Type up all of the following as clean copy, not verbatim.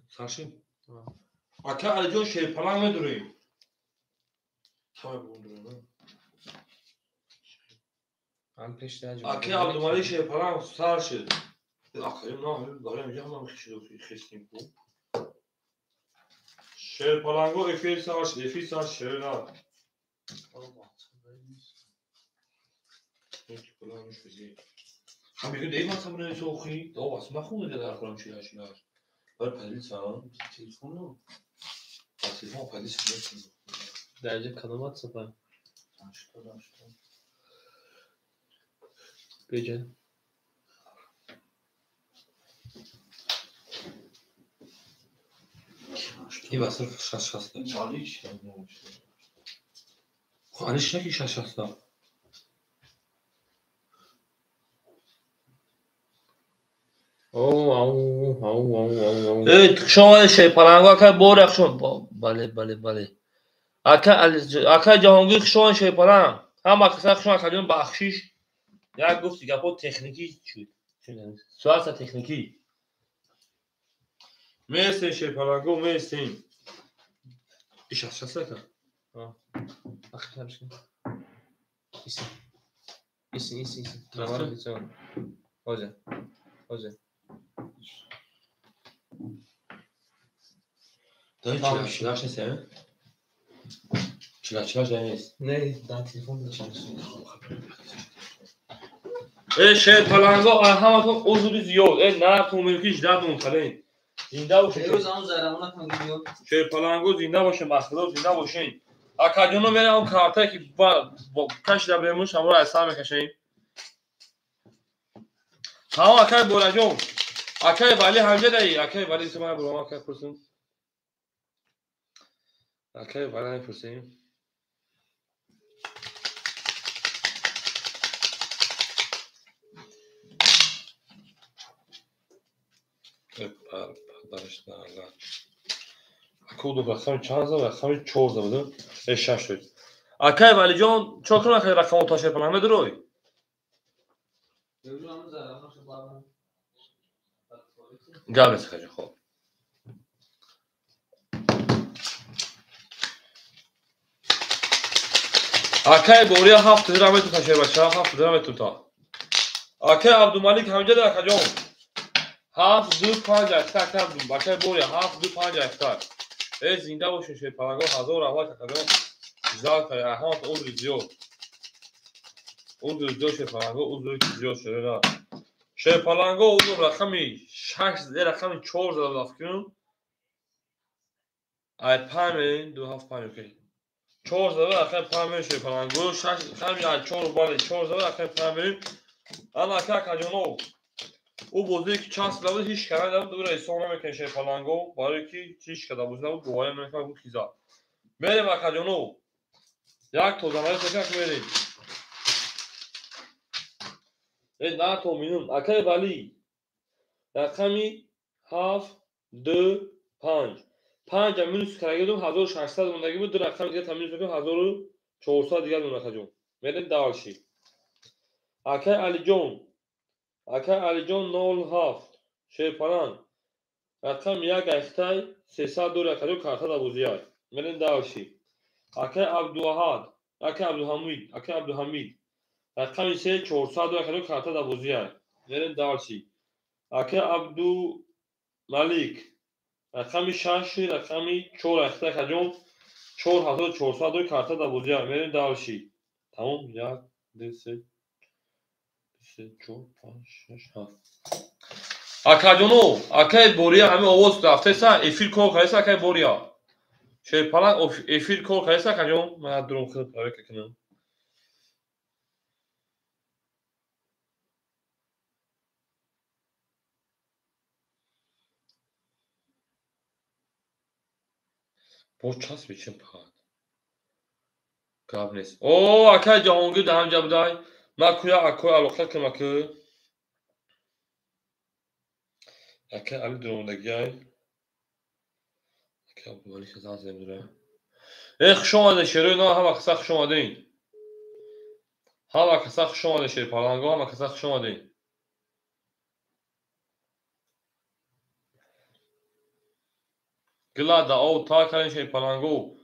Sarşın. Aka Alican şey falan mı duruyor? Tamam bunu duruyor. Aka Abdülmalik şey falan sarşı. Akayım ne yapıyor? Darayım yapmam kişi bu. Şey falan go efir sarşı, efir sarşı şey ne? Hiç kullanmış bizi. Ha bir gün değil mi aslında neyse okuyayım. Daha basma konu dedi arkadaşım şeyler. Ver paylaşın sana. Telefonu. Telefon paylaşın. Derece kanıma at sapar. Gece. İyi basır şaşasında. Çalı işte. Aliş ne ki şaşasında? Evet, شما şey پلنگو که بورخ شما بله اکا جهانگیر شما şey پلنگ هم اکثر شما کلیون بخشیش یک گفت دیگه با تکنیکی شد سوال تکنیکی مرسین şey پلنگو مرسین ایش از شسته که Akşam bir şey. İyisin. Tamam bir sonra. Hoca. Dayı çıraç ne sen? Çıraç neyiz? Ne? Daha telefonla çalışıyor. şey پلنگو همتون عضوی زیاد نه تو ملکیش دادون خلین زنده باشه امروز همون زهرمون کنگیو şey پلنگو زنده باشه مخدر زنده باشین اکاجونو میره اون کارتایی که با کاش دبرموش هم رو اصلا میکشین ها اکای بولجون اکای ولی همجه دایی اکای ولی اسم من برام اکای پرسون اکای ولی پرسیم برش نه کدو رقم چند زد رقم 4 زد 6 شد اکای ولی جون چوکن اکای رقم تاشه پلنگ دروی امروز همون زهرمون خب گل بسخه خب اکای بوریا 7 درام تو تاشه بچه 7 درام تو تا اکای عبدالملیک همجا در کجا 7 2 5 اکای عبدالملیک اکای بوریا 7 2 5 اکای ای زنده باشین شه پلنگو هزار اول کجا زال کای احمد اون زیاد اون زیاد شه پلنگو اون زیاد شده نه شه پلنگو اون رقمی 6 رقمی 4 زد لافکن ای 5 دو 7 5 اوکی 4 زد اخر 5 شه پلنگو 6 خمی ای 4 بالا 4 زد اخر 5 انا اکا کجانو او بوده که چانس داد هیچ کاری نداشت دوره ایسون نمیکنه شه پلنگو برای کی چیش کرده بود نبود گواهی نمیکنه بود کیزا بریم اکاجانو یک تو زمانی تکک بریم نه تو مینون اکای ولی رقمی 7 2 5 5 مینوس کرده 1600 موندگی بود دو رقم دیگه تمینوس بکنیم 1400 دیگه دونه کجون بریم دارشی اکای علی جون 07 شه پلنگ رقم یک اختای 300 دور کجون کارتا دا بوزیای بریم دارشی اکای عبدالحمید رقم 3 400 دور کجون کارتا دا بوزیای بریم دارشی اکای عبدالملیک رقمی 6 رقمی 4 اختای کجون 4400 دور کارتا دا بوزیای بریم دارشی تمام 1 2 3 4 5 6 7 اکاجونو اکای بوریا همه آواز رفته سا افیر کول کرده سا اکای بوریا شه پلنگ افیر کول کرده سا اکاجون من درون خود برای که کنم با چاس بیچیم پاد کاب نیست او اکای جهانگیر ده هم جبدای مکویا اکوی علاقه که مکو اکای علی درونگی های اکای عبدالمالی که زن زمدره اخ شما ده شروع نه هم اکساق شما ده این هم اکساق شما ده شه پلنگو هم اکساق شما ده این گلا دا او تا کردین شیر پلنگو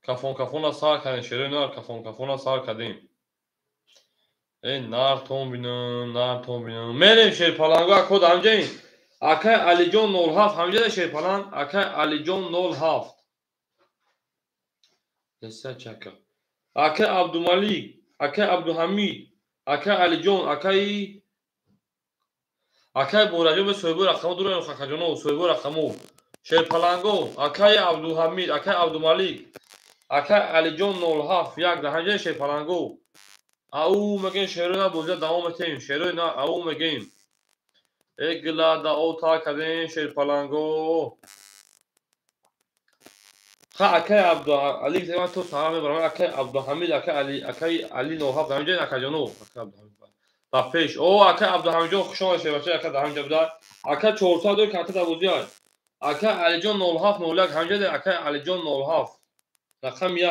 کفون سار کردین شیر نار کفون سار کردین نار تون بینم میریم شیر پلنگو کد همجه اکای علی جان 07 همجه شیر پلنگ اکای علی جان 07 دسته چکا اکای عبدالملیک اکای عبدالحمید اکای علی جان اکای بورجو به سویبو رقمو دورو خاکجانو سویبو رقمو شیر پلنگو اکای عبدالحمید اکای عبدالملیک اکای علی جان 07 یک دهنجه شیر پلنگو او میگیم شیروی نا بوزه دوام تیم شیروی نا او میگیم گلا دا او تا کردین شیر پلنگو اکای عبدالعلی تیمان تو سلام میبرم اکای عبدالحمید اکای علی 07 دهنجه اکای جانو تا پیش او اکای عبدالحمید جان خوشان شیر بچه اکای دهنجه بوده اکای 402 کارت دا بوزی های اکای علی جان 07 01 همجه ده اکای علی جان 07 رقم 1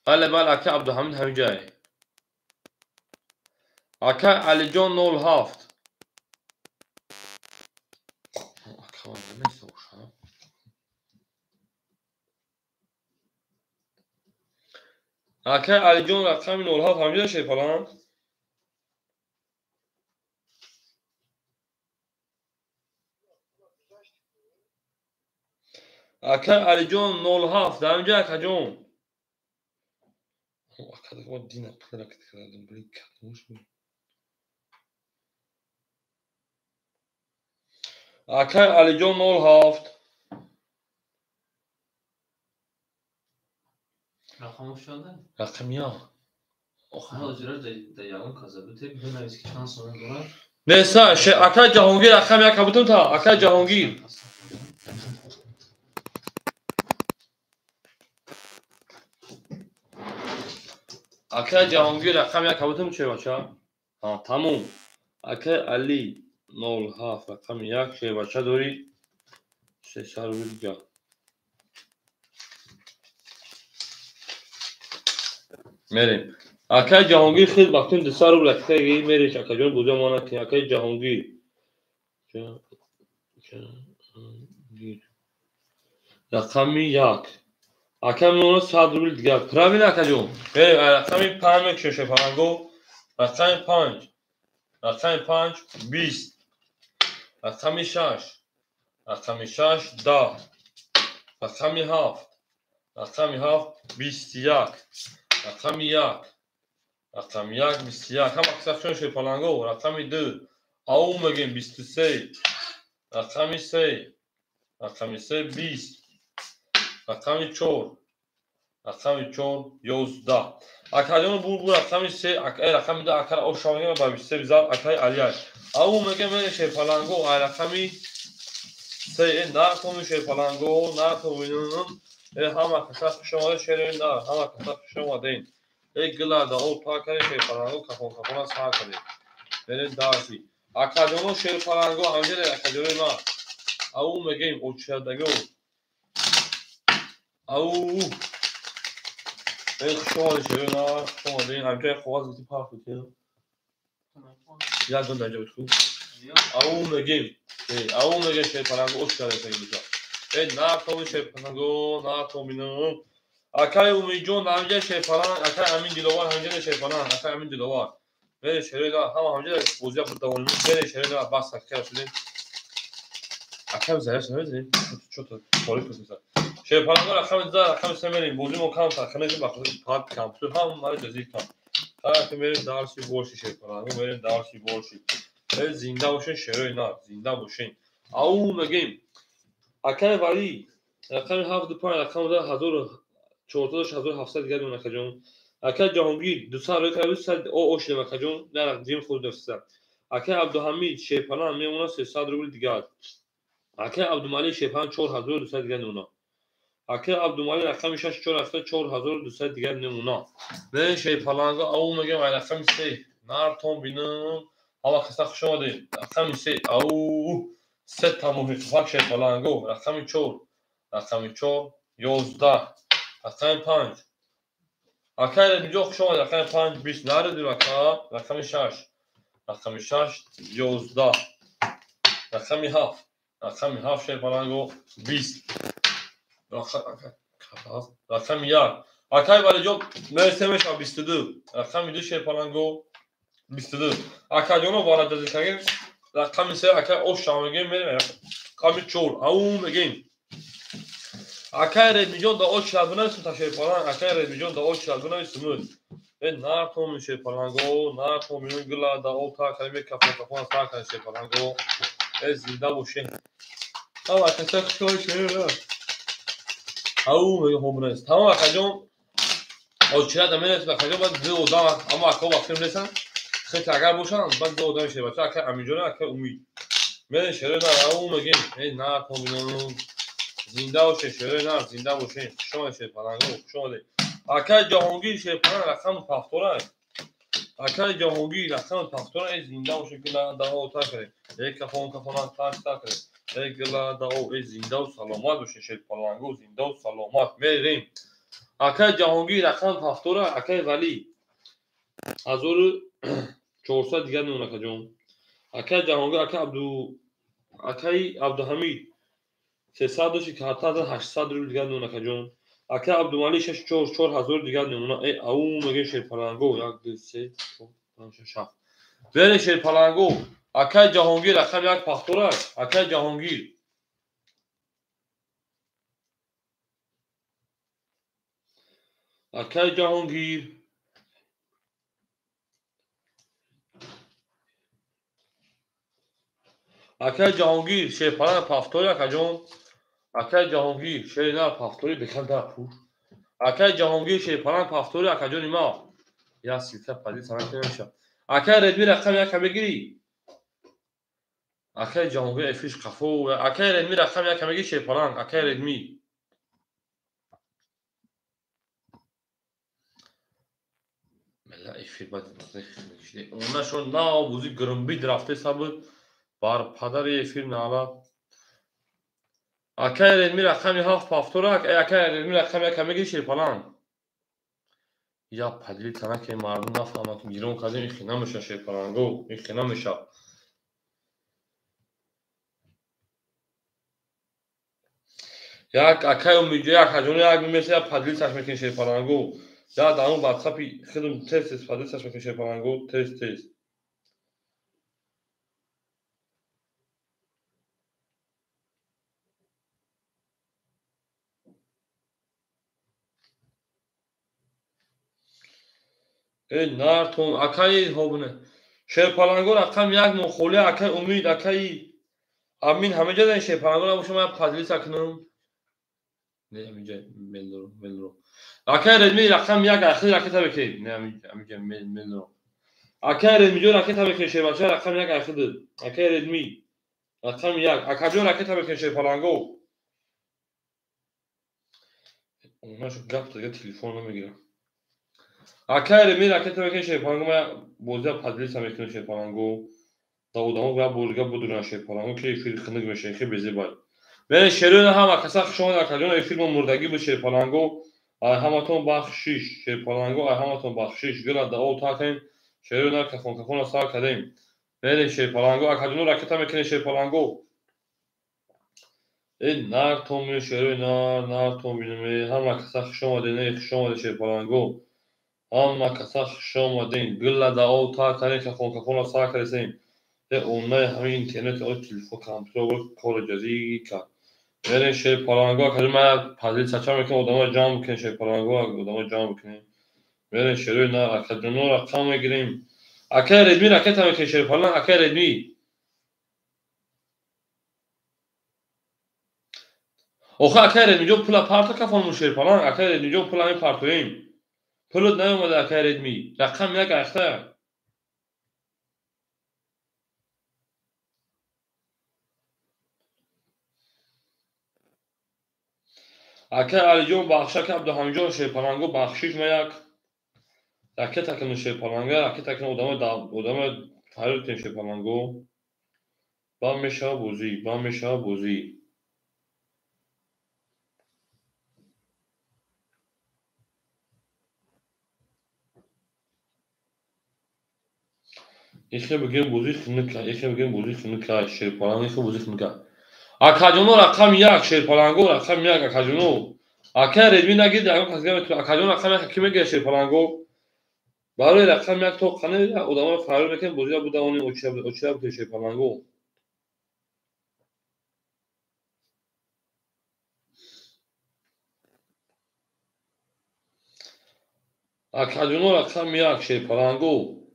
بله اکای عبدالحمید همجه اکای علی جان 07 اکای علی جان رقم 07 همجه شیر پلنگ اکای علی جان 07 همجه اکای جان اکای علی جان 07 رقم شده؟ رقم یا حاضر در یاون کازابته بنویس که چند سال داره نسا اکای جهانگیر رقم 1 کبوتم تا اکای جهانگیر اکای جهانگیر رقم 1 کبوتم چه بچه تموم اکای علی 07 رقم 1 چه بچه داری 3 سال دیگه میریم اکای جهانگیر خیلی وقتون دسته رو لکته گی میریش اکای جان بوده مانه که اکای جهانگیر رقم 1 اکای مونو صد رو دیگه پرامین اکای جان رقم 5 ششه پلنگو رقم 5 20 رقم 6 10 رقم 7 21 رقم 1 21 هم اکسپشن شیر پلنگو رقم 2 او میگیم 23 رقم 3 20 رقم 4 11 اکای جان بو رقم 3 رقم 2 اکای او شاگه با 23 بزار اکای علی او میگیم شیر پلنگو رقم 3 نه شیر پلنگو نه تو وینون هم اکسپ شما شیرین نه هم اکسپ شما دین گلا دا او تا کردین شیر پلنگو کفون سار کردین برین داشتی اکای جانو شیر پلنگو همجه اکای جانو ما او میگیم او چردگو او شما شیرین نه شما دین همجه خواهد گفتی پاک بکنم یک دون دنجا بتخون او میگیم شیر پلنگو اوش کرده تایی بجا نه توی شیر پلنگو نه تو بینم اکای امید جان همجه شیر پلنگ اکای امین دیلوار همجه شیر پلنگ اکای امین دیلوار بره شیرین نه همجه بوزیا بودوانی بره شیرین نه بس اکای شدیم اکای زرش نمیدونیم چطور تاریخ بسیار شیر پلنگو رقم 3 میریم بوزی ما کم تخنه جیم بخواه پاک کمپیوتر هم مال جزیر کم که میریم دارسی بورشی شیر پلنگو میریم دارسی بورشی زنده باشین شیرین نه زنده باشین او میگیم اکای ولی رقم 75 رقم 1400 دیگر اون اکای جان اکای جهانگیر 200 روی کردن 100 او شده اکای جان نه رقم خود نفسه اکای عبدالحمید شیپلان میمونه 300 روی دیگر اکای عبدالملیک شیپلان 4200 دیگر نمونه اکای عبدالملیک رقم 64 4200 دیگر نمونه نه شیپلان او میگم رقم 3 نارتون بینم حالا خسته خوش آمدید رقم 3 او 3 تا محقق شیپلانگو رقم 4 11 رقم 5 Акай редмиҷо хуш омад. Рақами 5 20 нариду рақами 6. Рақами 6 11. Рақами 7. Рақами 7 шерпаланго 20. Рақами 1. Акай валиҷон мерсе меша 22. Рақами 2 шерпаланго 22. Акаҷоно вараҷазикагем рақами 3 акай ош шавмегем мерем. Рақами 4 ау мегем. Акай редмиҷон да оч шалбуна сум ташерпалан. Акай редмиҷон да оч шалбуна сумуд. Нарком шерпаланго, нарком гула да ота калме кафон сака шерпаланго. Зинда бошем. Ава каса хушой шера. Ау мегем хомрес. Тамом акаҷон очира да мерес акаҷон бад ду одам ама ако вақтим несан. خیلی اگر باشن بعد دو آدم شه بچه اکه امیجانه اکه امید من شروع نه او مگیم نه کامبینون زنده باشه شروع نه زنده باشه شما شه پرنگو شما ده اکه جهانگیر شه پرنگ رقم پختوره اکه جهانگیر رقم پختوره زنده باشه که نه ده او تا کرده یک کفان تاش تا کرده یک گلا ده او زنده و سلامت باشه شه پرنگو زنده و سلامت میریم اکه جهانگیر رقم پختوره اکه ولی از 400 دیگر نمونه کجون اکای جهانگیر اکای عبدالحمید 300 داشتی که حتی 800 رو دیگر نمونه کجون اکای عبدالمالی 4000 دیگر نمونه ای او مگه شیرپلنگو 1 2 3 4 5 6 7 بره شیرپلنگو اکای جهانگیر رقم یک پختوره اکای جهانگیر اکای جهانگیر اکای جهانگیر شیرپلنگ پختوره کجون اکای جهانگیر شیرپلنگ پختوری بکن پور اکای جهانگیر شیرپلنگ پختوری اکاجون ما یا سیلکه پدید سرک نمیشه اکای ردمی رقم یک بگیری اکای جهانگیر افیش قفو اکای ردمی رقم یک بگیری شیرپلنگ اکای ردمی ملا افیر بعد اونا شون نا بوزی گرنبی درافته سبب بار پدر افیر نالا اکای ردمی رقم 7 پختورک اکای ردمی رقم یک بگیری شیرپلنگ یا پدید تنک مردم نفهمه که گیرون کردیم این خیلی نمیشه شیرپلنگو این خیلی نمیشه یک اکای امیدی یک هجونه یک میشه پدید سش میکنه شیرپلنگو یا دامو واتساپی خودم تست پدید سش میکنه شیرپلنگو تست ای نارتون اکای هوبنه شیرپلنگو رقم یک مخوله اکای امید اکای امین همه جا این شیرپلنگو رو شما پدید سکنم نه همینجا ملرو اکای ردمی رقم یک اخیر رکت بکی نه همینجا ملرو اکای ردمی جو رکت بکی شیرپلنگو رقم یک اخیر اکای ردمی رقم یک اکاجو رکت بکی شیرپلنگو اوناش گپ دیگه تلفن نمیگیرم اکای ردمی رکت بکی شیرپلنگو ما بوزه پدید سم میکنه شیرپلنگو داودامو و بولگا بدون شیرپلنگو که فیل خنگ میشه خیلی بزی باید من شروع هم کسا شما اکاجون فیلم مردگی به شیرپلنگو همتون بخشش شیرپلنگو همتون بخشش گلا داو تاکن شروع نه کفون سال کردیم من شیرپلنگو اکاجون رکت میکنه شیرپلنگو این نارتون شروع نارتون بینم هم کسا شما دینه شما شیرپلنگو هم کسا شما دین گلا داو تاکن کفون سال کردیم اونای همین اینترنت او تلفن کامپیوتر کار جزئی که برای شیرپلنگو که من پدید سچا میکنم آدم جام میکنه شیرپلنگو آدم جام میکنه برای شروع نه اکاجونو رقم میگیریم اکای ردمی رکت هم میکنه شیرپلنگ اکای ردمی آخه اکای ردمی جو پول پارتو کفان شیرپلنگ اکای ردمی جو پول همین پارتویم پولت نیومده اکای ردمی رقم یک اخته اکای علی جون بخشک عبدالحمید جون شیرپلنگو بخشش میک رکت کنه شیرپلنگو رکت کنه آدم تایید کنه شیرپلنگو با میشه بوزی یکی بگیم بازی خنک، یکی بگیم بازی خنک، شیرپالنگو یکی بازی خنک. Акаҷоно рақам 1, шерпаланго рақам 1, акаҷоно. Ака редми нагид, ягон кас гам акаҷоно рақам 1 ки мегӯяд шерпаланго? Барои рақам 1 то қане одаморо фарёд мекунем бозиро буда они очира буд шерпаланго. Акаҷоно рақам 1, шерпаланго.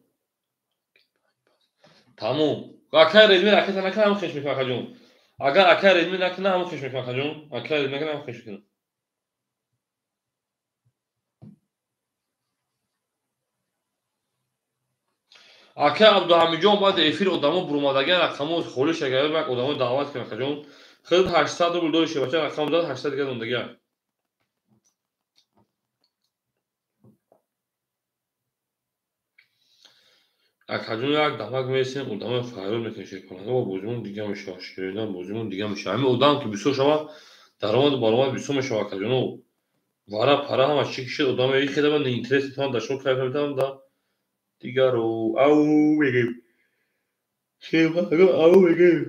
Тамом. Ака редми ракета накунад ҳамон хеш мекунад акаҷон. Агар ака редми накунад ҳамон хеш мекунад акаҷон. Ака редми накунад ҳамон хеш мекунад. Ака Абдуҳамидҷон баъди эфир одамо буромадагиан рақамҳо холӣ шагар як одамо даъват кунад акаҷон. Хеле 800 рубл дори шебача рақам дод 800 дига мондагиа. акаҷон як дамак мерасем одамо фарёд мекунад шерпаланго бозимон дига мешавад ширидан бозимон дига мешавад. Ҳамин одам ки бисёр шавад даромаду баромад бисёр мешавад акаҷоно. Вара пара ҳама чӣ кишид одаме ихеда ба неинтерес метавонад дар шумо кайф метавонад да дигаро ау мегем. Шерпаланго ау мегем.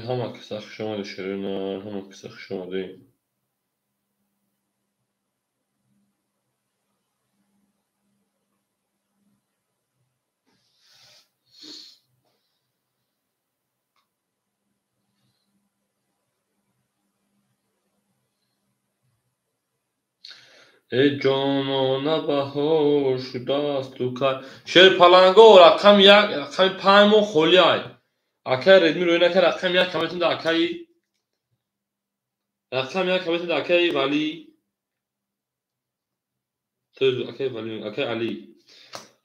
ҳама киса хуш омаде ширина, ҳама киса хуш омаде. ҷонона баҳор шудасту кай. Шерпаланго рақами 1 рақами 5 моҳ холиай. Акаи редми рӯй накард рақами 1 каметонда акаи рақами 1 каметонда акаи Валӣ. Акаи Валӣ акаи Алӣ.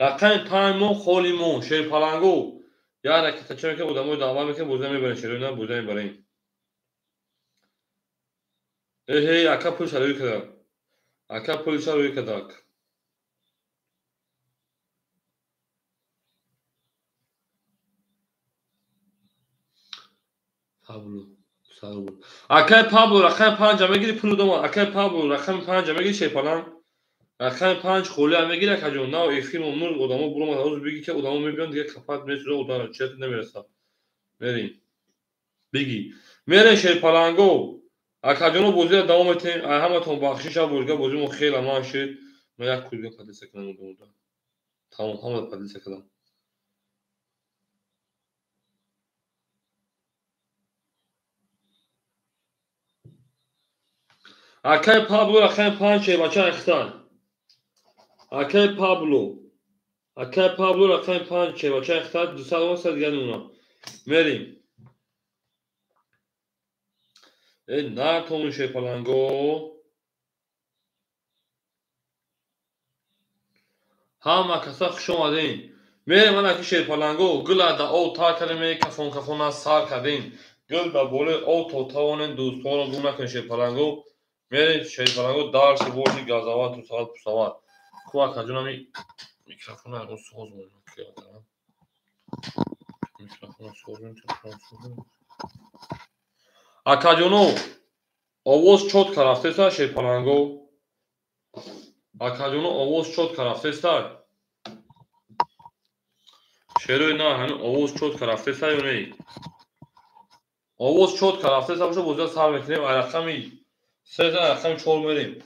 Рақами 5 моҳ холи монд. Шерпаланго як ракета чӣ мекунад одаморо даъват мекунад бозиро мебарем ширина бозиро мебарем. Эҳе ака пулиша рӯй кардак. Ака пулиша рӯй кардак. Пабло сарбур. Акаи Пабло рақами 5 мегири пулу домад. Акаи Пабло рақами 5 мегири шерпаланг. рақами 5 холиа мегири акаҷон. Нав эфир мамнун одамо буромад ҳозир биги ки одамо мебиёнд дига кафат месӯзад одам чиятӣ намерасад. Мерем. Биги. Мерем шерпаланго. Акаҷоно бозиро давом метем. Ай ҳаматон бахшиша бурга бозимо хел аман шид. Ман як кӯдга подлица кардам одамода. Тамом ҳамаро подлица кардам. Акаи Пабло рақами 5 шебача рехтад. Акаи Пабло. Акаи Пабло рақами 5 шебача рехтад 200 дига мемонад. Мерем. Натомун шерпаланго. ҳама каса хуш омадем. Мерем ана ки шерпаланго гӯла да об тар кардем кафон сар кардем. гӯл ба болои об то тавонем дӯстонро гум накунем шерпаланго. Мерем шерпаланго дарси боши газават тусават пусават. Ку акаҷон ҳами микрофона ягон соз монад ки дорам. Микрофона соз метавонам. Акаҷоно овоз чотка рафтеста шерпаланго. Акаҷоно овоз чотка рафтеста. Шерои на ҳамин овоз чотка рафтеста ё не? Овоз чотка рафтеста боша бозиро сар мекунем. Ай рақами 3 рақами 4 мерем.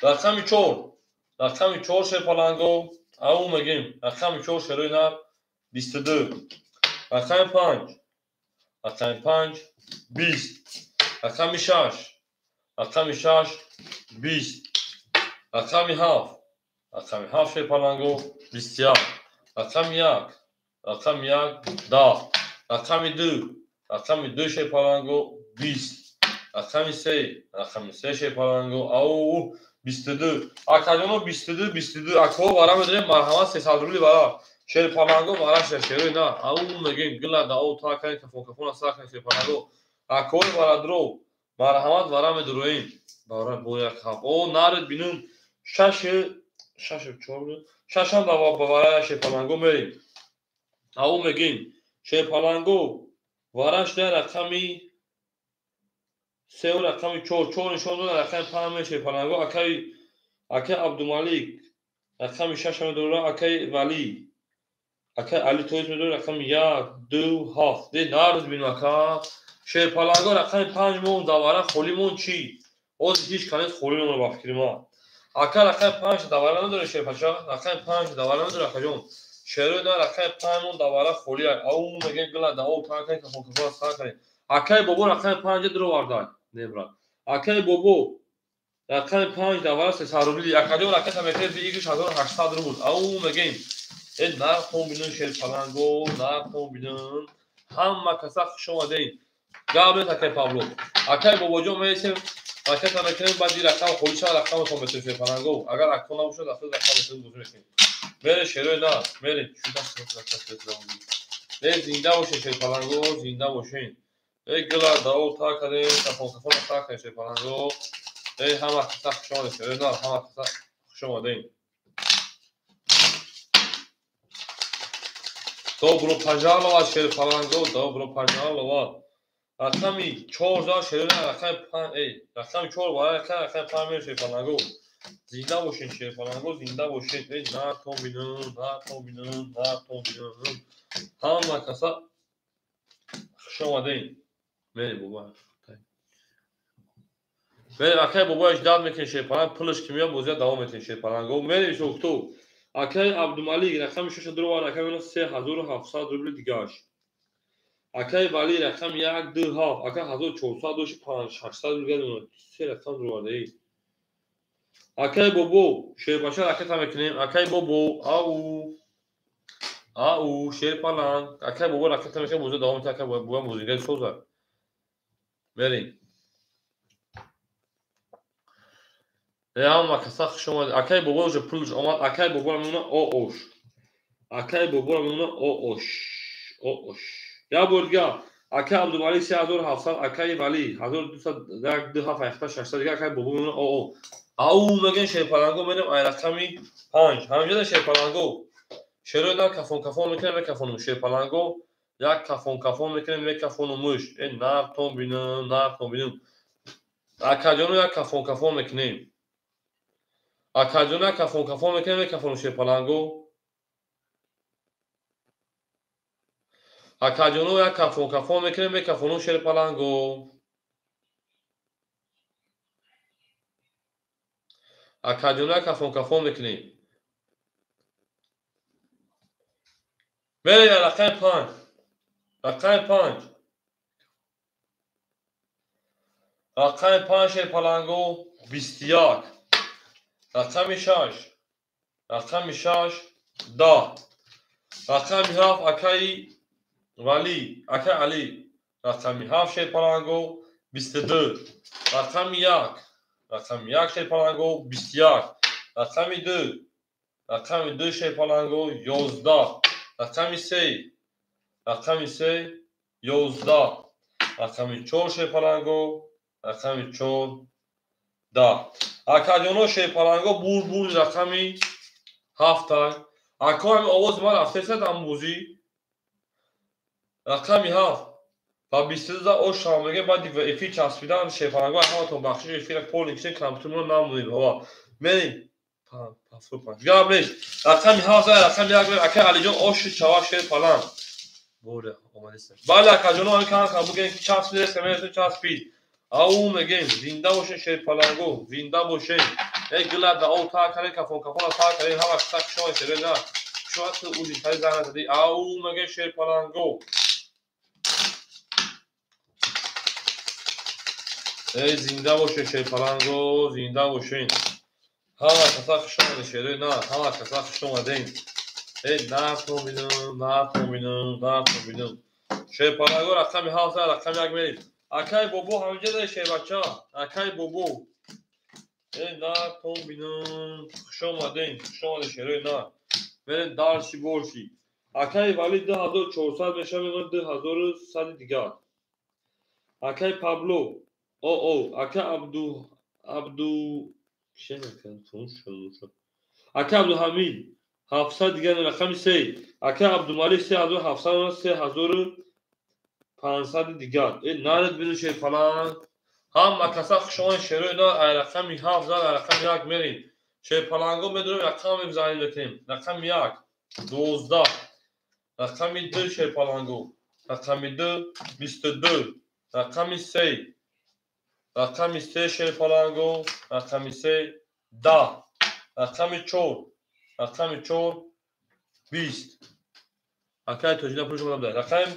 Рақами 4. Рақами 4 шерпаланго. Ау мегем. Рақами 4 шерои на 22. Рақами 5. Рақами 5 20. рақами 6. рақами 6 20. рақами 7. рақами 7 шерпаланго 27. рақами 1. рақами 1 10. рақами 2. рақами 2 шерпаланго 20. рақами 3. рақами 3 шерпаланго ау 22. акаҷоно 22 22 акаҳо бара медорем марҳамат 300 рубли бара. Шерпаланго бараша шерои на ау мегем гӯла да об тар кардем кафон сар кардем шерпаланго. Акаҳои барадро марҳамат бара медороем. Бара бо як ҳафт. О нарид бинум 6 ба варая шерпаланго мерем. Ау мегем шерпаланго вараш да рақами 3 و رقم 4 نشان داد رقم 5 میشه پلنگو اکای عبدالملیک رقم 6 میدونه اکای ولی اکای علی تویز میدونه رقم 1 2 7 دی نارز بینو اکا شیر پلنگو رقم 5 مون دواره خولیمون چی اوز هیچ کنید خولیمون رو بفکریم ها اکا رقم 5 دواره نداره شیر پچا رقم 5 دواره نداره اکا جون شیروی داره رقم 5 مون دواره خولی او میگه گلا داو تا کنید که فوکس سا کنید اکای بابو رقم 5 درو وارد نبرا اکای بابو رقم 5 دواره 300 روبلی اکا جون رقم میگه دیگه 1800 روبل او میگه این نرخون بینون شیر پلنگو نرخون بینون همه کسا خوش اومدین گابه تکه پابلو اکای بابا جو میشه اکای تا میکنیم بعد دی رقم خولیش رقم کامپیوتر شیر پلنگو اگر اکو نباشه دفعه رقم بزرگ میکنیم میره شیروی نه میره چی دست نه زنده باشه شیر پلنگو زنده باشین ای گلا داو تا کنیم تفاهم تا کنیم شیر پلنگو ای همه کسا خوش اومدین شیروی نه همه کسا خوش اومدین Добро пожаловать, шер паланго, добро пожаловать. Рақами 4 да шер рақами 5 рақами 4 бара рақами 5 мер шер паланго. Зинда бошин шер паланго, зинда бошин. На том бинун. Ҳама каса хуш омадин. Мери боба. Мери акай боба иҷдод мекунед шер паланго, пулаш ки меёд бозия давом метавонед шер паланго. Мери шухту. اکای عبدالملیک رقم 6 درو رقم 3700 روبل دیگه اش اکای ولی رقم 1 2 7 اکای 1400 دوش 5800 روبل سه رقم درو ورده اکای بابو شیر باشه اکای تا میکنیم اکای بابو او شیر پلنگ اکای بابو رقم تا میکنیم موزه دوام تا اکای بابو موزیگه سوزه بریم هم کسا شما اکای بابا جو پولش اومد اکای بابا میمونه اوش اکای بابا میمونه اوش یا بردگاه اکای عبدالملیک 3700 اکای ولی 1200 600 دیگه اکای بابا میمونه او میگن شیر پلنگو میریم ای رقمی 5 همینجا شیر پلنگو شیرو دا کفون میکنیم یک کفون شیر پلنگو یک کفون میکنیم یک کفون موش این نرتون بینم اکای جانو یک کفون میکنیم اکاجونا کفون میکنیم کفون شیر پلنگو اکاجونو یک کفون میکنیم کفون شیر پلنگو اکاجونا کفون میکنیم میره رقم 5 شیر پلنگو 21 رقم 6 10 رقم 7 اکای ولی اکای علی رقم 7 شیر پلنگو 22 رقم 1 شیر پلنگو 21 رقم 2 شیر پلنگو 11 رقم 3 11 رقم 4 شیر پلنگو رقم 4 10 اکاجونو شیر پلنگو بور رقمی 7 اکا هم آواز ما رفته ست امبوزی رقمی 7 و 22 اوش همگه بعد افی چسبیدن شیر پلنگو همتون بخشش افی را پول نکشین کامپیوترمون نمونید بابا بریم گابلش رقمی 7 رقم 1 اکای علی جان اوش چوا شیر پلنگ بوده اومدید بله اکاجونو هم کار بگین چسبیده سمیتون چسبید او میگیم زنده باشین شیر پلنگو زنده باشین ای گلا دا او تا کنین کفون تا کنین همه سک شما شده نه شما تو اوزی تایی زنه زدی او میگه شیر پلنگو ای زنده باشین شیر پلنگو زنده باشین همه کسا خوش اومده شده نه همه کسا خوش اومدین ای نرتون بینم شیر پلنگو رقمی 7 رقم 1 میرید اکای بابو همینجا داره شیر بچه ها اکای بابو ای نرتون بینم خوش اومده شیروی نه برین دارشی بورشی اکای ولی 2400 میشه میگن 2100 دیگه اکای پابلو اکای عبدو چه میکنم شد اکای عبدالحمید 700 دیگه رقم 3 اکای عبدالملیک 3700 3500 دیگه این نارد بینو شیر پلنگ هم کسا شما شروع دار رقم 7 زد رقم 1 میریم شیر پلنگو بدونیم رقم میزنیم بکنیم رقم 1 12 رقم 2 شیر پلنگو رقم 2 22 رقم 3 رقم 3 شیر پلنگو رقم 3 10 رقم 4 رقم 4 20 اکای توجیه پروش بودم ده رقم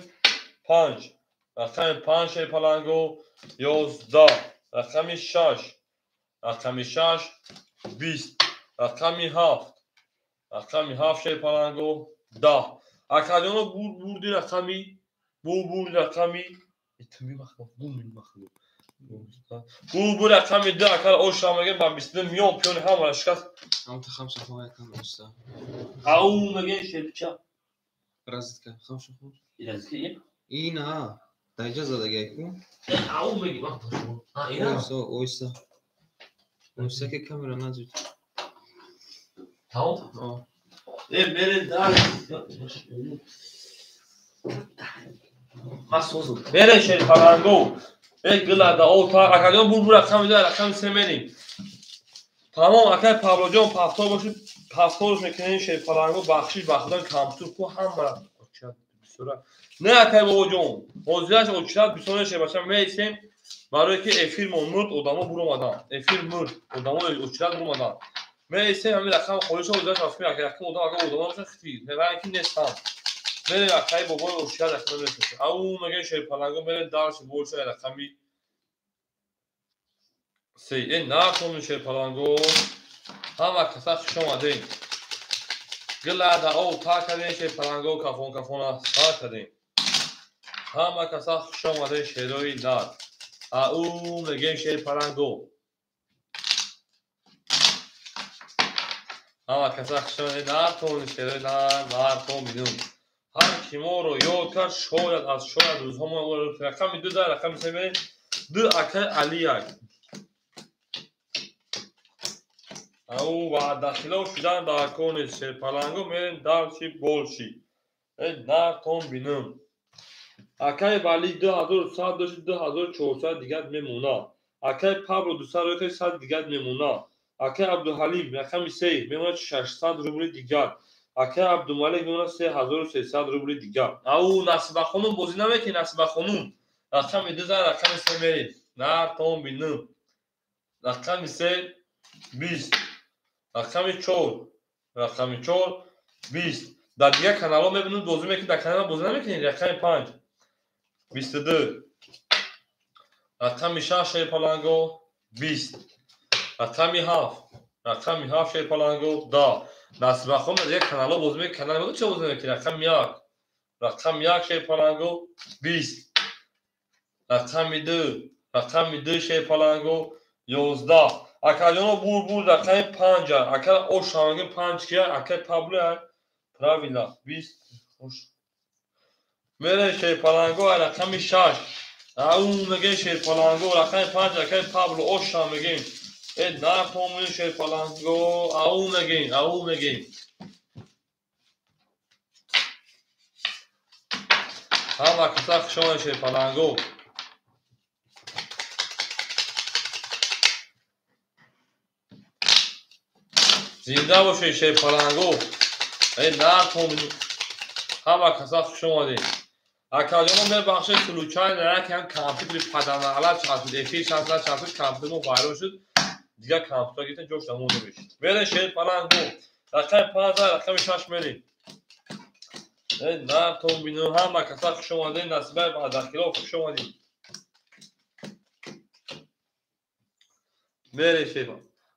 5 رقم 5 شیر پلنگو 11 رقم 6 رقم 6 20 رقم 7 رقم 7 شیر پلنگو 10 اکادیونو بردی رقمی بردی رقمی اتمی مخلوق بومی مخلوق bu raqam 7 akar o şamaga ben bistim yok piyon hamara şikast هم تا 5 خواهی کم رسته او مگه شبچا رزد که 5 خود İlazki این ها دایجا زدگی کن او مگه وقت شو ها اینا oysa که kamera نزد tamam آه beni daha masozum beni şey parango gılada o ta akadyon bu raqam da raqam semenim tamam akay Pablo John pastor başı pastor mekanın şey parango baxşiş baxdan kamptur ku hamara sonra ne akay Pablo John hozyaş oçrat bir sonra şey başam meysem برای که افیر مرد odama vurmadan افیر مرد odama oçrat vurmadan meysem همین رقم خودش رو داشت افیر رقم odama باشه خفی ne ben ki nesam بره akay baba oçrat رقم میشه او مگه şey parango بره درش borç رقمی سی نه کنون şey parango همه کسا شما دین گلادا او تا کردین şey parango کافون سا کردین همه کسا شما دین شیروی داد او مگه şey parango همه کسا شما دین نه کنون شیروی نه کنون بیدون هر کیمو رو یاد کرد شاید روزها ما رقم 2 در رقم 3 دو اکر علی او بعد داخله شدن در کون شیر پلنگو میرن درشی بولشی نه تون بینم اکای بالی 2100 داشت 2400 دیگر میمونه اکای پابلو 2100 دیگر میمونه اکای عبدالحلیم رقم 3 میمونه 600 روبل دیگر اکای عبدالملک میمونه 3300 روبل دیگر او نصب خانم بازی نمیکنی نصب خانم رقم 2 رقم 3 میرین نه تون بینم رقم 3 20 رقم 4 20 در دیگه کانال ها میبینید بازی میکنید در کانال بازی نمیکنید رقم 5 22 رقم 6 شیر پلنگو 20 رقم 7 شیر پلنگو 10 نصب خون در دیگه کانال ها بازی میکنید کانال ها چه بازی میکنید رقم 1 شیر پلنگو 20 رقم 2 شیر پلنگو 11 اکادیونو بور رقم 5 اکا او شانگه 5 کیا اکا پابلو پراویلا 20 خوش میره شیر پلنگو رقم 6 او میگه شیر پلنگو رقم 5 اکا پابلو او شان میگه نه پومون شیر پلنگو او میگه هم اکتا شما شیر پلنگو زنده باشه شیر پلنگو نه پومون همه کسا خوش اومدین اکادیونو میره بخش سلوچای نرک هم کامپیوتر پدن اغلب چند افیر چند کامپیوتر مو وایرال شد دیگه کامپیوتر گیتن جوش نمونه بشید میره شیر پلنگو رقم 5 رقم 6 میرین نه تو بینو همه کسا خوش اومدین نصبه بعد داخله خوش اومدین میره شیر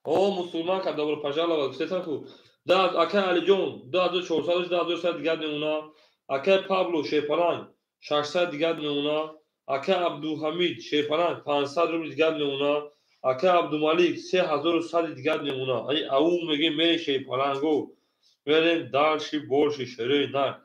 او مسلمان که دور پجالا و سیتن کو داد اکا علی جون 2400 دیگه میمونه اکا پابلو شیپلان 600 دیگر میمونه اکا عبدالحمید شیپلان 500 روبل دیگر میمونه اکا عبدالملک 3100 دیگر میمونه ای او میگه میره شیپلانگو میریم دارشی بولشی شروع نه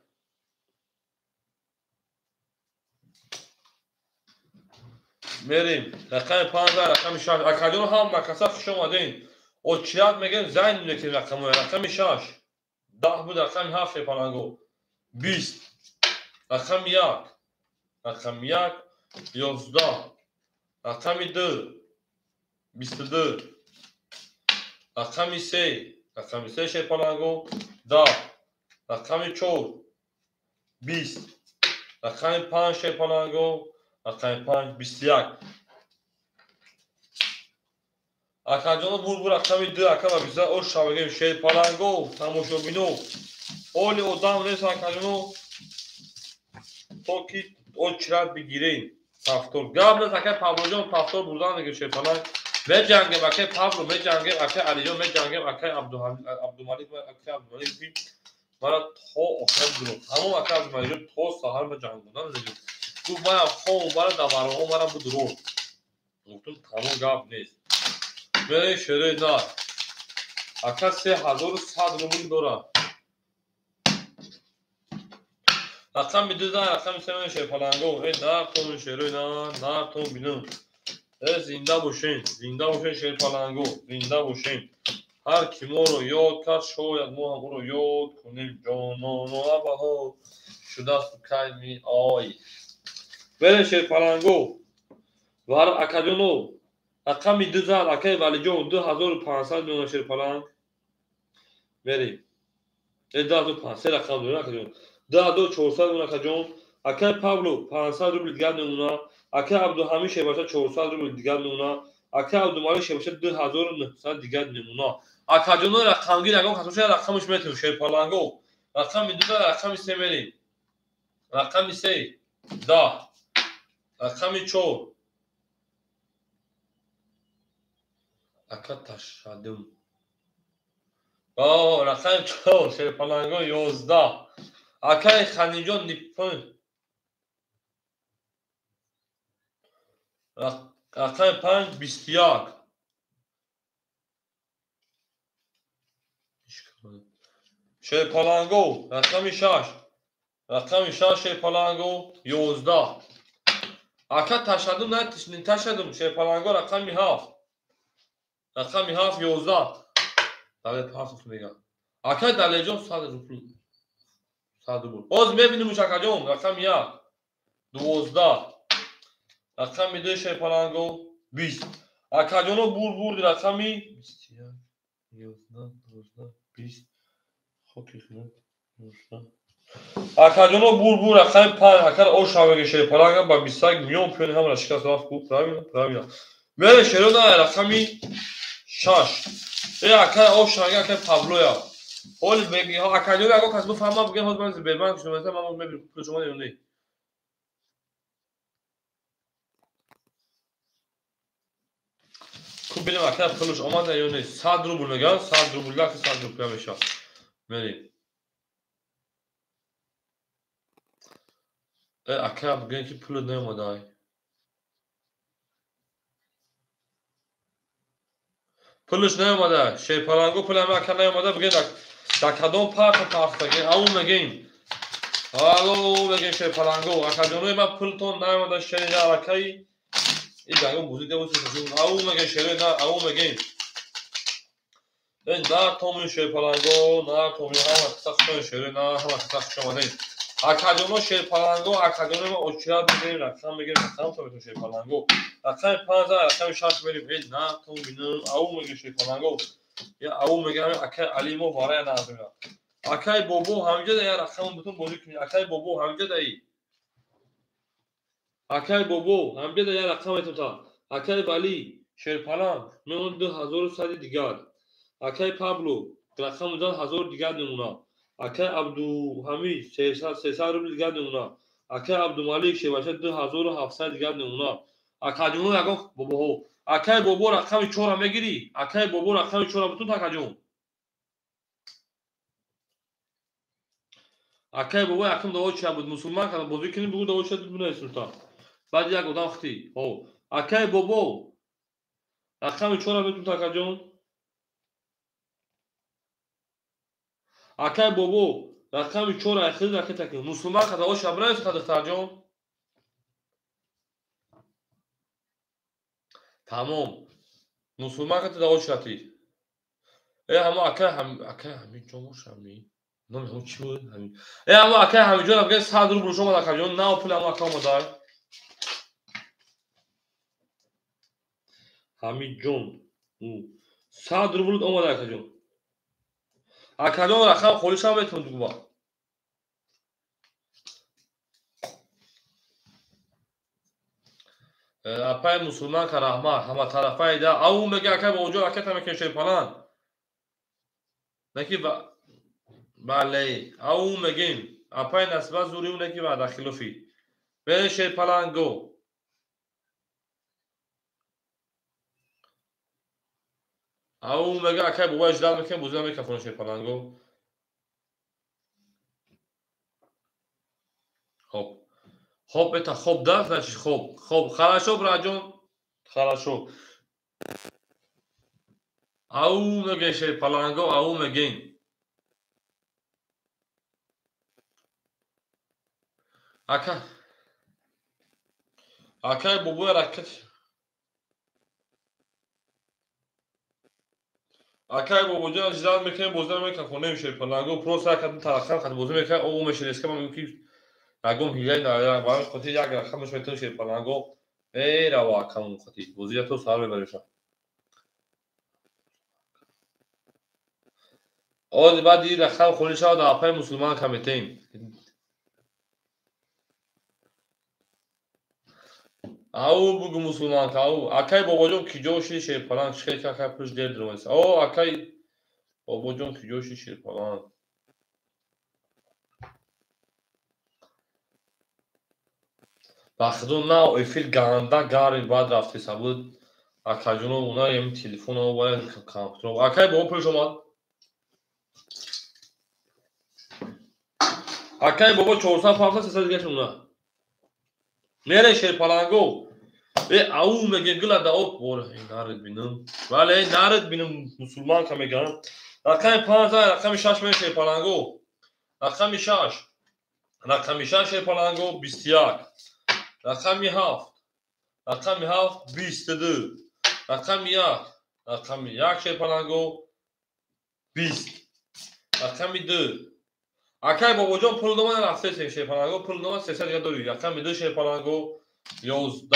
میریم رقم 5 رقم 6 اکادیون هم مکسا خوش اومدین اوچیات میگن زنگ میگه رقم 6 10 بود رقم 7 شیپلانگو 20 رقم 1 11 رقم 2 22 رقم 3 رقم 3 شیپالانگو 10 رقم 4 20 رقم 5 شیپالانگو رقم 5 21 акаҷоно бур рақами 2 акама 20 о шавагем шерпаланго тамошобино оли одам нест акаҷоно то ки о чират бигирем пафтор гап нест акай павлоҷон пафтор бурдан мегем шерпаланг меҷангем акай павло меҷангем акай алиҷон меҷангем акай абдумалик акай абдумалик мара то охир дуро ҳамон акай абдумалиҷон то саҳар меҷангондан гуфт мара хом мара давароҳо мара будуро гуфтум тамом гап нест мерем шерои нар ака 3100 рубл дорад рақами 2 рақами 3 шерпаланго нартон шерои нартон бинам зинда бошен шерпаланго зинда бошен ҳар ки моро ёд кард шояд мо ҳам ӯро ёд кунем ҷононо абаҳо шудасту кайми ой берем шерпаланго вар акаҷоно рақами 2 акай валиҷон 2500 миёна шерпаланг берем 2500 рақам дорем акаҷон 2400 миёна акаҷон акай павло 500 рубл дигар мемона акай абдуҳамид шебаша 400 рубл дигар мемона акай абдумалик шебаша 2900 дигар мемона акаҷоно рақамгир ягон касошая рақамаш метавонем шерпаланго рақами 2 рақами 3 мерем рақами 3 10 рақами 4 ака ташадум рақами 4 шерпаланго 11 акай ханиҷон ниппон рақами 5 21 шерпаланго рақами 6 шерпаланго 11 ака ташадум ташадум шерпаланго рақами 7 рақами 7 11 дале паф мегам акай далеҷон 100 рубл боз мебинем акаҷон рақами 1 12 рақами 2 шерпаланго 20 акаҷоно бурди рақами 21 11 12 20 акаҷоно бур рақами 5 акар о шаваги шерпаланга ба 21 миллион пиёни ҳамара шикаст рафт кӯ правильно мере шерона рақами 6 акай о шаваги акай павлоя ҳоли беги акаҷоно ягон кас буфаҳма бигем ҳоз ман бербанк шумо ман мебирам пули шумо ёне ку бинем акай пулш омада ёне 100 рубл меган 100 рубл ак 100 рубл меша мерем акай бигем ки пули неомадай пулш неомада шерпаланго пули ҳама ака неомада бигем дар кадом пафтаген аву мегем шерпаланго акаҷонои ман пултон неомада шерида акай ягон бузида аву мегем шерои на аву мегем нартоми шерпаланго нартоми ҳама қисақшон шерои на ҳама қисақшомадем акаҷоно шерпаланго акаҷонои ман очират мегирем рақам мегирем рақам собитон шерпаланго рақами 5 рақами 6 мерем нартом бинам аву мегем шерпаланго аву мегем акай алимо барая назмира акай бобо ҳамҷада я рақам бутун бозӣ кунӣ акай бобо ҳамҷадаи акай бобо ҳамҷада я рақам метавта акай вали шерпаланг мемон 2100 дигар акай пабло рақам 1000 дигар мемона акай абдуҳамид 300 рубл дигар мемона акай абдумалик шебаша 2700 дигар мемона акаҷоно ягон бобоҳо акай бобо рақами 4 мегирӣ акай бобо рақами 4 бутун акаҷон акай бобо якум даво чия буд мусулман када бозӣ кунӣ бугу даво чия бинавис сурта баъд як одам хти акай бобо рақами 4 бутун акаҷон акай бобо рақами 4 ахир ракетакин мусулман када даво чия бинавис када духтарҷон тамом мусулман када даво чия ти ҳама акай ҳамиҷон бошами номи ҳамон чӣ буд ҳама акай ҳамиҷон бигем 100 рубл шомад акаҷон нав пули ҳама ака омадай ҳамидҷон 100 рублут омада акаҷон. Акаҷон рақам холишам метавон дугба. Апай мусулман ка раҳмат ҳама тарафаи да ау мега акай боҷо аката мекешед палан. Неки бале ау мегем апай насба зури у неки ва дахилофи. Берешед палан го. Ау мега акай бобай ждал мекем буза мекафон шед палан го. Хоп. Хоп это хоп да значит хоп. Хоп хорошо браҷон. Хорошо. Ау мегешед палан го ау мегем. Акай бобои ракет. Акай бобоҷон ждал мекем буза мекафон немешед палан го. Просто акат тарақам хат буза мекай ау мешед эска ман ки агом ҳилаи наёрам ба хоти як рақамш метавонед палан го. Берава акам хоти бузия то сар мебареша. Оз баъди рақам холӣ шавад апай мусулман ка метем. Ау бугу мусулман ка ау акай бобоҷон киҷо ши шерпалан чиқед ка акай пуш дер дромайс. О акай бобоҷон киҷо ши шерпалан. Бахдо на эфир ганда гари бад рафти сабуд акаҷоно уна ем телефон овард компютер. Акай бобо пулш омад. Акай бобо 450 300 геш уна. Мере шерпаланго. Ау меге гила да оп бор нард бинам. Вале нард бинам мусулман ка мегам. Рақами 50 рақами 6 мере шерпаланго. Рақами 6. Рақами 6 шерпаланго 21. Рақами 7. Рақами 7 22. Рақами 1. Рақами 1 шерпаланго 20. Рақами 2. Акай бобоҷон пулнома рафте шерпаланго пулнома 300 га дори. Рақами 2 шерпаланго 11.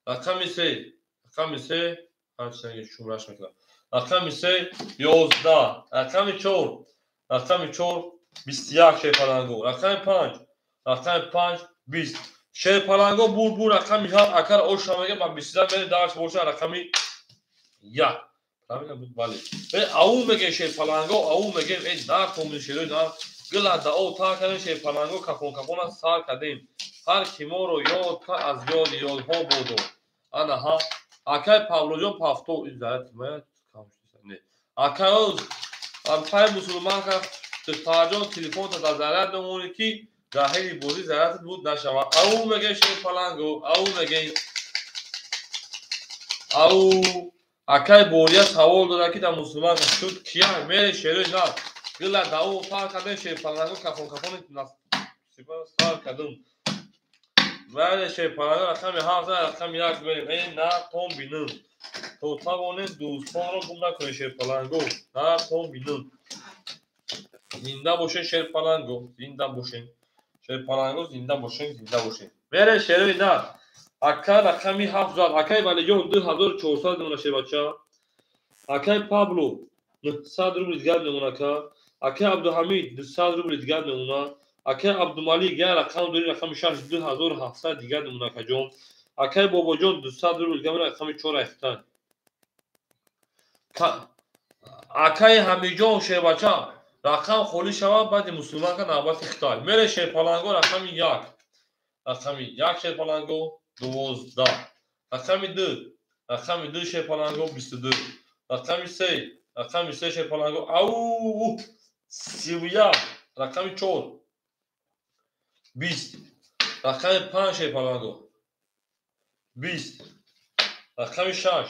Рақами 3. Рақами 3 ҳарчанги шумраш мекунам. Рақами 3 11. Рақами 4. Рақами 4 21 шерпаланго. Рақами 5. Рақами 5 20. Шерпаланго бур рақами 7 акар ошамага ба 23 мере дарс боша рақами 1. Правильно буд бале. Ау меге шерпаланго ау меге дар томил шерой дар гила да о та кадем шерпаланго кафон кафона сар кадем. Ҳар ки моро ёд ка аз ёди ёдҳо бодо. Ана ҳа акай павлоҷон пафто изарат маят камштисане. Акай оз апай мусулман ка таҷон телефон та да зарат намони ки даҳили бозӣ зарат буд нашава. Ау меге шерпаланго ау меге ау акай бория савол дода ки да мусулман ка шуд кия мере шерой на гила да о та кадем шерпаланго кафон кафони сипас сар кадем. Вале шерпаланго рақами 7 рақами 1 берем. На том бинам. То тавонед дӯстонро гум накунед шерпаланго. На том бинам. Зинда бошед шерпаланго. Зинда бошед. Шерпаланго зинда бошед. Зинда бошед. Мере шерои на. Акай рақами 7 зад. Акай валиҷон 2400 мемона шербача. Акай Пабло 900 рубли дигар мемона ка. Акай Абдуҳамид 200 рубли дигар мемона. Акай Абдумалик я рақам дори рақами 6 2700 дигар мемона каҷон. Акай бобоҷон 200 рубли дигар мемона рақами 4 ахтан. Акай ҳамиҷон шербача рақам холӣ шавад баъди мусулман ка навбати хитай. Мере шерпаланго рақами 1. Рақами 1 шерпаланго 12. Рақами 2. Рақами 2 шерпаланго 22. Рақами 3. Рақами 3 шерпаланго ау 31. Рақами 4 20. Рақами 5 шерпаланго 20. Рақами 6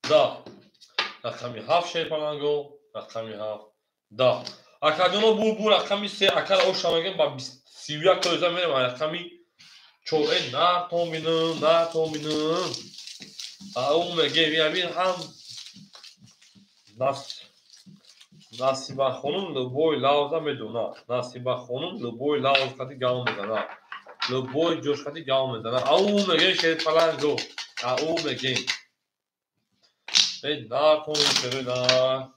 10. Рақами 7 шерпаланго рақами 7 10. Акаҷоно бур рақами 3 акар ошамагем ба 31 тоза мерем рақами 4 на том бинам. Ау мегем ябин ҳам Насиба хонум лӯбои лавза медонад. Насиба хонум лӯбои лавз кади гав мезанад. لبوی جوش خطی گام میزنه. او میگه شیر پلنگو. او میگه ای نار کنی شروع نار.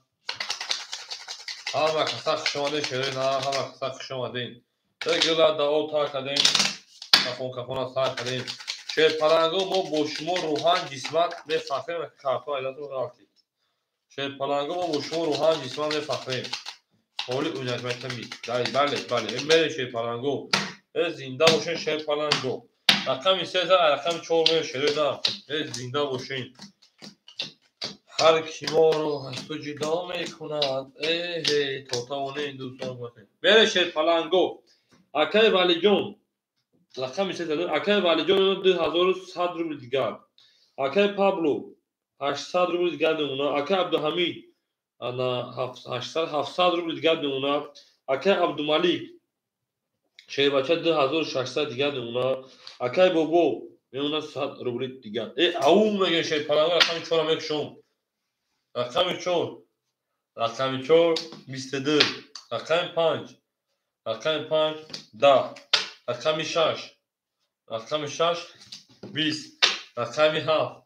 همه کسا شماده شروع نار. همه کسا شماده گلا دا او تا کدیم کفون سا کدیم. شیر پلنگو ما با شما روحان جسمان بفخریم کارتو ایداتو رافتی. شیر پلنگو ما با شما روحان جسمان بفخریم. حالی اونجا میتونی بله این بله شیر پلنگو زنده باشین شیر پلنگو. رقم 3000 رقم 4 شروع نار. زنده باشین. هر کی ما رو از تو جدا میکند ای توتاونه این دوستان باشه. بله شیر پلنگو. اکای والی جون رقم 3000 اکای والی جون 2100 روبل دیگر. اکای پابلو 800 روبل دیگر نمونه. اکای عبدالحمید انا 700 روبل دیگر نمونه. اکای عبدالملیک شیر بچه 2600 دیگر نمونه. اکای بوبو میمونه 100 روبل دیگر. او میگه شیر پلنگو رقم 4 میکشم. رقم 4 رقم 4 22 رقم 5 رقم 5 10 رقم 6 رقم 6 20 رقم 7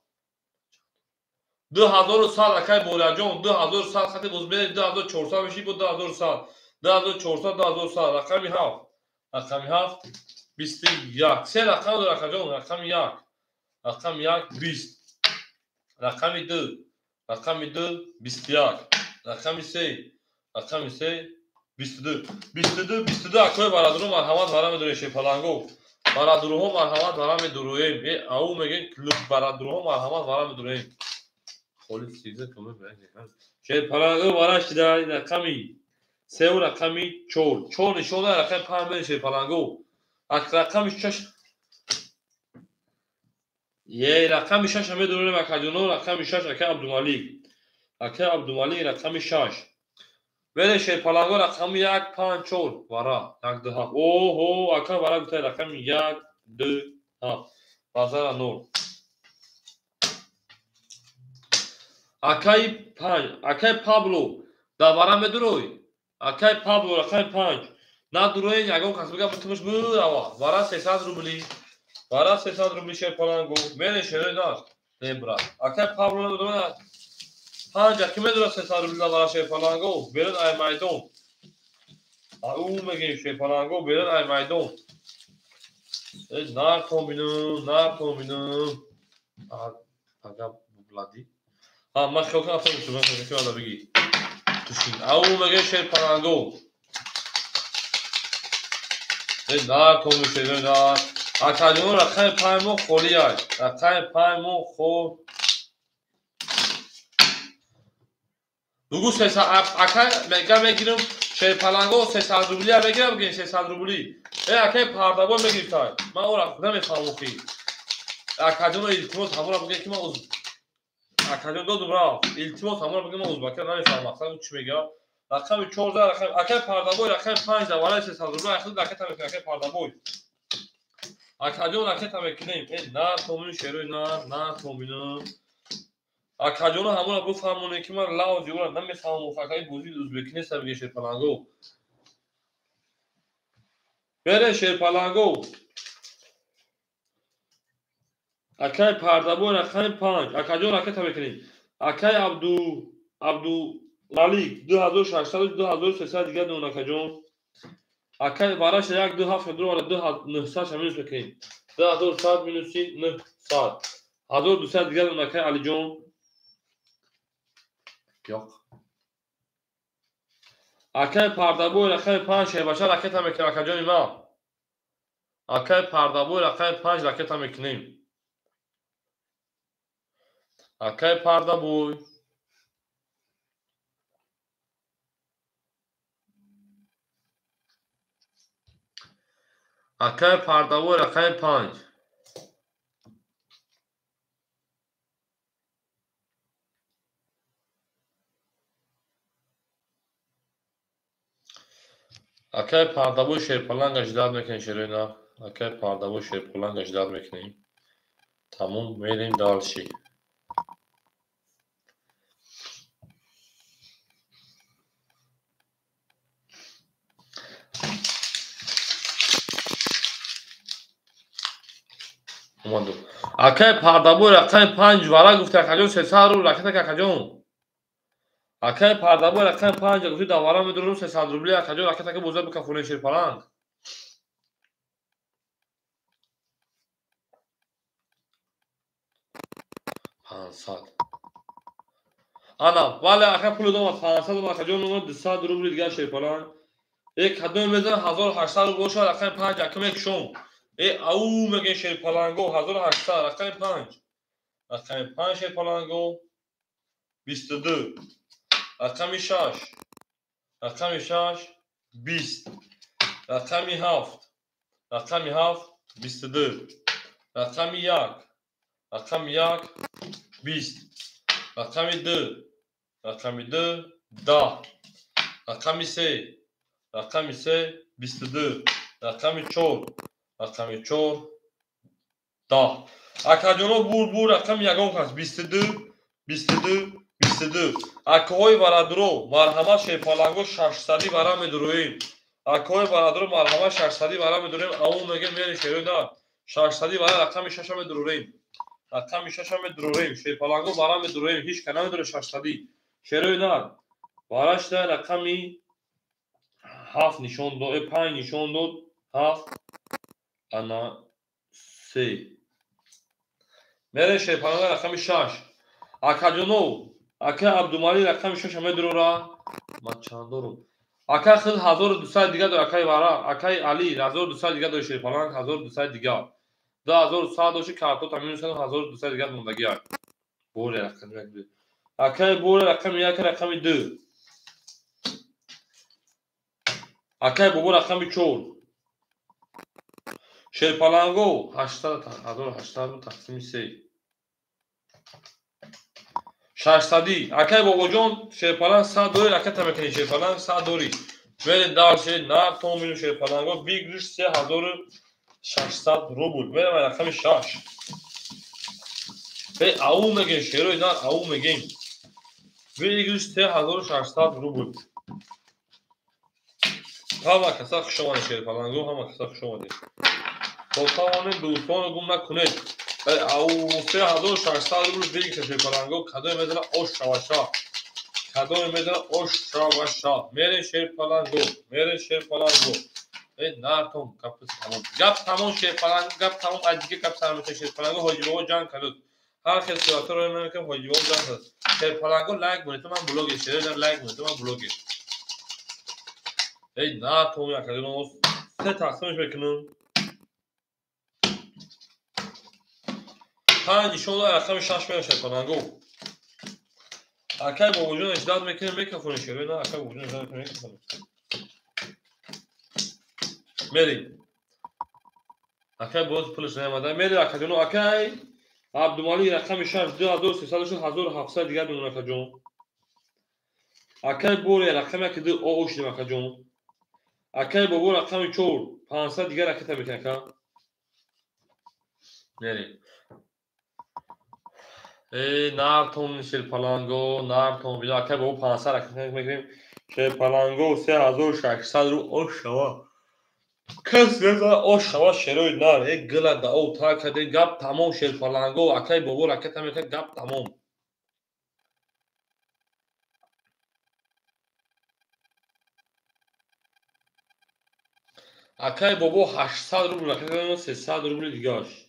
2100 رقم بولجون 2100 خط بزبه 2400 میشی بود 2100 2400 رقم 7 رقم 7 21 سه رقم داره رقم رقم 1 رقم 1 20 رقم 2 رقم 2 21 رقم 3 رقم 3 22 اکوی برادرو مرحمت برام دونشه پلنگو برادرو مرحمت برام درویم او میگن کلوب برادرو مرحمت برام درویم خالی سیزه کمه برای شیر پلنگو براش داری رقمی 3 و رقمی 4 نشونه رقم 5 بین شیر پلنگو رقم 6 یه رقم 6 همه درویم اکادونو رقم 6 اکا عبدالملیک رقم 6 بله شیر پلنگو رقم 1 5 4 ورا 1 2 7 اوه اکا ورا گوته رقم 1 2 7 بازار نور اکای 5 اکای پابلو دا ورا مدروی اکای پابلو رقم 5 نه دروی یگان کس بگم بتوش بود ورا 300 روبلی ورا 300 روبلی شیر پلنگو بله شیر ناش نبرا اکای پابلو دروی 5 کمی درست 300 روبلی ورا شیر پلنگو برن ای میدون او میگه شیر پلنگو برن ای میدون نار کومینو اگه بلادی ما خیلی افسر میشم که حالا بگی او میگه شیر پلنگو نار کومینو نار اکادیون رقم 5 مو خولی است رقم 5 مو خو بگو 300 اکا میگیرم شیر پلنگو 300 روبلی بگیرم بگین 300 روبلی اکا پردابو میگیرم تا من اون را نمیفهمم کی اکادیون التماس همون را میگه که ما اکادیون دو برا التماس همون را میگه ما ازبکستان نمیفهمم اصلا چی میگه رقم 14 رقم اکا پردابو رقم 5 دوباره 300 روبلی اخیر دکه تا میکنه اکا پردابو اکادیون دکه تا میکنیم نه تومین شیرو نه تومینو اکادیون همون را بفهمونه که من لاوزی اون را نمیفهمم فقط بوزی ازبکی نیست میگه شیر پلنگو بره شیر پلنگو اکای پردابو رقم 5 اکادیون دکه تا میکنیم اکای عبدالملیک 2600 2300 دیگه دون اکادیون اکای براش 1 2 7 درو ولا 2900 همینش میکنیم 2100 مینوسی 900 1200 دیگه دون اکای علی جون yok اکای پردابو رقم 5 شیباشه رکت هم میکنیم اکادیون ما اکای پردابو رقم 5 رکت هم میکنیم اکای پردابو اکای پردابو رقم 5 اکای پردابو شیر پلنگ اجداد میکنیم شیروی نه اکای پردابو شیر پلنگ اجداد میکنیم تموم میریم دالشی اومدو اکای پردابو رقم 5 ورا گفته کجون 300 رو رکته کجون اکای پردابو رقم 5 گفته دوارا میدرو 300 روبلی کجون رکته که بوزه بکفونه شیر پلنگ 500 انا ولی اکای پول دوم 500 و کجون اومد 200 روبلی دیگه شیر پلنگ یک کدوم میزنه 1800 رو گوشه رقم 5 یکم یک شوم او میگه شیر پلنگو 1800 رقم 5 رقم 5 شیر پلنگو 22 رقم 6 رقم 6 20 رقم 7 رقم 7 22 رقم 1 رقم 1 20 رقم 2 رقم 2 10 رقم 3 رقم 3 22 رقم 4 رقم 4 10 اکاجونو بور رقم یگان هست 22 22 22 اکای برادرو مرحمت شیپالنگو 600 برا میدرویم اکای برادرو مرحمت 600 برا میدرویم اون میگه میری شیرو نه 600 برا رقم 6 میدرویم رقم 6 میدرویم شیپالنگو برا میدرویم هیچ کنه میدره 600 شیرو نه باراش ده رقمی 7 نشون دو 5 نشون دو 7 انا 3 میره شیپالنگو رقم 6 اکاجونو اکا عبدالمالی رقم 6 میدرو را ما چند دارم اکا خود 1200 دیگه داره اکای بارا اکای علی 1200 دیگه داره شیر پلنگ 1200 دیگه 2100 دوشی کارتو تامین شد 1200 دیگه موندگی ها بوره رقم یک اکای بوره رقم یک رقم 2 اکای بوره رقم 4 شیر پلنگو 1800 تقسیم 3 600 اکای بابا جان شیر پلنگ 100 دوری رکت میکنی شیر پلنگ 100 دوری ولی دارشه نه تو میلو شیر پلنگو بیگریش 3600 روبل ولی من رقم 6 به او میگن شیروی نه او میگن بیگریش 3600 روبل همه کسا خوش آمده شیر پلنگو همه کسا خوش آمده خودتوانه دوستان گم نکنید او 3600 روبل بیگریش شیر پلنگو کدوی میدونه اوش شواشا کدوم میدونه اوش شواشا میره شیر پلنگو میره شیر پلنگو ناتون کپس تمام گپ تمام شیر پلنگو گپ تمام از دیگه گپ سر میشه شیر پلنگو حاجی بابا جان کلود هر کس سیاتر رو نمیکنم حاجی بابا جان کلود شیر پلنگو لایک کنید تو من بلوگ شیر در لایک کنید تو من بلوگ ناتون یا کدوم سه تقسیمش بکنم 5 شو رقم 6 میشه شیر پلنگو اکای با وجود اجداد میکنه میکفونه شیر نه اکای با وجود اجداد میکنه میکفونه میری اکای باز پولش نمیاد میری اکاجونو اکای عبدالمالی رقم 6 2300 شد 1700 دیگه بدون اکاجون اکای بوری رقم یک دو اوش دیم اکاجون اکای بابو رقم 4 500 دیگه رکت میکنه که میری نارتون شیر پلنگو نارتون بیدا اکای بابو 500 رکت میکنیم شیر پلنگو 3600 رو اوش شوا کس نزا اوش شوا شیروی نار یک گل دا او تا کده گپ تمام شیر پلنگو اکای بابو رکت میکنه گپ تمام اکای بابو 800 روبل رکت میکنه 300 روبل دیگهش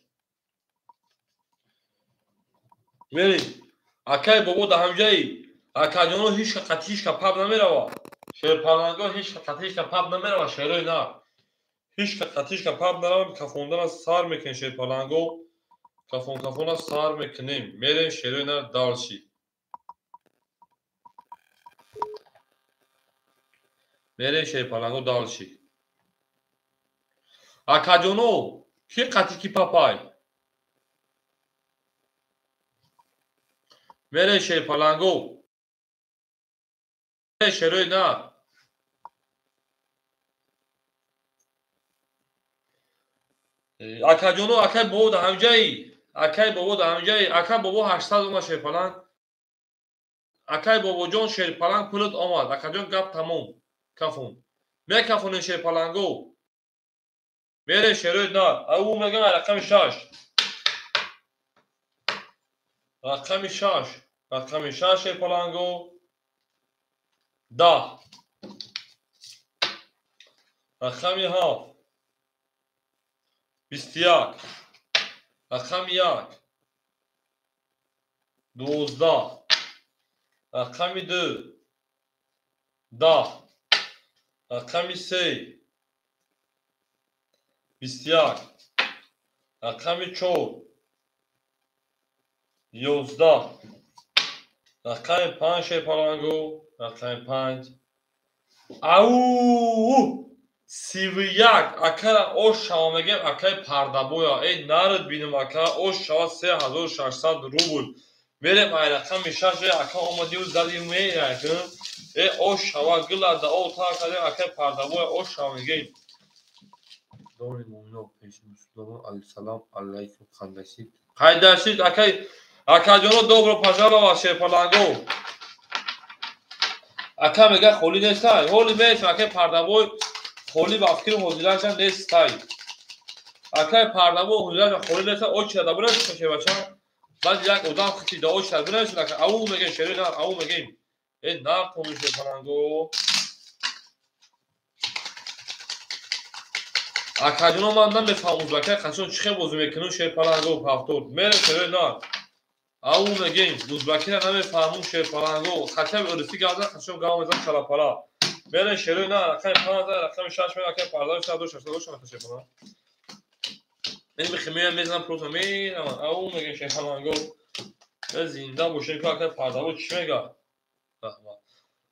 میری اکای بابو ده همجایی اکاجونو هیچ قطعیش که پاب نمیروا شیر پلنگو هیچ قطعیش که پاب نمیروا شیروی نه هیچ قطعیش که پاب نمیروا کفوندن از سار میکن شیر پلنگو کفون از سار میکنیم میریم شیروی نه دالشی میریم شیر پلنگو دالشی اکاجونو کی قطعی کی پاپای میریم شیر پلنگو شیروی نه اکاجونو اکای بابو ده همجایی اکای بابو ده همجایی اکای بابو 800 اومد شیر پلنگ اکای بابو جان شیر پلنگ پولت آمد اکاجون گپ تموم کفون میکفونه شیر پلنگو میره شیروی نه او میگم رقم 6 رقم 6 رقم 6 پلنگو 10 رقم 7 21 رقم 1 12 رقم 2 10 رقم 3 21 رقم 4 11 رقم 5 پلنگو رقم 5 او 31 اکر اوش شما میگم اکر پردابویا ای نرد بینم اکر اوش شما 3600 روبل میرم ای رقم 6 اکر اومدی و زدی میگم ای اوش شما گلا دا او تا کردیم اکر پردابویا اوش شما میگم داری مومنو پیش مسلمان علیه السلام علیکم خندشید خیدرشید اکر جانو دوبرو پجالا باشه پلنگو اکر میگه خولی نیستای خولی میشه اکر پردابوی خولی با فکر حضورش هم نیستای اکر پردابو حضورش خولی نیست او چه دابونه میشه بچه بعد یک ادام خطی دا او شربونه شد اکر او میگه شری نه او میگه این نه تو میشه پلنگو اکر جانو من نمیفهمم بکر خشون چخه بازی میکنه شه پلنگو پافتور میره شری نه او میگه دوزبکی نمیفهمم شه پلنگو خطه ارسی گازه خشون گام میزن چلا پلا میره شری نه رقم 5 رقم 6 میگه اکر پرداش 262 شما شه پلا این بخیمه میزنم پروتو میرم او میگه شه پلنگو زنده باشه که اکر پردابو چی میگه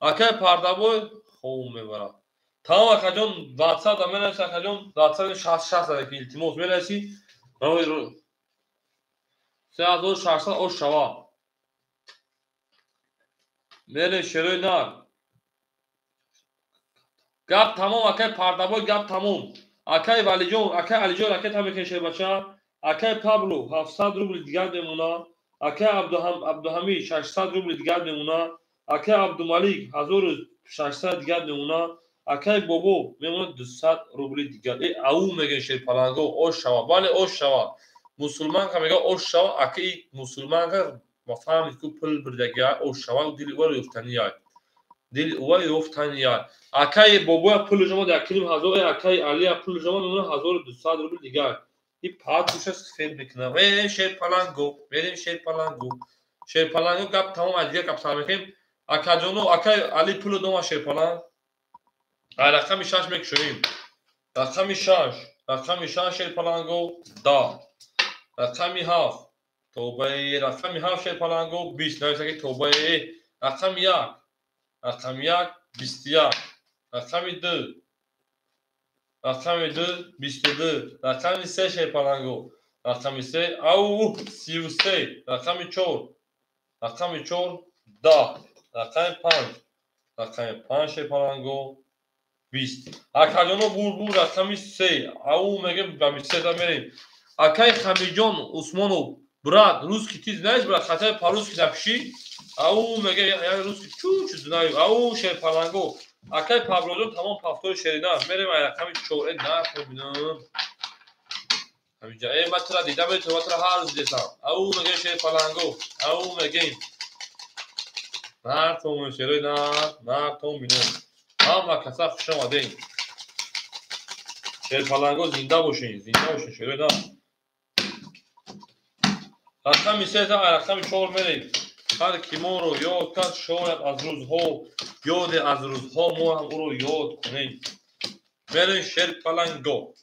اکر پردابو خوب میبره تمام اکر جان 200 دا میرسی اکر جان 260 دا که التماس میرسی روی رو 3600 او شوا میره شروع نار گپ تمام اکر پردابو گپ تمام اکر ولی جان اکر علی جان اکر تا میکشه بچه اکر پابلو 700 روبل دیگر میمونه اکر عبدالحمید 600 روبل دیگر میمونه اکر عبدالملیک 1600 دیگر میمونه اکر بابو میمونه 200 روبل دیگر ای او میگه شه پلنگو او شوا بله او شوا مسلمان که میگه او شوا اکر مسلمان که مفهمی که پل بردگی او شوا دل ور یفتنی دل ور یفتنی اکر بابو پل شما در کلیم هزار اکر علی پل شما میمونه 1200 روبل دیگر این پاد روش سفید میکنم ای شه پلنگو بریم شه پلنگو گپ تمام از دیگه گپ سر میکنیم اکر جانو اکر علی پول دوما شه پلنگ رقم 6 میکشونیم رقم 6 شه پلنگو 10 رقم 7 توبه رقم 7 شه پلنگو 20 نویسه که توبه رقم 1 21 رقم 2 22 رقم 3 شه پلنگو رقم 3 او 33 رقم 4 10 رقم 5 شه پلنگو 20 اکر جانو بور رقم 3 او میگه به 3 دا میریم اکر خمیجان عثمانو برات روز کی تیز نیست برات خطر پاروز کی دپشی او میگه یعنی روز کی چو زنای او شه پلنگو اکر پابلوجان تمام پافتور شرینا میریم رقم 4 نه ببینم همینجا ای متر دیدم تو متر هر روز دیدم او میگه شه پلنگو او میگه نه تو شرینا نه تو ببینم اما کسا خوش آمدین شه پلنگو زنده باشین شرینا رقم 3 تا رقم 4 میریم هر کی ما رو یاد کرد شاید از روزها ما هم او رو یاد کنیم میریم شه پلنگو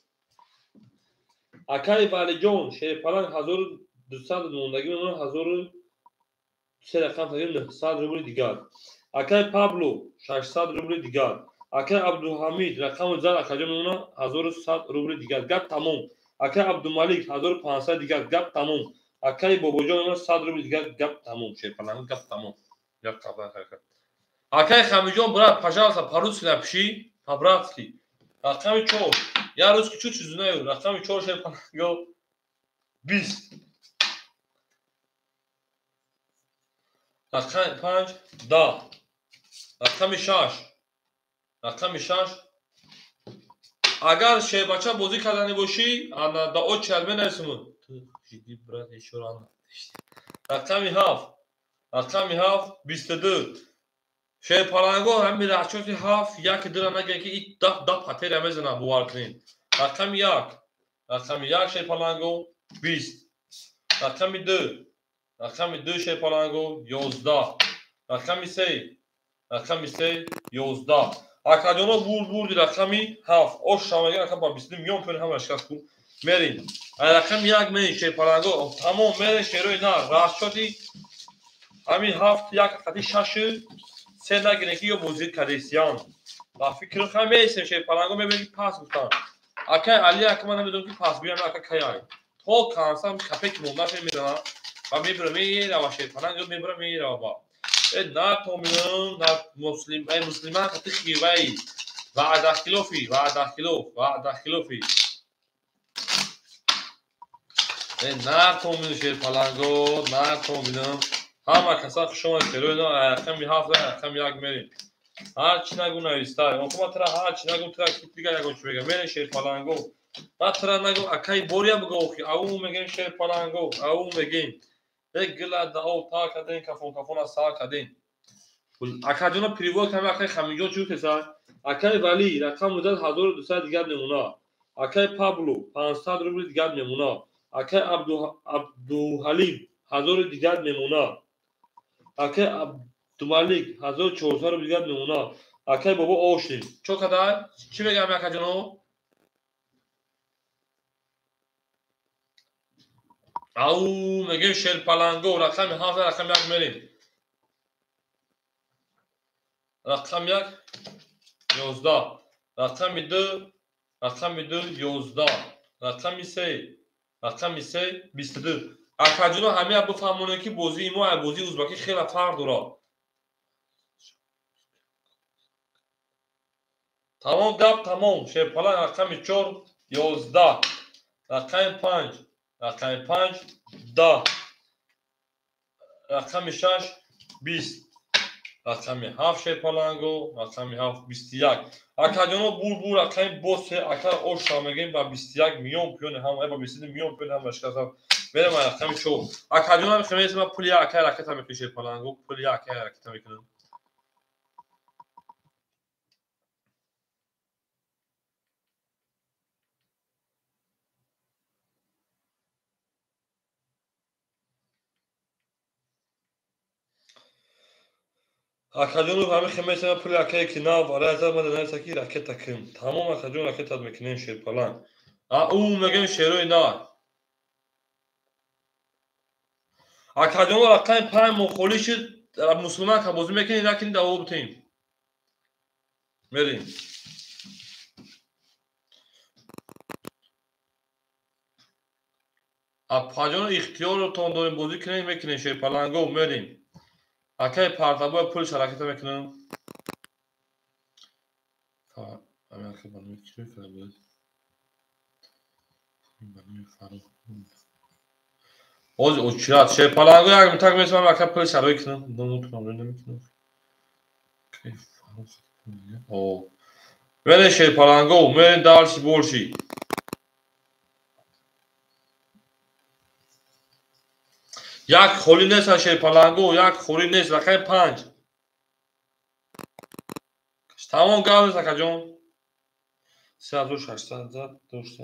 اکر ولی جان شه پلنگ 1200 موندگی میمونه 1003 رقم تقریبا 900 روبل دیگر اکر پابلو 600 روبل دیگر اکر عبدالحمید رقم زد اکر جان میمونه 1100 روبل دیگر گپ تمام اکر عبدالملیک 1500 دیگر گپ تمام اکر بابا جان میمونه 100 روبل دیگر گپ تمام شه پلنگ گپ تمام یک قبل حرکت اکر خمیجان برات پژالسا پاروس لپشی پابراتسکی رقم 4 یا روز کی چو چیزونه رقم 4 شه پلنگو 20 رقم 5 10 رقم 6 اگر شه بچه بازی کردنی باشی دا او چلمه نرسیمون تو جدی برات شوران رقم 7 رقم 7 22 شیر پالانگو همین رچوتی 7 یک دو نگه که این ده پتر میزنه بوار کنین رقم 1 رقم 1 شیر پالانگو 20 رقم 2 شیر پالانگو 11 رقم 3 11 اکادیونو بور رقمی 7 اوش شامگه رقم با 20 میون پن هم اشکاس کو میرین رقم 1 می شیر پالانگو تمام میره شیروی نه راست شدی همین 7 یک خطی 6 سه نگیره که یه موزید کدیسیان و فکر خیلی میسیم شیر پالانگو میبینی پاس بودن اکای علی اکمان نمیدونم که پاس بیان اکای کیای تو کانسام کپک مونداش میدونم و میبرم میره و شیر پالانگو میبرم میره و با نه تومینم نه مسلمان خطی خیوی و 10 کیلو فی و 10 کیلو فی نه تومینم شیر پالانگو نه تومینم همه کسا شما شروع نه رقم 7 رقم 1 میرین هر چی نگو نویسته اما ترا هر چی نگو ترا کی دیگه نگو چی بگم میره شیر پالانگو ما ترا نگو اکای بوریا بگو که او میگن شیر پالانگو او میگن یک گلا دا او تا کدین کفون سا کدین اکادیونو پریوو کمی اکای خمیجو چو کسا اکای ولی رقم مدت 1200 دیگر نمونه اکای پابلو 500 روبل دیگر نمونه اکای عبدو حلیم 1000 دیگر نمونه اکای عبدالملک 1400 روبل دیگر نمونه اکای بابا اوشین چو کدای چی بگم اکادیونو او میگه شیر پالانگو رقم 7 رقم 1 میریم رقم 1 11 رقم 2 11 رقم 3 22 اکادیونو همه بفهمونه که بازی ما بازی ازبکی خیلی فرق داره تمام گپ تمام شیر پالانگ رقم 4 11 رقم 5 10 رقم 6 20 رقم 7 شیر پالانگو رقم 7 21 اکادیونو بور رقم بوسه اکا اوش شامگین با 21 میلیون پیون هم با 20 میلیون پیون هم اشکاس بریم رقم 4 اکادیونو هم خمیس ما پولیا اکا رکت هم پیش پالانگو پولیا اکا رکت هم میکنن اکادیونو هم خمیس ما پولیا اکا کنار ولی از ما دادن سکی رکت کم تمام اکادیونو رکت هم میکنن شیر پالانگ او میگن شیروی نه اکادیونو رقم 5 مخولی شد مسلمان که بازی میکنی نکنی دعوا بتیم میریم اکادیونو اختیار رو تون داریم بازی کنیم میکنیم شیر پالانگو میریم اکای پارتابو پولش حرکت میکنم همین اکای بانوی چی کرده بود بانوی فاروق او چرا شیر پالانگو یک متاک میتونم اکای پولش حرکت کنم نمیتونم رو نمیتونم اکای فاروق او میریم شیر پالانگو میریم دارشی بولشی یک خوری نیست شیر پالانگو یک خوری نیست رقم 5 تمام گاو است اکاجون 3800 زد درست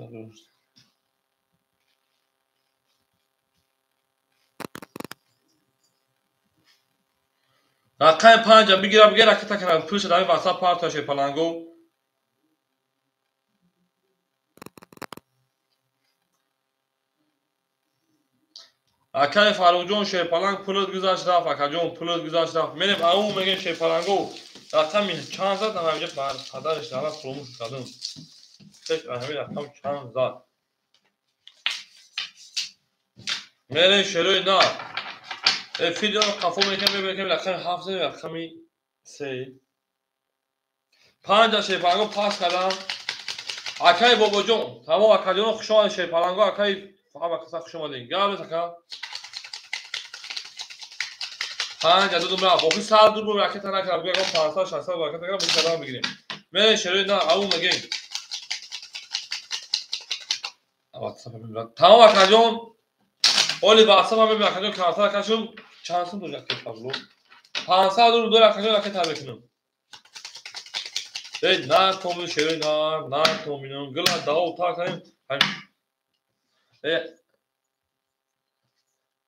رقم 5 بگیرم بگیر رکت کنم پوش دامی واسه پارت شیر پالانگو اکای فاروق جون شیر پالانگ پولت گذاشت رفت اکاجون پولت گذاشت رفت میریم او میگیم شیر پالانگو رقم چند زد هم اینجا پدرش دارم فراموش کردم فکر همین رقم چند زد میریم شیروی نه فیدیو قفو میکنم ببینیم رقم 7 رقم 3 5 شیر پالانگو پاس کردم اکای بابا جون تمام اکادیونو خوشحال شیر پالانگو اکای فهم کسا خوش اومدین گل بزن 5 دو دو رفت واقعی سال دور بود رکت نکردم بگم 500 600 رکت نکردم بود کدام بگیریم من شروع نه او میگیم واتساپ تمام اکادیون اولی بحثم همه میکنم کارتا رکشم چانسم دو رکت پابلو 500 رو دو رکت بکنم ای نه تومین شیری نه تومینم گلا داو تا کنیم ای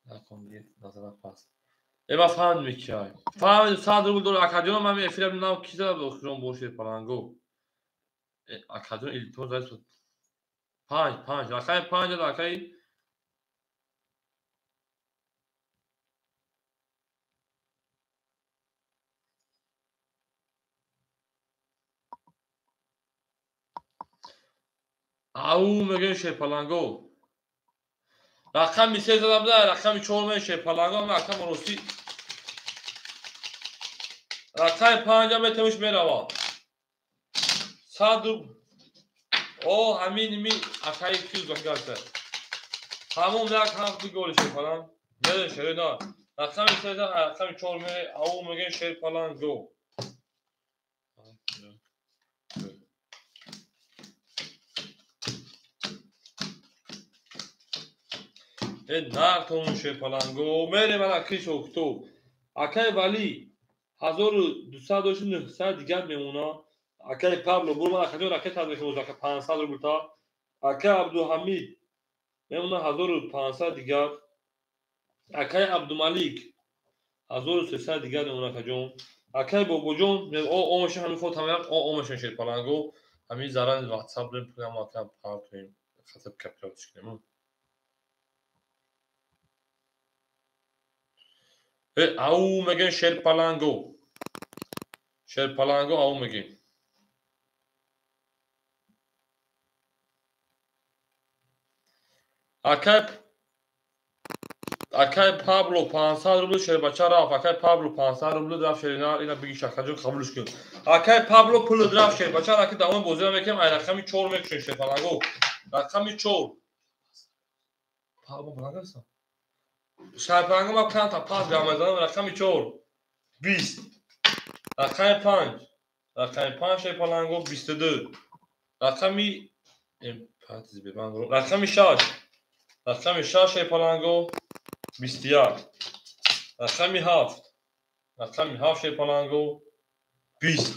نکن دیگه نظر پاس ای فهم میکای فهم 100 رو دو رکت جون من افیرم نام کیزا بخورم بوشه پلنگو اکادون ایلتون زد 5 رکت 5 رکت او میگه شه پلنگو رقم میسه زدم ده رقم 4 میشه پلنگو من رقم روسی رقم 5 هم تمش میره 100 او همین می اکای کیز گفته همون یک هفت گل شه پلنگ نه شه نه رقم میسه زدم رقم 4 میره او میگه شه پلنگو این نرتون شه پلنگو میره من اکیش اکتو اکای ولی 1200 دیگر میمونا اکای پابلو برو من اکای رکت هست که وزاک 500 رو بلتا اکای عبدالحمید میمونا 1500 دیگر اکای عبدالملیک 1300 دیگر میمونا کجون اکای بابو جون او مشه همین فوت همین او مشه شه پلنگو همین زران واتساپ بریم پرام اکام پاور کنیم خاطر کپیاتش کنیم او میگن شیر پلنگو او میگن اکای پابلو 500 روبل شه بچه رفت اکای پابلو 500 روبل رفت شرینا اینا بگی شکجون قبولش کن اکای پابلو پول رفت شه بچه را که دوام بوزی میکنم ای رقمی 4 میکشن شه پلنگو رقمی 4 پابلو بلنگستم شه پلنگو ما کم تا پاس بیامدن رقمی 4 20 رقمی 5 شه پلنگو 22 رقمی پاتیز ببند رقمی 6 شه پلنگو 21 رقمی 7 شه پلنگو 20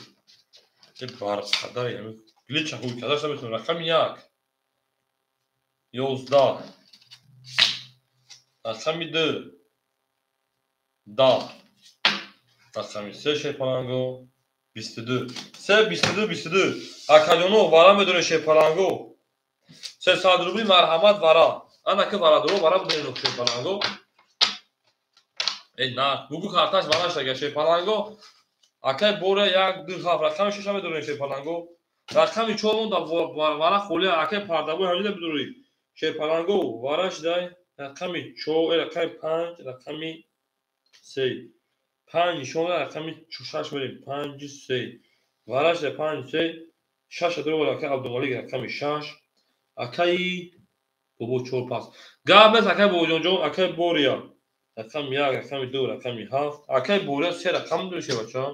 چه بار قدر یعنی گلیچ خوبی کداش نمیتونم رقم 11 رقم 2 رقم 3 شه پلنگو 22 اکادونو وارا بدون شه پلنگو 300 روبلی مرحمت وارا انا که وارا درو وارا بدون شه پلنگو ای نه بگو کارتاش وارا شه پلنگو اکای بوره 1 2 رقم 6 بدون شه پلنگو رقمی 4 مون وارا خولی اکای پردابو همین بدوری شه پلنگو واراش دای رقمی 4 رقم 5 رقمی 3 5 شما رقمی 6 بریم 5 3 واراش 5 3 6 درو رقم عبدالملیک رقمی 6 اکای بابو 4 پاس گابس اکای بوجون جون اکای بوریا رقم 1 رقم 2 رقم 7 اکای بوریا 3 رقم داره بچا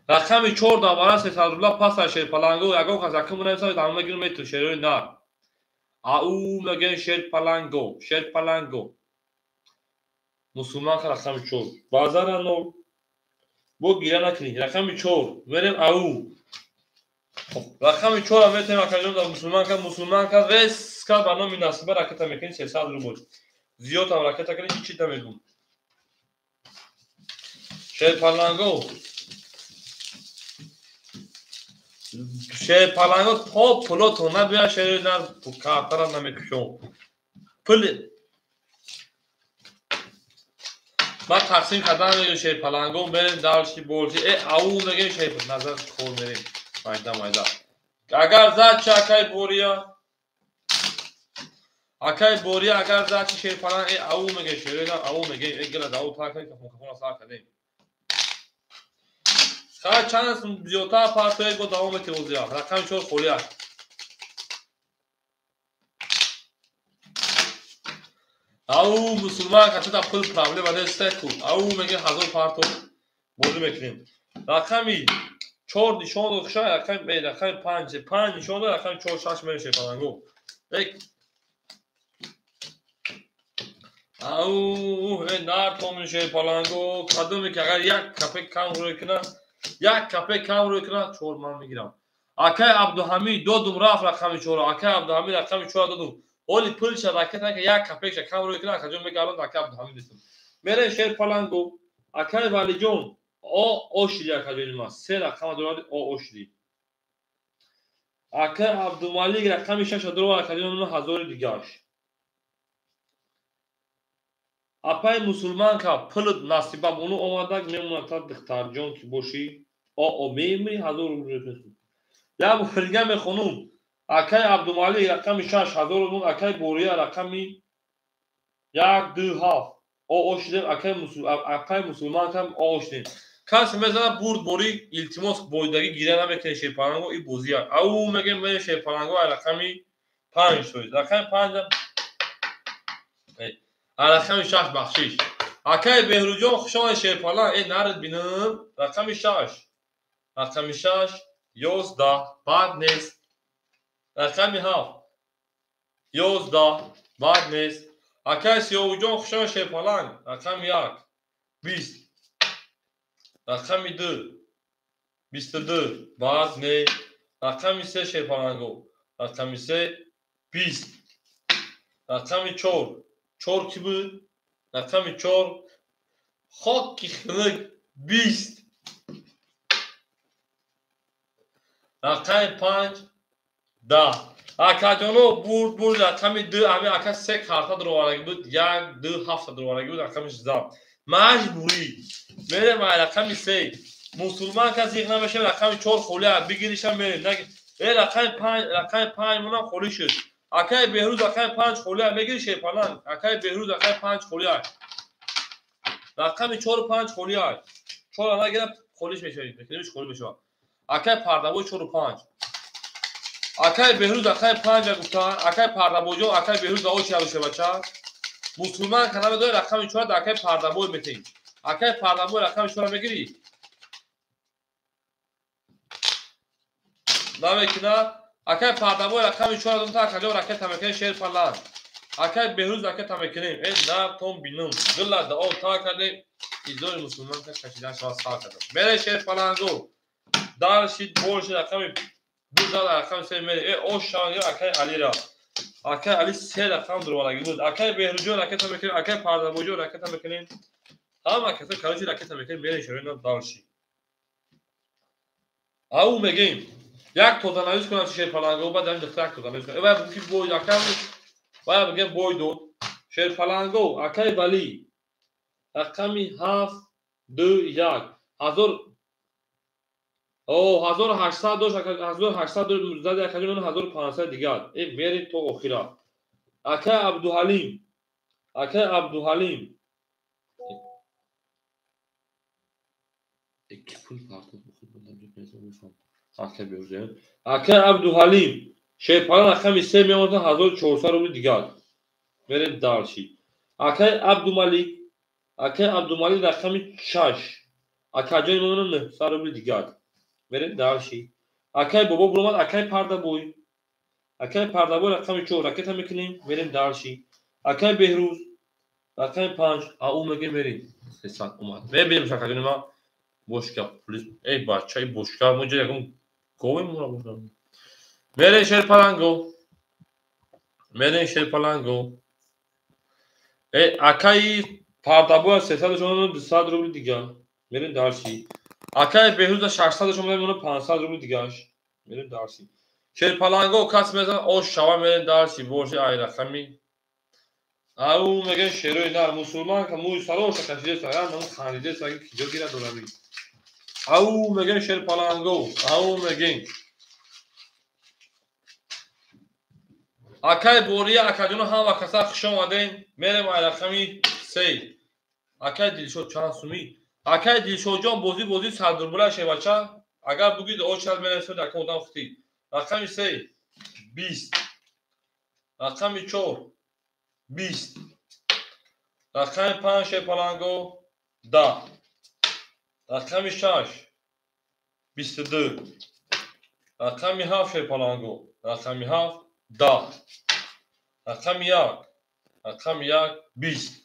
رقمی 4 دوباره 300 روبلا پاس شه پلنگو یگو کس رقم نمیسا دامه گیرم میتو شیروی نار او میگن شیر پلنگو مسلمان که رقم 4 بازار نو بو گیره نکنی رقم 4 بریم او رقم 4 هم میتونیم اکنون در مسلمان که رس که بنا مناسبه رکت میکنی 300 روبل زیاد هم رکت کنی چی تمیگون شیر پلنگو تا پلو نبیا شیر در کارتر نمیکشون پل ما تقسیم کردن میگه شه پلنگو بریم دالشی بولشی او میگه شه نظر خور میریم مایدا اگر زد چه اکای بوریا اگر زد شه پلنگ او میگه شه او میگه گل داو تا کنه که خون اصلا کنیم خواهد چند زیوتا پارتوی گو دوام تیوزیا رقم 4 خولیه او مسلمان که تا پول پرابلم بده استکو او میگه 1000 پارتو بوزی میکنیم رقمی 4 نشون دو خشای رقم 5 نشون دو رقم 4 6 میشه پلنگو او نار تومن شیر پالانگو کدومی که اگر یک کپه کم روی کنه یک کپه کم روی کنه چور من میگیرم اکای عبدالحمید دودم رفت رقم چور اکای عبدالحمید رقم چور دودم اولی پولش رکت که یک کپه کم روی کنه کجا میگردن اکای عبدالحمید نیستم میره شیر پالانگو اکای ولی جون اوشی کجا ما سه رقم دوراد اوشی اکای عبدالمالک رقم 6 دوراد کجا هزار دیگه‌اش اپای مسلمان که پلد نصیبه بونو اومدک میمونه تا دختر جان که باشی او میمری هزار روپیه پسو یا بخرگه میخونم اکای عبدالمالک رقم 6000 روپیه اکای بوریا رقم 127 او شدیم اکای مسلمان که او شدیم کسی میزنه برد بوری التماس بویدگی گیره نمیکنه شیپارانگو این بوزی ها او میگه من شیپارانگو رقم 5 شوید رقم 5 رقم 6 بخشش اکای بهروجان خوشان شیرپالان این نرد بینم رقم 6 رقم 6 11 بعد نیست رقم 7 11 بعد نیست اکای سیاوجان خوشان شیرپالان رقم 1 20 رقم 2 22 بعد نیست رقم 3 شیرپالانگو رقم 3 20 رقم 4 4 کی بود رقم 4 خاکی خلق 20 رقم 5 10 اکاجانو برد رقم 2 همه اکا 3 کارتا دروارگی بود 1 2 7 دروارگی بود رقمش زد مجبوری میره ما رقم 3 مسلمان کسی یک نمیشه رقم 4 خوله بگیریشم میره نگه رقم 5 مونم خولی شد اکای بهروز رقم 5 خوله میگیری شیپانان اکای بهروز رقم 5 خوله رقم 4 و 5 خولی های 4 نگیرم خولیش میشه بکنیمش خولی میشه اکای پردبوی 4 و 5 اکای بهروز اکای 5 گفتن اکای پردبوی اکای بهروز او چه باشه بچه مسلمان کنه دو رقم 4 در اکای پردبوی میتین اکای پردبوی رقم 4 میگیری نمیکنه اکای پردبوی رقم 4 دون تا کجا رکت تمکن شیر پلان اکای بهروز رکت تمکنیم ای نه توم بینم دل دعا تا کردیم ایزور مسلمان که کشیدن شما سال کردم میره شیر پلانگو دارشید بولش رقم 2000 رقم 3 میره ای او شانگی اکای علی را اکای علی 3 رقم دروارگی بود اکای بهروجو رکت میکنیم اکای پردبوجو رکت میکنیم همه کسا کارچی رکت میکنیم میره شوینا دارشید او میگیم یک توتن نویز کنم شیر پلانگو بعد داریم دختر توتن نویز کنم باید بگیم بوی اکای باید بگیم بوی دو شیر پلانگو اکای ولی رقمی 7 2 1 هزار او 1800 دوش 1800 دو زده یک کلمه 1500 دیگر این میری تو اخیرا اکای عبدالحلیم اکای عبدالحلیم یک پول پارتو بخود بودم پیسه میفهم اکای بیوزه اکای عبدالحلیم شیپالان رقمی 3 میمونه 1400 روپیه دیگر میری دارشی اکای عبدالمالک اکای عبدالمالک رقمی 6 اکای جای میمونه 900 روپیه دیگر میری دارشی اکای بابا برومد اکای پردبوی اکای پردبوی رقم 4 رکت میکنیم میریم دارشی اکای بهروز رقم 5 او میگه میریم حساب اومد بریم شکر ما بوشکا پلیس ای بچه بوشکا مونجا یکم کوی مورا بودم میریم شیر پلانگو میریم شیر پلانگو ای اکای پردبوی 300 شما 200 روپیه دیگه میریم دارشی اکای بهروز 600 شما 500 روپیه دیگهش میریم دارشی شیر پلانگو کس میزن او شوا میرین دارشی بورشی آی رقمی او میگه شیروی نه مسلمان که موی سراش کشیده سران نمو خانیده ساگی کجا گیره دورمی او میگه شیر پلانگو او میگه اکای بوریا اکادونو هم و کسا خشم آدین میرم آی رقمی 3 اکای دیلشو چند سومی اکای دیلشو جان بوزی سردربوله شه بچه اگر بگید او چند میرسه در که اودم خطی رقمی 3 20 رقمی 4 20 رقم 5 شیر پلانگو 10 رقم 6 22 رقم 7 شیر پلانگو رقم 7 10 رقم 1 رقم 1 20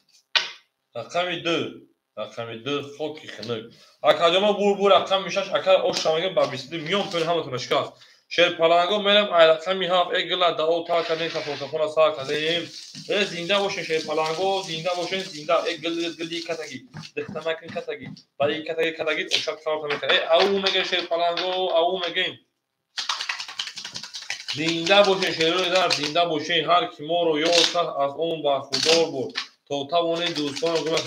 رقم 2 رقم 2 خاکی خنک اکاجاما بور رقم 6 اکا اوشامگه با 22 میون پر همتون اشکاف شیر پلنگو میرم رقم 7 اگلا داو تا کنه کفوکفونا سا کنیم زنده باشین شیر پلنگو زنده باشین زنده گلی کتگی دختمکن کتگی برای کتگی اوشاب کار کنه او میگه شیر پلنگو او میگه زنده باشین شیرون در زنده باشین هر کی ما رو یاد کرد از اون برخوردار بود تا توانید دوستان رو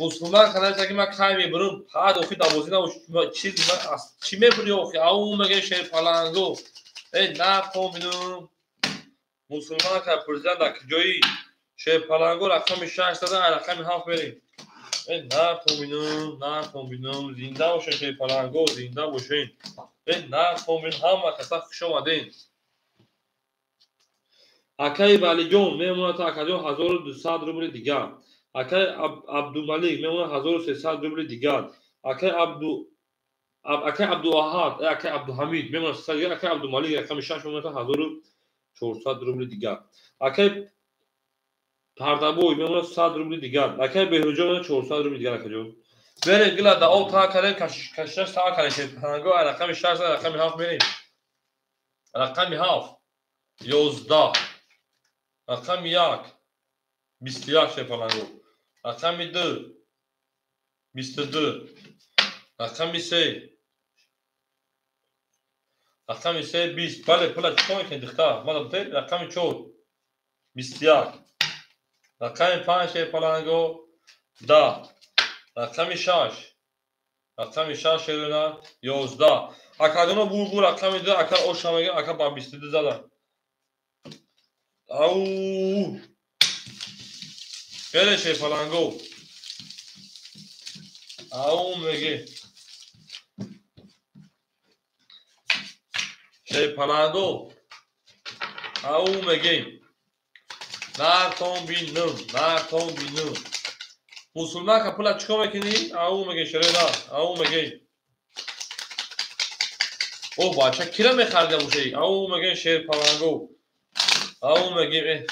مسلمان کنه که ما کمی برون حد اوفی دوازی نه چیزی ما چی میبری اوفی او میگه شیر پلنگو نه فهمیدم مسلمان که پرزیدنت در جایی شیر پلنگو رقم 6 داده رقم 7 بریم نه فهمیدم زنده باشین شیر پلنگو زنده باشین نه فهمیدم همه کسا خوش آمدین اکای ولی جون میمونه تا اکاجون 1200 روبل دیگر اکای عبدالملیک میمونه 1300 روبل دیگر اکای عبدالاحد اکای عبدالحمید میمونه 300 دیگر اکای عبدالملیک رقم 6 میمونه تا 1400 روبل دیگر اکای پردابوی میمونه 100 روبل دیگر اکای بهروجو میمونه 400 روبل دیگر اکاجون بریم گلا دا او تا کنه کشش تا کنه پنگو رقم 6 رقم 7 میریم رقم 7 11 رقم 1 21 شیر پلنگو رقم 2 22 رقم 3 رقم 3 20 بله پلا چیکار میکنی دختر ما دادم رقم 4 21 رقم 5 شیر پلنگو 10 رقم 6 رقم 6 شیرونه 11 اکادونو بور رقم 2 اکا اوشامگه اکا با 22 زدن او بله شیر پلنگو او میگه شیر پلنگو او میگه نرتون بینم مسلمان که پولا چکا میکنی؟ او میگه شریده او میگه او باچه کیره میخرده باشه او میگه شیر پلنگو او میگه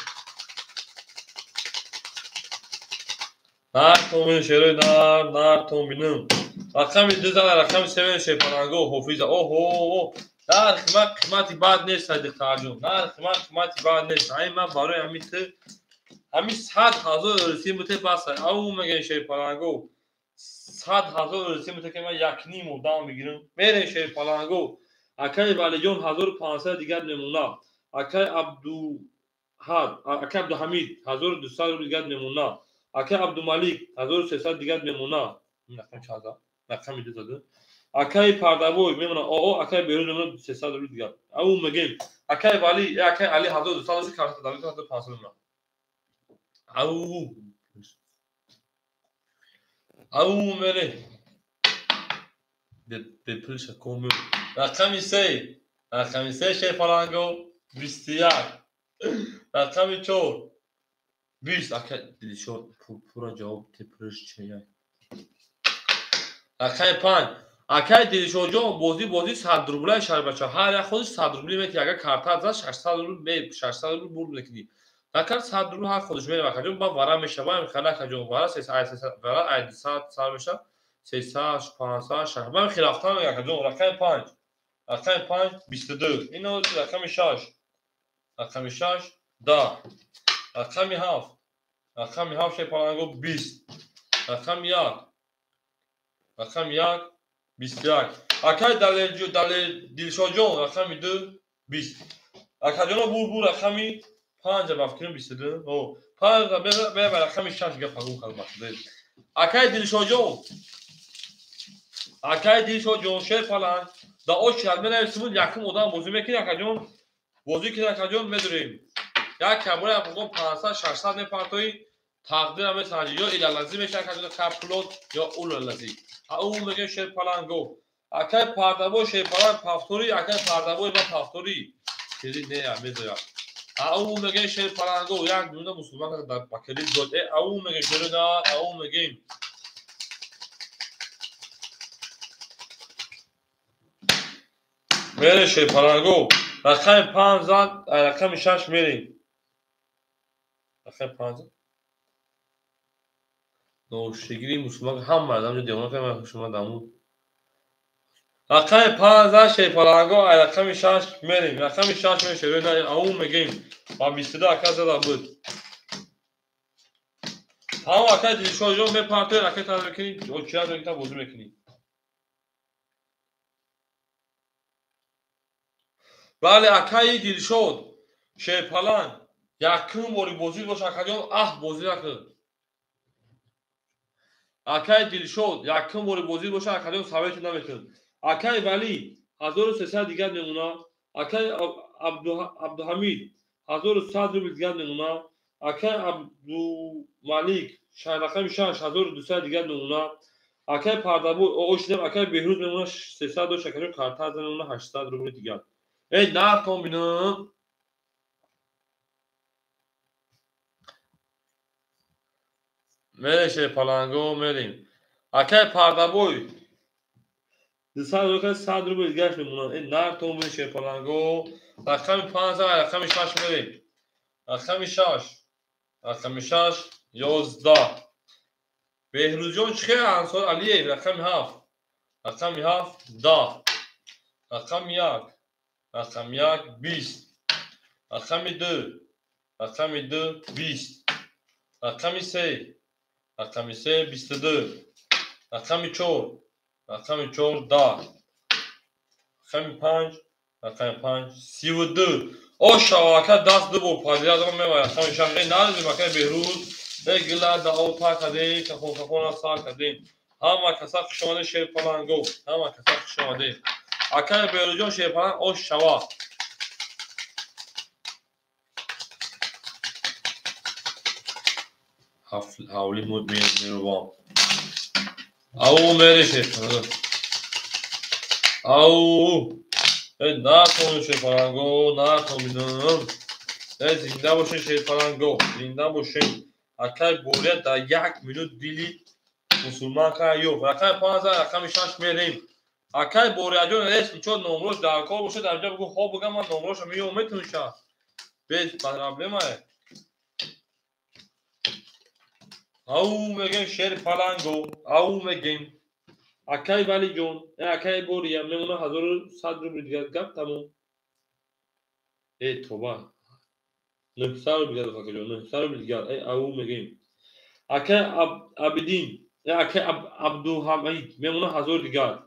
نرتون شریده نرتون بینم رقم 2 زده رقم 3 شیر پلنگو حفیظه اوه نه قیمتی بد نیست دختر جون نه قیمتی بد نیست این من برای همین 100,000 رسی مته پس او میگه شیر پلنگو 100,000 رسی مته که من یک نیم مدام میگیرم میره شیر پلنگو اکای ولی جون 1500 دیگر نمونه اکای عبدالحمید 1200 دیگر نمونه اکای عبدالملیک 1300 دیگر نمونه رقم 14 رقم 2 داده اکای پردابوی میمونه او اکای بیرون میمونه 300 دیگر او میگه اکای ولی اکای علی 1200 کارت داره 1500 میمونه او میره به پولش کومو رقم 3 شیر پلنگو 21 رقم 4 20 اکا دلشو پورا جواب تپرش چیه رقم 5 اکا دلشو جون بازی 100 روبل شهر بچه هر خودش 100 روبل میتی اگه کارت زد 600 روبل 600 روبل بول نکنی نکرد 100 روبل هر خودش میره وقت جون با ورا میشه با خلاص جون ورا 300 ورا 800 سال میشه 300 500 شهر من خلافتان میگم جون رقم 5 رقم 5 22 اینو رقم 6 رقم 6 10 رقم 7 رقم 7 شیر پلنگو 20 رقم 1 رقم 1 21 اکای دلشو جون رقم 2 20 اکا جون بور رقم 5 بافکرین 22 او 5 به رقم 6 گپ قبول کرد اکای دلشو جون شیر پلنگ دا اوش علمه نمیسمون یکم مدام بازی میکنی اکا جون بازی که اکا جون میداریم یک کبوره هم 500 600 میپرتوی تقدیر هم سنجی یا ایلالازی میشه که کپلوت یا اولالازی او میگه شیر پلنگو اکای پردابو شیر پلنگ پافتوری اکای پردابوی با پافتوری چیزی نه میذاره او میگه شیر پلنگو یک دونه مسلمان که در پکری زد او میگه شیر نه او میگه میره شیر پلنگو رقم 5 زد رقم 6 میریم رقم 5 نوشگیری مسلمان هم مردم دیوانه که من شما دامو رقم 15 شیپالانگو رقم 6 میریم رقم 6 میشه روی نه اون میگیم با 22 اکا زده بود همون اکا دیشو جو میپرته رقم تا بکنی و چیز رو بازی میکنی بله اکای دیل شد شیپالان یکم باری بازی باشه اکا بازی نکن اکای دیل شد یکم باری بازی باشه اکا ثابت نمیکن اکای ولی 1300 دیگر نمونه اکای عبدالحمید 1100 روبل دیگر نمونه اکای عبدالملیک رقم 6 1200 دیگر نمونه اکای پردابو اوشنم اکای بهروز نمونه 300 و شکر کارتا نمونه 800 روبل دیگر ای نه کومبینم میشه پالانگو میریم اکای پردابوی 200 روبل 100 روبل دیگر نمونه ای نه توم میشه پالانگو رقم 15 رقم 6 میریم رقم 6 رقم 6 11 بهروزجان چه انصار علیه رقم 7 رقم 7 10 رقم 1 رقم 1 20 رقم 2 رقم 2 20 رقم 3 رقم 3 22 رقم 4 رقم 4 10 رقم 5 رقم 5 32 او شواکه دست دو با پادیا دو میوه رقم 6 نازی مکه بهروز گلا دا او تا کدی کفون سا کدی همه کسا خشماده شیپالانگو همه کسا خشماده اکای بهروزجان شیپالان او شوا حولی مود میروام او میره شیپالانگو او نکنون شیپالانگو نکنون زنده باشین شیپالانگو زنده باشین اکای بوریه در 1 منوت دیلی مسلمان که یو رقم 15 رقم 6 میریم اکای بوریه جون اسم چون نمروش در کار باشه در جا بگو خواب بگم من نمروش میوم میتونشه بیش پرابلمه او میگیم شیپالانگو او میگیم اکای ولی جون اکای بوریه میمونه 1100 روبل دیگر گپ تموم ای توبه 900 روبل دیگر بخواه جون 900 روبل دیگر ای او میگیم اکای عبدین اکای عبدالحمید میمونه 1000 دیگر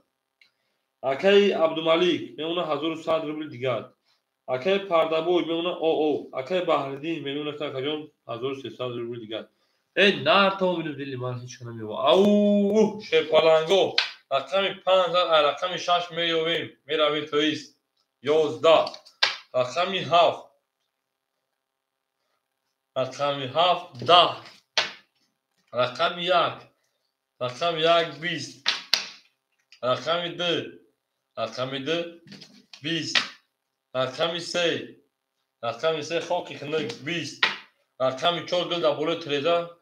اکای عبدالملیک میمونه 1100 روبل دیگر اکای پردابوی میمونه او اکای بحردین میمونه کاکاجون 1300 روبل دیگر ای نه تو میدونی دلی من هیچ کنم میوا او شیپالانگو رقم 5 رقم 6 میویم میرویم تویست 11 رقم 7 رقم 7 10 رقم 1 رقم 1 20 رقم 2 رقم 2 20 رقم 3 رقم 3 خاکی خنک 20 رقم 4 گل در بالای تریزا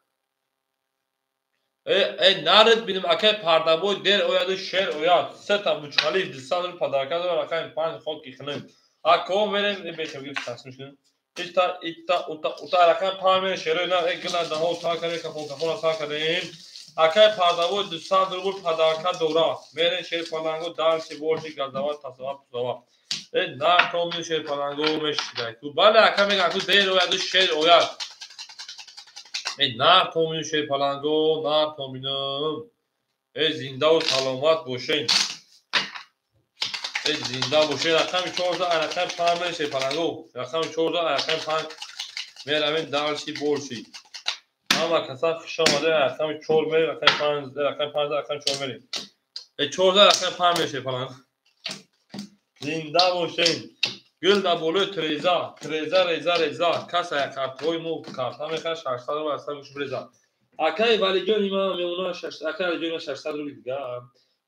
ای نرد بینیم اکای پردابوی دیر اوید شیر اوید 3 تا بچخالیف 200 رو پدرکت و رقم 5 خاکی خنک اکو میریم بیخیم گیف تصمیش کنیم ایتا رقم 5 میره شیر اوید ای گل در ها تا کنیم کفون تا کنیم اکای پردابوی 200 رو پدرکت دورا میریم شیپالانگو دارچی بورشی گلدوات تصواب پزاوات ای نه تو میشه شیپالانگو میشه تو بله اکا میگه تو دیر اوید شیر اوید ای نه تومینو شیپالانگو نه تومینو ای زنده و سلامت باشین ای زنده باشین رقم 14 رقم 5 میره شیپالانگو رقم 14 رقم 5 میروین دارشی بولشی همه کسا خوش آمده رقم 4 میره رقم 5 رقم 4 میره ای 14 رقم 5 میره شیپالانگو زنده باشین گل در بالای تریزا کسا یک کارتوی مو کارتا میخواه 600 رو برسته گوش بریزا اکای ولی جان ایما میمونه 600 اکای ولی جان 600 روبل دیگر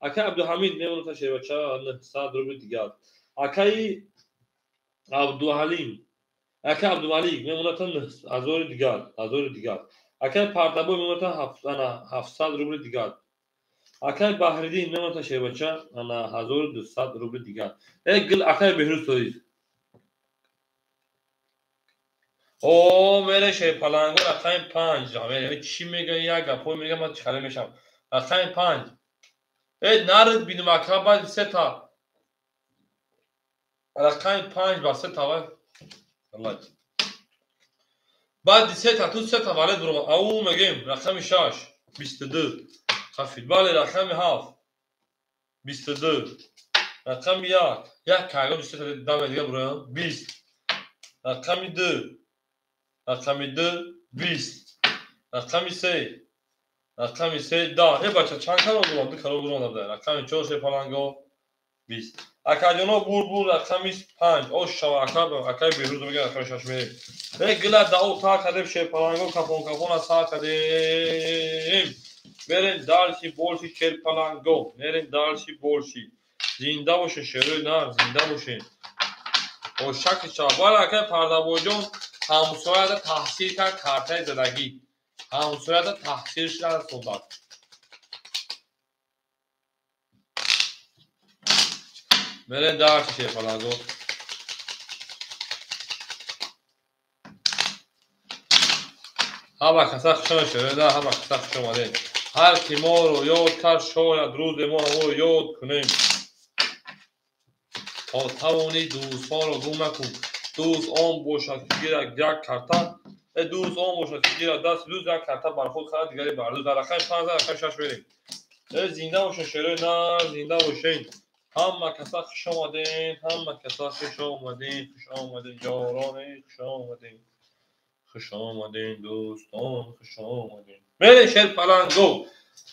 اکای عبدالحمید میمونه تا شیبچه 900 روبل دیگر اکای عبدالحلیم اکای عبدالملیک میمونه تا 1000 دیگر اکای پردابوی میمونه تا 700 روبل دیگر اکای بحردین میمونه تا شیبچه 1200 روبل دیگر ای گل اکای بهروز تویز او میره شیر پلنگو رقم 5 یعنی چی میگه یک گپو میگه من چخره میشم رقم 5 نرد بینو مکتب بعد 3 تا رقم 5 با 3 تا والله بعد 3 تا تو 3 تا ولی برو او میگیم رقم 6 22 خفید بالا رقم 7 22 رقم 1 کارگاه 3 تا دام دیگه برو 20 رقم 2 20 رقم 3 رقم 3 دا بچه چند کارو برام کارو برام داره رقم 4 شیر پلنگو 20 اکادیونو بور رقم 5 او شوا اکای بهروز میگه رقم 6 میره گلا داو تا کدیم شیر پلنگو کپون سا کدیم برین دالشی بولشی شیر پلنگو برین دالشی بولشی زنده باشین شیروی نار زنده باشین او شک چابال اکای پردابوجون همسایه تحصیل کرد کارتای زدگی همسایه تحصیلش را صحبت برین دالشی شیر پلنگو همه کسا خوشم شده همه کسا خوشم آده هر کی ما رو یاد کرد شاید روز ما رو یاد کنیم تا توانی دوستان رو گم نکن دوست آن باشد که گیرد یک کرتا دوست آن باشد که گیرد دست دوست یک کرتا بر خود خرد دیگری بردوز در رقم 5 رقم 6 بریم زنده باشین شیروی نار زنده باشین همه کسا خوش آمدین همه کسا خوش آمدین خوش آمدین یاران خوش آمدین خوش آمدین دوستان خوش آمدین میره شیر پلنگو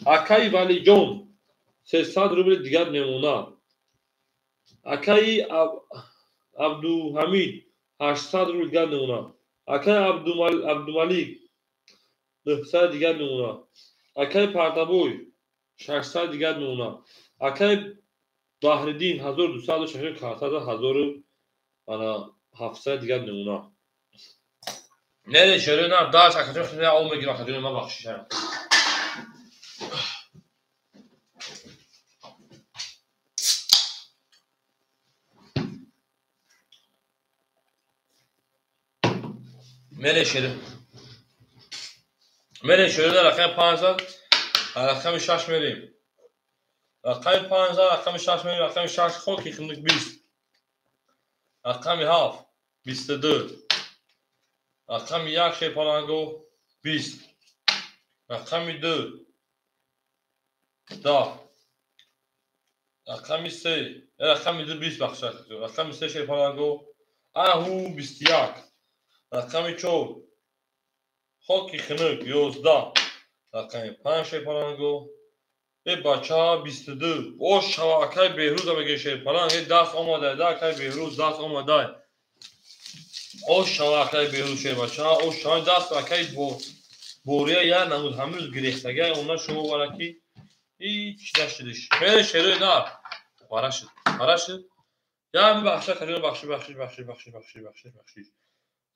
اکای ولی جون 300 روبل دیگر نمونه اکای عبدالحمید 800 روبل دیگر نمونه اکای عبدالملیک 900 دیگر نمونه اکای پرتابوی 600 دیگر نمونه اکای بحردین 1260 کارتا 1700 دیگر نمونه نه شروع نه داش اکادون خیلی اون میگیره اکادون ما بخشیشم میره شروع رقم 500 رقم 6 میریم رقم 500 رقم 6 میریم رقم 6 خاکی خندق 20 رقم 7 22 رقم 1 شیر پلنگو 20 رقم 2 10 رقم 3 رقم 2 20 بخشد رقم 3 شیر پلنگو اهو 21 رقم 4 خاکی خندق 11 رقم 5 شیر پلنگو بچه ها 22 او شوا اکای بهروز میگه شیر پلنگ دست آماده ده اکای بهروز دست آماده او شوا اکای بهروز شیر بچه ها او شوا دست اکای بوریه یا نمود همیز گریختگه اونا شما ورکی هیچ نشدش میره شیروی نار بارشد یا همی بخشه کدیم بخشی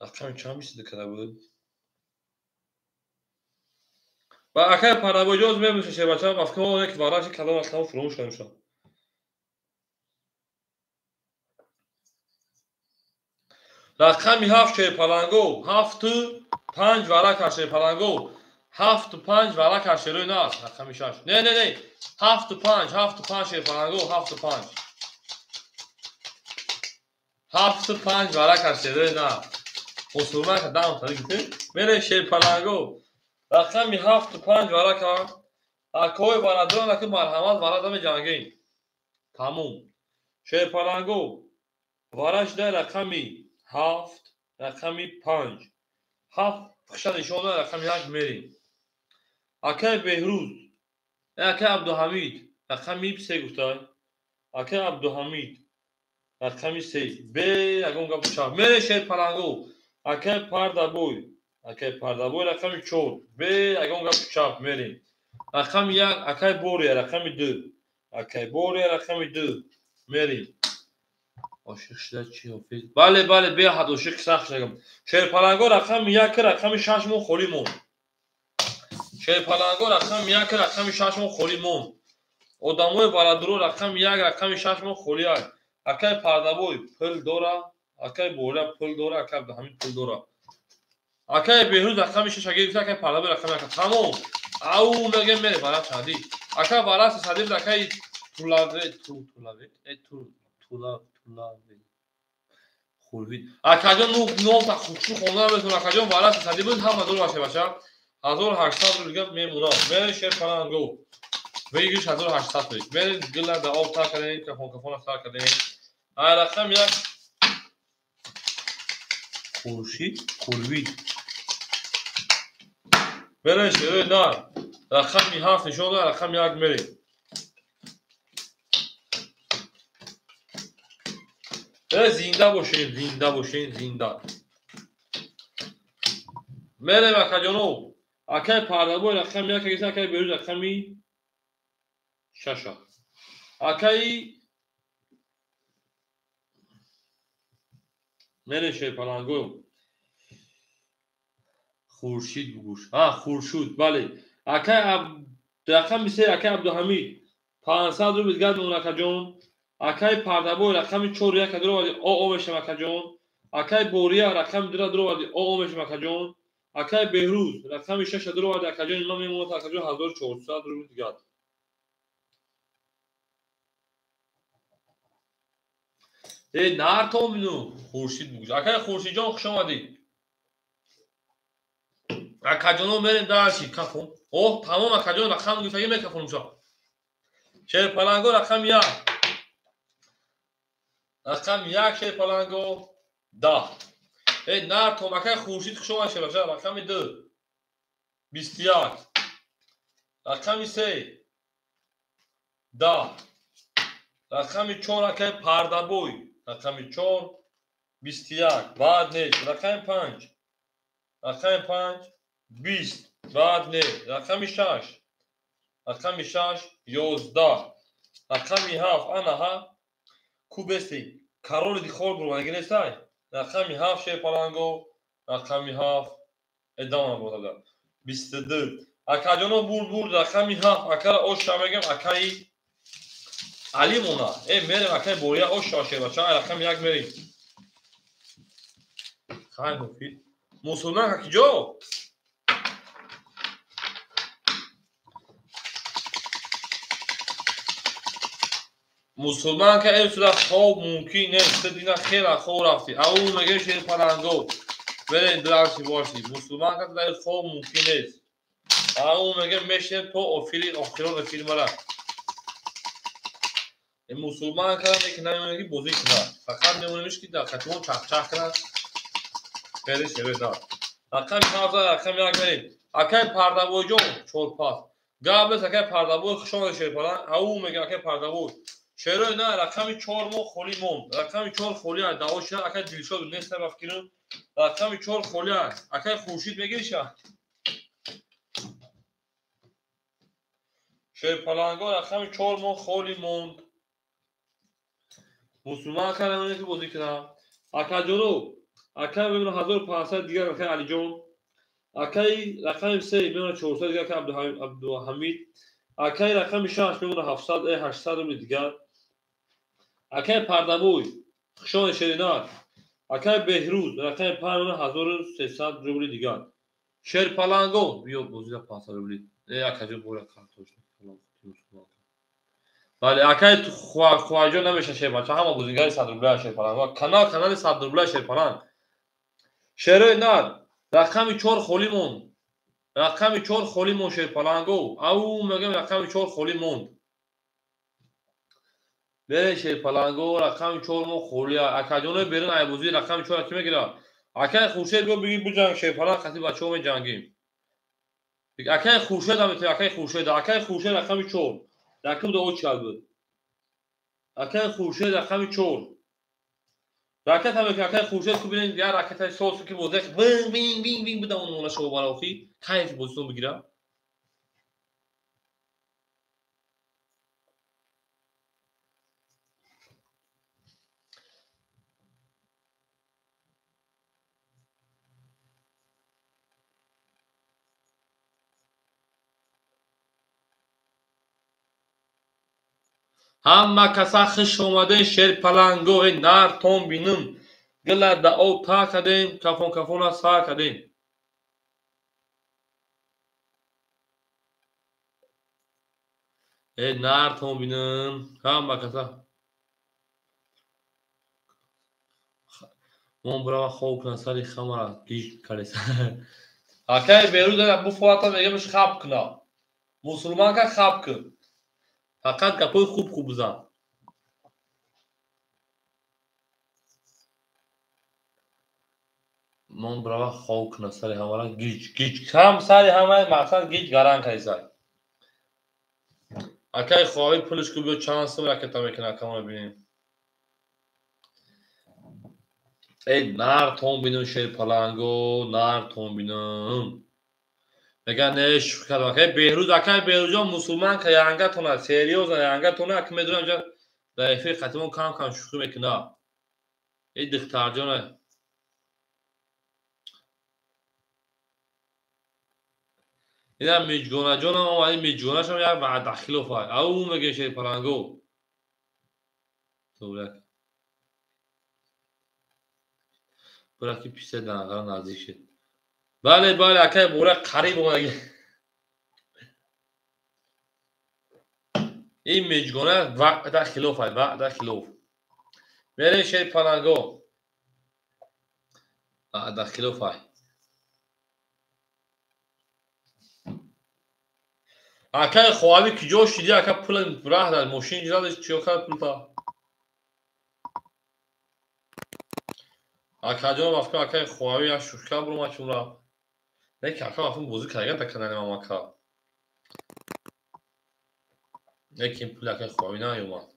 رقم چند بیسته کده بود و اکای پرابوجوز میمیشه شیر بچه ها افکه ها یک بارشی کدام اصلا فراموش کنیم شد رقم 7 شیر پلنگو 7 5 ورق شیر پلنگو 7 5 ورق شیروی نار رقم 6 نه 7 5 شیر پلنگو 7 5 ورق شیروی نار مسلمان کدام تاریخی میره شیر پلنگو رقم 7 5 ورق اکوی بردران که مرحمت ورق جنگین تموم شیر پلنگو ورش ده رقمی 7 رقمی 5 7 خشد شده رقم 1 میریم اکای بهروز اکای عبدالحمید رقمی 3 گفتای اکای عبدالحمید رقمی 3 به اگون گفت چهار میره شیر پلنگو اکای پردابوی رقمی 4 به اگون گفت چهار میریم رقم 1 اکای بوریه رقمی 2 اکای بوریه رقمی 2 میریم عاشق شده چی حافظ بله بیا حد عاشق سخت شدم شیر پلنگو رقم 1 رقم 6 مون خوری مون شیر پلنگو رقم 1 رقم 6 مون خوری مون odamı baladro rakam 1 rakam 6 مون خوری های اکای پردابوی پل دورا اکای بولا پل دورا اکای عبدالحمید پل دورا акай беҳрӯз рақами 6 агар гирифта акай парлабои рақами ака тамом ау мегем мере барат шади акай бараси сади буд акай хурвид акаҷон нолта хушру хонда наметавон акаҷон бараси сади буд ҳам 1000 1800 рубл мемонад мере шерпаланго бигиш 1800 рубл мере гила да об та кардем кафон сар кардем ай рақам як хуршид хурвид мере шерои нар рақами 7 нишон дорад рақами 1 мере зинда бошен зинда мерем акаҷоно акай пардабои рақами 1 гирифта акай беҳрӯз рақами 6 акай мере шерпаланго хуршид бугӯш хуршуд бале акай рақами 3 акай абдуҳамид 500 рубл гад мемонад акаҷон акай пардабои рақами 4 як дровади оо мешавад акаҷон акай бория рақами 2 дровади оо мешавад акаҷон акай беҳрӯз рақами 6 дровади акаҷон има мемонад акаҷон 1400 рубл гад нартон бину хуршид бугӯш акай хуршидҷон хуш омадӣ акаҷоно мерем дарчи кафон тамом акаҷон рақам гирифтагӣ мекафонумша шерпаланго рақами 1 рақами 1 шерпаланго 10 нартон акай хуршид хуш омад шероша рақами 2 21 рақами 3 10 рақами 4 акай пардабой рақами 4 21 баъд неш рақами 5 20 баъд неш рақами 6 11 рақами 7 анаҳа кубести кароли дихор гурванги нестай рақами 7 шерпаланго рақами 7 эдама бода 22 акаҷоно бурд рақами 7 акара оша мегем акаи алимона мерем акай бория оша шербача рақами 1 мерем хай муфид мусулман акиҷо мусулман ка эмсуда хоб мумкин нест дина хела хоб рафти ау мегем шерпаланго берен дарси боши мусулман ка дар хоб мумкин нест ау мегем мешем то охирон филмара мусулман ка мекунад ки бозӣ кунад фақат мемонемш ки дар катон чахчах кунад бере шерои дар рақами 7 рақами 1 мерем акай пардабойҷон чорпас габес акай пардабой хушон шерпалан ау мегем акай пардабой шерои на рақами 4 мо холӣ монд рақами 4 холӣ давоша акай дилшод неста бафкирун рақами 4 холӣ акай хуршид мегиша шерпаланго рақами 4 мо холӣ монд мусулман кардам ки бозӣ кунам акаҷоно акай мемонад 1500 дигар акай алиҷон акай рақами 3 мемонад 400 дигар акай абдуҳамид акай рақами 6 мемонад 700 800 рубли дигар акай пардабой хушон шеринар акай беҳрӯз рақами 5 мемонад 1300 рубли дигар шерпаланго биё бозида 500 рубли акаҷон бора картош бале акай хуаҷон намеша шербача ҳама бузингари 100 рубля шерпаланго канали 100 рубля шерпаланг шерои нар рақами 4 холӣ монд рақами 4 холӣ монд шерпаланго ау мегем рақами 4 холӣ монд бере шерпаланго рақами 4 мо холӣ акаҷоно берин айбузӣ рақами 4 ки мегирад акай хуршед го биги буҷанг шерпаланг хати бачаҳо меҷангем акай хуршед аметавӣ акай хуршед рақами 4 якум до очи буд акай хуршед рақами 4 ракет ҳаме акай хуршед ку бинем як ракетаи сосу ки бозе бин буда онмона шо барохи кайф бозитон бигира ҳама каса хуш омадем шерпаланго нартон бинум гила да об та кардем кафона сар кардем نرتون بینم هم بکتا من برای خوب کنم سری خمره گیش کلیس اکای بیرو داره بفواتا میگمش خواب کنه مسلمان که خواب کن فقط گپای خوب بزن من برای خوب کنه سری همه گیج کم سری همه مقصد گیج گران کلیسای اکای خواهی پولش که بیو چند سم رکتا میکنه کامو ببینیم نرتون بینم شیر پلنگو نرتون بینم میگن نش فکر اکای بهروز جان مسلمان که یانگا تونه سریوز یانگا تونه که میدونم جا دایفی ختمون کام شوخی میکنه دختر جانه اینا میجگونه جانم اما این میجگونه شما یک بعد داخل فای او میگه شیر پلنگو تو برای که پیسه دنگران نزدیک شد بله اکای بوره قریب اومده این میجگونه وقت خلاف های وقت خلاف میره شیر پلنگو وقت خلاف های اکای خواهی که جو شدی اکای پولن راه در ماشین جدادش چیو کرد پولتا اکای جان وقتی اکای خواهی یا شوشکا برو مچون را نه که اکای وقتی بوزی کرگن تا کنن ماما که نه که این پول اکای خواهی نه اومد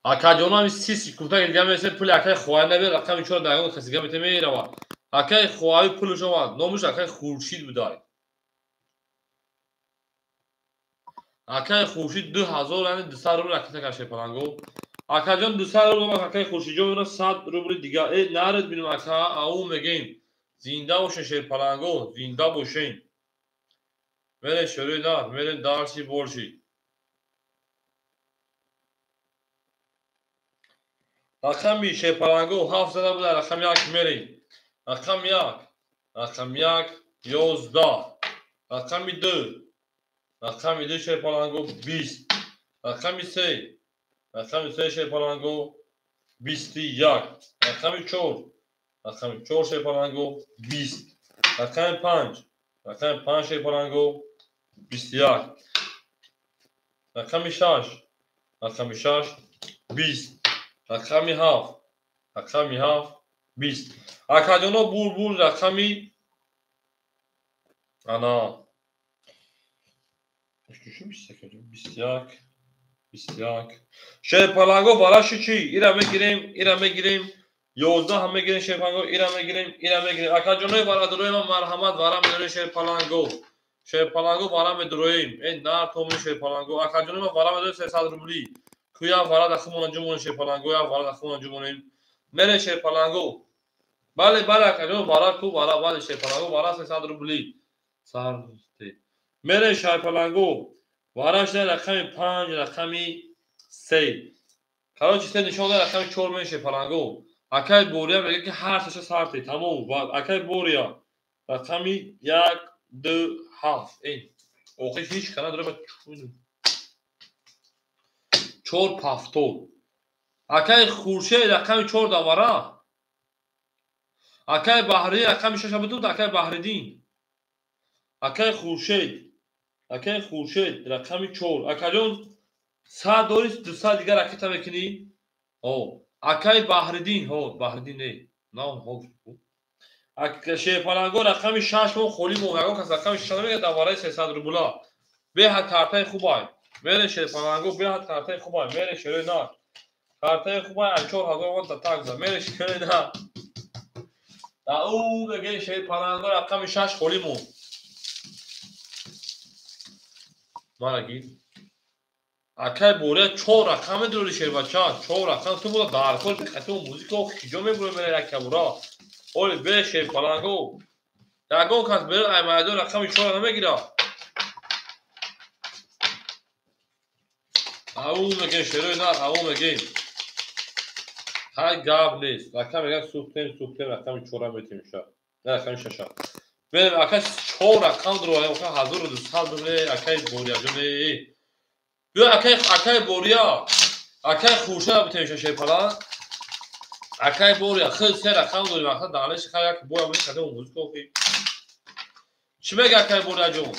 اکای جان همی سیسی کمتا گلگه میشه پول اکای خواهی نبید رقم چور دنگون خسیگه میته میره و اکای خواهی پولش اومد نامش اکای خورشید بودای اکای خورشید 2000 یعنی 200 روبل اکتا کشه پلنگو اکا جان 200 روبل اکای خورشید جو 100 روبل دیگه نرد بینم اکا او میگیم زنده باشین شیر پلنگو زنده باشین میره شروع دار میره دارسی بولشی رقم شیر پلنگو 700 بود رقم یک میری رقم یک رقم یک 11 رقم دو شیر پلنگو 20 رقم سه شیر پلنگو 21 رقم 4 شیر پلنگو 20 رقم 5 شیر پلنگو 21 رقم 6 20 رقم 7 20 اکادونو بول رقمی انا 21 شیر پلنگو بالاش چی اینا میگیریم 11 هم میگیریم شیر پلنگو اینا میگیریم اکادونوی بالا دروی ما مرحمت وارم میدونه شیر پلنگو وارم میدرویم این دار تو می شیر پلنگو اکادونوی ما وارم میدونه 300 روبلی کویا وارا دخمون جمون شیر پلنگو یا وارا دخمون جمونیم میره شیر پلنگو بله اکادونو وارا کو وارا وارا شیر پلنگو وارا 300 روبلی سر میره شیر پلنگو واراش رقم 5 رقمی 3 کارو چیزی نشون داد رقم 4 میشه پلنگو اکای بوریا میگه که هر سه ساعتی تمام اکای بوریا رقمی 1 2 7 این اوخی هیچ کنه داره با چور پافتور اکای خورشه رقم 4 دوارا اکای بحری رقم 6 بود اکای بحریدین اکای خورشید رقم 4 اکاجون ساعت دوریست 200 دیگر رکتا میکنی او اکای بحریدین نه اکای شیر پلنگو رقم 6 مو خولی مو اگه کس رقم 6 میگه دواره 300 روبلا به هر کارتای خوبای میره شیر پلنگو به هر کارتای خوبای میره شیر نه کارتای خوبای 4000 وان تا تاگز میره شیر نه او میگه شیر پلنگو رقم 6 خولی مو مارگی اکای بوره 4 رقم دوری شیر بچا 4 رقم تو بود دارکل خطو موزیکو خیجو میبره میره رکبورا اولی به شیر پلنگو داگون کس بره ایمایدو رقم 4 نمیگیره او میگه شیروی نه او میگه های گاب نیست رقم میگه سوختیم رقم 4 میتیم شد نه رقم 6 بریم اکای 4 рақам дуроя 1200 рубли акай бория ҷоне. Бё акай бория. Акай хуршед битемиша шепала. Акай бория хил се рақам дори вақта далеш хая ки боя бини кадом музико ки. Чӣ мега акай бория ҷон?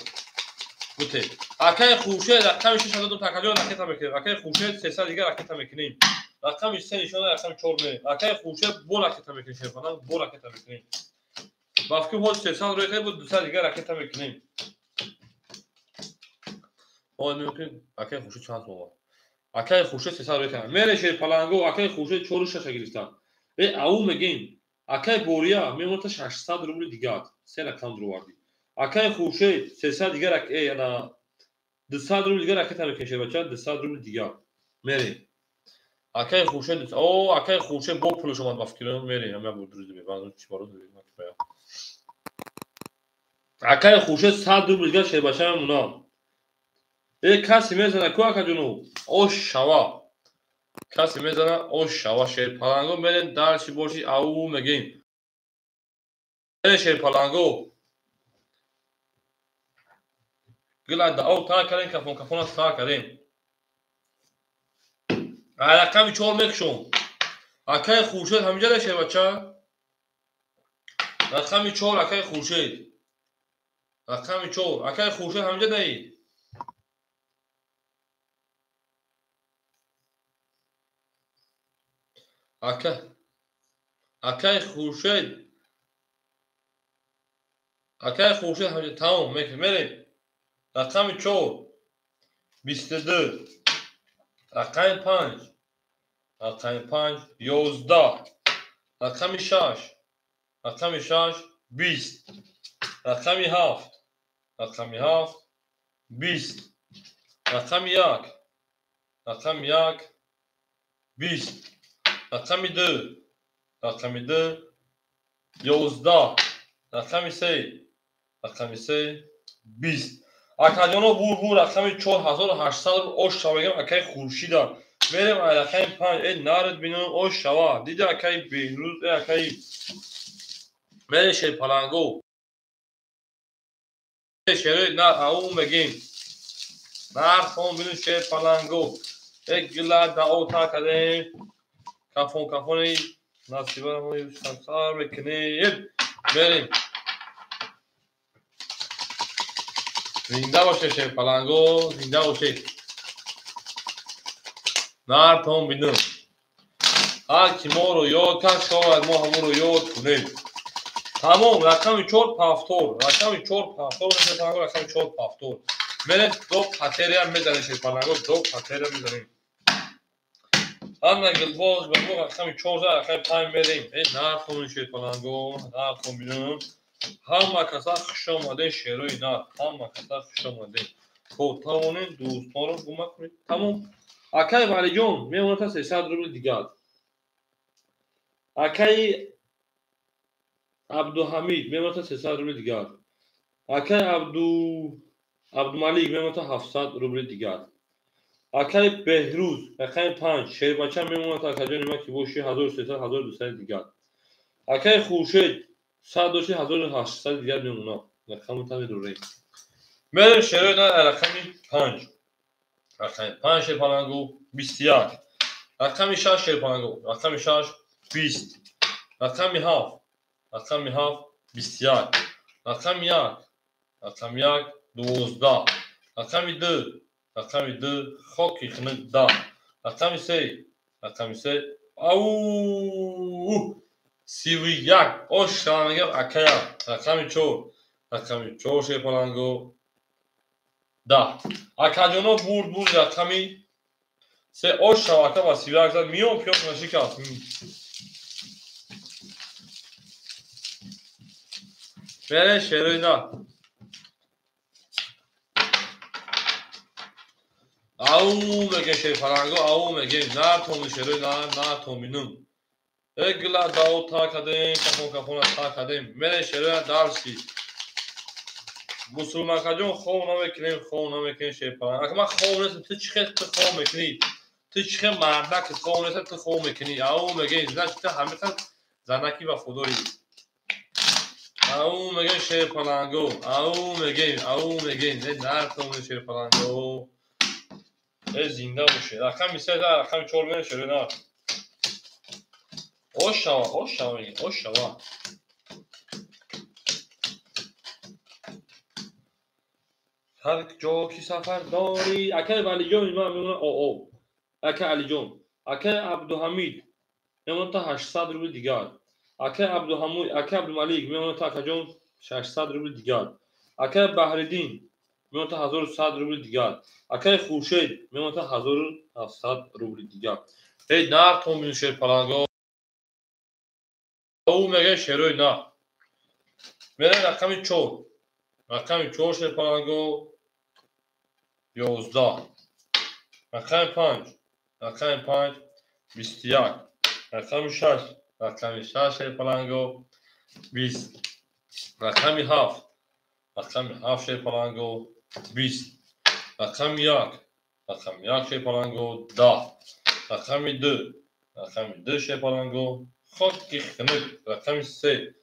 Бите. Акай хуршед рақами 600 такалиё ракета мекунем. Акай хуршед 300 дига ракета мекунем. Рақами 3 нишона рақами 4 не. Акай хуршед бо ракета мекунем шепала. Бо ракета мекунем. Бафки ҳоҷ 300 рӯи буд 200 дига ракета мекунем. ҳоҷ мекунем акай хуршед чанд сомон. Акай хуршед 300 рӯи кана. Мере шепаланго акай хуршед 4 шаша гирифтан. Ау мегем. Акай бория мемонта 600 рубли дига. Се рақам дурварди. Акай хуршед 300 дига рак яна 200 рубли дига ракета мекунем шебача 200 рубли дига. Мере. Акай хуршед акай хуршед бо пулш омад ба фикрам мере ҳама буд рӯзи мебарам чӣ баро мекунам. Акай хуршед 100 рубли дига шебача мемонам. Каси мезана ку акаҷону ош шава. Каси мезана ош шава шерпаланго мерем дар чӣ боши ау мегем. Шерпаланго гила даъо тар кардем кафон тар кардем. Рақами 4 мекушум. Акай хуршед ҳамиҷа шебача. Рақами 4 акай хуршед. Рақами 4 акай хуршед ҳамиҷа даи. Акай хуршед ҳамиҷа тамом мекунем. Мерем. Рақами 4 22. Рақами 5 11. Рақами 6 20. Рақами 7 20. Рақами 1 20. Рақами 2 11. Рақами 3 20. Акаҷоно бур рақами 4800 ош шава мегам акай хуршида. Мерем рақами 5 нард бинам ош шава. Дида акай беҳрӯз акай мере шерпаланго. Шерои нар ау мегем. Нар хон бинам шерпаланго. Гила даъо тар кардем. Кафони насибаро сар мекунем. Мерем. Зинда боше шерпаланго, зинда боше. Нар том бинам. ҳар ки моро ёд кард шояд мо ҳамонро ёд кунем. Тамом рақами 4 пафтор. Рақами 4 пафтор шерпаланго рақами 4 пафтор. Мерем доб патерия мезанем шерпаланго доб патерия мезанем. Ҳама гилбоз ба мо рақами 4 за рақами 5 мерем. Нар том шерпаланго нар том бинам. ҳама каса хуш омадед шерои нар. Ҳама каса хуш омадед. Хоб тавонед дӯстонро гума кунед. Тамом. Акай валиҷон мемонад 300 рубли дига. Акай абдуҳамид мемонад 300 рубли дига. Акай абдумалик мемонад 700 рубли дига. Акай беҳрӯз рақами 5 шербача мемонад акаҷон нима ки боши 1300 1200 дига. Акай хуршед 100 дошти 1800 дига мемонад. рақами тами дурем. Мерем шерои нар рақами 5. Рақами 5 шерпаланго 21. Рақами 6 шерпаланго рақами 6 20. Рақами 7 21. Рақами 1 12. Рақами 2 хоки хунук 10. Рақами 3 ау 31 ош шава мегам акая. Рақами 4 шерпаланго 10. Акаҷоно бур рақами 3 ош шава ака ба 31 зад миём пиёк нашикаст. Мере шерои нар. Ау мегем шерпаланго ау мегем. Нар томи шерои нар томинум. Гила даъо тар кардем кафона тар кардем. Мере шерои дарси. Бусурмакаҷон хов намекунем шерпаланго. Ака ман хов нестам ту чӣ хел ту хов мекунӣ? Ту чӣ хел мардак хов нестам ту хов мекунӣ? Ау мегем значит ту ҳамеша занаки вафодорӣ. او میگه شیر پلنگو او میگه نه در تو میگه شیر پلنگو زنده باشه رقم 3 رقم 4 میشه شروع نه اوشاوا هر جا کی سفر داری اکه علی جون من میمونه او اکه علی جون اکه عبدالحمید میمونه تا 800 روبل دیگر اکه عبدالحمید اکه عبدالملیک میمونه تا اکه جون 600 روبل دیگر اکه بحردین میمونه تا 1100 روبل دیگر اکه خورشید میمونه تا 1700 روبل دیگر ای در تو میشه پلنگو او میگه شروع نه میره رقم 4 رقم 4 شه پلنگو 11 رقم 5 رقم 5 21 رقم 6 رقم 6 شه پلنگو 20 رقم 7 رقم 7 شه پلنگو 20 رقم 1 رقم 1 شه پلنگو 10 رقم 2 رقم 2 شه پلنگو خود کی خنک رقم 3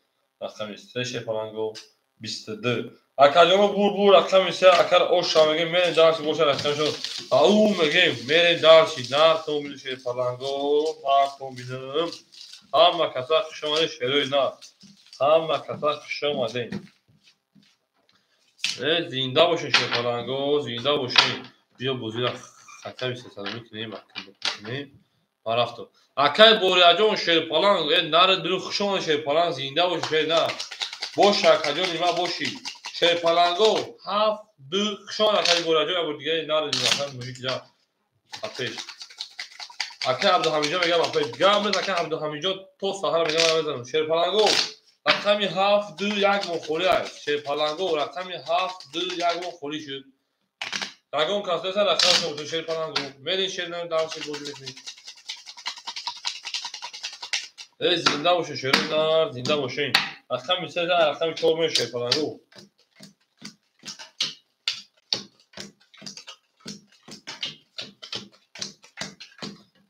رقم 3 شه پلنگو 22 اکاجو بور رقم 3 اکر او شامگه من دارش باشه رقم شد او میگه من دارشی نه تو میشه پلنگو ما تو میدم همه کسا شما شروع نه همه کسا شما دین زنده باشه شه پلنگو زنده باشه بیا بوزی خطر 300 میکنیم میکنیم رفتم اکای بوری اجون شه پلنگ نار دل خوشون شه پلنگ زنده باشه نه باشه اکاجون نیما باشی شه پلنگو هفت دو خشون اکای بوری اجون ابو دیگه نار دیگه موزیک جا اپش اکای عبدالحمید جان میگم اپش گام اکای عبدالحمید جان تو سحر میگم بزنم شه پلنگو رقمی 7 2 1 مخوری است شه پلنگو رقمی 7 2 1 مخوری شد رقم کاسته سر رقم شد شه پلنگو میرین شه نه داوسی بوزی میکنی زنده باشه شروع دار زنده باشین رقم 3 رقم 4 میشه پلنگو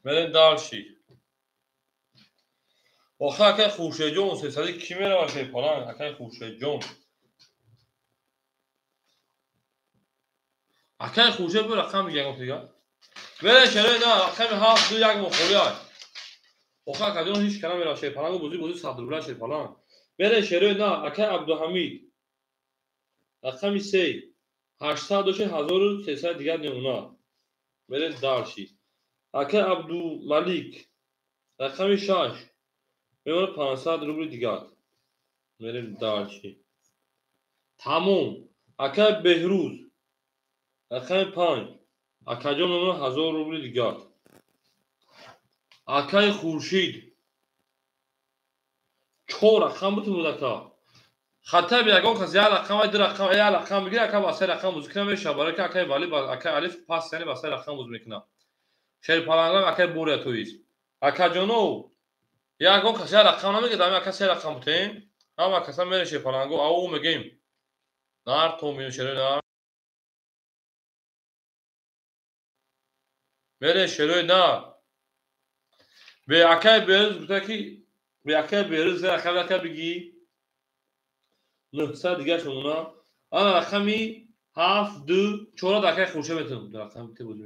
برین دارشی آخه اکای خورشید جون 300 کی میره باشه پلنگ اکای خورشید جون اکای خورشید بر رقم میگه گفت دیگه برین شروع دار رقم 7 2 1 مخوری است آخه اکای هیچ کلام میره باشه پلنگو بوزی 100 روبل شه پلنگ برین شروع نه اکای عبدالحمید رقم 3 800 دوشه 1300 دیگر نمونه برین دارشی اکای عبدالملیک رقم 6 میمونه 500 روبل دیگر میریم دارچی تموم اکای بهروز رقم 5 اکای جان میمونه 1000 روبل دیگر اکای خورشید 4 رقم بود اکا خطر بیاگون کسی یا رقم در رقم یا رقم میگیره اکا واسه رقم مذکر میشه برای که اکای والی با اکای الف پاس یعنی واسه رقم مذکر میکنه شیر پلنگا اکای بوره تویست اکا جانو یا گون کسی رقم نمیگه دائما کسی رقم بودین اما کسی میره شیر پلنگو او میگیم نار تو میشه نار میره شروع نار به اکای بهروز گفته کی به اکای بهروز اکای بگی 900 دیگه شما انا رقمی 7 2 4 اکای خورشید میتونم رقم ته بود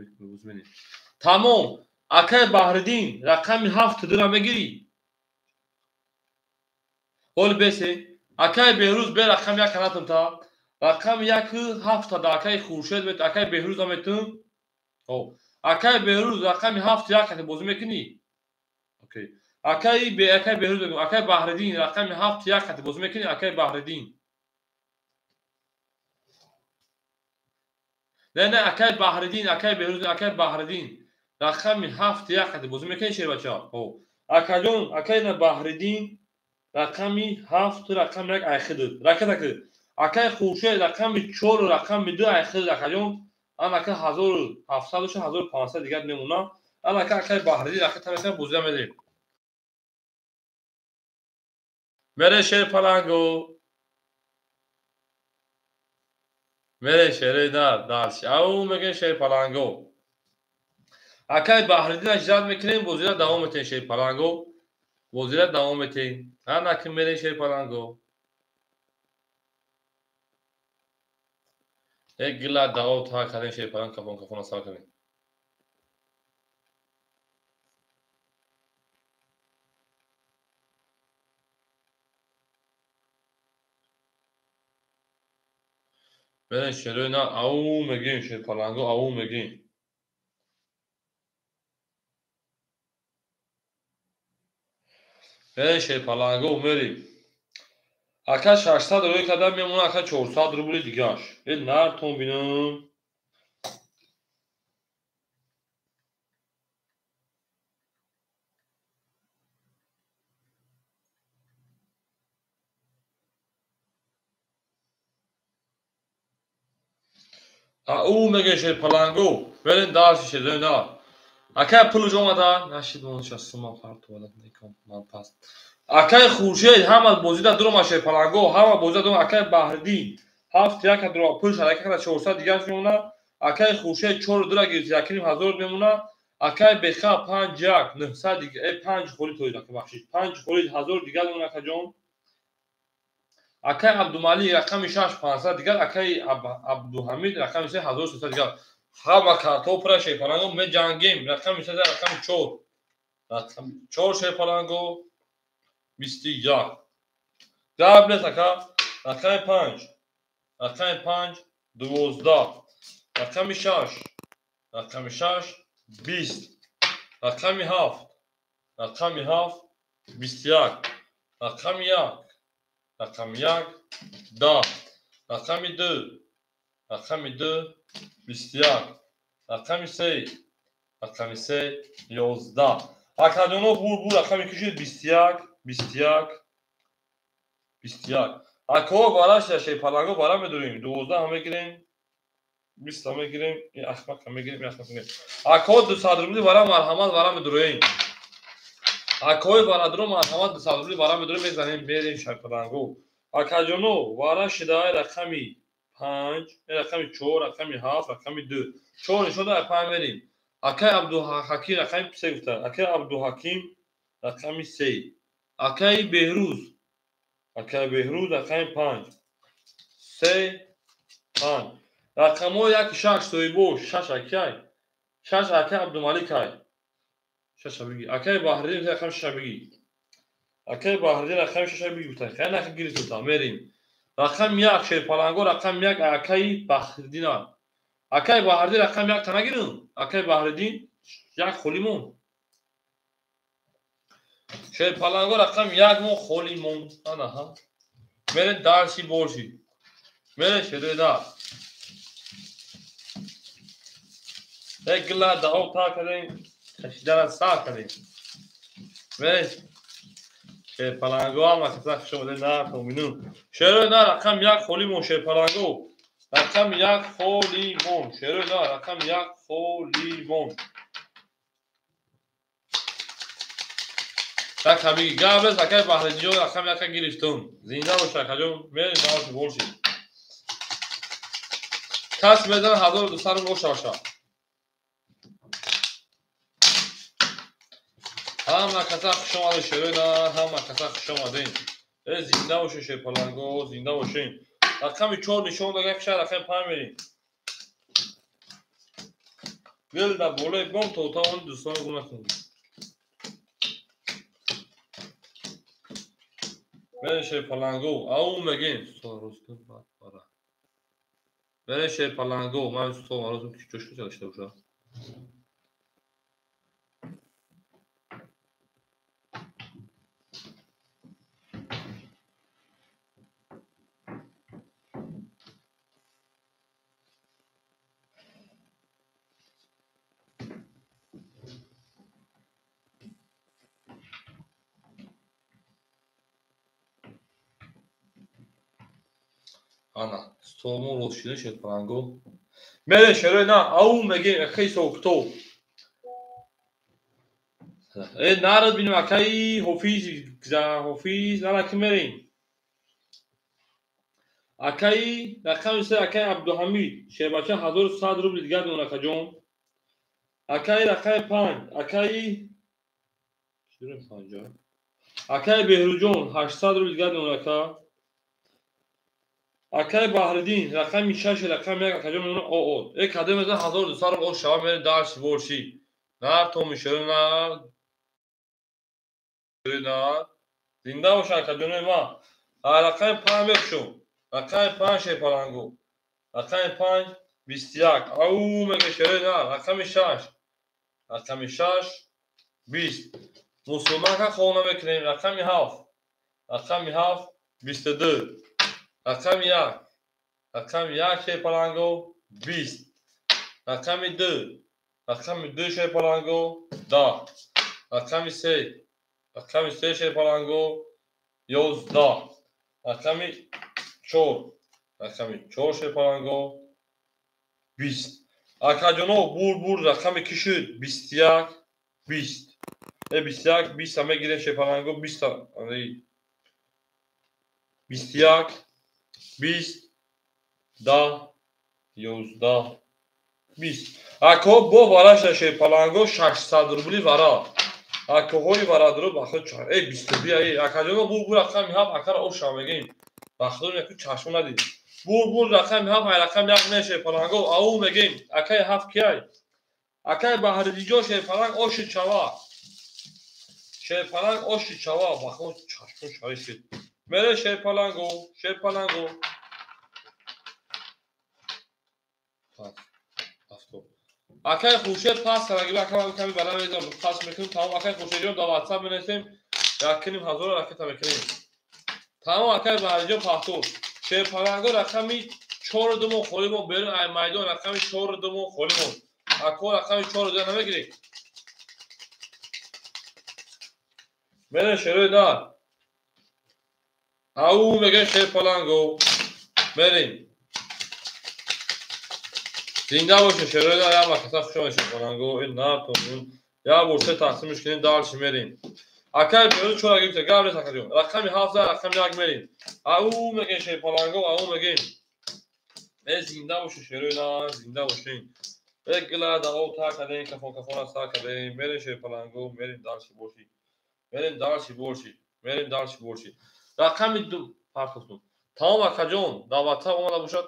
ببینید تمام اکای بحردین رقمی 7 درهم میگیری هول بسه اکای بهروز به رقم یک کناتم تا رقم 1 7 تا اکای خورشید میت اکای بهروز میتون او اکای بهروز رقمی 7 یک کنه بازی میکنی اوکی اکای به اکای بهروز بگم اکای بحردین رقمی 7 یک کنه بازی میکنی اکای بحردین نه اکای بحردین اکای بهروز اکای بحردین رقمی 7 یک کنه بازی میکنی شیر بچا او اکای جون اکای نه بحردین رقمی 7 رقم یک اخید رکت اکای خورشید رقمی 4 رقمی 2 اخید اکای جون ام اکای 1700 و 1500 دیگه نمونه ام اکای بحردین رکت مثلا بوزه میده میره شیر پلنگو میره شیر دارش او میگه شیر پلنگو اکای بحردین اجرات میکنیم بوزیره دوام میتین شیر پلنگو بوزیره دوام میتین هر نکن میره شیر پلنگو یک گلا دعا تا کردن شیر پلنگ کپون سال کنیم. برن شروع نه او میگیم شیر پلنگو او میگیم. برن شیر پلنگو میریم. اکا 600 روی کدام میمونه اکا 400 روبلی دیگهش. این نرتون بینم. او میگه شیر پلنگو. برن دارش شیر نه. اکا پول جمع دار. نشید اونش از سوما پارت ولد نیکم من پاس. اکای خورشید هم بازی در درو ماشه پلنگو هم بازی درو اکای بهردین هفت یک درو پول شده که 400 دیگه میمونه. اکای خورشید 4 درو گیرید یکیم 1000 میمونه. اکای بخا 5 یک 900 دیگه 5 خورید توی که بخشید 5 خورید 1000 دیگه میمونه اکا جون. اکای عبدالمالی رقم 6 500 دیگه اکای عبدالحمید رقم 1300 دیگه همه کارتو پرشه پلنگو می جنگیم رقم 3 رقم 4 رقم 4 شه پلنگو 21 جواب نیست اکا رقم 5 رقم 5 12 رقم 6 رقم 6 20 رقم 7 رقم 7 21 رقم 1 رقم 1 10 رقم 2 رقم 2 21 رقم 3 رقم 3 11 اکا جونو بور رقم کشید 21 21 21 اکا باراش شی پلنگو بارا میدوریم 12 همه گیریم 20 همه گیریم این احمق همه گیریم این احمق میگیریم اکا 200 روبلی بارا مرحمت بارا میدوریم اکای بارا درو مرحمت 200 روبلی بارا میدوریم میزنیم بریم شی پلنگو اکا جونو بارا شدای رقمی 5 رقم 4 رقم 7 رقم 2 4 شده 5 بریم اکای عبدالحکیم رقم 3 گفته اکای عبدالحکیم رقم 3 اکای بهروز رقم 5 3 5 رقمو یک 6 تویبو 6 اکای 6 اکای عبدالمالک های 6 بگی اکای بهردین رقم 6 بگی اکای بهردین رقم 6 بگی بودن خیلی نخی گیری تو میریم رقم 1 شیر پلنگو رقم 1 اکای بهردین ها اکای بهردین رقم 1 تا نگیرم اکای بهردین یک خولیمون شیر پلنگو رقم 1 مون خولیمون آنها ها میرین دارشی بولشی میرین شده دار یک گلا دعو تا کردیم کشیدن از سا کردیم میرین شیر پلنگو هم اکتا شما ده نه تومینون شیرو نه رقم 1 خولیمون شیر پلنگو رقم 1 خولیمون شیرو نه رقم 1 خولیمون tak hamigi gables akay bahrinjo akam yakka giriftum zinda bosh akajom mere davat bolshi kas medan 1200 bosh asha hama kata khushom ade shirona hama kata khushom ade zinda bosh she palango zinda boshin akam 4 nishon daga kshar akam 5 merin gel da bole bom to ta on doston guna khun بره شیر پلنگو او میگیم سوروستون بعد بارا بره شیر پلنگو من تو ماراتون که جوش داشته باشه ana stomu roşine şیر پلنگو بره شیر نه او میگیم خیلی سوکتو نارد بینم اکای حفیظ نه که میریم اکای رقم 3 اکای عبدالحمید شیر بچه 1100 روبل دیگه دون اکجون اکای رقم 5 اکای شیر 50 اکای بهروجون 800 روبل دیگه دون اکا акаи баҳриддин рақами 6 рақами 1 акаҷон мемона оо кадом меза 1200 ро шава мере дарси борши нар то мишоре на зинда боша акаҷонои ман рақами 5 мекушум рақами 5 шепаланго рақами 5 21 ау мега шоре на рақами 6 рақами 6 20 мусулманка хона мекунем рақами 7 рақами 7 22 рақами 1 рақами 1 шепаланго 20 рақами 2 рақами 2 шепаланго 10 рақами 3 рақами 3 шепаланго 11 рақами 4 рақами 4 шепаланго 20 акаҷоно бур рақами кӣ шуд 21 20 21 20 мегирем шепаланго 20 21 20 10 11 20 акаҳо бо вараша шепаланго 600 рубли вара акаҳои варадро ба худ 22 акаҷоно бур рақами 7 акаро оша мегем ба худ яку чашмо надид бур рақами 7 рақами 1 ме шепаланго ау мегем акаи 7 кияй акаи баҳридиҷон шепаланг оши чава шепаланг оши чава ба худ чашмо шарифид мере шепаланго акаи хуршед пас караги акаи ками бара мезам пас мекунем тамом акаи хуршедҷон дар ватсап менависем якуним 1000 ракета мекунем тамом акаи баҳридиҷон пахтур шепаланго рақами 4 думон холимон берун ай майдон рақами 4 думон холимон акаҳо рақами 4 дигар намегирем мере шерои нар ау мегем шепаланго мерем зинда боше шерои нар як вақта хушони шепаланго ин нар то як бурсе тақсимш кунем далши мерем акаи берун 4 гирифта гап нест акаҷон рақами 7 рақами 1 мерем ау мегем шепаланго ау мегем зинда боше шерои нар зинда бошем гила даво та кардем кафона сар кардем мерем шепаланго мерем далши борши мерем далши борши рақами ду партофтум тамом акаҷон дар ватсап омада бошад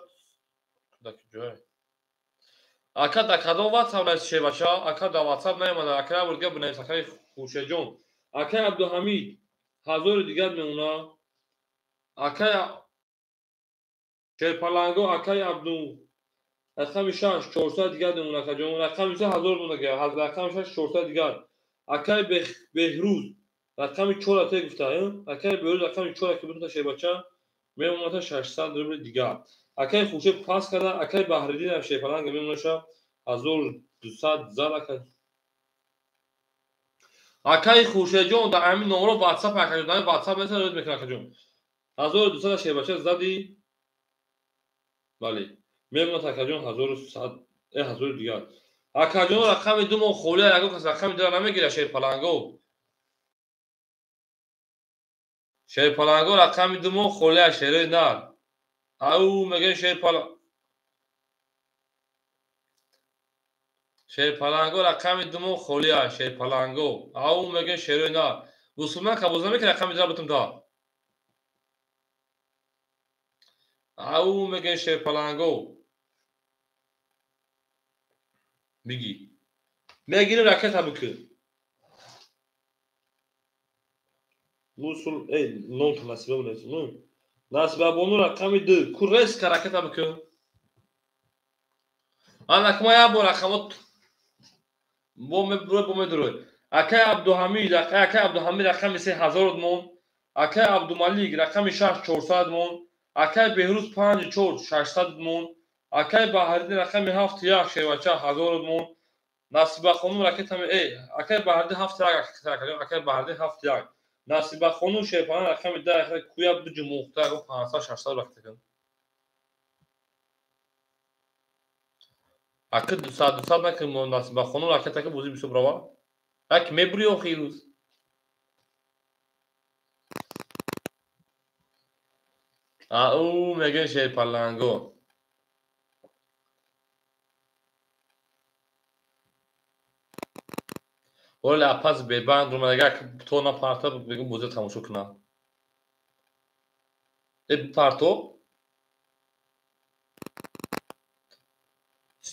ака дар кадом ватсап нависи шебаша ака дар ватсап наомада акаи бурга бинавис акаи хуршедҷон акаи абдуҳамид 1000 дигар мемона акаи шепаланго акаи абду рақами 6 400 дигар мемона акаҷон рақами 3 1000 монда рақами 6 400 дигар акаи беҳрӯз рақами 4 те гуфта акаи беҳрӯз рақами 4 ки бутта шебача мемонад 600 рубли дигар акаи хуршед пас карда акаи баҳриддин шепаланга мемонаша 1200 зад акаи хуршедҷон дар ҳамин номро ватсап акаҷон дар ватсап меса рӯд мекунад акаҷон 1200 шебача зади бале мемонад акаҷон 1100 дигар акаҷон рақами думон холия ягон кас рақами дигар намегирад шепаланго рақами думон холия шерои нар ау мегем шепаланго рақами думон холия шепаланго ау мегем шерои нар мусулман қабул намекунад рақами дигар бутум да ау мегем шепаланго биги мегирем ракета бикун мусул нон насиба бонес насиба бону рақами 2 куреска ракета бикун анакма я бо рақамот бо медурой акаи абдуҳамид рақами 3000 мон акаи абдумалик рақами 6 400 мон акаи беҳрӯз 5 4 600 мон акаи баҳриддин рақами 7 1 шевача 1000 мон насиба хонум ракета акаи баҳриддин 7 1 ракета акаи баҳриддин 7 1 насиба хонум шепаланг рақами 10 куя буҷу мухта 500 600 ракета ака 200 накунем насиба хонум ракетака бозӣ бисёр брава як мебури охи рӯз ау мегем шепаланго оле апас бебанд ромадага то на парта бегум бозӣ тамошо кунам парто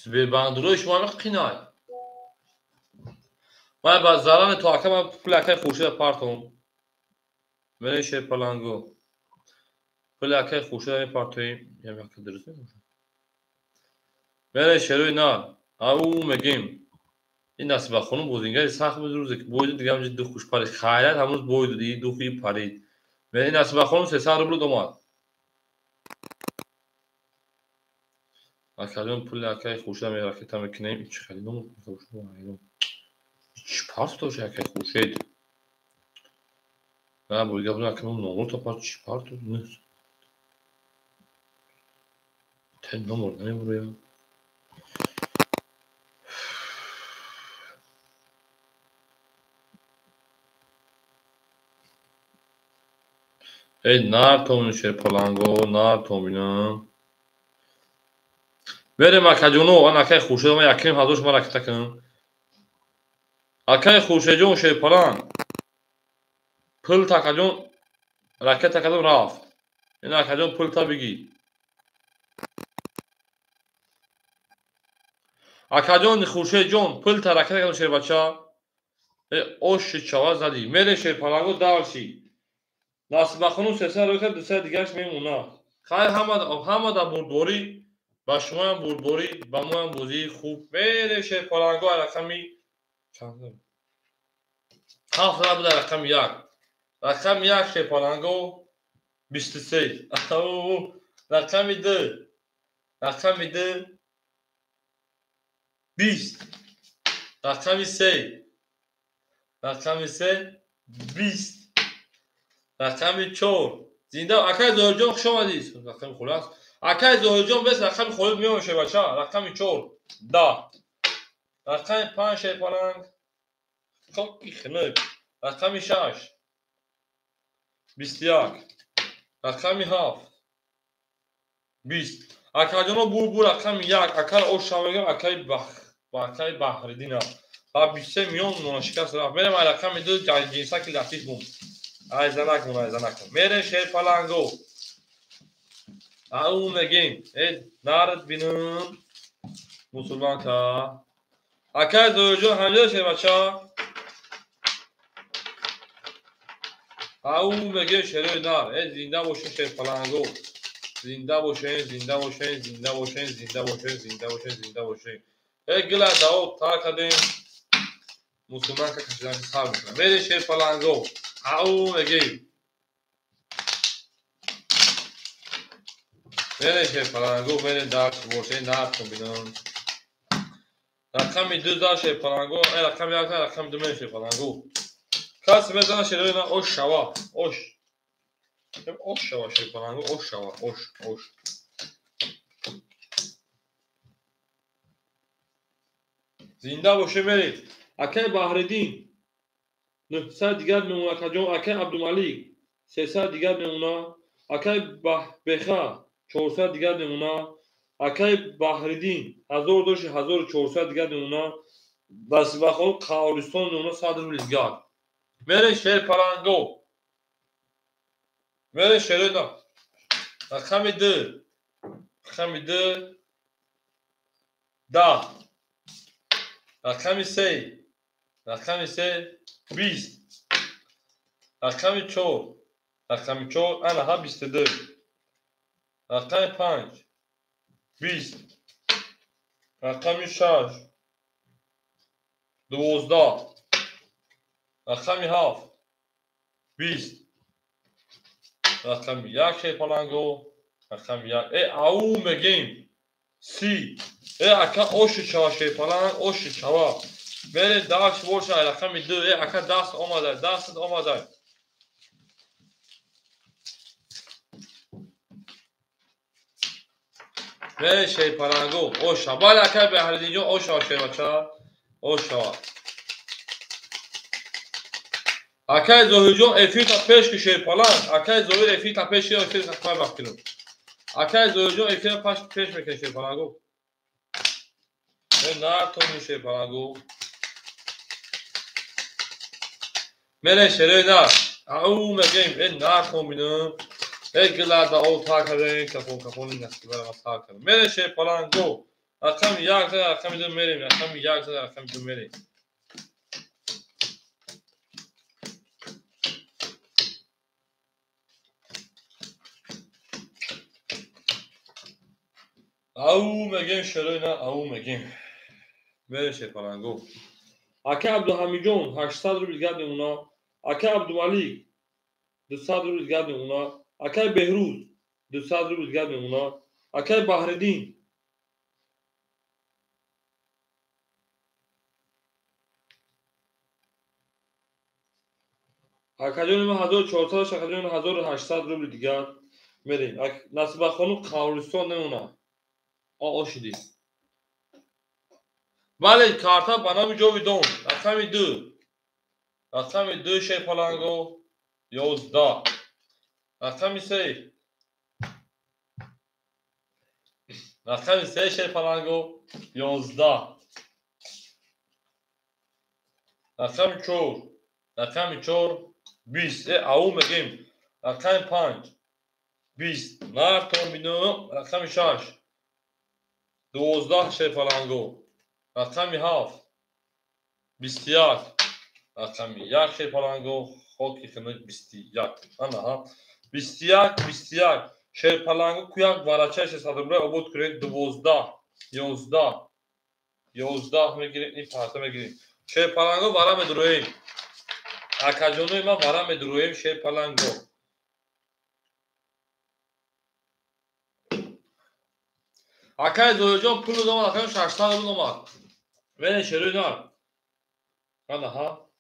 بندروی شما هم قینای من با زران تو اکم پلکه خورشید پارتون من شه پلنگو پلکه خورشید پارتوی یا وقت درست نمیشه من شروع نه او میگیم این نسبت خانم بودینگه سخت روزی که بوید دیگه همش دو خوش پرید خیرت همون بوید دیگه دو خوی پرید من این نسبت خانم 300 روبل دوماد اکلون پلکه خورشید می راکت هم کنیم چه خیلی نمود چی پارت تو چه که خورشید من بوید گفتم که من نمود تا پارت چی پارت نیست تن نمود نمیبرویم ای نار تومینشه پلنگو نار تومینم بره مکجونو آن اکای خورشید ما یکیم هزارش ما رکت کنم اکای خورشید جون شه پلنگ پل تکجون رکت کدوم رفت این اکجون پل تا بگی اکجون خورشید جون پل تا رکت کدوم شه بچه اوش چوا زدی میره شه پلنگو دارشی نصب خانم 300 رو کرد 200 دیگهش میمونه خیر همه دا بردباری با شما هم بردباری با ما هم بازی خوب میره شه پلنگو رقمی چند 7 بوده رقم 1 رقم 1 شه پلنگو 23 رقم 2 رقم 2 20 رقم 3 رقم 3 20 رقم 4 زنده اکای زوجان خوش آمدید رقم خلاص اکای زوجان بس رقم خلاص میشه بچه رقم 4 10 رقم 5 شه پلنگ خب خنک رقم 6 21 رقم 7 20 اکاجانو بو رقم 1 اکل او شاوگم اکای بحردینا با 20 میون مناشکست رفت میرم رقم 2 جنسا که لطیف بوم ایزنک میره شه پلنگو او میگیم ای نارد بینم مسلمان تا اکای زوجو همجا شه بچه او میگه شروع نار ای زنده باشین شه پلنگو زنده باشین زنده باشین زنده باشین زنده باشین زنده باشین زنده باشین ای گلا داو تا کدیم مسلمان که کشیدن سال میکنه میره شه پلنگو او میگه میره شه پلنگو میره دارت باشین نار کن رقم 2 داشه پلنگو ای رقم 1 رقم 2 میشه پلنگو کاس میزنه شروع نه اوش شوا اوش شوا شه پلنگو اوش شوا اوش زنده باشه میرید اکای بحردین 900 دیگر میمونه کجا اکای عبدالملیک 300 دیگر میمونه اکای بخا 400 دیگر میمونه اکای بحردین 1400 دیگر میمونه بس بخو قاولستان میمونه 100 روبل دیگر میره شه پلنگو میره شه نه رقم 2 رقم 2 10 رقم 3 رقم 3 20 رقم 4 رقم 4 انا ها 22 رقم 5 20 رقم 6 12 رقم 7 20 رقم 1 شه پلنگو رقم 1 ای او میگیم 30 ای اکا اوش چوا شه پلنگ اوش چوا بره داش ورشه رقم 2 ای اکا دست آماده بره شه پلنگو اوشا باید اکا به هر دیجا اوشا شه بچه اوشا اکای زوجون افیتا پیش که شه پلنگ اکای زوجون افیتا پیش شه افیتا کار بکنم اکای زوجون افیتا پیش میکنه شه پلنگو نه تو میشه پلنگو میره شروع نه او میگیم این نه کومینم ای گلا دا او تا کردن کپون نستی برام تا کردن میره شه پلنگو رقم یک زد رقم دو میریم. رقم یک زد رقم دو میریم. او میگیم شروع نه او میگیم بره شیپالنگو. اکه عبدالحمید جون 800 روبل گردیم اونا. اکه عبدالملیک 200 روبل گردیم اونا. اکه بهروز 200 روبل گردیم اونا. اکه بحردین اکجون ما 1400 شکجون 1800 روبل دیگر میریم. نصیب خانم قبرستان نمونه آشیدی. بله کارتا به نام جاویدان. رقم دو. رقم دو شیپالنگو 11. رقم سه. رقم سه شیپالنگو 11. رقم چهار. رقم چهار 20. او میگیم. رقم 5 20. مرد بینو. رقم 6 12 شیپالنگو. رقم 7 21. رقم 1 شیپالنگو خاکی خنک 21. انا ها 21 شیپالنگو کو یک بارچه 600 روبل عبود کنید. 12 11 میگیریم. این پارتا میگیریم. شیپالنگو برام درویم. اکجونوی ما برام درویم شیپالنگو. اکای زوجان پول دام اکای 600 روبل اومد. ببین شروع نه. انا ها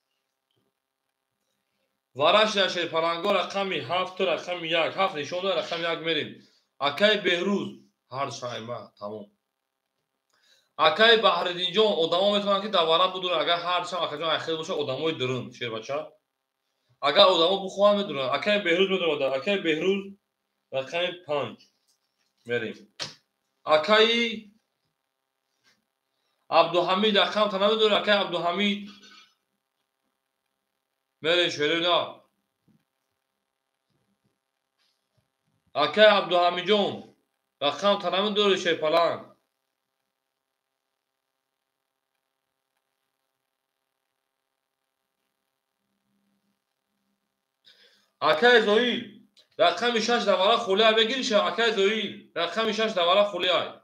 وارش در شیپالنگو رقم 7 رقم 1 7 نشون داد رقم 1 میریم. اکای بهروز هر شایما تمام. اکای بحردین جان آدما میتونن که دوباره بدون اگر هر شام اکای جان اخیر باشه آدمای درون شیر بچا. اگر آدما بخوام میدونن اکای بهروز میدونن. اکای بهروز رقم 5 میریم. اکای عبدالحمید رقم تا نمیدونه. اکای عبدالحمید میریم شروع نه. اکای عبدالحمید جان رقم تا نمیدونه شیپالنگ. اکای زویل رقم 6 دوباره خوله بگیر شه. اکای زویل رقم 6 دوباره خوله.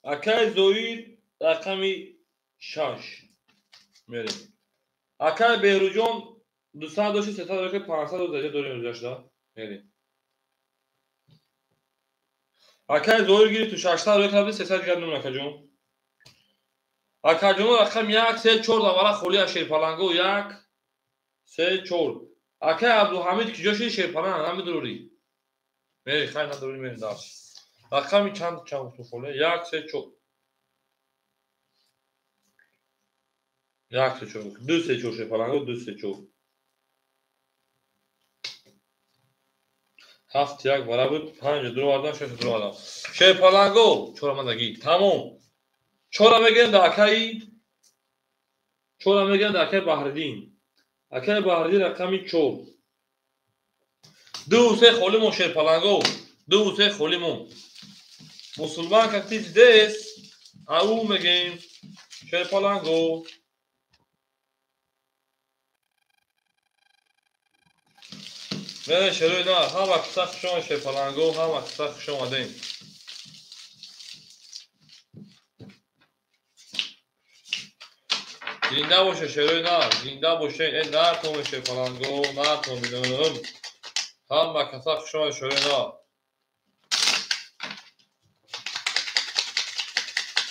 اکای زویل رقم 6 میریم. اکای بهروجان 200 داشت 300 داشت 500 داریم داشت میریم. اکای زویل گیری تو 600 داشت 300 گردم اکای جون. اکای جون رقم 1 3 4 دوباره خوله شیپالنگو 1 3 4. اکای عبدالحمید که جاش شیپالنگ هم ضروری میری. خیلی ضروری میریم داشت. رقم چند تو خوله 1 3 4 1 3 4 2 3 4 شیپالنگو 2 3 4 7 1 برابر 5 درو آدم 6 درو آدم شیپالنگو چورامدگی تمام. چورا میگن داکای چورا میگن داکای بحردین. اکای بحردین رقم 4 2 3 خولمون شیپالنگو 2 3 خولمون مسلمان کتیز دس او میگیم شیپالنگو. نه شروع نه هم اکساق شما شیپالنگو هم اکساق شما دیم. زنده باشه شروع نه زنده باشه. این نرتون شیپالنگو نرتون میدونم هم اکساق شما شروع نه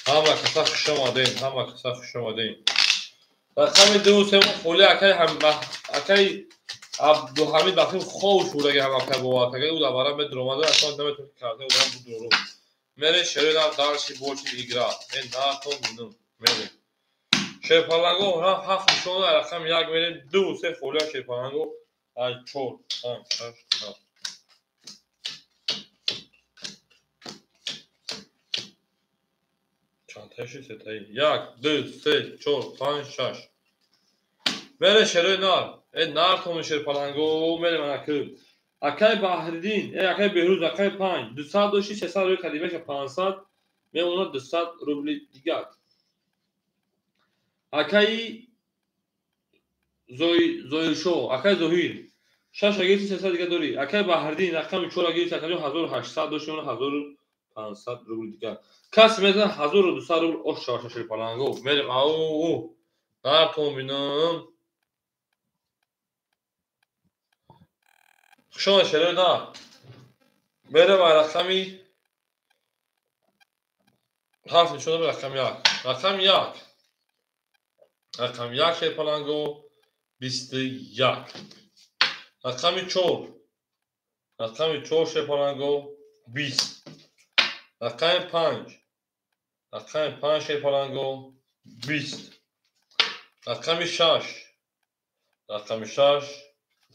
هم اکساق شما دیم هم اکساق شما دیم. رقم 2 3 خوله اکای هم اکای عبدالحمید وقتی خوش بود اگه هم اکای با اکای او دوباره به درآمده اصلا نمیتونه کرده اون بود درو میره شروع نه دارشی بوچی ایگرا این نرتون میدونم میره. شیپالنگو هم 7 نشون رقم 1 میریم. 2 3 خوله شیپالنگو 4 5 6 7 چند تاشی سه تایی 1 2 3 4 5 6 میره شروع نه این نرتون شیپالنگو میره من اکو акай Баҳриддин акай Беҳрӯз акай 5 200 дошти 300 рӯи кадимаша 500 мемонад 200 рубли дигар. акай Зоиршо акай Зоҳир 6,300 дигар дорӣ. акай Баҳриддин рақами 4,1800 дошти мемонад 1500 рубли дигар. кас мезанад 1200 рубл ош шаваша ширпаланго мерем ау нартон бинам хушон шерои на мерем ай рақами 7 нишон рақами 1 рақами 1 ширпаланго 21 рақами 4 ширпаланго 20 рақами 5 ширпаланго 20 рақами 6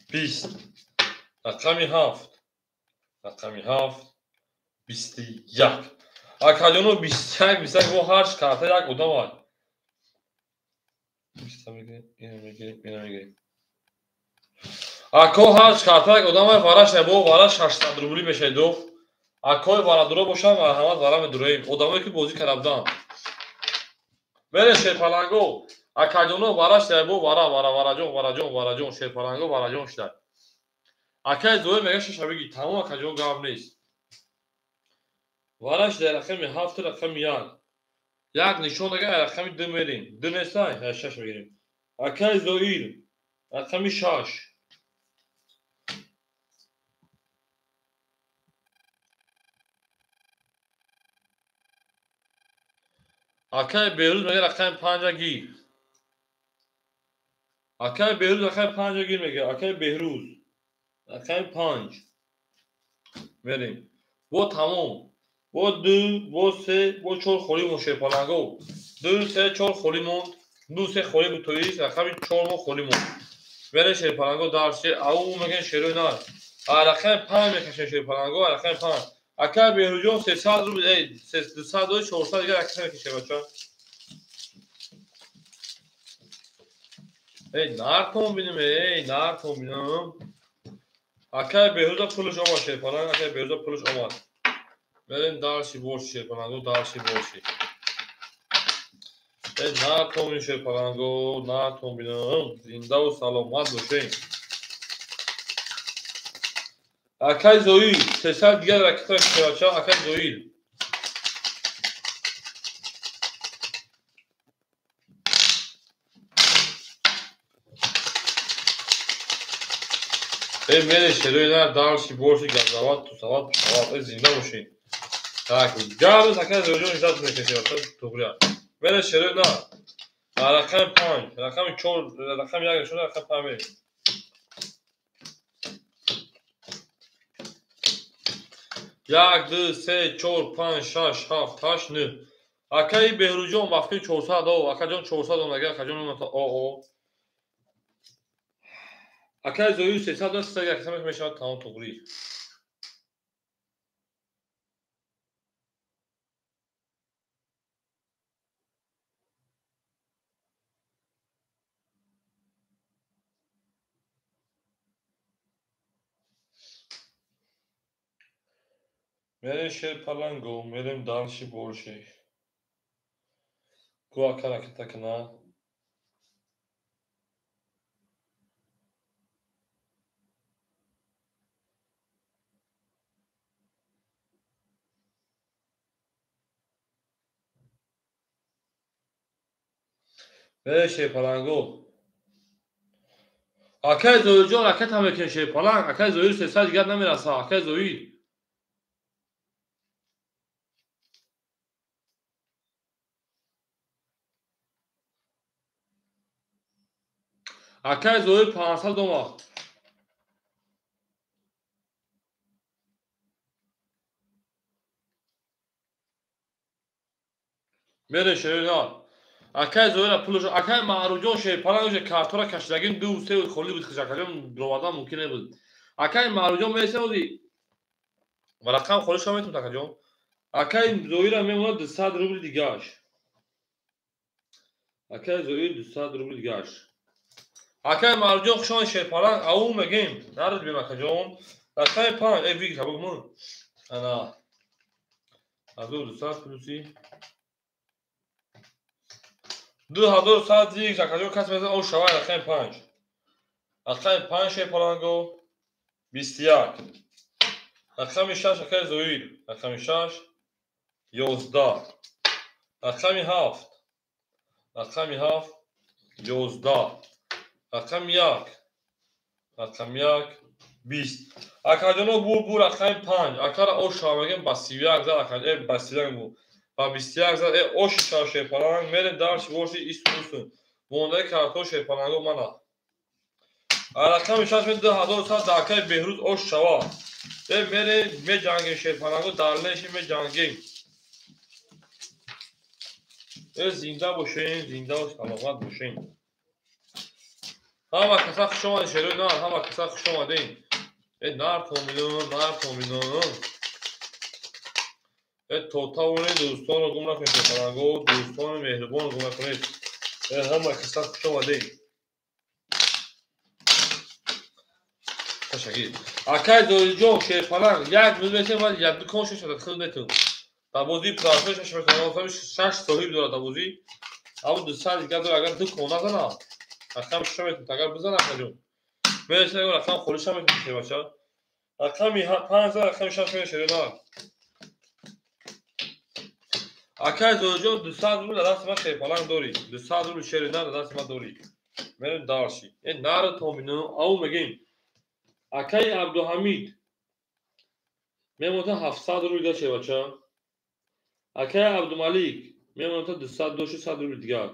20 рақами 7 21 акаҷоно 21 бо ҳарч карта як одам ай ако ҳарч карта як одам ай вараш бо вараш 800 рубли мешаи доф акои варадуро бошанд ва ҳама вара медуроем одамое ки бозӣ карда буданд мере шерпаланго акаҷоно вараш бо вараҷон шерпаланго вараҷон шуда акай зоир мега шашабиги тамом акаҷон гап нест вараш дар рақами 7 рақами 1 як нишон дага рақами 2 мерем 2 нестай 6 мегирем акай Зоир рақами 6 акай Беҳрӯз мега рақами 5 гир акай Беҳрӯз рақами 5 гир мега акай Беҳрӯз рақами 5 мерем бо тамом бо 2 бо 3 бо 4 холӣ мо шерпаланго 2 3 4 холӣ монд 2 3 холӣ бутоист рақами 4 мо холӣ монд мере шерпаланго дарше ау меган шерои на а рақами 5 мекашем шерпаланго а рақами 5 акай Беҳрӯзҷон 300 рубл 200 400 дигар акай мекашем бача нартон бинам акай Беҳрӯза пулаш омад шерпаланг акай Беҳрӯза пулаш омад мерем дарши боши шерпаланго дарши боши нартон бинам шерпаланго нартон бинам зиндаву саломат бошем акай Зоир 300 дигар ракета акай Зоир мере шерои на дарши боши газават тусават пушават зинда бошем так габс акай Зоирҷон иҷзат мекашем туғрия мере шерои на рақами 5 рақами 4 рақами 1 нишон рақами 5 мерем 1 2 3 4 5 6 7 8 9 акай Беҳрӯзҷон бафти 400 акаҷон 400 мега акаҷон оо акай Зоир 300 мешавад тамом туғрӣ мерем шерпаланго мерем дарши боши гӯ ака ракета кана мерем шерпаланго акай Зоирҷон ракета мекунем шерпаланг акай Зоир 300 дигар намерасад акай Зоир акай Зоир 500 омад мере шерои на акай Зоира пулаш акай Маъруфҷон шерпалангош картора кашидагин 2 3 холӣ буд хишакаҷон ровардан мумкин небуд акай Маъруфҷон месаводи рақам холиша метавонад акаҷон акай Зоира мемонад 200 рубли дигааш акай Зоир 200 рубли дигааш акай Маъруфҷон хушон шерпаланг ау мегем нарӯз бем акаҷон رقم 5 ای ویگ بگمون انا 1200 پلوسی 2100 یک رقم کس مثل او شوای رقم 5 رقم 5 شی پلانگو 21 رقم 6 رقم زویر رقم 6 11 رقم 7 رقم 7 11 رقم 1 رقم 1 20 اکادونو بو رقم 5 اکار او شامگن با 31 زد اکاد با 31 بو با 21 زد او شش شی پلانگ میره دارش ورشی استوسون بونده کارتو شی پلانگو مانا رقم 6 می 2100 داکای بهروز او شوا میره می جنگی شی پلانگو دارلش می جنگی زنده باشین زنده و سلامت باشین همه کسا خوش آمدین شروع نه همه کسا خوش آمدین نار تومینون توتا ونه دوستان رو گم نکنید پلانگو دوستان مهربان رو گم نکنید همه کسا خوش آمدین تشکر اکای دوری جون شیر پلانگ یک میلیون ولی یک دو کنش شده خدمتتون تا بازی پلاسش شما 6 صاحب داره تا بازی اما دو سال دیگه داره اگر دو کنه زنه رقم شما اگر بزنه کجون میشه رقم خودش هم میشه بچا رقم 5 رقم 6 میشه نه اکای زوجو 200 روبل دست ما شی پلنگ داری 200 روبل شیر نه دست ما داری میرن دارشی این نار تومینو او میگیم اکای عبدالحمید میمونه 700 روبل داشه بچا اکای عبدالملیک میمونه 200 روبل دیگه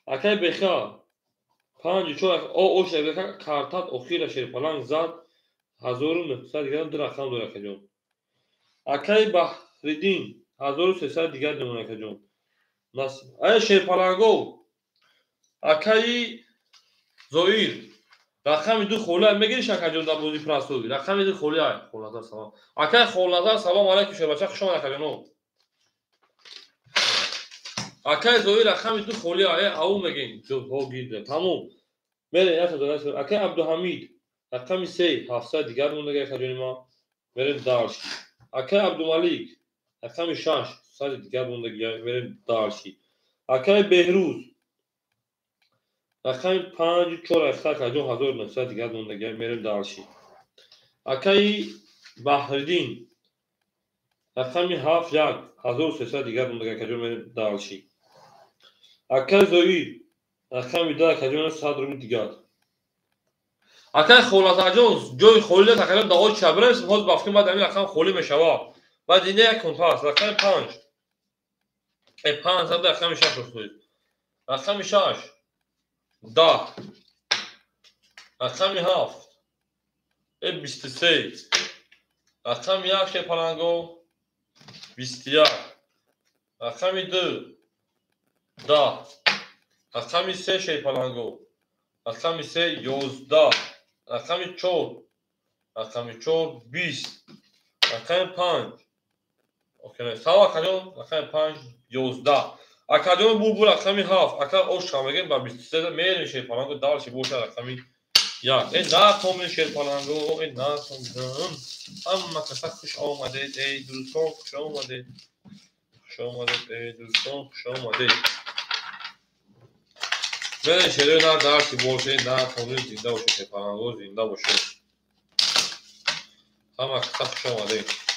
اکای بخا 5 4 او شبکه کارتات اخیر شیر پلنگ زد 1900 دیگه دو رقم داره کجون اکای بحریدین 1300 دیگه نمونه کجون ناس ای شیر پلنگو اکای زویر رقم دو خوله میگیری شکجون در بودی پراسوی رقم دو خوله خولازار سلام اکای خولازار سلام علیکم شیر بچه خوش آمدید کجونو اکای زویر رقم دو خوله او میگین جو هو گیر تمام میره یا تو اکای عبدالحمید رقم 3 700 دیگر مونده کجونی ما میریم دارشی اکای عبدالملیک رقم 6 100 دیگر مونده میریم دارشی اکای بهروز رقم 5 4 کجون 1900 دیگر مونده میریم دارشی اکای بحردین رقم 7 1 1300 دیگر مونده کجون میریم دارشی اکای زویر رقم 2 کجون 100 روبل دیگر اکای خولازار جون جوی خولی تقریبا داوود شبرس باز بافتیم بعد همین رقم خولی میشوا بعد اینه یک کنتاس رقم 5 5 زد رقم 6 رسید رقم 6 10 رقم 7 23 رقم 1 شه پلنگو 21 رقم 2 10 رقم 3 شه پلنگو رقم 3 11 رقم 4 رقم 4 20 رقم 5 اوکی سوا کجون رقم 5 11 اکادون بو رقم 7 اکا اوش کامگن با 23 میل شه پلنگو دار شه بوش رقمی یا این نه تومین شیر پلنگو این نه تومین اما کسا خوش آمدید ای دوستان خوش آمدید خوش آمدید ای دوستان خوش آمدید میره شیره نه درسی باشه نه تومین زنده باشه شیر پلنگو زنده باشه اما کسا خوش آمدید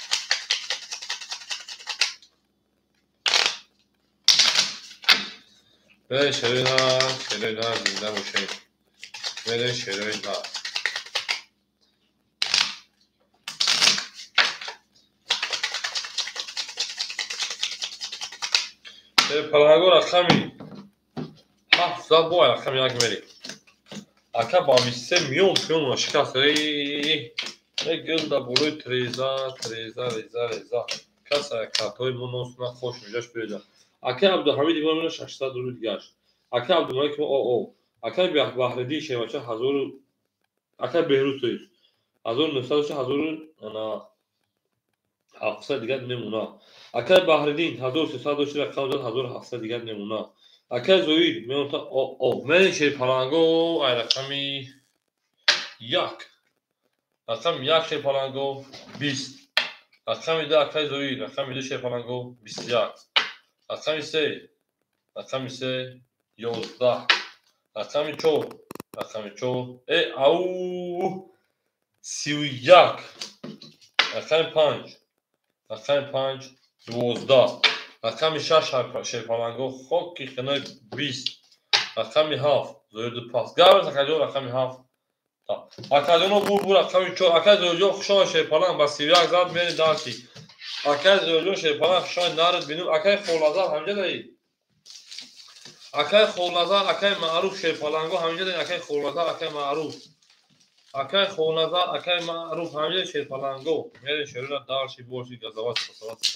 میره شیره نه زنده باشه میره شیره نه پلنگو رقمی 700 با رقم یک میری اکا با 23 میون پیون شکست ای گل دا بروی تریزا کسا کاتوی منوسنا خوش میجاش بیجا اکا عبدالحمید ایمان منو 600 روبل دیگرش اکا عبدالملیک او اکا بحردی شه بچه 1000 اکا بهروز تویست 1900 1000 700 دیگر نمونه اکا بحردین 1300 رقم زد 1700 دیگر نمونه اکا زویر میونتا او من شیر پلنگو ای رقمی 1 رقم یک شیپالانگو 20. رقم دو اکای زوی. رقم دو شیپالانگو 21. رقم سه. رقم سه 11. رقم چهار. رقم چهار او 31. رقم پنج. رقم پنج 12. رقم شش شیپالانگو خوکی خنک 20. رقم هفت زوید پاس گاور اکاجو رقم هفت تا اکاجو بور رقم چهار اکاجو خوشا شیپالانگ با 31 زد میری داشتی اکاجو شیپالانگ شاید نارد بینم اکای خولازار همجا دایی اکای خولازار اکای معروف شیپالانگو همجا دایی اکای خولازار اکای معروف اکای خولازار اکای معروف همجا شیپالانگو میری شروع داشتی بورشی گزاوات سوات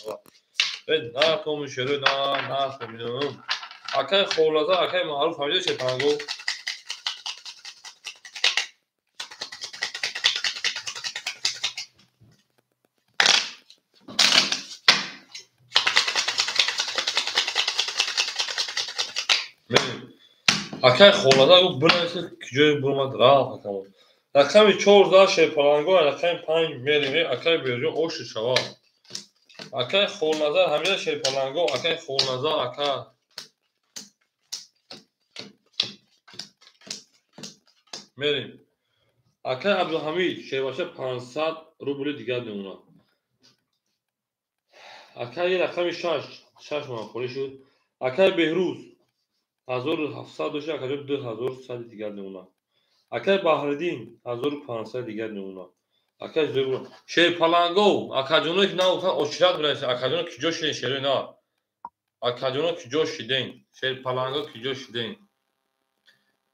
نه کوم شروع نه ببینم اکای خولازار اکای معروف همجا شیپالانگو اکای خولازار گفت بنویسید کجای برمد راه کنم رقم 14 شیپالانگو رقم 5 میریم اکای بیرون اوش شوا اکای خولازار همیشه شیپالانگو اکای خولازار اکای میریم اکای عبدالحمید شیباشه 500 روبل دیگر نمونه اکای رقم 6 ماه پولی شد اکای بهروز 1700 دوشه اکای 2100 دیگر نمونه اکای بحردین 1500 دیگر نمونه اکای زیبرو شیپالانگو اکاجونو که نه اوچرات بنویسید اکاجونو که جوش شیری نه اکاجونو که جوش دین شیپالانگو که جوش دین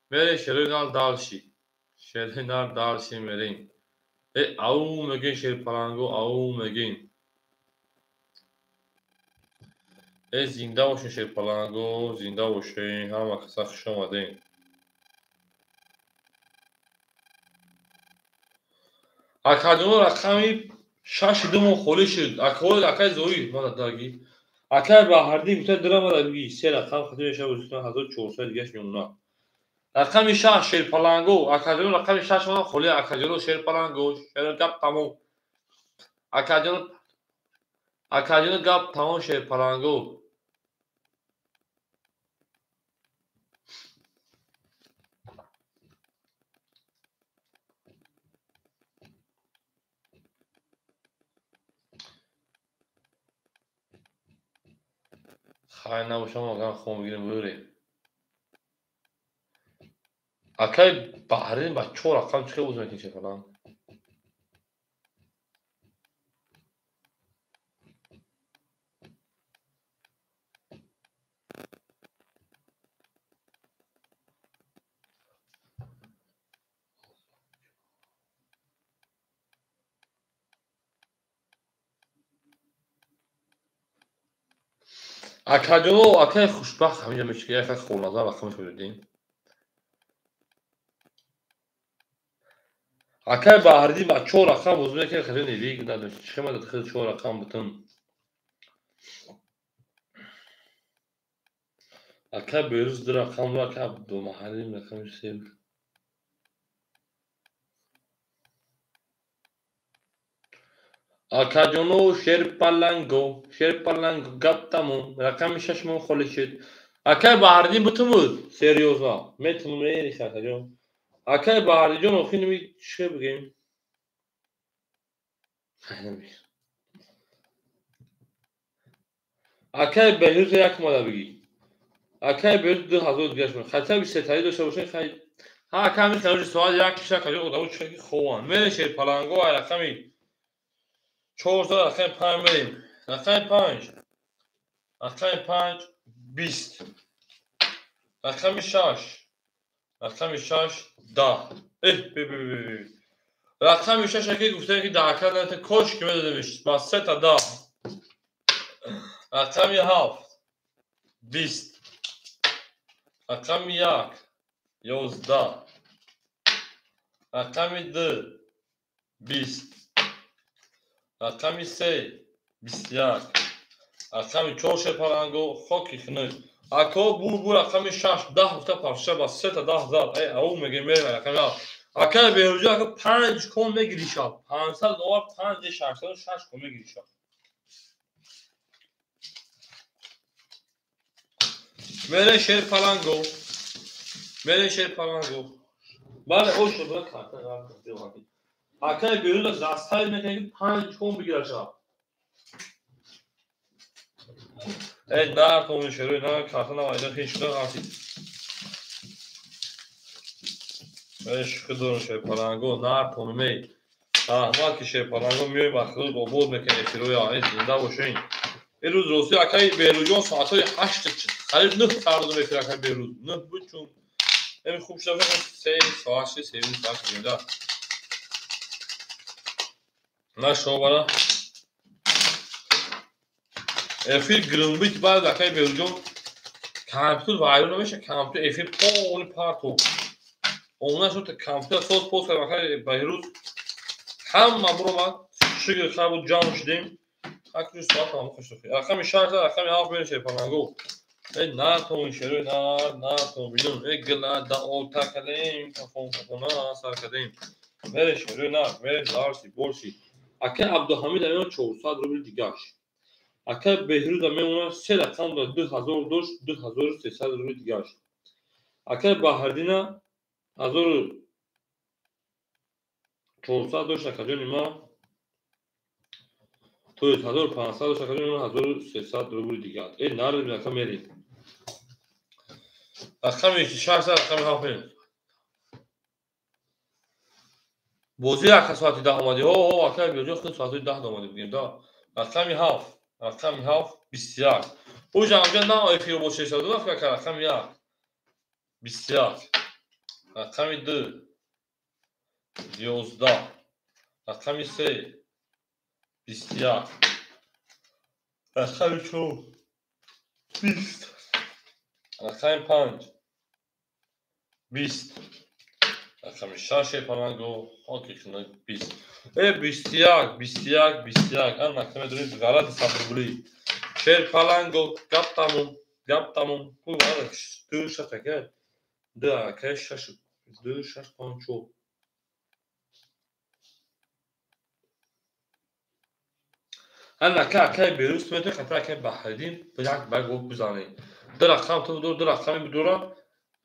میره شیری نال دالشی شیری نال دالشی میرین او میگین شیپالانگو او میگین زنده باشین شیپالانگو زنده باشین همه کسا خوش آمدین اکاجونو رقمی 6 دومون خولی شد اکای زوی مادر داگی اکای بحردی میتونه درم داگی سه رقم خطیب شب روزتون 1400 دیگه میمونه رقم 6 شیپالانگو اکاجونو رقم 6 ماه خولی اکاجونو شیپالانگو شیر گپ تموم اکاجونو گپ تموم شیپالانگو خواهی نباشم آگم خون بگیریم بریم اکای بحرین با 4 رقم چه بوزم که شیپالانگ اکاجونو اکای خوشبخت همینجا میشه که اکای خولازار رقمش بودیم اکای بحردی با 4 رقم بوزم که خیلی نیویگ نداشت چه مدت خیلی 4 رقم بودم اکای بیروز در رقم رو اکای دو محلی رقم سیب اکاجونو شیپالانگو گپ تموم رقم 6 ماه خولی شد اکای بحردی بودم بود سریوزا میتونم میریخ اکاجون اکای بحردی جون اخی نمی چه بگیم اکای بیروز یک ماده بگی اکای بیروز 2000 دیگه شد خطر بی ستایی داشته باشین خیلی ها کمی خیلی سوال یک کشا کجا خدا بود چه خوان میره شیپالانگو رقمی 400 رقم 5 میریم رقم 5 20 رقم 6 10 رقم 6 که گفته که دهکه نت کش که میداده میشه با 3 تا 10 رقم 7 20 رقم 1 11 رقم 2 20 رقم 3 21 رقم 4 شیپالانگو خوکی خنک اکا بور رقم 6 10 هفته پرشه با 3 تا 10 زد او میگه میره رقم اکر بیروزی اکر 5 کن گریشا 500 دلار 5 606 کن گریشا میره شیر پلنگو میره شیر پلنگو بله او شده کارت نگاه اکر بیروز دستای میکنه 5 کن بگیره شا ای در کن شروع نه کارت نوایده خیش شده آتی ايش خدون شيء بارانجو نار تونمي ما كي شيء بارانجو مي باخذ بود مكان يشيرو يا عيد زنده باشین امروز روسی اکای بیروجان ساعتای 8 خرید 9 فردا میفره اکای بیروز 9 بود چون این خوب شده 3 ساعت 3 ساعت زنده نه شو برا افیر گرنبیت بعد اکای بیروجان کامپیوتر وایرو نمیشه کامپیوتر افیر پول پارتو اون شد کامپیوتر صوت پوست اکای بیروز هم برو ما شگر خراب جان شدیم اکروش ساعت هم خوش شد رقم شهر رقم هاف میشه پلنگو ای ناتون شروع ناتون بیرون ای گلا دا او تاکلیم کفون کفونا سر کدیم میره شروع نه میره دارسی بورسی اکه عبدالحمید امیون 400 روبل دیگاش اکه بهروز امیون 3 رقم دا 2000 دوش 2300 روبل دیگاش اکه بحردینا 1400 دوش نکجون ما توی 1500 دوش نکجون ما 1300 روبل دیگاش ای نارد بیاکه میریم رقم شهر رقم هاف بازی اکه ساعتی 10 اومدی او اکه بیروجان خود ساعتی 10 اومدی بگیم دا رقم هاف 21 او جامجا نه افیر با 602 فکر رقم 1 21 رقم 2 11 رقم 3 21 رقم 4 20 رقم 5 20 رقم 6 پلنگو اوکی شنو 20 ای 21 ان رقم دارید غلط حساب بولی شیر پلنگو گپ تموم کو وارش دو شتکه ده کش شش دو شش پانچو انا که بیروس میتونه خطر که بحردین به یک بگو بزنی در رقم تو در رقم بدورا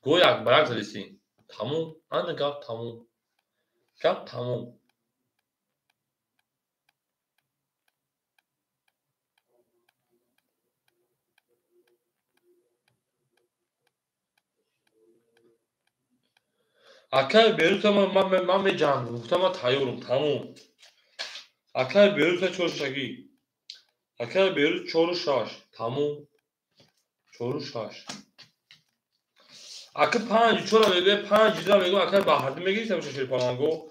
گو یک برگ زدیسین تموم انا گپ تموم اکای بیروس من می جنگم گفتم من تیارم تموم اکای بیروس چور شگی اکای بیروس چور شاش تموم چور شاش اکه 5 چورا میگه 5 دیدا میگه اکای بحردی میگی چه شیر پلنگو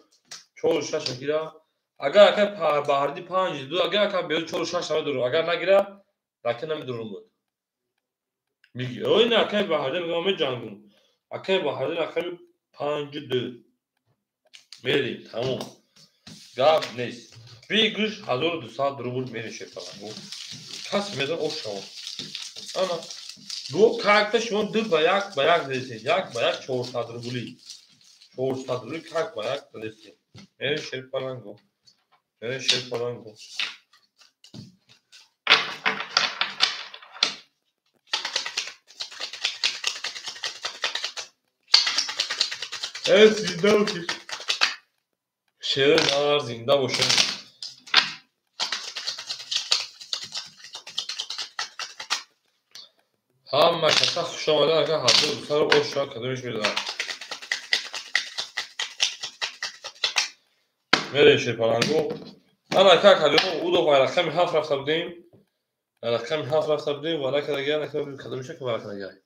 چور شاش میگیره اگر اکای بحردی 5 دو اگر اکای بیروس چور شاش هم درو اگر نگیره لکه نمیدونم بود میگی اوی نه اکای بحردی میگه من جنگم اکای بحردی اکای 5 دو میری تموم گاب نیست بیگش 1200 روبل میره شیر پلنگو کس میدن او شما اما دو کارت شما دو با یک دیدید یک با یک 400 روبلی 400 روبلی کارت با یک دیدید میره شیر پلنگو ای زنده باشید شیر نار زنده باشید همه کسا خوش آمده اگر حضور سر او شما کدومش میدونم میره شیر پلنگو انا که کدوم او دو رقم 7 رفته بودیم ولی که دیگه نکنم کدومشه که ولی که دیگه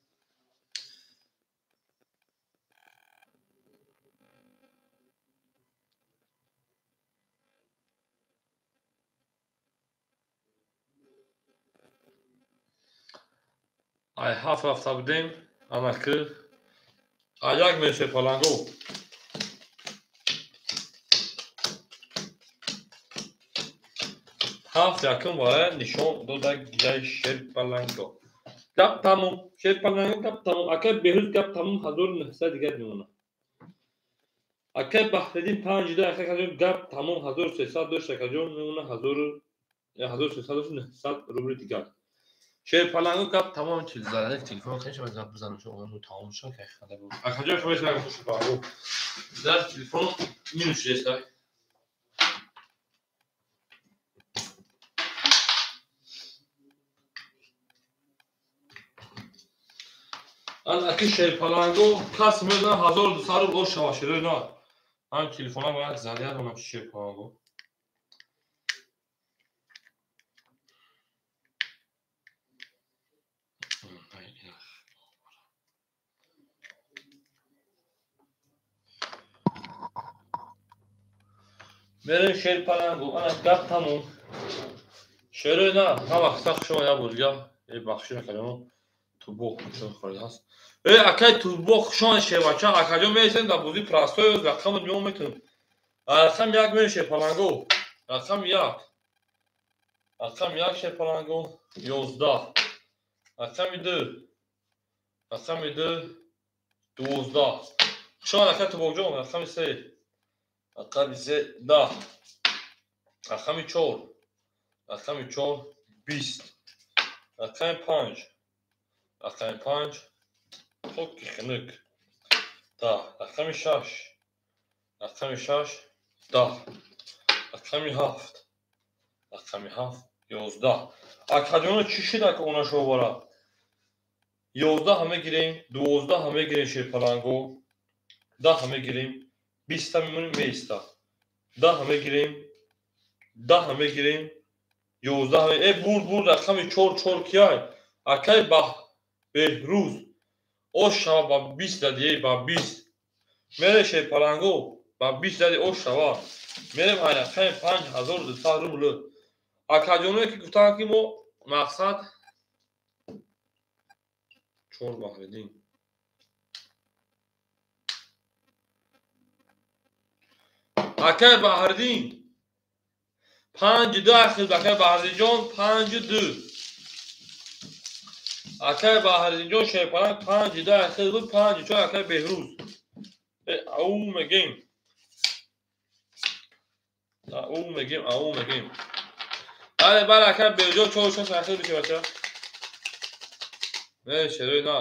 ای 7 رفته بودیم اما که یک میره شیر پلنگو هفت یکم برای نشان دادن گیاه شیر پلنگو گپ تموم شیر پلنگو گپ تموم اکر بهروز گپ تموم 1900 دیگر میمونه Ака Баҳриддин 5 акаҷон гап тамом 1300 дошт акаҷон мемона 1300 рубли дигар. Шерпаланго гап тамом чиз Zaradek telefon kanske man zapp bزنم چون اون تمام شد که خدا بود. акаҷон шумо исмаил Шерпаланго дар телефон минушидестай. Ан аки Шерпаланго кас мезан 1200 рубл шава широи на. Ан телефона бояд заряд онам Шерпаланго. Мерем Шерпаланго ана гап тамом. Широи на ҳама сах шумо я бурга е бахши акаҷон тубоқ чун хоридаст. Акай тубоқ шон шевача акаҷон месен да бузи прастои рақам нём метун. Рақам 1 мерем Шерпаланго. Рақам 1. Рақам 1 Шерпаланго 11. Рақами 2. Рақами 2 12. Шон акай тубоқҷон рақами 3. Рақами 3 10. Рақами 4. Рақами 4 20. Рақами 5. Рақами 5 хоки хинук. Да, рақами 6. Рақами 6 10. Рақами 7. Рақами 7 11. Акаҷон чӣ шуда ки она шо бора? 11 ҳаме гирем, 12 ҳаме гирем Шерпаланго, 10 ҳаме гирем, 20 мемонем меиста. 10 ҳаме гирем, 10 ҳаме гирем, 11 ҳаме бур рақами 4 кияй. Акай Беҳрӯз ош шава ба 20 дадие ба 20. Мере Шерпаланго ба 20 дади ош шава. Мерем ҳайрақами 5200 рубл. Акаҷоное ки гуфтанд ки мо мақсад 4 Баҳриддин. Акай Баҳриддин 52 ахил акай Баҳриддинҷон 52. Акай Баҳриддинҷон Шерпаланг 52 ахил 54 акай Беҳрӯз. Ау мегем. Ау мегем. Бале акай Беҳрӯз 4 ахил бише бача. Не шерои на.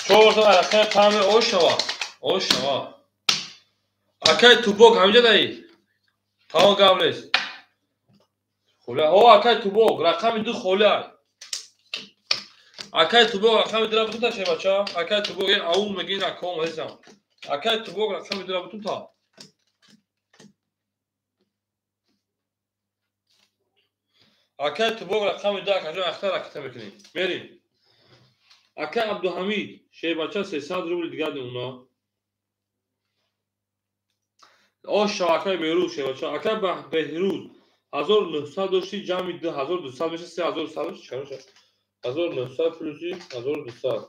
Чорта акай паме ош шава. Акай тубоқ ҳамҷа даи. Тамом гап нест. Холя ҳо акай тубоқ рақами 2 холя. Акай тубоқ рақами 2 бутун та бача. Акай тубоқ ау мегин аком азизам. Акай тубоқ рақами 2 бутун та. Акай тубоқ рақами 2 акаҷон ахта ракета мекунем. Мерим. Акай Абдуҳамид шебача 300 рубли дигар уна. Ош шава акай Беҳрӯз шебача. Акай Беҳрӯз 1900 дошти ҷамъи 2200 меша 3100 чиқар 1900 плюси 1200.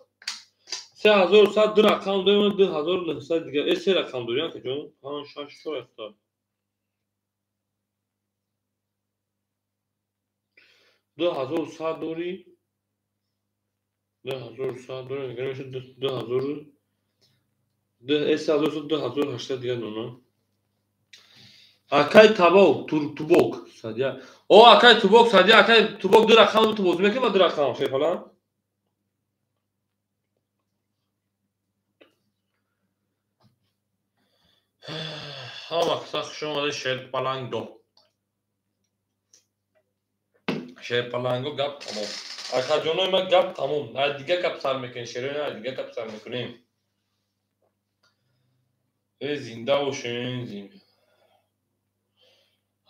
3100 ду рақам дорем 2900 дигар. Се рақам дорем акаҷон 5 6 4 аста. 2100 дори. 2100 дорем дигар меша 2000. 2800 дигар нона. Акай табоқ тубоқ садия. О акай тубоқ садия акай тубоқ 2 рақам ту боз мекунем ба 2 рақам Шерпаланг. Ҳама сах шумо Шерпаланго. Шерпаланго гап тамом. Акаҷонои ма гап тамом. Дига гап сар мекунем шерои на дига гап сар мекунем. Зинда бошем.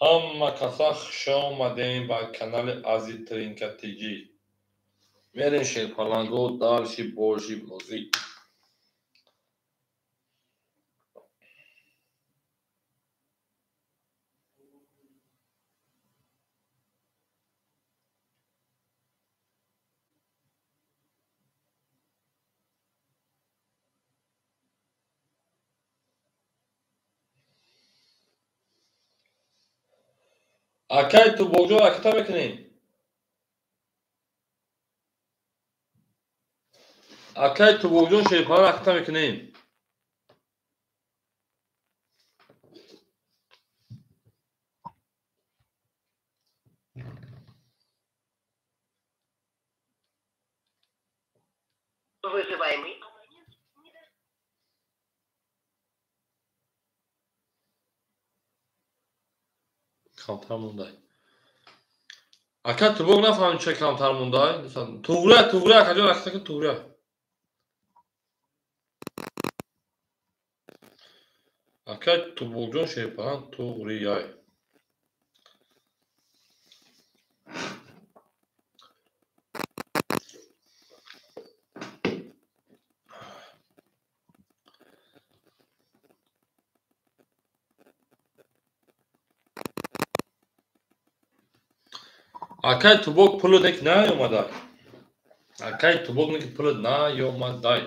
Ҳама каса хуш омадем ба канали Азизтарин Катиҷӣ. Мерем Шерпаланго дарши божи бозӣ. Акай тубокҷо ракета мекунем. Акай тубокҷо шерпара ракета мекунем. Вызываемый. Камтар мондай. Акай тубок нафаҳмем чӣ камтар мондай. Туғра акаҷон ракета кун туғра. Акай тубокҷон шерпаран туғрияй. Акай тубок пулот ек наёмадай. Акай тубок nek пулот наёмадай.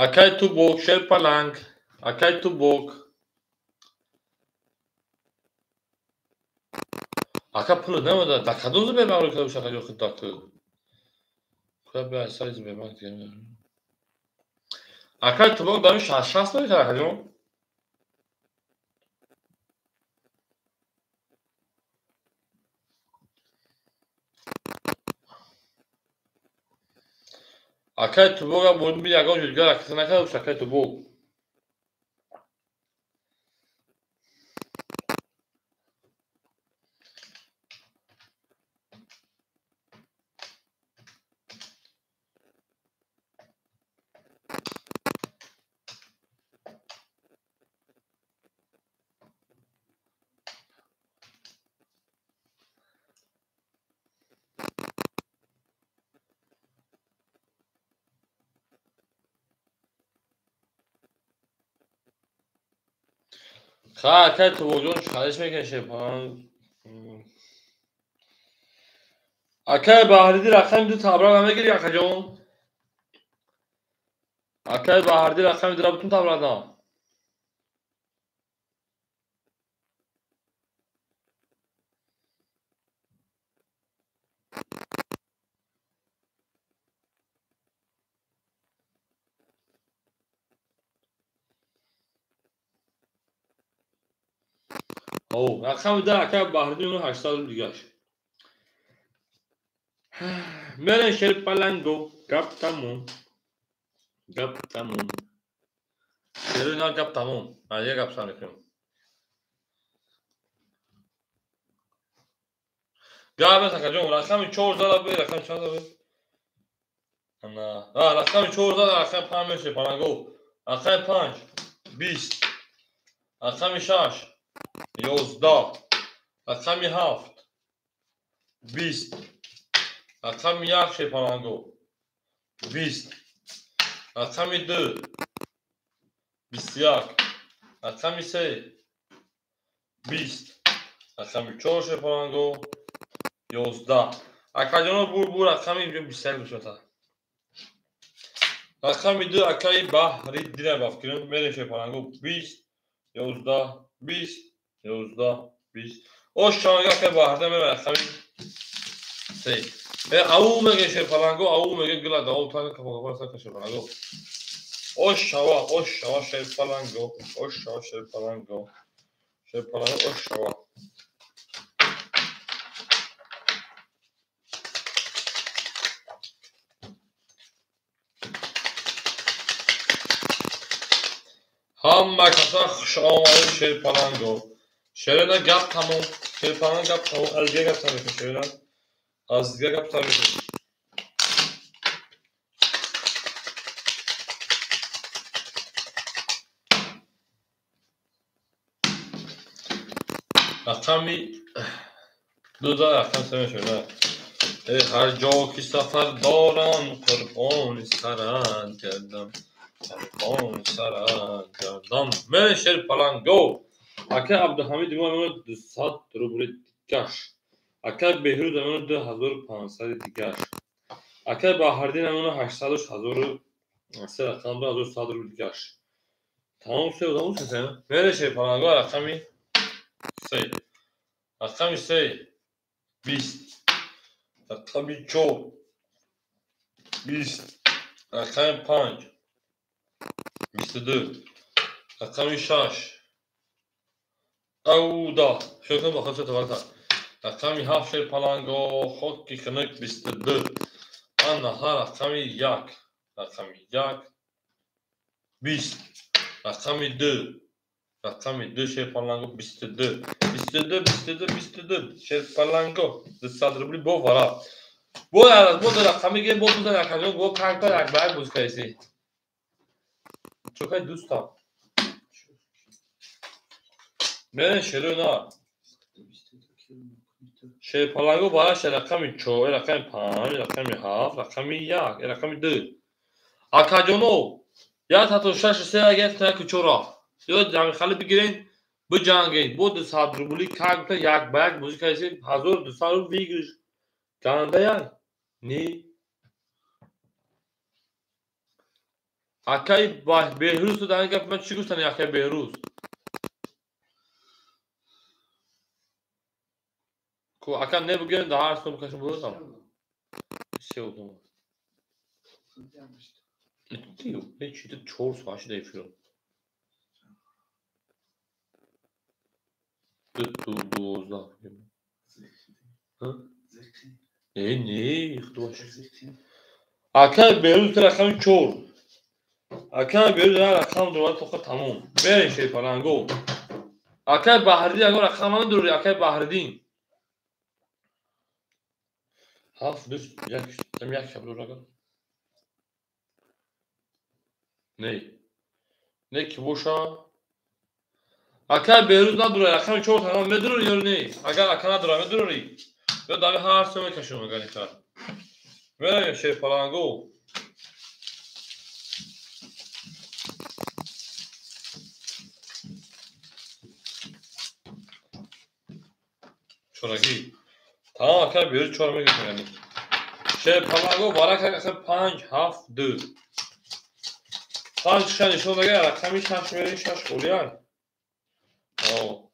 Акай тубок шерпаланг. Акай тубок. Ака пулот наёмадай. Дакадон зубер мағриб када буша акаҷон худ дакад. Куда бе сайз зубер мағриб када. Акай тубок дами 60 мекард акаҷон. Акай тубока боид би ягон ҷойгар ракета накарда буша акай тубок. Ха акай тубокҷон чалиш мекунад шерпаран. Акай баҳридӣ рақами ду табра намегирӣ акаҷон. Акай баҳридӣ рақами дура бутун табрадан. Рақами ду акай баҳридӣ 800 дигаш. Мерен шерпаланго. Гап тамом. Гап тамом. Шерина гап тамом. Ая гап сар мекунем. Гап аст акаҷон. Рақами 4 зада бе, рақами чанд зада бе? Ана. Рақами 4 зада, рақами 5 мешавад шерпаланго. Рақами 5 20. Рақами 6 11. Рақами 7 20. Рақами 1 шерпаланго 20. Рақами 2 21. Рақами 3 20. Рақами 4 шерпаланго 11. Акаҷоно бур рақами инҷо 21 мешавад. Рақами 2 акаи баҳридӣ бафт кунем. Мерем шерпаланго 20 11 20 11 20. Ошчонага акаи баҳридӣ мерем рақами 3. Ау меге шерпаланго, ау меге гилада, ау тани кафогафа сака шерпаланго. Ошава шерпаланго, ошава шерпаланго. Шерпаланго ошава. Ҳама каса хушомадед шерпаланго. Шерина гап тамом. Шерпаланго гап тамом. Аз дигар гап тамом. Шерина аз дигар гап тамом. Рақами 12 рақам 3 мешавад. هر جا که سفر دارم قربان سرت گردم قربان سرت گردم من شیر پلنگو اکه عبدالحمید ایمان 200 روبل دیگش اکه بهروز ایمان 2500 دیگش اکه بحردین ایمان 800 رقم 2100 روبل دیگش تمام شد من شیر پلنگو رقمی 3 رقمی 3 20 رقمی 4 20 رقم 5 22 رقم 6 او دا شکر با خودت توقع رقم 7 شیر پلنگو خود کی کنک 22 آن ها رقم 1 رقم 1 20 رقم 2 رقم 2 شیر پلنگو 22 22 22 22 شیر پلنگو 200 روبلی بو ورا بو از بو رقمی که بو تو رقمی گو کار کار یک بار بوز کیسی چوکای دوستا من شروع نه شیر پلنگو باش رقم 4 رقم 5 رقم 7 رقم 1 رقم 2 آکاجونو یا تا تو 6 3 گرفت که چورا یا جنگ خاله بگیرین بجنگین بود 200 روبلی کاغذ یک باگ موزیک کیسی 1200 روبل ویگش گانده یا نی اکای بهروز تو دانگ من چی گفتن اکای بهروز کو اکا نه بگیرن daha sonra بکشم بود ama şey oldu mu? Diyor. Ne çiğde çoğu savaşı da yapıyorum. Doğuzda. Ha? Ne? Yıktı başı. Akan Beyrut rakam çoğu. Akan Beyrut rakam duvar toka tamam. Böyle şey falan go. Akan Bahri agar rakamını duruyor. Akan Bahri'din. Haf düz yak. Tam yak yapıyor rakam. Ne? Ne ki boşa? Akan Beyrut ne duruyor? Rakam çoğu tamam. Ne duruyor ne? Akan Akan'a duruyor. Ne duruyor? Ya daha her sene kaşıyorum gani kar. Böyle şey falan go. Çoragi. Tamam akar bir çorma götürelim. Şey falan go barak akar 5 7 2. 5 şani şuna gel rakami şaş verin şaş oluyor. O.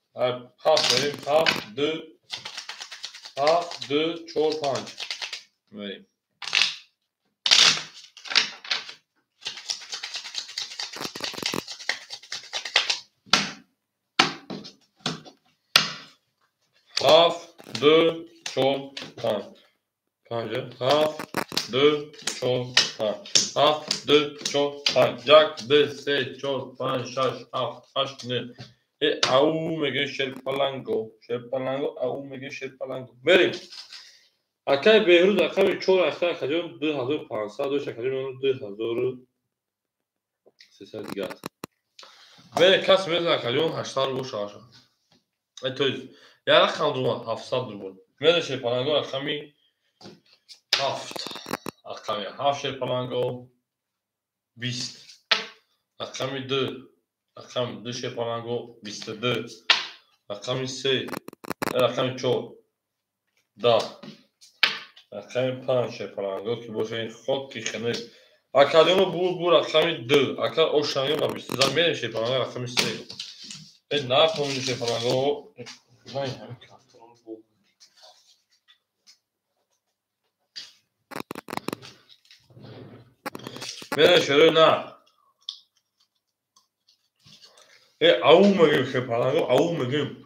Half verin half 2 half 2 çor 5. Vereyim. Half 2 çor 5. Kaçı? Half 2 çor 5. Half 2 çor 5. Jak 2 çor 5 şaş half 8 ne? Au mege şer palango. Şer palango au mege şer palango. Vereyim. Akay Beyrut akay çor akay kaçıyorum 2500 do şakalıyorum 2300 دیگه. Ve kas mesela kaçıyorum 80 bu şaşa. Etoz. Ya rakam durma 700 روبل. Ve şey palango rakami 7. Rakami 7 şey palango 20. Rakami 2. Rakami 2 şey palango 22. Rakami 3. Rakami çok. Da. Rakami 5 şey palango ki bu şey çok ki khane. Akademi bu rakami 2. Akar o şanyo var. Sizden bir şey palango rakami 3. Ben ne yapayım şey palango. Vay hem kartonu bu. Ben şöyle ne? Aum gibi şey palango aum gibi.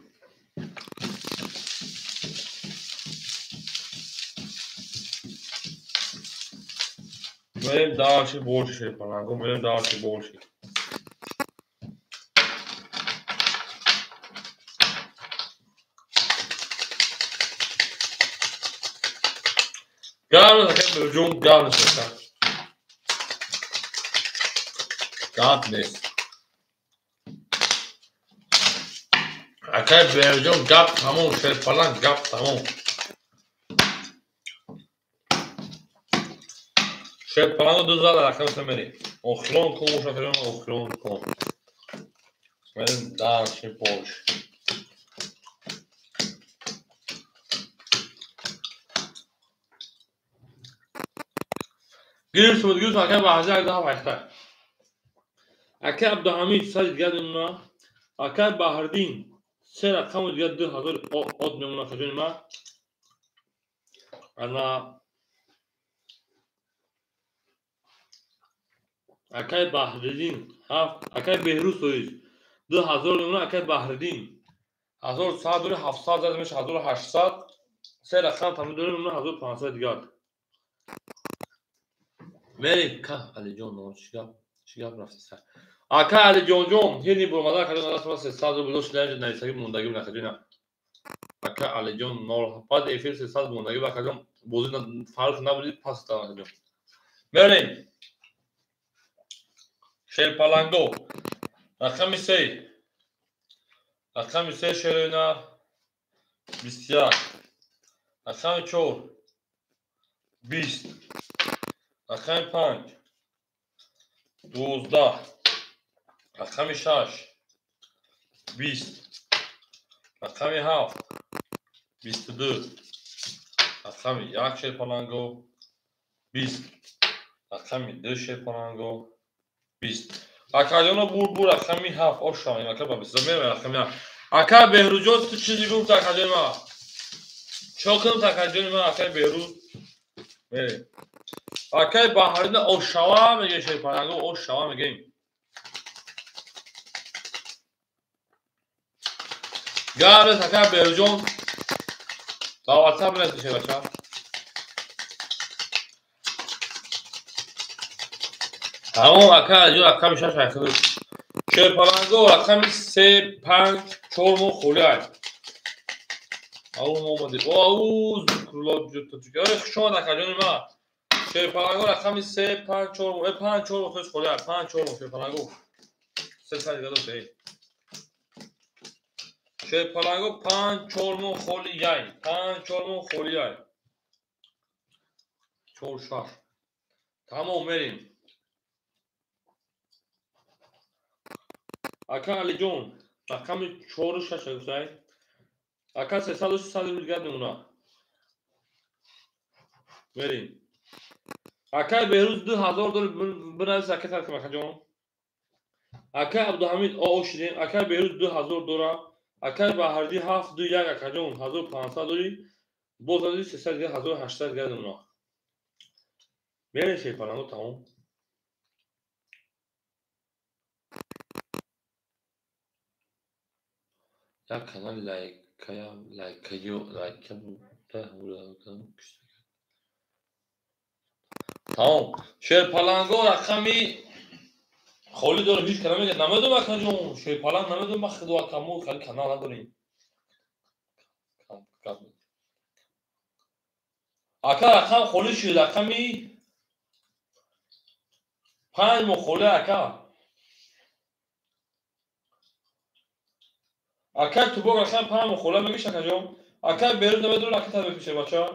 Benim daha şey bol şey palango benim daha şey bol şey. Garnet heb ik zo'n garnet. Garnet. Akay bir zo'n gap tamam şey falan gap tamam. شیرپلنگ دو زد رقم میری اخلون کن مشاکران اخلون کن بریم دانشی پوش گیر سود گیر ساکن بحثی اگه daha başka اکه عبدالحمید سال دیگر اونا اکه بحردین سه رقم دیگر 2000 od میمونه خجون ما انا اکه بحردین هفت اکه بهروز سویز 2000 میمونه اکه بحردین 1100 دوره 700 زد میشه 1800 سه رقم تمام دوره میمونه 1500 دیگر بریم که علی جان چیگاه رفتی سر اکه علی جان هیلی برمادر کردن از سه 300 رو بلوش لنج نریسایی موندگی نخجونه اکه علی جان نور بعد افیر 300 موندگی بخجون بوزی فرق نبودید پاس تا بریم شیرپلنگو رقم 3 رقم 3 شیرینه 21 رقم 4 20 رقم 5 12 رقم 6 20 رقم 7 22 رقم 1 شیرپلنگو 20 رقم 2 شیرپلنگو 20 اکاجانو بور رقم 7 آشام این اکا بسیار میره رقم 7 اکا بهروز تو چیزی گفت اکاجان ما چوکم اکاجان ما اکا بهروز میره اکا بحرین آشاوا میگه شیرپلنگو آشاوا میگیم گارد اکا بهروزون تا واتساپ نمیشه بچا تمام اکا جو اکا میشه شاید شیرپلنگو رقم 3 5 4 خولیای او اومدی او زکرولاب جوت تو که شما دکاجون ما شیرپلنگو رقم 3 5 4 5 4 خوش خولیای 5 4 شیرپلنگو 3 سال دیگه دوستی شیرپلنگو 5 4 خولیای 5 4 خولیای 4 شش تمام میریم اکا علی جون رقم 4 6 دوستی اکا 300 300 دیگه میمونه بریم اکا بهروز 2000 دلار بنویس اکا ترک اکا جون اکا عبدالحمید آو شیرین اکا بهروز 2000 دلار اکا بحردی 721 اکا جون 1500 داری بازداری 300 دیگه 1800 دیگه اونا بریم شیرپلنگو تمام یک کانال لایک تمام شیرپلنگو رقمی خولی داره هیچ کلمه میگه نمیدونم اکا جون شیرپلنگ نمیدونم ما خدوا کمو خیلی کانال نداریم اکا رقم خولی شد رقمی 5 خولی اکا اکا تو با رقم 5 خولی میگیش اکا جون اکا بیرون نمیدونم اکا تا بپیشه بچه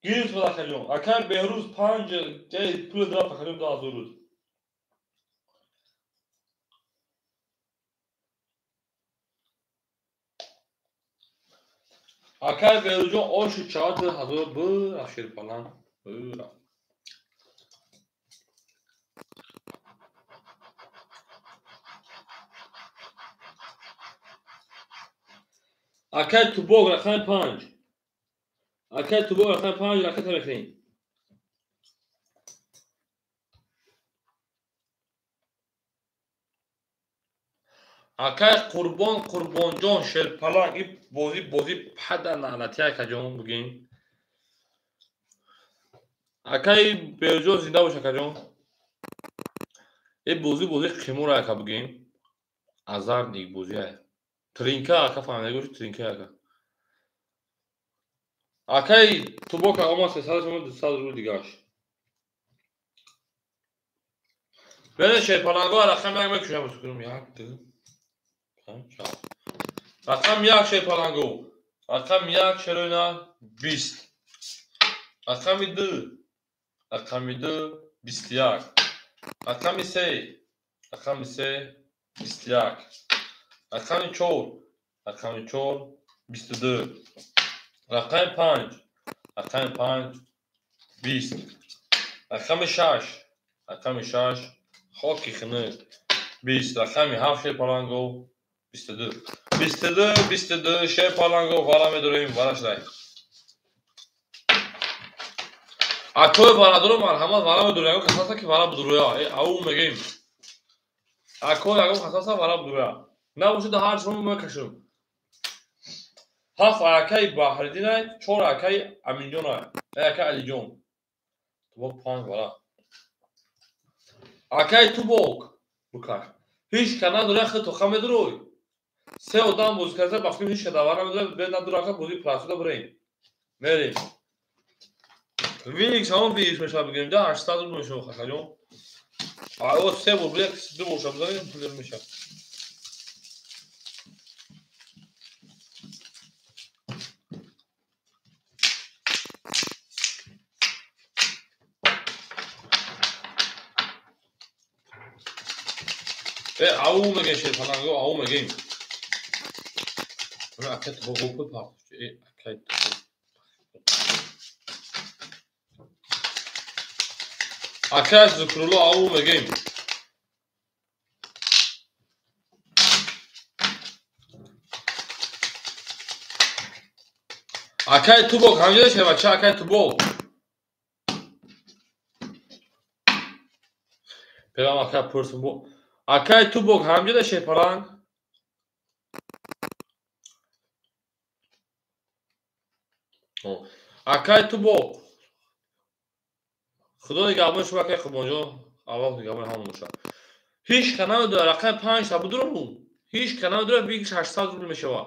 گیرید بود اکا جون اکا بهروز 5 جای پول درافت اکا جون 2000 روز اکا بهروز جون آشو 4000 بر شیرپلنگ بر اکا تو با رقم 5 اکا تو با رقم 5 اکا تا بخرین اکا قربان جان شیرپلنگ این بازی پدر لعنتی اکا جون بگین اکا این بهروز زنده باشه اکا جون این بازی خیمور اکا بگین ازار دیگ بازی های ترینکه اکا فهمیده گوش ترینکه اکا Окей, тубок ама 300 шумо 200 рубл дигаш. Бере шепаланго рақам як мекушам бускунум 1 2 5 6. Рақам 1 шепаланго. Рақам 1 шерона 20. Рақами 2. Рақами 2 21. Рақами 3. Рақами 3 21. Рақами 4. Рақами 4 22. Рақами 5. Рақами 5 20. Рақами 6. Рақами 6 хоки хина 20. Рақами 7 шепаланго 22. 22 22 шепаланго вара медурем варашдай. Акой варадуро марҳамат вара медурем касаса ки вара будуроя ау мегем. Акой агам касаса вара будуроя. Набошад ҳар шумо мекашум. 7 акай Баҳриддинай 4 акай Аминҷонай акай Алиҷон. Тубок 5 вара. Акай тубок букаш. Ҳеҷ ка надура хи тоқа медурой. 3 одам бозӣ карда бахтим ҳеҷ ка давара медура бе надура ка бозӣ прасуда бурем. Мерем. Винник шамо винник мешава бигирем 800 рубл мешава хакаҷон. Ао 3 бор бия 2 боша бизанем пул мешава. Ау мегем шепаланго ау мегем. Акай тубок опа пахш. Акай тубок. Акай зукруло ау мегем. Акай тубок ҳамҷода шева ча акай тубок. Пегам акай пурсум бо. Акай тубок ҳамҷода шепаланг. Акай тубок. Худо нигоҳбон шумо акай Қурбонҷон аввал нигоҳбони ҳамон боша. Ҳеҷ ка намедура рақами 5 та будуру. Ҳеҷ ка намедура бигиш 800 рубл мешава.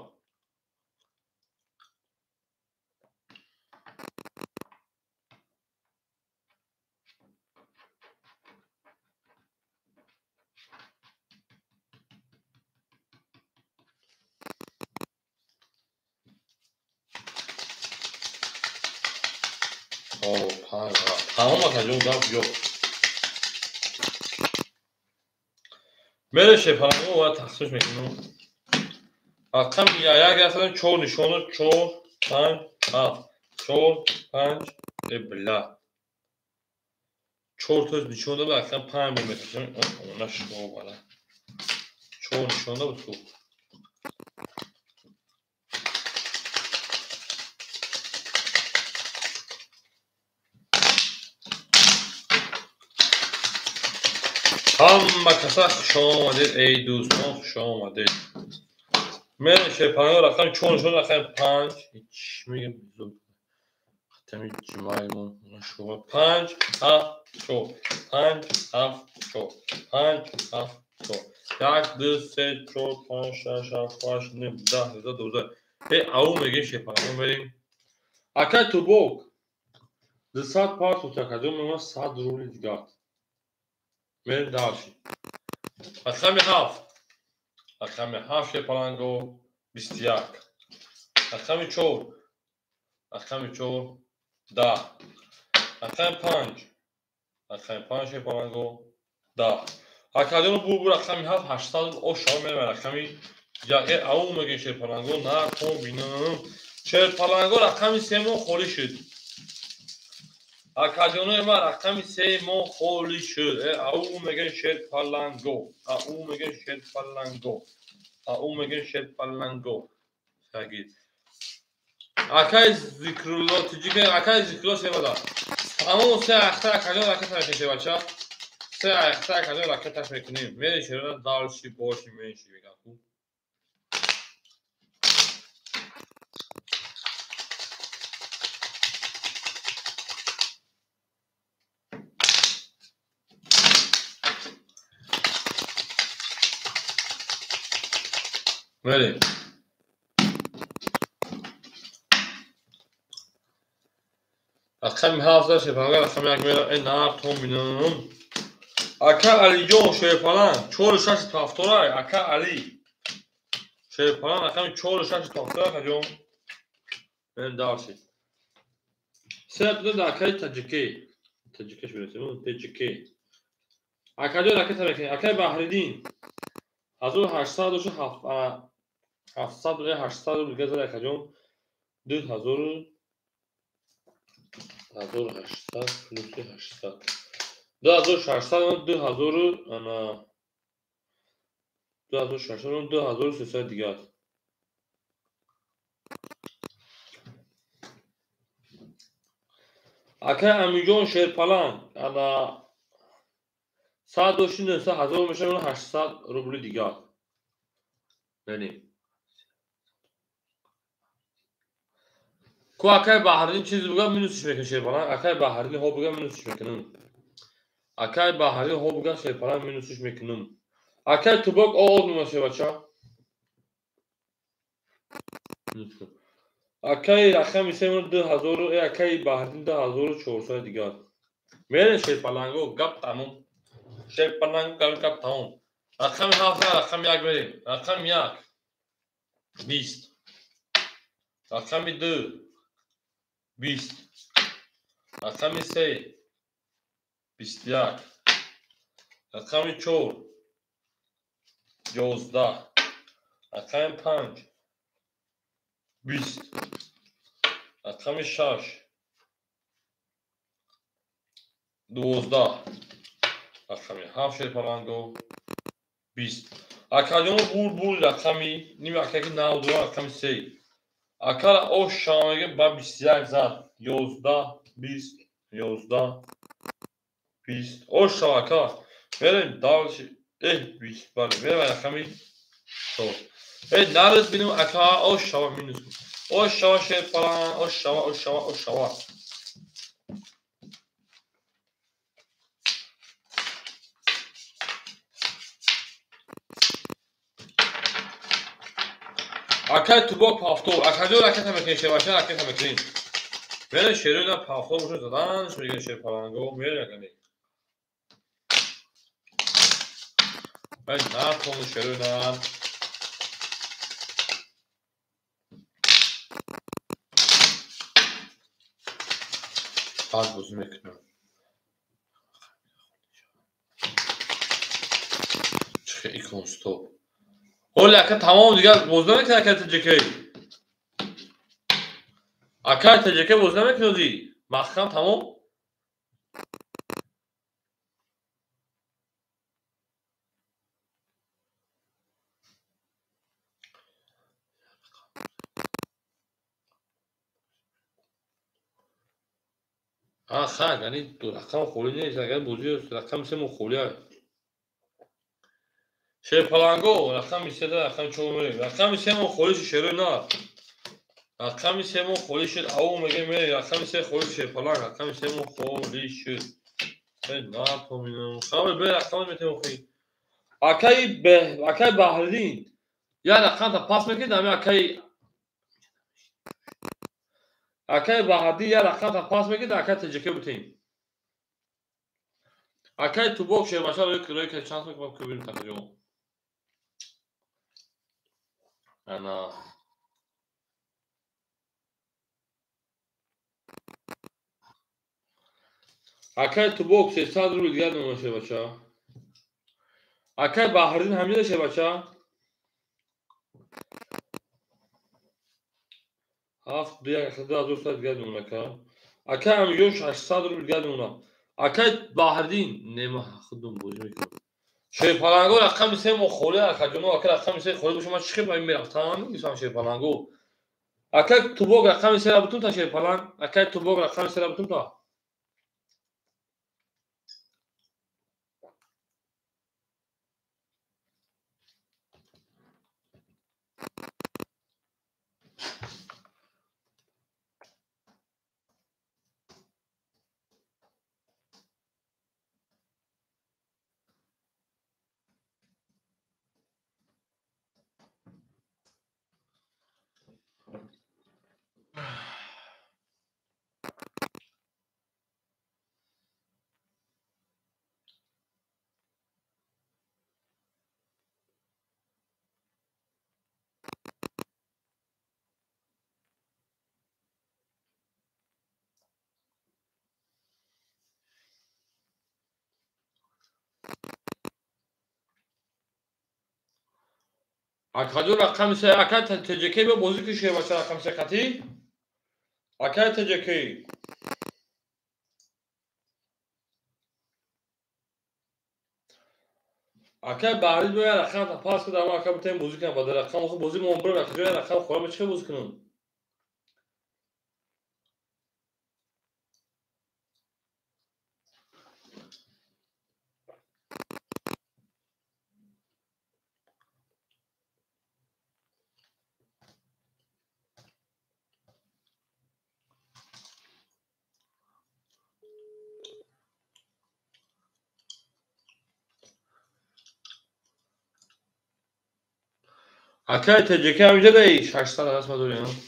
Тамом акаҷон гап ё. Мере шепаланго ва тахсиш мекунам. Рақами 1 гирифтам 4 нишона 4 5 7 4 5 била. 4 тоз нишона ба рақам 5 бор мекашам. Она шо бала. 4 нишона ба ту. ҳама каса хуш омадед эй дӯстон хуш омадед. Мере шепаланго рақами 4 нишона рақами 5 чӣ мегам хатами ҷимаймон шумо 5 7 4 5 7 4 5 7 4 1 2 3 4 5 6 7 8 9 10 11 12 ау мегем шепаланго мерем. Акай тубок 200 пар тутакаҷон мема 100 рубли дигар. Мерем далши. Рақами 7. Рақами 7 шепаланго 21. Рақами 4. Рақами 4 10. Рақами 5. Рақами 5 шепаланго 10. Акаҷон бу рақами 7 800 ошо мема рақами 1 ау мегем шепаланго на ком бинам. Шепаланго рақами 3 моҳ холӣ шуд. Акаҷонои ман рақами 3 моҳ холӣ шуд. Ау мегем шепаланго. Ау мегем шепаланго. Ау мегем шепаланго. Сагид. Акай зикрулло тиҷике акай зикрулло шевада. Аммо 3 ахта акаҷон ракеташ мешавача. 3 ахта акаҷон ракеташ мекунем. Мери шерона далши боши менши мегам. Мерем. رقم 7 شیرپلنگ رقم 1 میره این نرتون بینم اکا علی جون شیرپلنگ 4 6 تافتورای اکا علی شیرپلنگ رقم 4 6 تافتورای اکا جون من دارشید سه دو داکای تاجیکش میرسیم تاجیکی اکا جون اکا تاجیکی اکا بحریدین 1800 700 800 دیگه زده اکا جون 2800 پلوس 800 2600 2000 انا 2600 2300 دیگه است اکا امیجون شیرپلنگ انا 129 1000 میشه 800 روبل دیگه است یعنی کو اکای بحرین چیز بگم مینوسش میکنه شیرپلنگ اکای بحرین ها بگم مینوسش میکنم اکای بحرین ها بگم شیرپلنگ مینوسش میکنم اکای توبک آز میمشه بچه اکای رقم میشه 2000 اکای بحرین 2400 دیگه است میره شیرپلنگو گپ تموم شیرپلنگ گپ تموم رقم 7 رقم 1 بریم رقم 1 20 رقم 2 20 رقم 3 21 رقم 4 11 رقم 5 20 رقم 6 12 رقم 7 شیرپلنگو 20 اکادیون بول رقمی نیم اکاکی 92 رقم 3 اکال او شامگه با 21 زد 11 20 11 20 او شاکا بریم دالشی 20 بله بریم رقمی تو نرد بینیم اکا او شوا مینوس او شوا شیرپلنگ او شوا اکای توبک پافتو اکادیو رکت هم میکنی شیرپلنگ رکت هم میکنیم میره شیرون هم پافتو بشه زدنش میگه شیرپلنگو میره کنی من نکنم شیرون هم بازی میکنم چه کنستو هول اکا تمام دیگه بازی نمیکنه اکا تجکی اکا تجکی بازی نمیکنه دی مخم تمام خیر یعنی دو رقم خولی نیست اگر بازی رقم سه خولی هست شیرپلنگو رقم سه رقم چهار میریم رقم سه خولیش شیرون نه رقم سه خولیش او میگه میری رقم سه خولیش شیرپلنگ رقم سه خولیش نه تو میدونم خبر به رقم میتونم خوی اکای بحرین یا رقم تا پاس میکنی دمی اکای بحرین یا رقم تا پاس میکنی اکای تجکی بتیم اکای توبک شیرباشا روی که چانس میکنم که بینیم تقریبا انا اکای توبک 300 روبل دیگر نمیشه بچه اکای بحرین همینه داشته بچه 7 2000 دیگر نمیشه اکای همیجوش 800 روبل دیگر نمیشه اکای بحرین نمه خودم بوجه میکنم شیرپلنگو رقم سه مخوله اکا جونو اکا رقم سه خوله بشه من چی باید میرفتم میگیسم شیرپلنگو اکا توبک رقم سه را بتون تا شیرپلنگ اکا توبک رقم سه را بتون تا اکادو رقم سه اکاد تجکی به بازی کشه بچه رقم سه خطی اکاد تجکی اکاد بحری دوی رقم تا پاس کده اما اکاد بتایم بازی کنم با در رقم خود بازی مونبرم اکاد جای رقم خورم چه بازی کنم اکاد تجکی همینجا دایی 600 هست ما داریم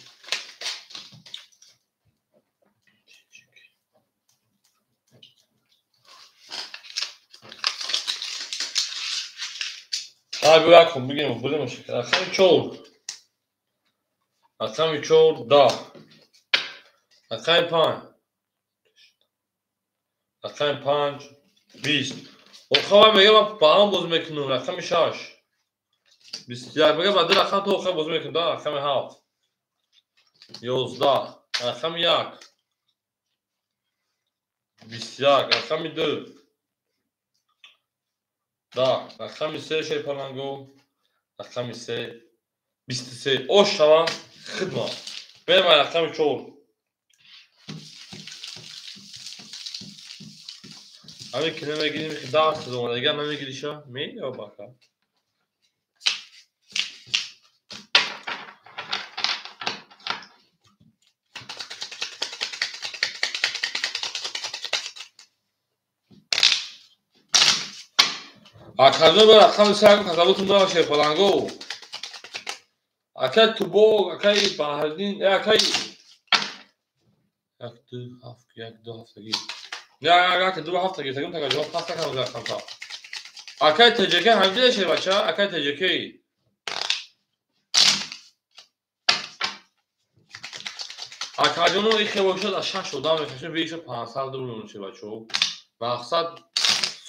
بیا کن بگیم بوده میشه رقم 4 رقم 4 10 رقم 5 رقم 5 20 و خواه میگه با هم بازی میکنم رقم 6 21 میگه بعد رقم تو خواه بازی میکنم رقم 7 11 رقم 1 21 رقم 2 10 رقم 3 شی پلنگو رقم 3 23 اوش شما خدمت بریم رقم 4 همین کلمه میگیریم که دست دومه دیگه نمیگیریشا میگه یا باکا اکادو به رقم 3 کتابتون دارم شی پلنگو اکاد تو بوگ اکای بحردین اکای 1 2 7 1 2 هفتگی نه اکای 2 هفتگی تگم تا جواب پاس کنم رقم تا اکای تجکی همینجا شه بچه اکای تجکی اکادونو ایخه باشد از 6 شدم میشه بیش 500 دلار میشه بچه‌ها مقصد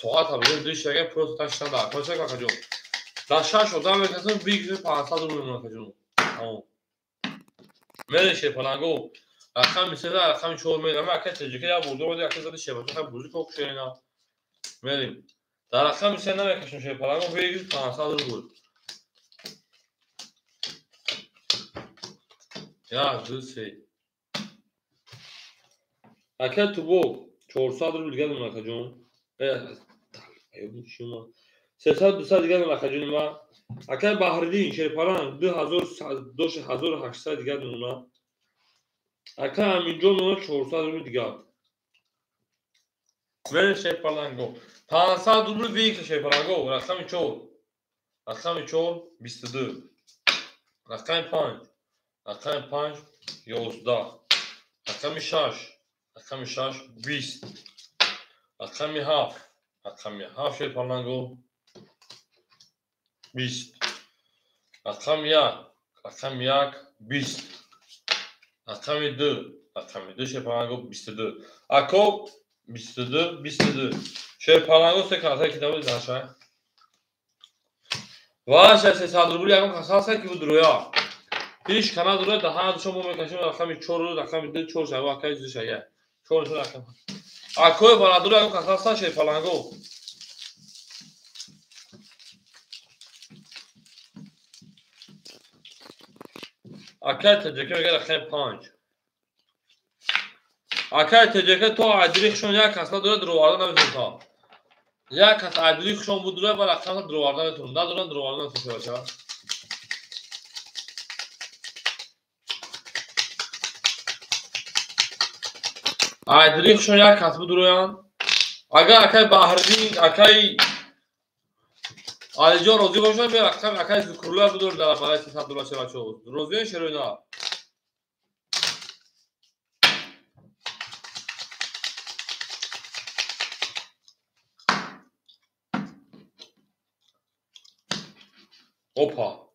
ساعت هم بگیم دیش اگه پروت تاشتن در پاچه اکادون در 6 شدم میشه بیش 500 دلار اکادون میشه پلنگو رقم میشه رقم 4 میگم اکای تجکی یا بردو بود اکای زده شه بچه بوزی کوک شه اینا میریم در رقم میشه نمیکشون شه پلنگو بیش 500 دلار یا دوستی اکاد تو بو 400 دلار دیگه اون اکادون ایو شما 300 200 دیگه اون اکادون ما اکاد بحردین شه پلنگ 2800 دیگه اون اکاد همینجا اون 400 دلار دیگه ولی شه پلنگو 500 دلار ویک شه پلنگو رقم 4 رقم 4 22 رقم 5 رقم 5 11 رقم 6 رقم 6 20 رقم 7 رقم 7 شه پلنگو 20 رقم 1 رقم 1 20 رقم 2 شه پلنگو 22 اکو 22 شه پلنگو سه کارت کتاب داشته واش 300 روبل یکم خاصه کی بود رویا پیش کنه داره ده شما میکشیم رقم 4 رقم 2 4 شوا کای زش یا 4 رقم اکو بالا داره یکم خاصه شه پلنگو اکای تجکی رقم 5 اکای تجکی تو عدلیخشون یک کسا داره درواردن نمیتون تا یک کس عدلیخشون بود داره برای رقم درواردن نمیتون ندارن درواردن نمیتون باشه عدلیخشون یک کس بود داره اگر اکای بحردین اکای آلجا روزی باشه به رقم اکای کرولر بود داره در مالای 300 دلار چه بچه بود روزی شروع اوپا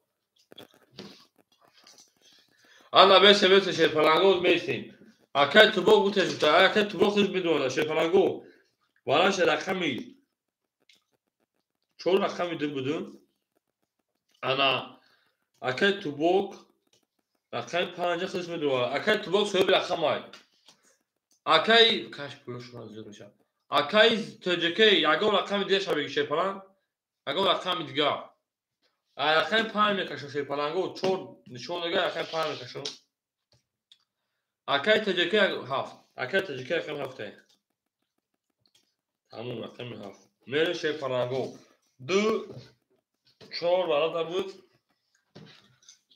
انا بس شه پلنگو میستیم اکای تو بو گوتش تا اکای تو بو خود بدونه شه پلنگو والا شه رقمی 4 рақами 2 будун. Ана акай тубок рақами 5 худаш медонад. Акай тубок соҳиби рақамай. Акай каш пулашон зиёд мешавад. Акай таҷикаи ягон рақами дига шавиги шепалан. Ягон рақами дига. Рақами 5 мекашон шепаланго 4 нишон дага рақами 5 мекашон. Акай таҷикаи 7. Акай таҷикаи рақами 7. Тамом рақами 7. Мере шепаланго 2 4 бародар буд.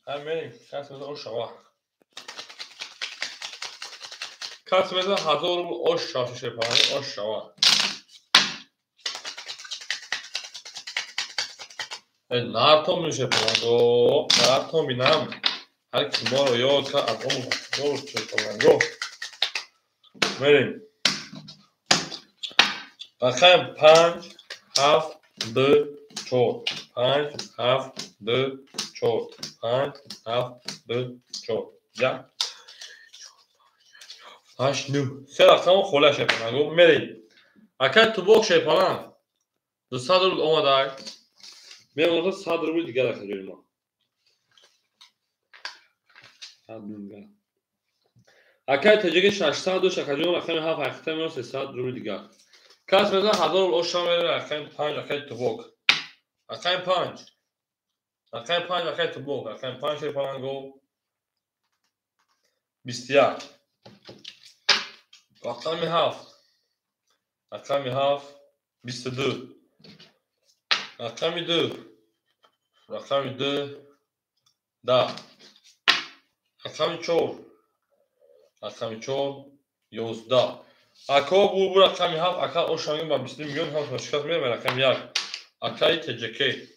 Мерем кас меза ош шава. Кас меза 1000 рубл ош шава шепаланго ош шава. Нартом мешепаланго. Нартом бинам. Ҳар ки моро ёд кард атом дор шепаланго. Мерем. Рақам 5 7 2 4 5 7 2 4 5 7 2 4 я 8 9 се рақаму хола шепаланго. Мерем. Акай тубок шепалан 200 рубл омадай. Мемонад 100 рубли дигар акаҷои мо. 100 рубли. Акай таҷики 600 дош акаҷон рақами 7 ҳақиқата меон 300 рубли дигар. Кас меза 1000 рубл ош шава мере рақами 5 акай тубок. Рақами 5. Рақами 5 акай тубок. Рақами 5 шепаланго 21. Рақами 7. Рақами 7 22. Рақами 2. Рақами 2 10. Рақами 4. Рақами 4 11. Ако бу рақами 7 ака ошанги ба 20 миллион ҳам шикаст меме рақами 1. Акай таҷики.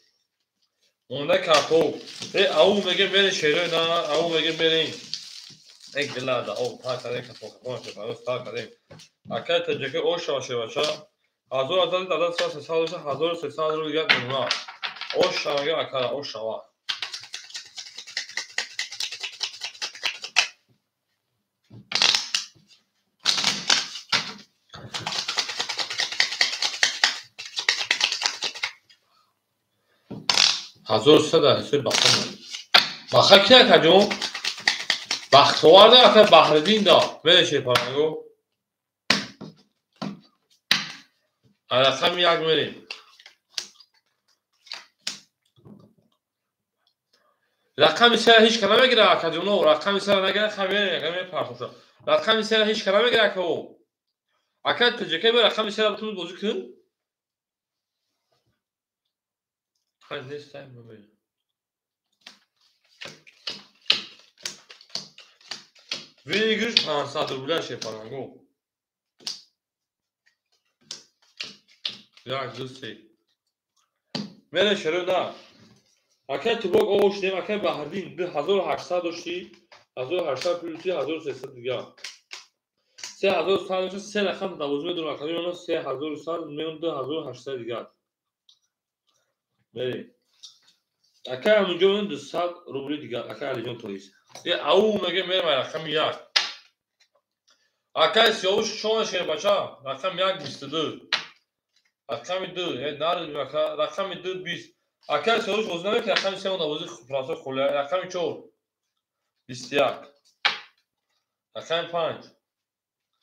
Монда капо. Ау меге мере шерой на ау меге мере. Ek dilada o ta kare капо капо шепаланго стар кардем. Акай таҷики ошава шевача 1000 дада 300 1300 рубли дигар мемонад. Ош шаваги акара ош шава. ҳазору сада ҳисоби баха ман. Баха ки акаҷон? Бахтовар да акай баҳриддин да. Мере шепаланго. Рақами 1 мерем. рақами 3 ҳеҷ кана мегира акаҷоно. Рақами 3 нагира хамерем яка мепархоша. рақами 3 ҳеҷ кана мегира акао. Акай таҷикаи бе рақами 3 бутун бозӣ кун. Хай нест тайм мемерем. Вигиш 500 рубля шепаланго. Як дусти. Мере шерӯ на. Акай тубок ош дем акай баҳриддин 2800 дошти. 1800 плюс 1300 дигар. 3100 се рақам давозу медонам акаҷои оно 3100 меон 2800 дигар. Мере. Акай амунҷо 200 рубли дигар. Акай алиҷон тоис. Ау меге мерем рақами 1. Акай сиёвуш шона шербача рақами 1 22. Рақами 2 нард ака рақами 2 20. Акай сиёвуш боз намекунад рақами 3 давози франса холия. Рақами 4 21. Рақами 5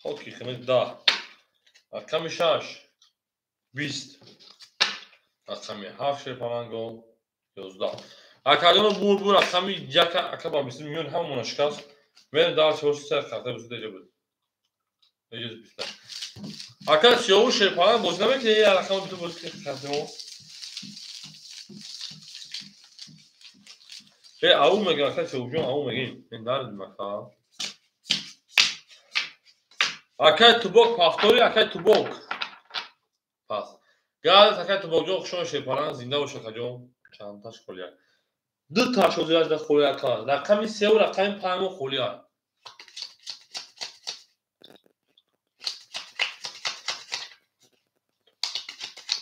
хоки химет 10. Рақами 6 20. Рақами 7 шепаланго 11. Акаҷоно бу рақами 1 ака ба 20 миллион ҳамона шикаст. Мерем дар чорси сар карта бисуд эҷа буд. Эҷа бисуд. Акай сиёвуш шепалан боз намекунад я рақами биту боз кардемо. Ау мегем акай сиёвуҷон ау мегем. Мен нард мака. Акай тубок пафтори акай тубок. Пас. Гад акай тубокҷон хушон шепалан зинда бош акаҷон. Чандташ холия. 2 та шозираш да холия ка. Рақами 3 ва рақами 5 мо холия.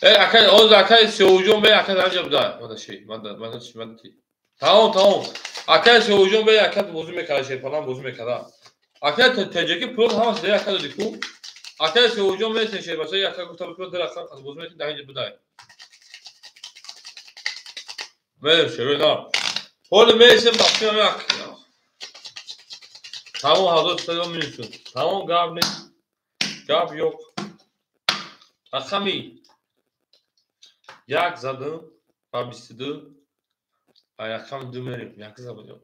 Акай оз акай сиёвуҷон бе акай анҷа буда. Мадаши мадати. Тамом. Акай сиёвуҷон бе акай бозӣ мекарда шепалан бозӣ мекарда. Акай таҷики пул ҳамаш де акай доди ку. Акай сиёвуҷон месе шербача акай гуфта пул де рақам бозӣ мекарда анҷа буда. بریم شروع حال میشیم بخشیم یک تمام حضرت سلام میشون تمام گاب نیست گاب yok Akami یک زدم و 22 و یکم دو میریم یک زدم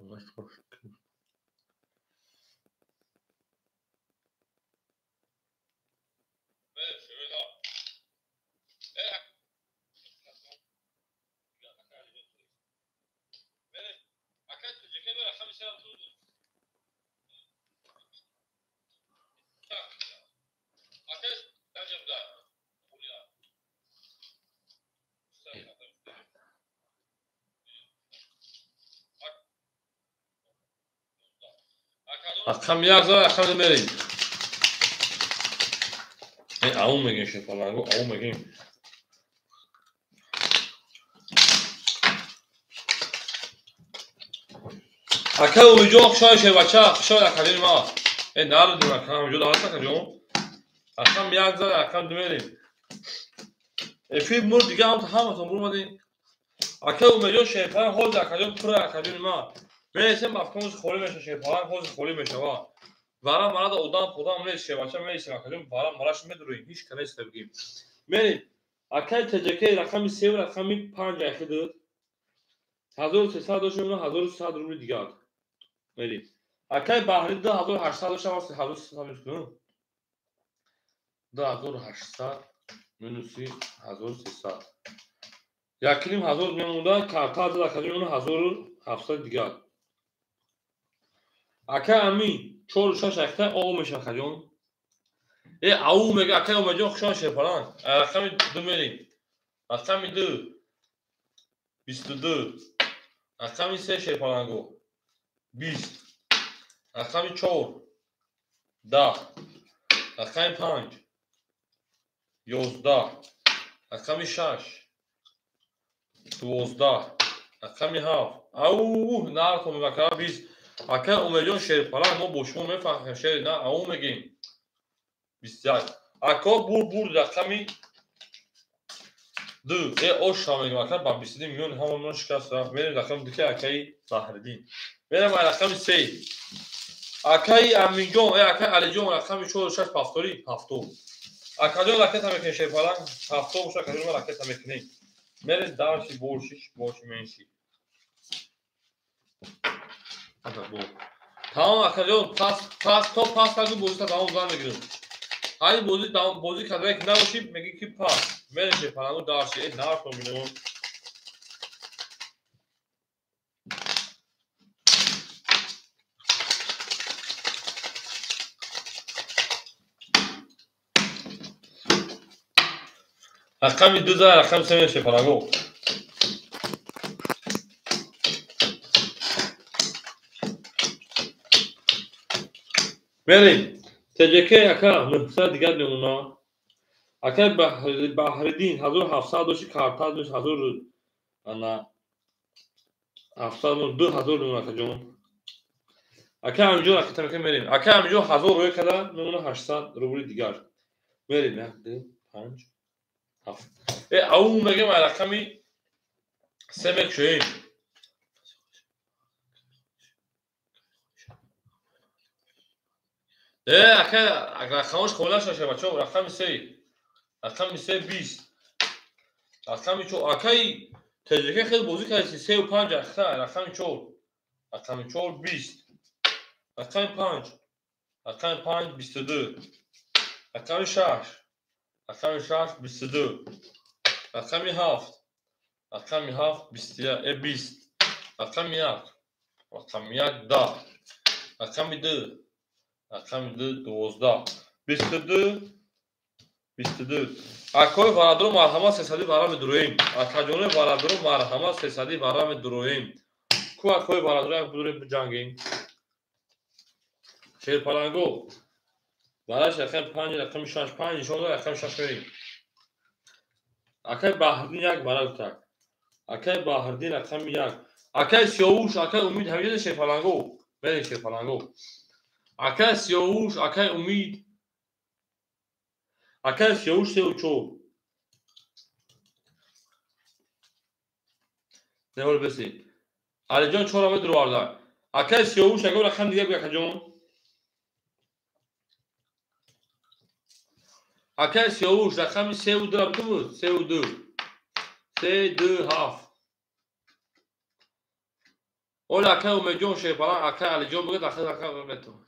Akşam yazlar akşam demeliyim. Aum میگه شفالانگو aum میگیم. Akşam uyuyacak şöyle bacak şöyle kalayım ha. Nerede diyor akşam uyuyacak daha kalayım. Akşam yazlar akşam demeliyim. فیلم مورد دیگه هم همتون برمدین. Akşam uyuyacak şefan hold kalayım pıra kalayım ha. Mesela bakımız خالی میشه شفالان خود خالی میشه ها. Varan bana da odan podan neyse başa neyse bakalım varan maraş medroyim hiç kanıs tebgim. Meni akay teceke rakami sev rakami 5 ayxıdır. 1300 doşumuna 1300 rubl digar. Meni akay bahri da 1800 doşamaz 1300 doşum. Da 1800 minusi 1300. Yakilim 1000 memunda karta da rakami 1700 digar. Akay ami چور شش اخته آقا میشه خجون او میگه اکه اومدیم خوشان شپران رقم دو میریم رقم دو 22 رقم سه شپرانگو 20 رقم 4 10 رقم 5 11 رقم 6 12 رقم 7 او نه تو میگه 20 اکه اومدیم شپران ما بوشمون میفهمیم شیر نه او میگیم 21 اکا بور رقمی 2 او شامل میکنه با 22 میلیون همون شکست رفت میریم رقم دیگه اکای بحردین میرم رقم 3 اکای امین جون اکای علی جون رقم 46 پافتوری پافتو اکاجون راکت هم میکنه شیفالان پافتو باشه اکاجون راکت هم میکنه میریم دارشی بورشی منشی تمام اکاجون پاس کردن بوزیتا تمام زن میگیرم هایی بوزی کدره که نباشی میگی که پاس میشه پرانگو دارشی ای نار کن میدونم رقم 2 رقم 3 میشه پرانگو بریم تجکه اکا مهسا دیگر نمونا اکا بحردین 1700 داشتی کارتا داشت 1000 انا 700 2000 نمونا اکا جون اکا همینجور اکا تمکن بریم اکا همینجور 1000 روی کده نمونا 800 روبلی دیگر بریم 1 5 7 او مگه ما رقمی 3 مکشویم اکا رقمش کاملا شده بچه رقم 3 رقم 20 رقم 4 اکای تجربه خیلی بزرگ کردی 3 و 5 رقم 4 رقم 4 20 رقم 5 رقم 5 22 رقم 6 رقم 6 22 رقم 7 رقم 7 20 رقم 1 رقم 1 10 رقم 2 رقم 2 12 22 اکای ورادرو مرحمت 300 برام درویم اکاجون ورادرو مرحمت 300 برام درویم کو اکای ورادرو بدوریم بجنگیم شیر پلنگو براش رقم 5 رقم 6 5 نشون رقم 6 میریم اکای بحردین یک برای تک اکای بحردین رقم 1 اکای سیاوش اکای امید همیشه شیر پلنگو بریم شیر پلنگو اکای سیاوش اکای امید اکای سیاوش 3 و 4 نمال بسی علی جان 4 درو آرده اکه سیاوش اگه رقم دیگه بگه جون اکه سیاوش رقم 3 و 2 بود 3 و 2 3 2 7 اول اکه اومه جون شیپالا اکه علی جان بگه داخل اکه بگه تو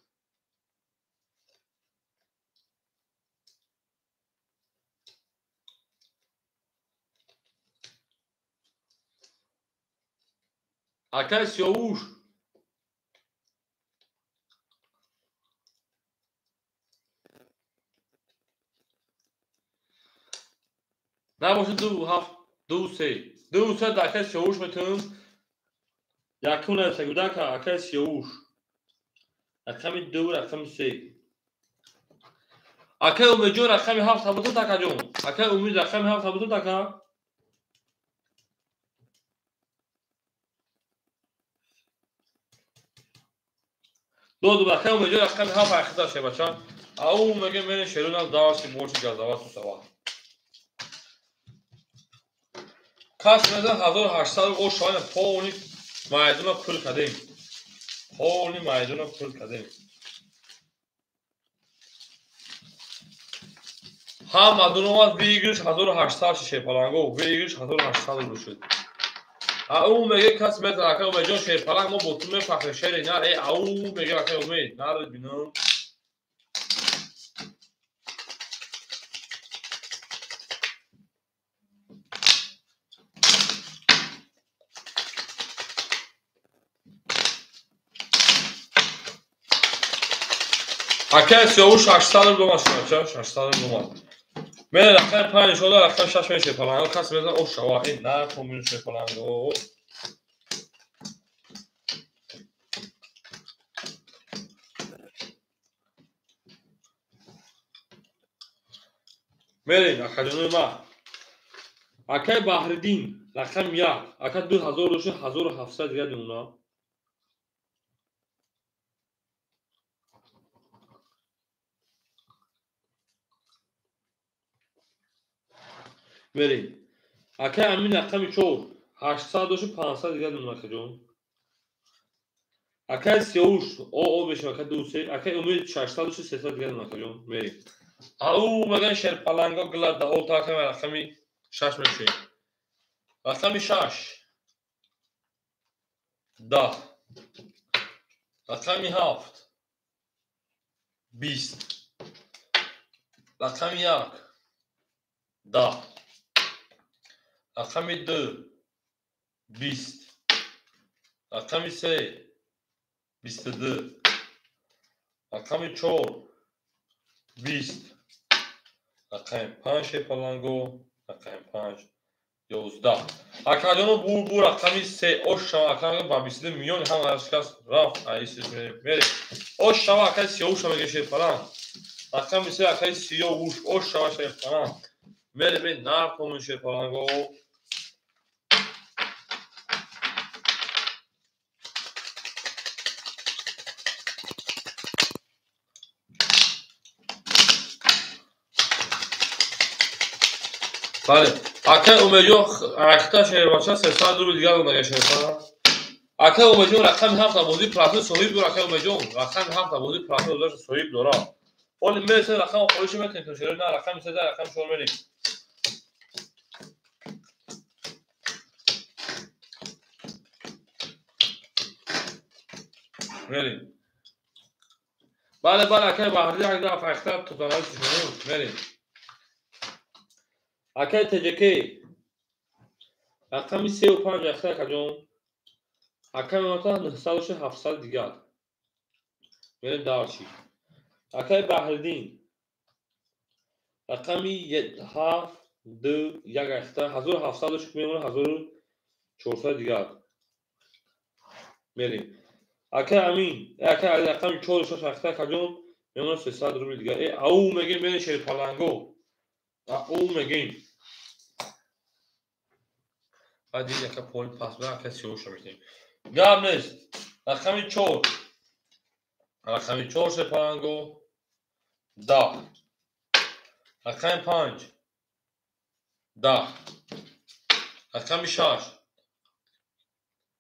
اکه سیاوش نباشه 2 7 2 3 2 3 اکه سیاوش میتون یکونه سگوده که اکه سیاوش رقم 2 رقم 3 اکه اومه جون رقم 7 بود تا جون اکه امید رقم 7 بود تا دو اکه اومه جون رقم 7 اخدا شه بچا او میگه من شیرون از داشت بورچ گزاوات سوا کاش میدن 1800 او شاین پونی مایدون پول کردیم پونی مایدون پول کردیم هم مدونوات بیگرش 1800 شه پلنگو بیگرش 1800 رو شد او میگه کس میتونه اکه اومه جون شه پلنگ ما بوتون فخر شهر نه ای او میگه اکه امید نه بینم اکه سیاوش 800 رو ماست چه 800 رو ماست من رقم 5 شده رقم 6 میشه پلنگو کس میتونه او شوا این نه کومون شه پلنگو میرین اکه جنوی ما اکه بحردین رقم 1 اکه 2000 روش 1700 دیگه دونا میرین اکه امین رقم 4 800 روش 500 دیگه دونا اکه جون اکه سیاوش او بشه اکه 2 3 اکه امید 600 روش 300 دیگه دونا اکه جون میرین او مگن شر پلنگا گلد او تا که رقم 6 میشه رقم 6 10 رقم 7 20 رقم 1 10 رقم 2 20 رقم 3 22 رقم 4 20 رقم 5 پلنگو رقم 5 11 اکادونو بو رقم 3 اوشا اکادونو با 22 میلیون هم اشخاص رفت ایسیس میره اوشا اکاد سیاوش میگه شه پلنگ رقم 3 اکاد سیاوش اوشا شه پلنگ میره به ناکوم شه پلنگو بله اکه اومجو اختا شه باشه 300 رو دیگه اومگه شه پلنگ اکه اومجو رقم 7 بودی پلاتو صحیح دور اکه اومجو رقم 7 بودی پلاتو داشت صحیح دورا ولی میرسه رقم خودش میتونه شده نه رقم 3 رقم شور میریم میریم بله بله اکه بحری اگه افخته تو دانایی شده میریم اکه تجکی رقم 35 اخته کجون اکه میمتا 900 700 دیگر میریم دارچی اکه بحردین رقمی 7 2 1 اخته 1700 میمونه 1400 دیگر میریم اکه امین اکه رقم 4 اخته کجون میمونه 300 روبل دیگر او میگیم میریم شیر پلنگو او میگیم بعد این یکه پول پس به اکه سیوش میشتیم گام نیست رقم 4 رقم 4 شیر پلنگو 10 رقم 5 10 رقم 6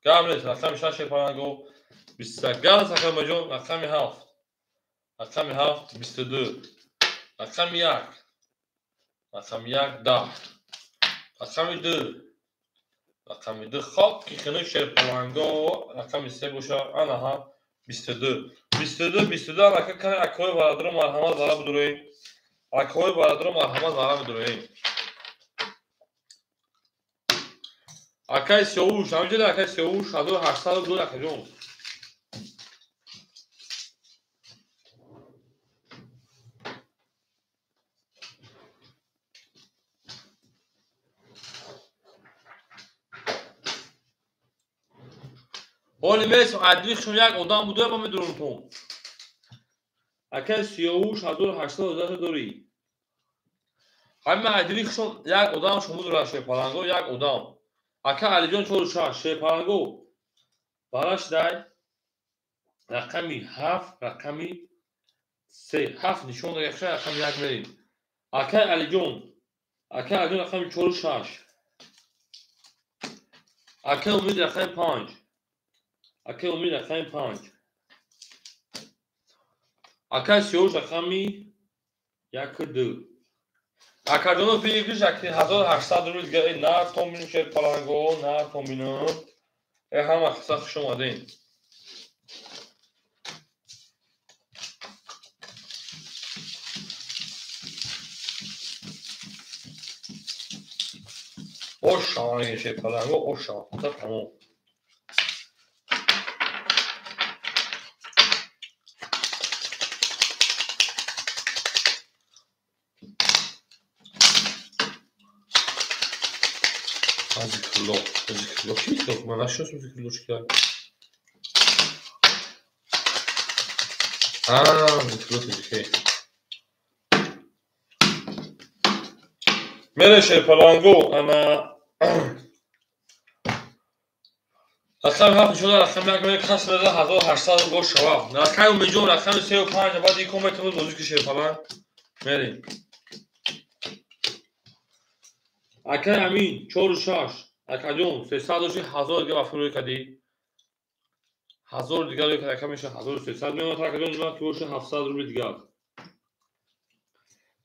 גם نیست. رقم 6 پلنگو 21. گل سکم جون. رقم 7. رقم 7 22. رقم 1. رقم 1 10. رقم 2. رقم 2 خب که خنک شیر پلنگو رقم 3 باشه. آنها ها 22. 22 الان کنه اکوی برادر مرحمت زارا بدرویم. اکوی برادر مرحمت زارا بدرویم. اکای سیاوش همینجوری اکای سیاوش 1802 اکای جون. ولی میسم ادویخشون یک آدم بوده با میدونم تو. اکای سیاوش 1802 دوری. همه ادویخشون یک آدم شما داره شیر پلنگو یک آدم. اکای علی جان 46 شیر پلنگو. براش دای رقمی 7 رقمی 3 7 نشون داره یک رقم یک میریم. اکای علی جون رقمی 46. اکای امید رقم 5. اکای امید رقم 5. اکای سیاوش رقمی 1 2. اکای جون فکرش اکی 1800 رو دیگه نه تومین شیر پلنگو نه تومینو. هم اخساخ شما دین. اوشان شیر پلنگو اوشان. تمام. Zikirlo kilo. Man aşağı zikirlo çıkar. Zikirlo zikir. میره شیر پلنگو اما رقم 7 شده رقم یک میره کس بده 1800 گوش شواب. رقم میجون رقم 35 بعد یک کم میتونید بازی که شیر پلنگ میریم. اکای امین 46 اکای جون 31000 دیگه وفروی کدی 1000 دیگه روی کدی میشه 1300 میاد تا اکای جون که باشه 700 روبل دیگه.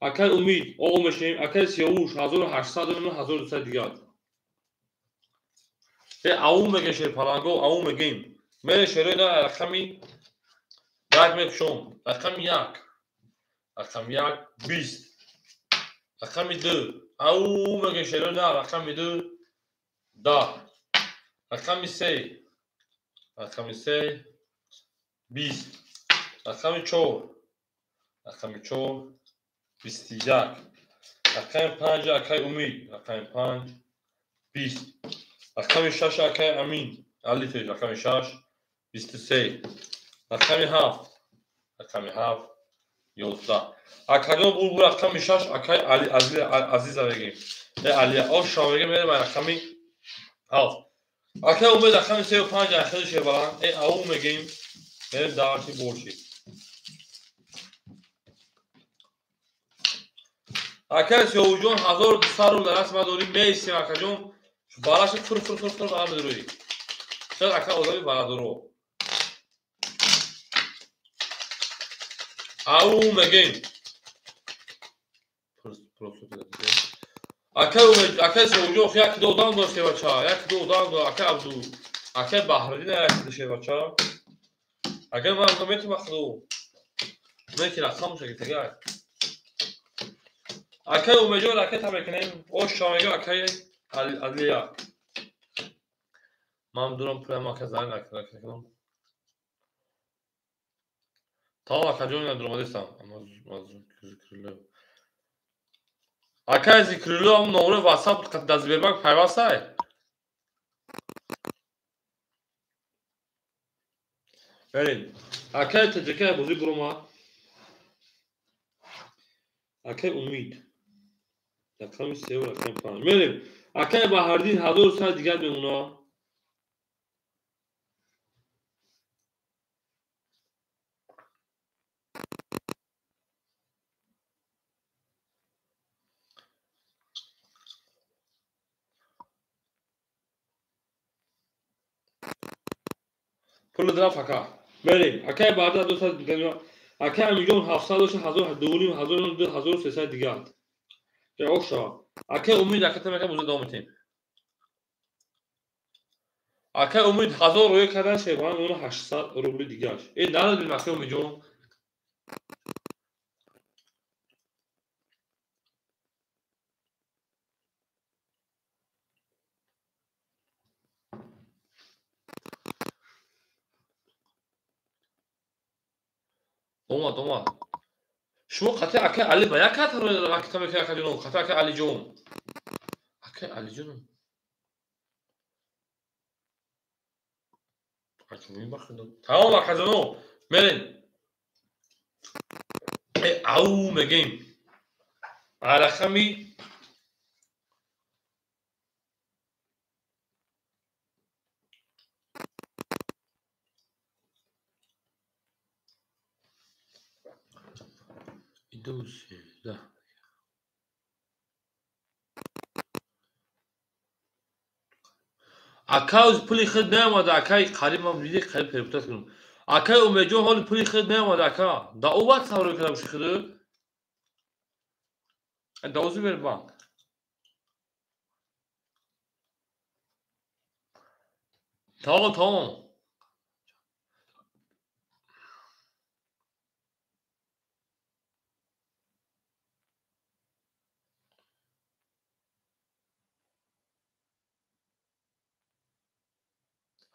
اکای امید آقا میشیم اکای سیاوش 1800 میاد 1200 دیگه. او میگه شیر پلنگو او میگیم میره شیره نه رقمی یک میکشم رقم 1 رقم 1 20 رقم 2 او میگه شیره نه رقم 2 10 رقم 3 رقم 3 20 رقم 4 رقم 4 21 رقم 5 اکای امید رقم 5 20 رقم 6 اکای امین علی تیج رقم 6 23 رقم 7 رقم 7 11 اکای بول رقم 6 اکای علی عزیز بگیم علی آشا بگیم میره رقم 7 اکای امید رقم 35 اخیر شه بالا او میگیم میره دارتی بورشی اکای سیاوجون 1200 رو درس ما داریم میسیم اکای جون بالاش فر بالا بدروی شاید اکای آدمی بالا درو او میگیم اکای سیاوجون یک دو دام داشته بچه یک دو دام دو اکای عبدو اکای بحردین یک داشته بچه اکای من میتونم اخدو میکی رقم شکل تگه اکای اومیجون اکای تا بکنیم او شامگه اکای عدلیه من دورم پویا ما که زنگ نکنم تا اکای جون ندارم دیستم اما ذکرلو اکای ذکرلو هم نوره واسط قد دست بیرمک پیوست های بریم اکای تجرکه بازی بروما اکای امید رقم 3 و رقم 5 بریم اکای بحردین 1200 دیگر به اونا پول دارم فقط بریم اکه بعد از 200 دیگه اکه امیجون 700 باشه 1200 1300 دیگه که اوشا اکه امید اکه تمکه موزه دامتیم اکه امید 1000 روی کردن شیبان اون 800 روبل دیگه این ندادیم اکه امیجون اومد شما قطع اکه علی با یک کت رو اکه تمکه اکه جون قطع اکه علی جون اکه علی جون اکه میبخشید تمام اکه جونو بریم او میگیم على خمی دوسه ده اکاوز پولی خود نمیاد اکای قریب ما میدی قریب پرپوتاس کنم اکای اومجو حال پولی خود نمیاد اکا دا او وقت سوار کردم شی خود دوزی بر بانک تمام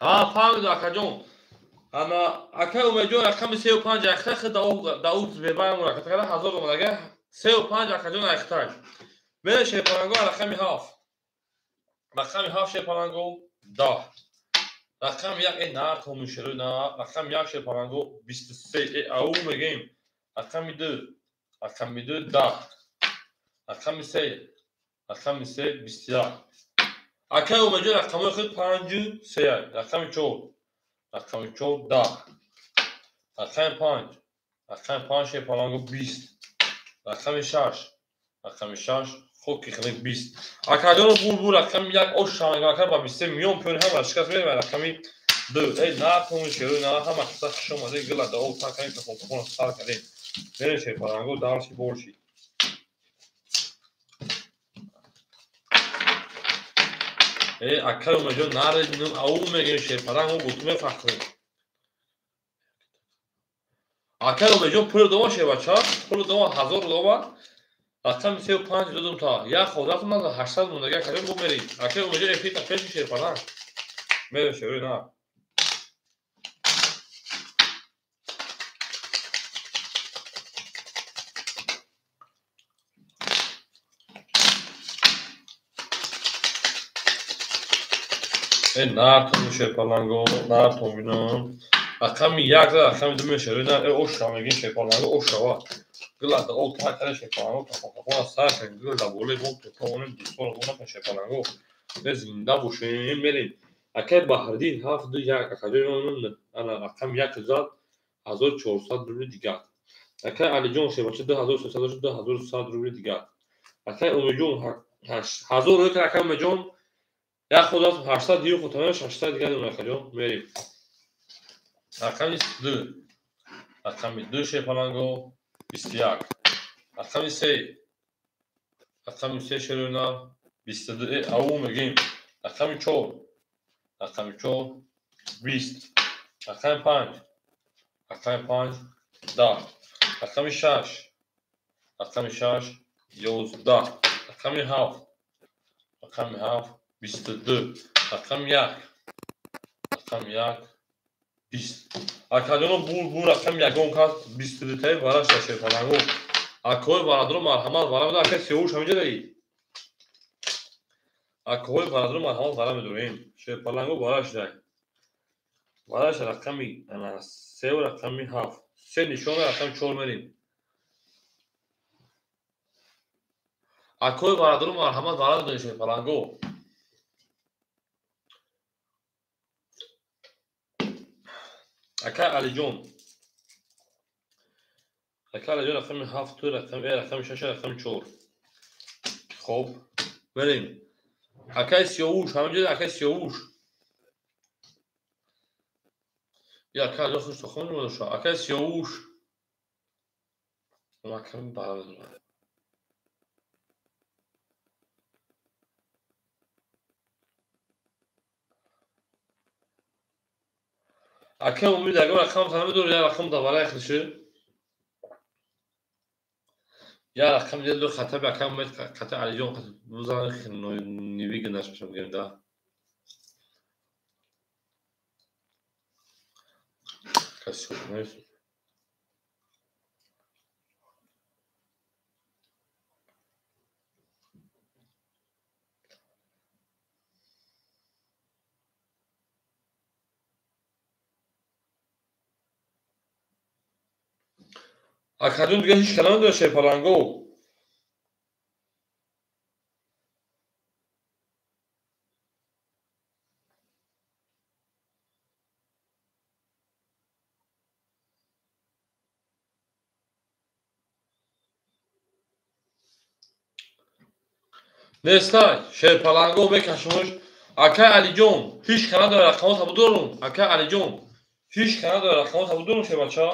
ها فهمید اکا جون اما اکای اومجو رقم 35 اختا خود دا او زبان مرا کتا 1000 اومدگه 35 اکا جون اختاش بله شیپانگو رقمی هاف شیپانگو دا رقم یک ای نه تومون شروع نه رقم یک شیپانگو 23 ای او میگیم رقم دو دا رقم سه 21 اکای اومجو رقم خود 5 3 رقم 4 دا رقم 5 شیپانگو 20 رقم 6 خود که خیلی 20 اکادون بول رقم یک اوشان اکا با 20 میلیون پول هم اشکاس میره رقمی 2 ای نه تومون شروع نه هم اصلا شما دیگه گلا دا او تا کنید که خون سال کردیم میره شیپانگو دارشی بولشی ای اکای اومجو نارد او میگیم شیپانگو گوتمه فخری اکای اومجو پول دوما شه بچا پول دوما 1000 دوما رقم 35 دادم تا یا خودت من 800 موندگی کردم گفت میری اکه اونجا افیت پیش میشه فلان میره شوری نه این نه تو میشه فلانگو نه تو بینم رقم یک رقم دو میشه نه اوشا میگین شه فلانگو اوشا گلا دا او تا کنه شه فلانگو تا فوق سر گلا دا بوله بود تو اون دیسپور اون شه فلانگو زنده باشیم میریم اکه بهردین 7 2 1 اکادون انا رقم یک زاد 1400 روبل دیگه اکه علی جون شه باشه 2300 2100 روبل دیگه اکه اومی جون 1000 روبل که اکه اومی جون یا خدا 800 دیو خودمون 600 دیگه اون اکه جون میریم رقم 2 شه فلانگو 21 رقم 3 شرونا 22 او میگیم رقم 4 20 رقم 5 10 رقم 6 11 رقم 7 22 رقم 1 20 اکادون بول رقم یکم کاست 22 تای براش داشته فلانگو اکوی برادر مرحمت برام اکه سیوش همینجا داری اکوی برادر مرحمت برام میدونیم شه فلانگو براش رقمی انا 3 و رقمی 7 3 نشون رقم 4 میریم اکوی برادر مرحمت برام میدونیم شه فلانگو اکه علی جون رقم 7 رقم 6 رقم 4 خب بریم اکه سیوش همینجا اکه سیوش یا که خوش تو خون رو شو اکه سیاوش ما کم بالا اکه امید اگه رقم تمام دور یا رقم دوباره اخلشه یا رقم دیگه دو خطر به اکه امید خطر علی جان خطر بزنه نیوی گناش میشم گنده کسی نیست اکادون دیگه هیچ کلام داشته پلنگو نستای شیر پلنگو بکشمش اکه علی جان هیچ کلام داره رقمات هم دارم اکه علی جان هیچ کلام داره رقمات هم دارم شه بچه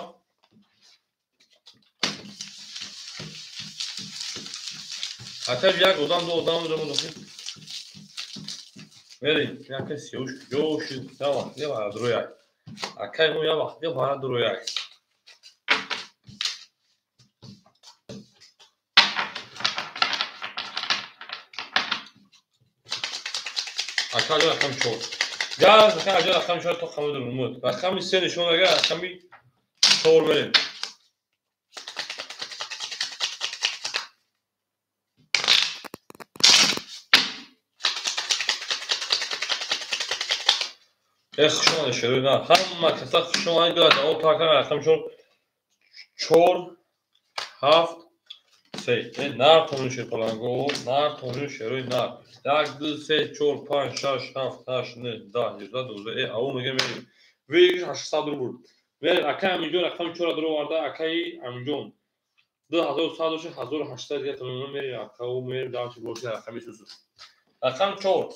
اکه یک odam دو odam دارم بریم یک کسی جوش دوا یه بار درویک اکه مو یه بار درویک اکه جا رقم شد گاز اکه جا رقم شد تو خمود رمود رقم سه نشون اگه رقمی چهار بریم خوشمانه شروع نه همه کسا خوشمانه گلت اون تا کنه رقم شد چهار هفت سه نار تونوش پلنگو نار تونوش شروع نار یک دو سه چهار پنج شش هفت هشت نه ده یازده دوازده او میگه میریم ویش 800 رو بود ولی اکه همینجور رقم چهار درو وارده اکه همینجور 2100 1800 دیگه تمام میریم اکه او میریم دارچی بورسی رقمی سوسو رقم چهار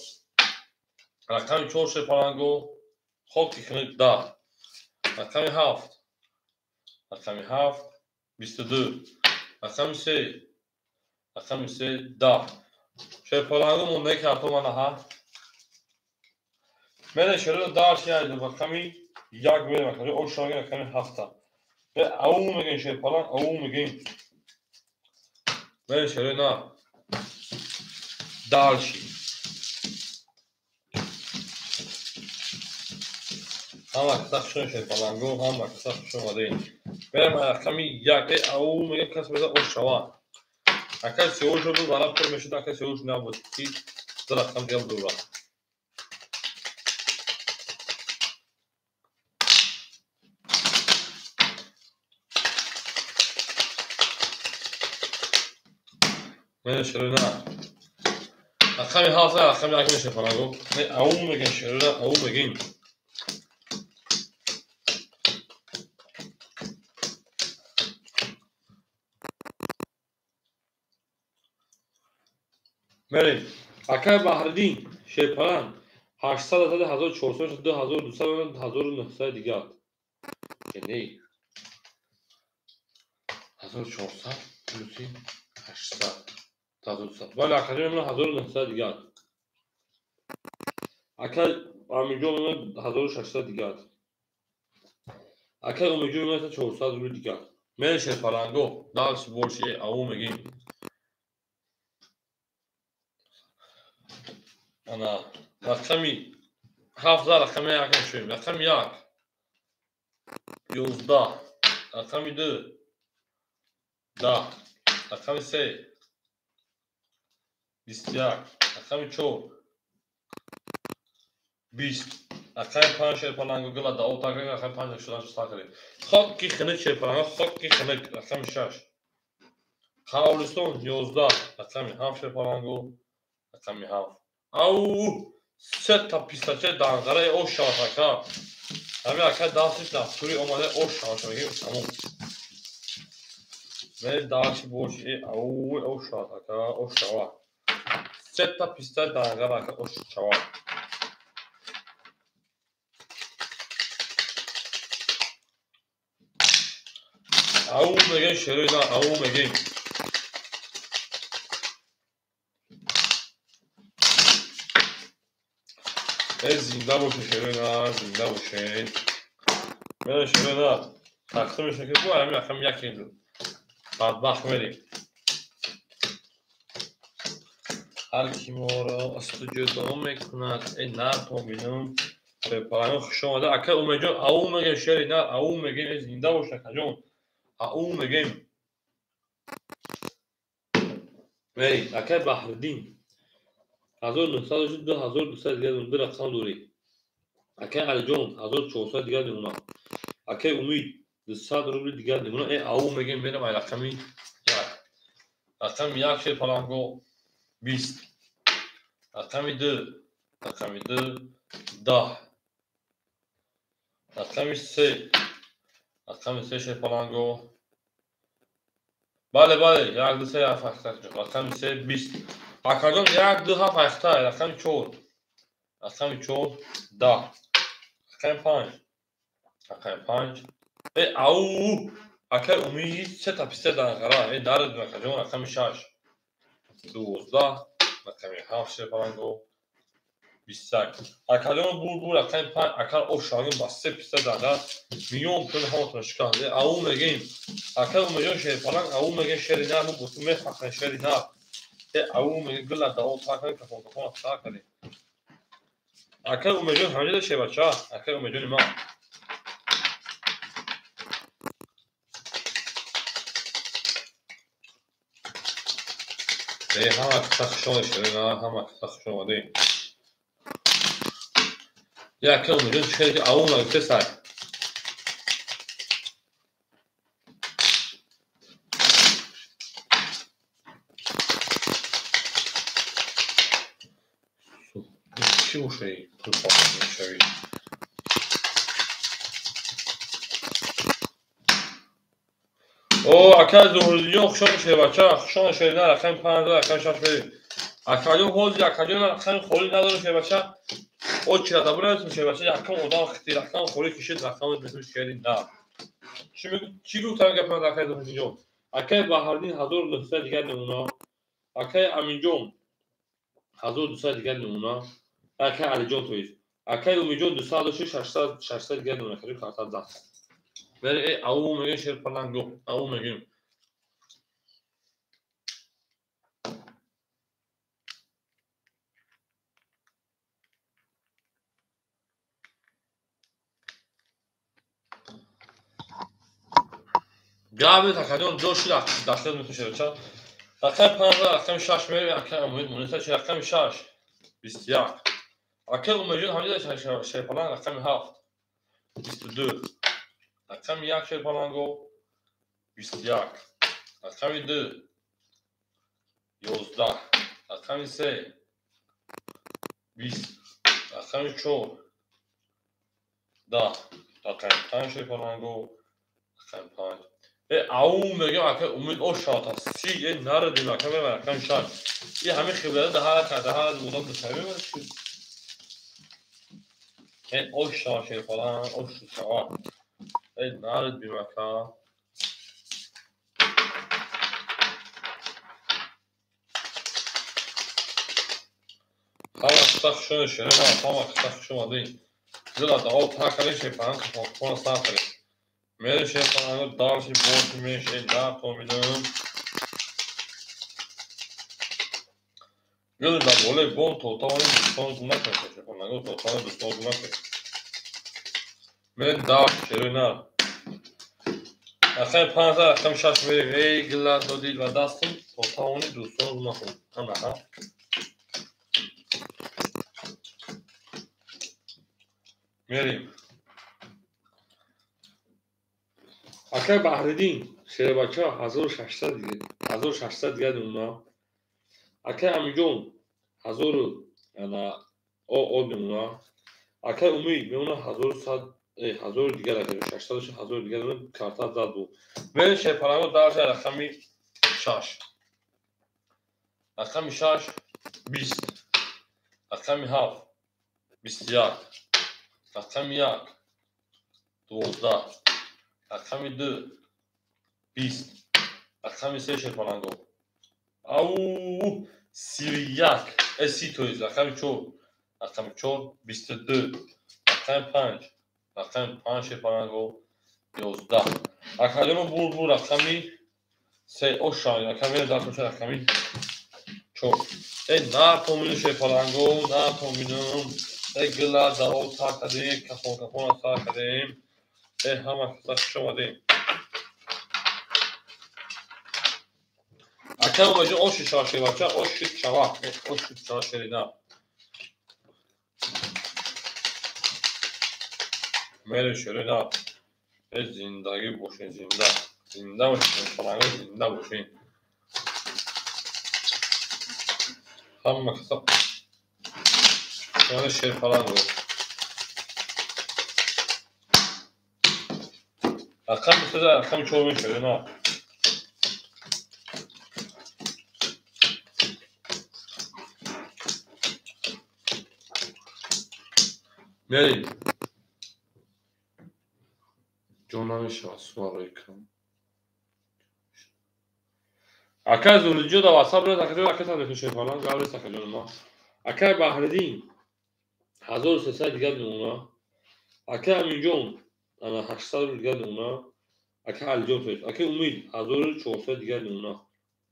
رقم چهار شه پلنگو خوب که کنید ده رقم هفت رقم هفت 22 رقم سه رقم سه ده شه پلنگو مونده کرتو من ها من شروع دارچی رقمی یک میریم اکه او شاگه رقم هفته به او میگین شه پلنگ او میگین من شروع نه دارچی همه کسا خوشون شه پلنگو همه کسا خوشون آده بریم رقمی یک او میگه کس بده او شوا اکه سیوش رو برای پر میشد اکه سیوش نبود که در رقم دیگه دو برای من شروع نه رقمی هفته رقمی یک میشه پلنگو او میگین شروع نه او میگین بریم اکه بحردین شه پلنگ 800 1400 2200 1900 دیگه یعنی 1400 پلوسی 800 1200 ولی اکه میمونه 1900 دیگه اکه همینجا میمونه 1600 دیگه اکه اونجا میمونه 400 رو دیگه میشه پلنگو دارش بورشی او میگیم انا رقمی 7000 رقمی یکم شویم رقم یک 11 رقم دو 10 رقم سه 21 رقم چهار 20 رقم پنج شه پلنگو گلا دا او تا رقم پنج شدن ستا کرد خاک کی خنک شه پلنگو خاک کی خنک رقم 6 خاولستون 11 رقم 7 شه پلنگو رقم 7 او سه تا پیستاچه دانغره او شاتاکا همین اکه دستش دستوری اومده او شاتا میگیم تموم من داشتی بورشی او شاتاکا او شوا سه تا پیستا دانغره اکه او شوا او میگن شروع نه او میگن زنده باشه شروع نه زنده باشه من شروع نه تقسیمش که تو همین رقم یکی بدبخت بریم هر کی ما را از تو جدا میکند ای نه تو بینم به پایان خوش آمده اکه او میگن او میگن شروع نه او میگن زنده باشه کجون او میگن بریم اکه بحردین 1900 2200 دیگه اون رقم دوری اکه علی جون 1400 دیگه اونا اکه امید 200 روبل دیگه اونا ای او میگن میرم رقمی یک رقم یک شیر پلنگو 20 رقم 2 رقم 2 10 رقم 3 رقم 3 شیر پلنگو بله یک دو سه هفت رقم 3 20 اکجون یک دو هفت رقم 4 رقم 4 10 رقم 5 رقم 5 ای او اکه امید سه تا پیسه در قرار ای درد اکجون رقم 6 12 رقم 7 شیر پلنگو 21 اکجون بور رقم 5 اکل افشاگی با سه پیسه در میون تو همون شکل او میگیم اکل میگن شیر پلنگ او میگن شیر نه مو گفتم میخوام شیر نه او میگه گل داو تا کنه که فوق تا کنه اکل میگن همین شه بچا اکل میگن ما به همه تخشون شیر نه همه تخشون دی یا اکل میگن شیر او میگه سر چی وشی تو فاهم میشوی او اکل زهریون خوشان شه بچا خوشان شه نه رقم 5 رقم 6 بریم اکل حوز اکل رقم خوری نداره شه بچا او چرا دبر میشه بچا یکم ادا خطی رقم خوری کشید رقم مثل شیرین نه چی گفت تا گپ رقم زهریون اکل بهاردین 1900 دیگه اونا اکل امین جون 1200 دیگه اونا اکل علی جون تویز اکل امی جون 206 800 دیگه اونا خرید کارت ده بره او میگه شیر پلنگو او میگیم جابه تکادون جوشی داشته میشه بچا رقم 5 رقم 6 میره اکل امید مونیتا چه رقم 6 21 اکل امید همین شیر پلنگ رقم 7 22 رقم 1 شیر پلنگو 21 رقم 2 11 رقم 3 20 رقم 4 10 رقم 5 شیر پلنگو رقم 5 او میگم اکل امید او شاتا سی یه نردیم اکل میگم رقم 6 یه همه خبره ده هر بودم دشمه میگم او شا شیر پلنگ او شا نردیم اکل همه تخشون شده همه تخشون دی زلا داو تا کنه شیر پلنگ خونه سافره میره شیر پلنگ دارشی بورشی میشه نه تو میدونم Io da volevo totalmente distorcuna perché con la gota totalmente distorcuna من دار شروع اخیر 5 رقم 6 میریم ای گلا دادید و دستم توتاونی دوستان نخون اما میریم اکه بحردین شیر بچه 1600 دیگه 1600 دیگه اونا اکه امیجون 1000 انا او اونا اکه امید به اونا 1100 1000 دیگه رقم 600 1000 دیگه اون کارت زد بود من شیر پلنگو داشت رقمی 6 رقم 6 20 رقم 7 21 رقم 1 12 رقم 2 20 رقم 3 شپالنگو او 31 30 تویز رقم 4 22 رقم 5 شپالنگو 11 رقم بول رقمی 3 oşan رقمی داشته رقمی 4 напомню шепаланго напомню глаза сакадем кафон сакадем ҳама сакшомадем ака умаҷо оши шаши бача оши чава шерида мере шерида зиндаги бошин зинда бошин шепаланго зинда бошин ҳама каса мере шепаланго рақам бисада рақами 4 мешавад мерим ҷонамешавад суалҳои кам ака зулиҷо да васаб рад акаҷо ака тадрихи шепалан гаври сакаҷонима ака баҳриддин 1300 дига думуна ака аминҷон ана 800 дига думуна ака алиҷон тоис ака умид 1400 дига думуна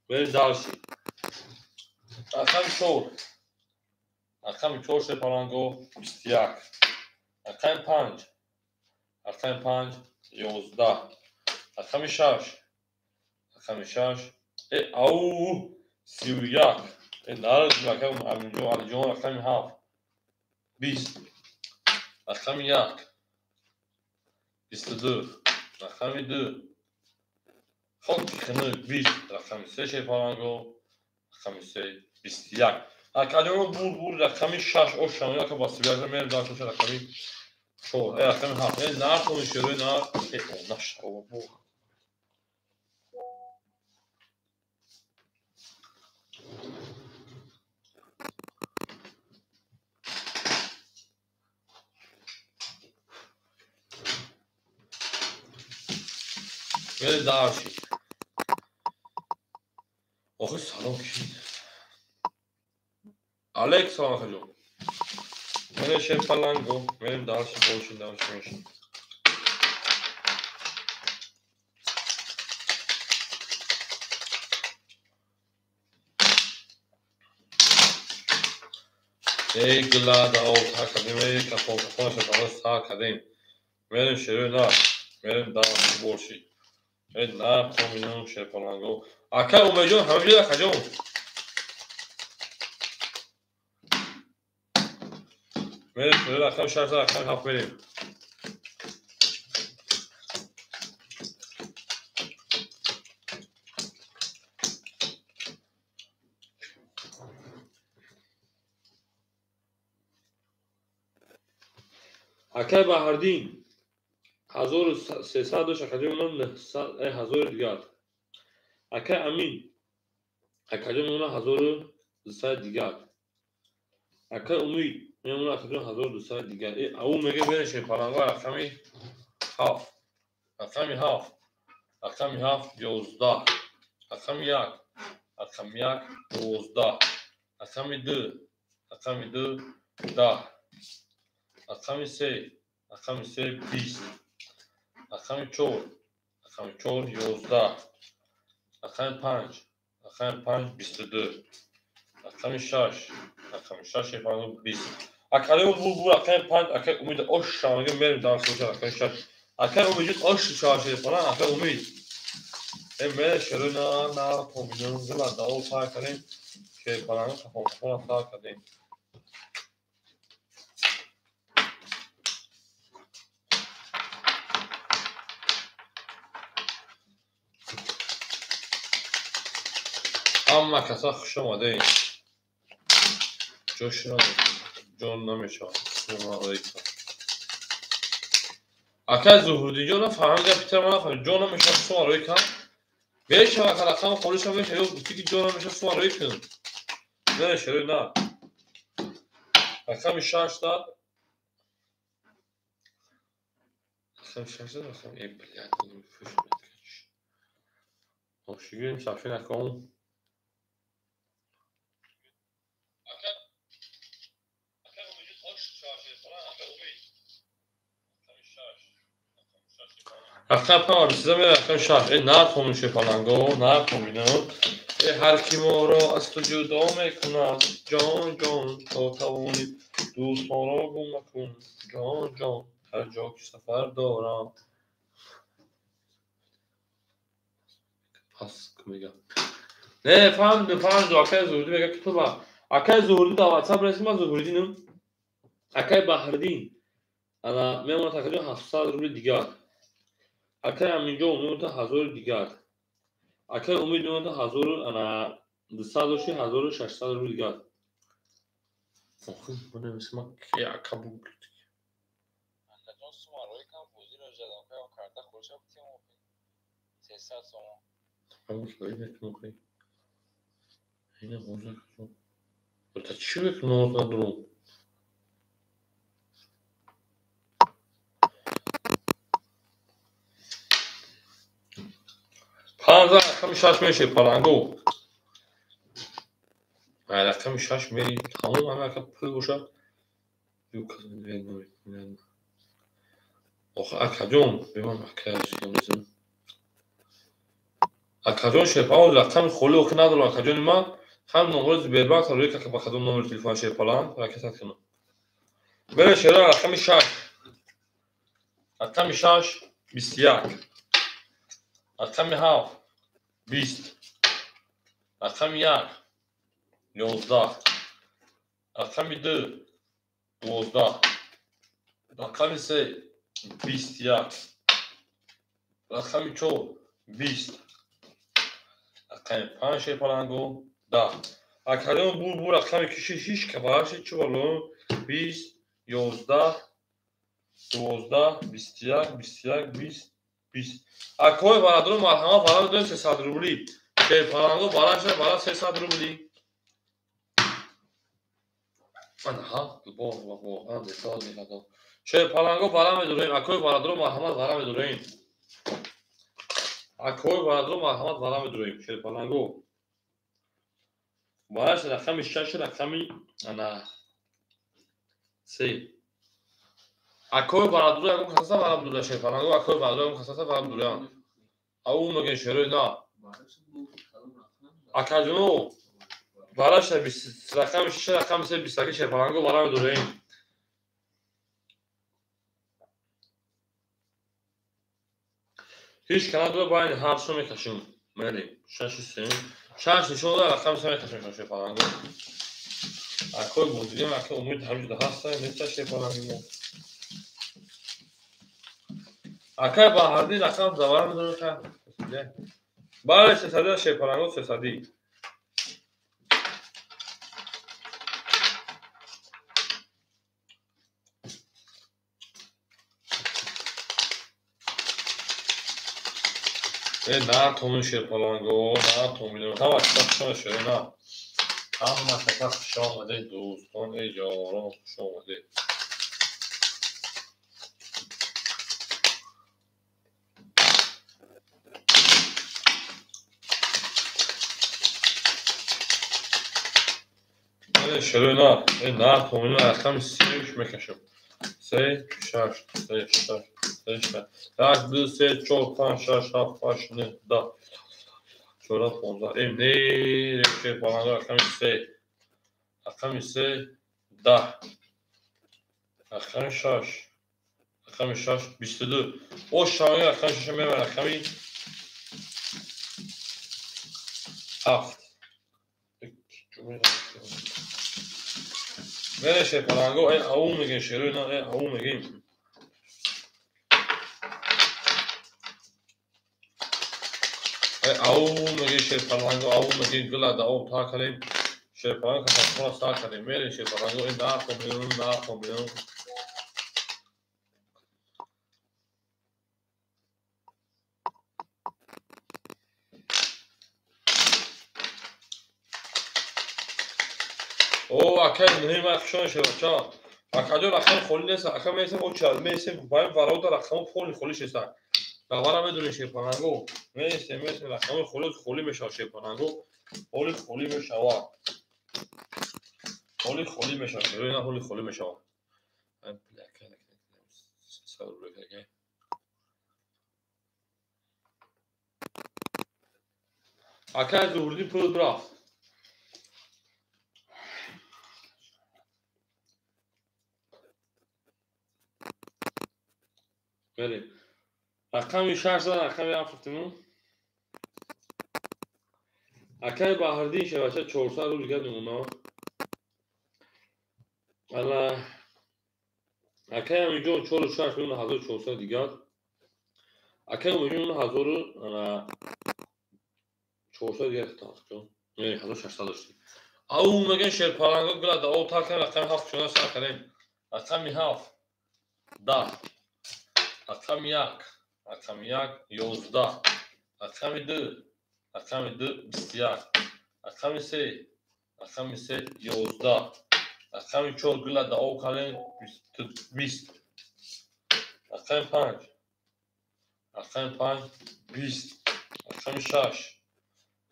мерим дарши рақами 4 шепаланго 21 рақами 5 11 рақами 6 ау 31 ака алиҷон рақами 7 20 рақами 1 22 рақами 2 хоккинук 20 рақами 3 шепаланго рақами 3 21 акаҷоро бур рақами 6 ошам ака басибиаза мерим дашоша рақами 4 рақами 7 нархони шӯрои нар нашава бо мерим дарши охи салом ки алекс салом акаҷон мерем шепаланго мерим дарши бошин мешин глада сакадем кафон сакадем мерим шӯрои нар мерим дарши боши напоминам шепаланго ака умеҷон ҳамаҷо акаҷон мерим шӯрои рақами 6 рақами 7 мерим ака баҳриддин 1300 дош акаҷон мемона 1000 дигар ака амин акаҷон мемона 1200 дигар ака умид мемона акаҷон 1200 дигар ау мега мере шепаланго рақами 7 рақами 7 11 рақами 1 12 рақами 2 10 рақами 3 20 рақами 4 11 рақами 5 22 рақами 6 шепаланго 20 акаҷон бур рақами 5 ака умид ошамага мерим дарсоша рақами 6 ака умиҷон оши шепалан ака умид мере шӯрои напоминам глада сакадем шепаланго кафон сакадем ҳама каса хушомадем ҷон намешавад ака зуҳриддинҷо нафаҳмам гапитра ман нафаҳмам ҷон намешавад суалҳои кам мешавад ака рақами холиша мешавад ё гуфти ки ҷон намешавад суалҳои кам мере шӯрои нар рақами 6 дад рақами 6 рақами блядь خوشگیم صفحه نکن رقم آرسیزم رقم شهر نرخون شپالنگو نرخون بینم هر کی ما را از تو جدا میکند جان جان تا توانی دوست ما را گم مکن جان جان هر جا که سفر دارم پس میگم نه فهمد اکای زهوردی میگه که تو با اکای زهوردی دا واتساپ رسیم از زهوردینم اکای بحردین انا میمونه تقریبا 700 روبل دیگر اکای همینجا اونو تا 1000 دیگر اکای امید اونو تا 1000 انا 200 1600 روبل دیگر آخه بنویسم که اکا بود Acadyon Sumaroi Campozi Rajadão que é um carta coxa que tem um sensação همون که باید نکنی اینه موزه کنم تا چی بکنم موزه درون 15 میشه پلنگو رقم 6 میری تمام همه اکا پل باشه یو کزن آخه اکادون بیمان اکادون اکادون شپاون رقم خلی اوکی ندارم اکادون ما هم نمبر زبیرباک تا روی که اکادون نمبر تلفن شپالان رکتت کنم بره شده رقم 6 رقم 6 21 رقم 7 20 رقم 1 11 رقم 2 12 رقم 3 21 رقم 4 20 رقم 5 شپالنگو 10 اکادون بور رقم کشی 6 که برش چه بالون 20 11 12 21 21 20 20 اکای برادر مرحمت برای بدون 300 روبلی شپالنگو برایش برای 300 روبلی آنها با آن دستال می‌کنم شپالنگو برای می‌دوریم اکای برادر مرحمت برای می‌دوریم اکای برادر مرحمت برای می‌دوریم شپالنگو برایش رقم 6 رقمی انا 3 اکای برادر اگه خاصه برام دوله شپالنگو اکای برادر اگه خاصه برام دوله او مگه شروع نه اکادونو براش 20 رقم 6 رقم 3 20 شپالنگو برام دوله هیچ کنار دو باید هر سو میکشیم میریم 6 نشون داره رقم 3 میکشیم شپالنگو اکای بودیم اکای امید همینجا هسته نیست شپالنگو اکای بحردی رقم زبان میدونه که بله 300 شپالنگو 300 نه تومن شپالنگو نه تومن هم اکتا شده نه هم مکتا خوش آمده دوستان یاران خوش آمده شروع نه تومن رقم 30 میکشم 3 6 3 6 3 6 1 2 3 4 5 6 7 8 9 10 14 15 نه شپالنگو رقم 3 رقم 3 10 رقم 6 رقم 6 22 او شامی رقم 6 میبره رقمی 7 بره شپالنگو او میگه شروع نه او میگیم او میگه شپالنگو او میگه گلا او تا کنیم شپالنگو که خواهد سا کنیم میره شپالنگو این نه خوبیدون او اکای مهم افشان شد چا اکادو رقم خلی نیست اکا میسه او چال میسه باید وراود رقم خلی شد Давара медуни шепаранго. Мест рақами холӣ мешавад шепаранго. Ҳоли холӣ мешавад. Ҳоли холӣ мешавад. Шерои на ҳоли холӣ мешавад. Ака Зуҳурдин пул рафт. بریم رقمی 6 زدن رقمی 7 اکای بهردین شه بچه 400 رو دیگه اونا الا اکای همینجا 46 اون 1400 دیگه اکای اون 1400 دیگه اختار کن نه 1600 داشتیم او میگن شیر پالانگو گلا او تا کنه رقم 7 شونه سر کنیم رقم 7 10 رقم 1 رقم 1 11 رقم 2 رقم 2 21 رقم 3 رقم 3 11 رقم 4 گلا دا او کنه 20 رقم 5 رقم 5 20 رقم 6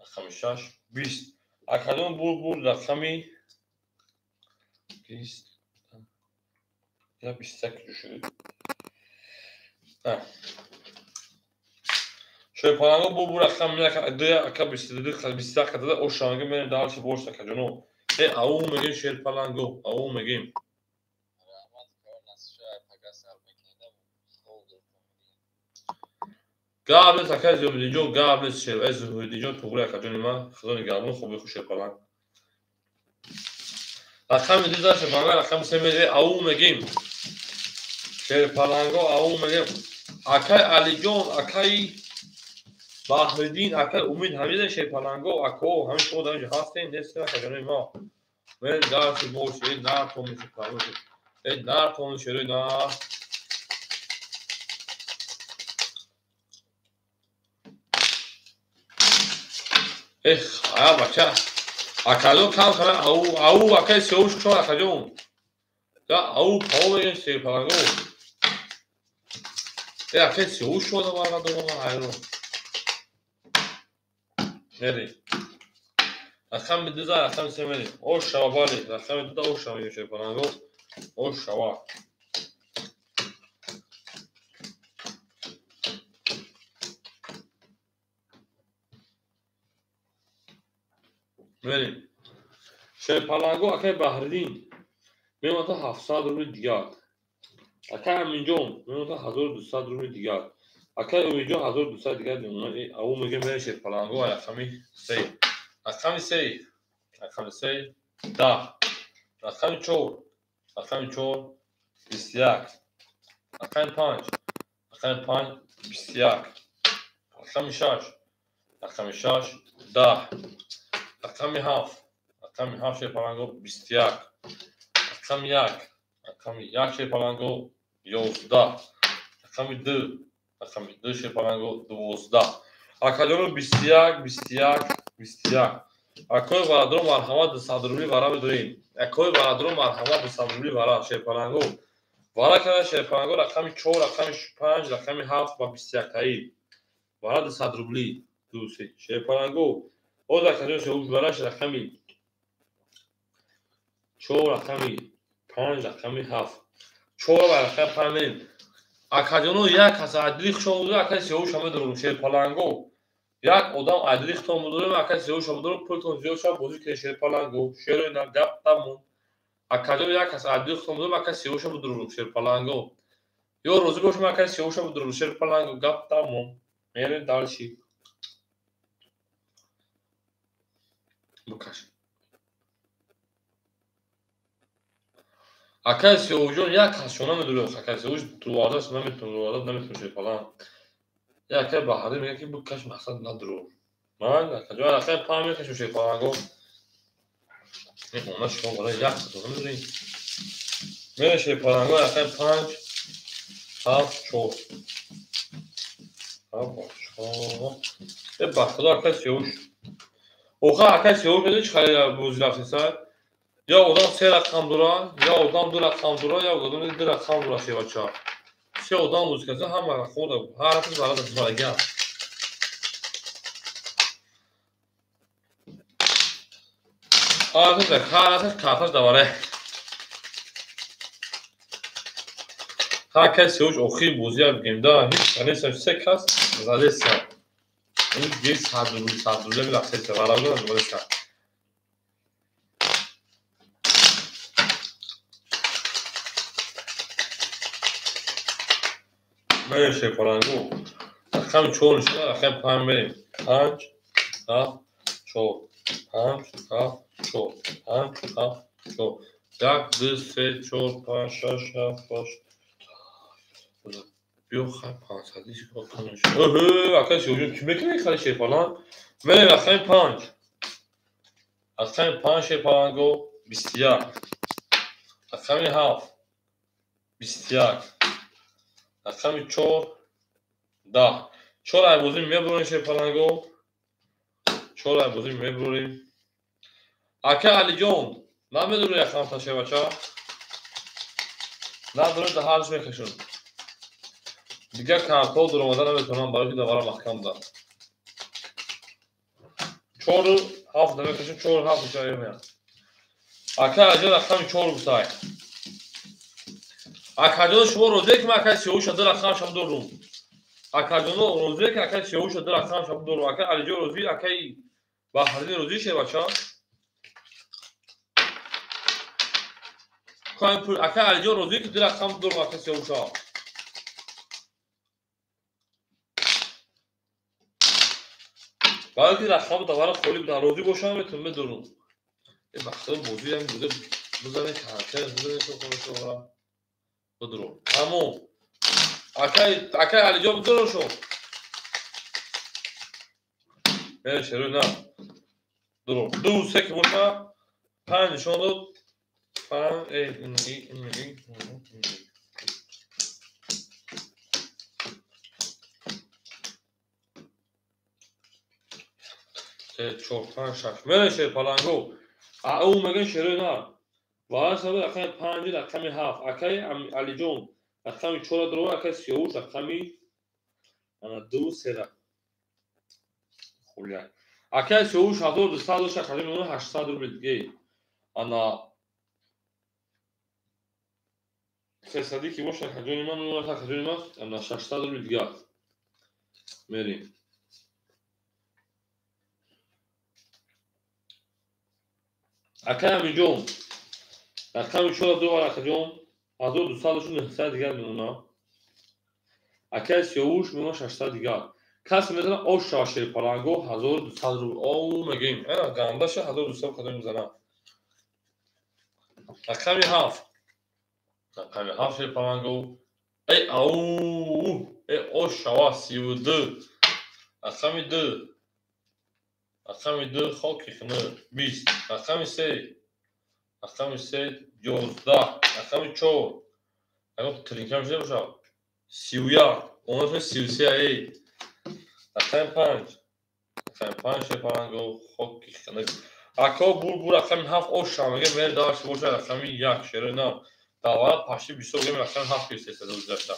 رقم 6 20 اکادون بول رقمی 20 یا 28 شده شوی پالانگو بول رقم یک دو اکا 22 21 کده او شانگه میریم دارچی بورس اکادونو او میگیم شیر پالانگو او میگیم قبل تکر زیادی جو قبل شیر از زیادی جو توبره اکادونی ما خدای نگهدار خوبی خوش شیر پالانگ رقم دیگر شیر پالانگ رقم 3 میگه او میگیم شیر پالانگو او میگیم اکای علی جون اکای بهردین اکای امید حمید شیر پالانگو اکو همین شما در اینجا هستین دسته اکادونی ما من درسی بورس این نه تو میشه پالانگ این نه تو میشه نه بچه اکادون کم کنه او اکای سیوش شو اکادون یا او پاو میگن شیر پالانگو اکای سیوش شو دوباره دوباره هایرو میری رقم 2 رقم 3 میری او شوا بالی رقم 2 او شوا میگه شیر پالانگو او شوا میریم شیر پالانگو اکای بهردین میمونه تا 700 روی دیگر اکای همینجا میمونه تا 1200 روی دیگر اکای اونجا 1200 دیگر میمونه او میگه میره شیر پالانگو رقمی 3 رقمی 3 رقمی 3 10 رقمی 4 رقمی 4 21 رقمی 5 رقمی 5 21 رقمی 6 رقمی 6 10 رقمی 7 رقمی 7 شیر پالانگو 21 رقمی 1 رقمی 1 شیر پالانگو 11 رقمی 2 رقمی 2 شیر پالانگو 12 اکادون 21 21 21 اکای برادر مرحمت 200 روبلی ورا بداریم اکای برادر مرحمت 200 روبلی ورا شیر پالانگو ورا کنه شیر پالانگو رقمی 4 رقمی 5 رقمی 7 و 21 تایی ورا 200 روبلی دوستی شیر پالانگو او اکادون سوش براش رقمی 4 رقمی 5 رقمی 7 4 و رقم 5 میریم اکادونو یک کس ادریخ شما بوده اکای سیوش همه درون شیر پالانگو یک آدم ادریخ تون بودیم اکای سیوش هم درون پولتون زیاد شد بازی که شیر پالانگو شیر اینا گپ تمون اکادونو یک کس ادریخ تون بودیم اکای سیوش هم درون شیر پالانگو یا روزی باشم اکای سیوش هم درون شیر پالانگو گپ تمون میریم دالشی بکش اکای سیوجون یک کس شونه میدونه اکای سیوش دروازه است نمیتونه شیر پالانگ یا اکای بهاری میگه که بکش مقصد ندارو من اکای اکای پا میکشم شیر پالانگو این اونه شما برای یک کتونه میدونی میره شیر پالانگو اکای 5 7 4 یه بخدا اکای سیوش اوخه اکای سیوش میدونی چه خیلی بوزی رفتی سر یا آدم 3 رقم دورا یا آدم 2 رقم دورا یا آدم 2 رقم دورا سی بچه все одам музыкасы ҳама хурда ҳаракат барада барага ҳаракат кафаш даваре ҳар каси ҳуш охири бозия гемда ҳеч канеса се кас задеса ин гес садруля миласеса варавда миласа мереше парангу рақам 4 шуда рақам 5 мерем 5 7 4 5 7 4 5 7 4 1 2 3 4 5 6 7 8 бёха 500 чикор канаш акаси ҳуҷум ки мекунӣ хали шепалан мерем рақами 5 рақами 5 шепалангу 21 рақами 7 21 рақами 4 10 4 айбозӣ мебурем шепалангу 4 айбозӣ мебурем ака алиҷон намедури рақамта шевача надури даҳарш мекашон дигар картҳо дуромада наметавонам барои ки давара маҳкам дам 4 7 намекашон 4 7 мешавем ака алиҷон рақами 4 гусай акаҷон шумо розие ки ман акаи сиёҳуша ду рақамшам дорум акаҷоно розие ки акаи сиёҳуша ду рақамшам дорум ака алиҷон розӣ акаи баҳрини розӣ шевача ака алиҷон розӣ ки ду рақам дорум акаи сиёҳуша балки рақам давара холӣ буда розӣ бошам метавонам медорум бахтар бозиам буда бузане картер бузане шоконашора بدرو همون اکای علی جان بدرو شو شروع نه درو دو سه که باشه 5 شد 5 6 میشه پلنگو او میگن شروع نه واسه رقم 5 رقم 7 اکای علی جون رقم 4 درو اکای 33 رقمی انا 2 3 خولیا اکای 33 1200 شکلی 800 رو دیگه انا فیصدی که باشه خجونی من اون تا خجونی من انا 600 رو دیگه میریم اکای علی جون رقم 4 دو ورقه جون 1200 شون 900 دیگر میمونه اکای 33 میمونه 600 دیگر کس میزنه او شاشه پلنگو 1200 رو او میگیم اینا گندش 1200 کدوم میزنه رقم 7 رقم 7 پلنگو ای او شوا 32 رقم 2 رقم 2 خاکی خنه 20 رقم 3 رقم 3 11 رقم 4 رقم ترینکم شده باشه 31 اون 33 ای رقم 5 رقم 5 پلنگو خاکی خنه اکا بور رقم 7 او شامگه میره داشت باشه رقم 1 شروع نه داوار پاشی 20 گم رقم 7 300 گذاشته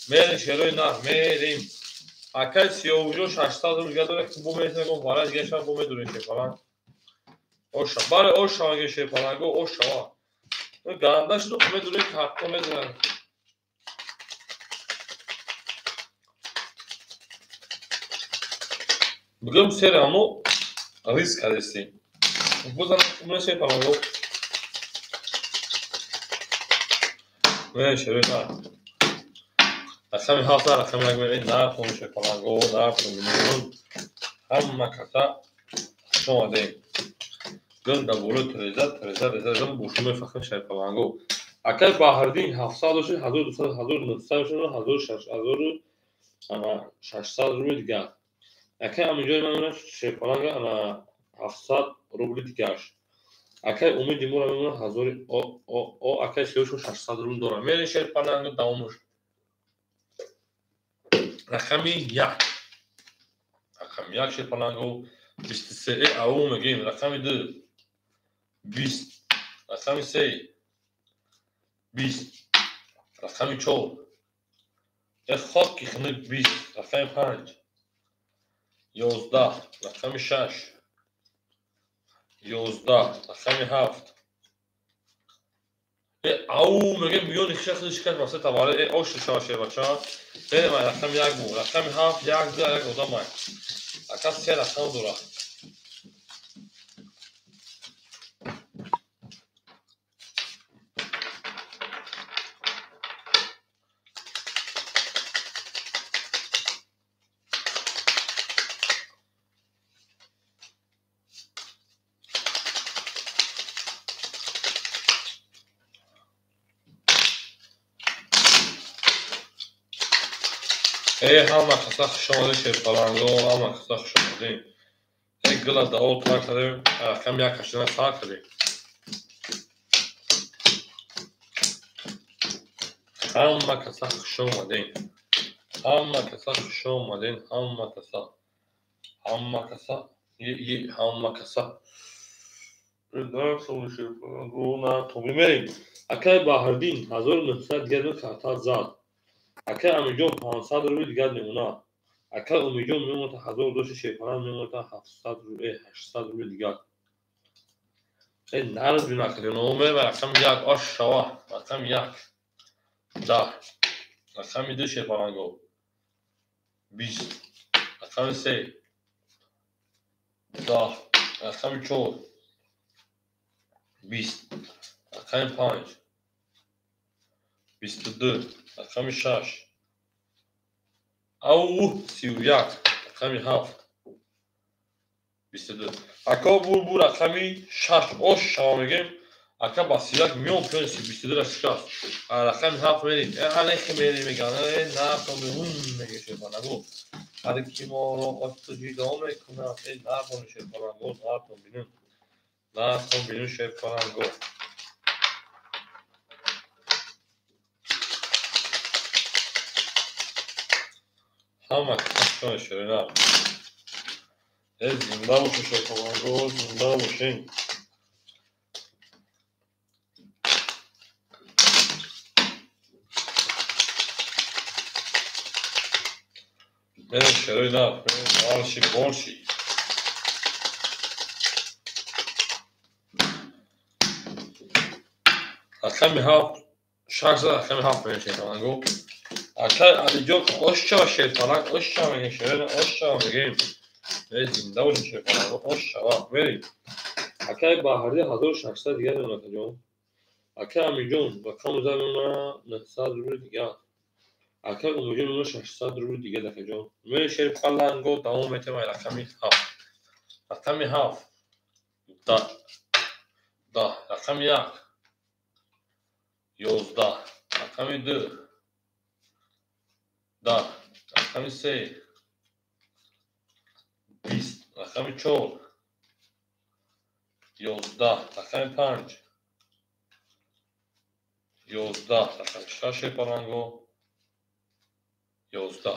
میریم شروع نه میریم اکا 32 600 رو دیگه داره که بو میتونه گم وارد دیگه شب بو میدونه چه پلنگ اوشا باره اوشا اگه شه پلنگو اوشا گندش رو میدونه کارت میدونه بگم سر همو ریسک هستیم بزن میشه پلنگو میشه روی نه رقم 7 رقم نگوید نه میشه پلنگو نه میمون همه کتا شما دیم گل دبولو تریزه بوشوم فخر شای پلنگو اکای باهردین 700 شد 1200 1900 شد 1600 رو دیگه اکای همینجای من شای پلنگ انا 700 روبل دیگه اش اکای امید دیمور میمونه 1000 او اکای 600 رو داره میرین شای پلنگ داومش رقمی 1 رقم 1 شای پلنگو 23 او میگیم رقم 2 20 رقم 3 20 رقم 4 خاکی خنک 20 رقم 5 11 رقم 6 11 رقم 7 او میگه میون یک شخص کرد واسه تباره اوش شاشه بچا بره من رقم 1 بود رقم 7 1 2 1 دو من رقم 3 رقم دو همه خسخ شماده شیر پلنگو همه خسخ شماده گل دا اول کار کردیم رقم 1 کشیدن کار کردیم همه خسخ شماده همه خسخ شماده همه خسخ همه خسخ همه خسخ تو می‌بینیم اکای باهردین 1900 گرم کارتا زاد اکای امیجون 500 روی دیگر نمونه اکای امیجون میمونه تا 1200 شیپانه میمونه تا 700 روی 800 روی دیگر این نرز بینا کردیم نومه و رقم 1 آش شوا رقم 1 10 رقم 2 شیپانه گو 20 رقم 3 10 رقم 4 20 رقم 5 22 رقم 6 او 31 رقم 7 22 اکا بور رقم 6 اوش شما میگیم اکا با 31 میون پنسی 22 را شکست رقم 7 میریم هنه که میریم میگن نه تو میون میگه شیطانگو هر کی ما رو قصد جیدا میکنه نه کنه شیطانگو نه کن بینون نه کن بینون شیطانگو همه کشتان شده نه زنده باشه شیطانگو زنده باشین من شروع نه من آرشی بارشی رقم 7 6 رقم 7 میشه شیطانگو اکای علیجان آشچا شیطانک آشچا میگه شیرین آشچا میگیم زنده باشه شیطانگو آشچا بریم اکای باهردی 1600 دیگر نمونه جون اکای امیجون رقم زمینه 900 روی دیگر اکای امیجون نمونه 600 روی دیگر دکه جون میره شیر پلنگو دوام میتیم رقم 7 رقم 7 10 رقم 1 11 رقم 2 10 رقم 3 20 رقم 4 11 رقم 5 11 رقم 6 پلنگو 11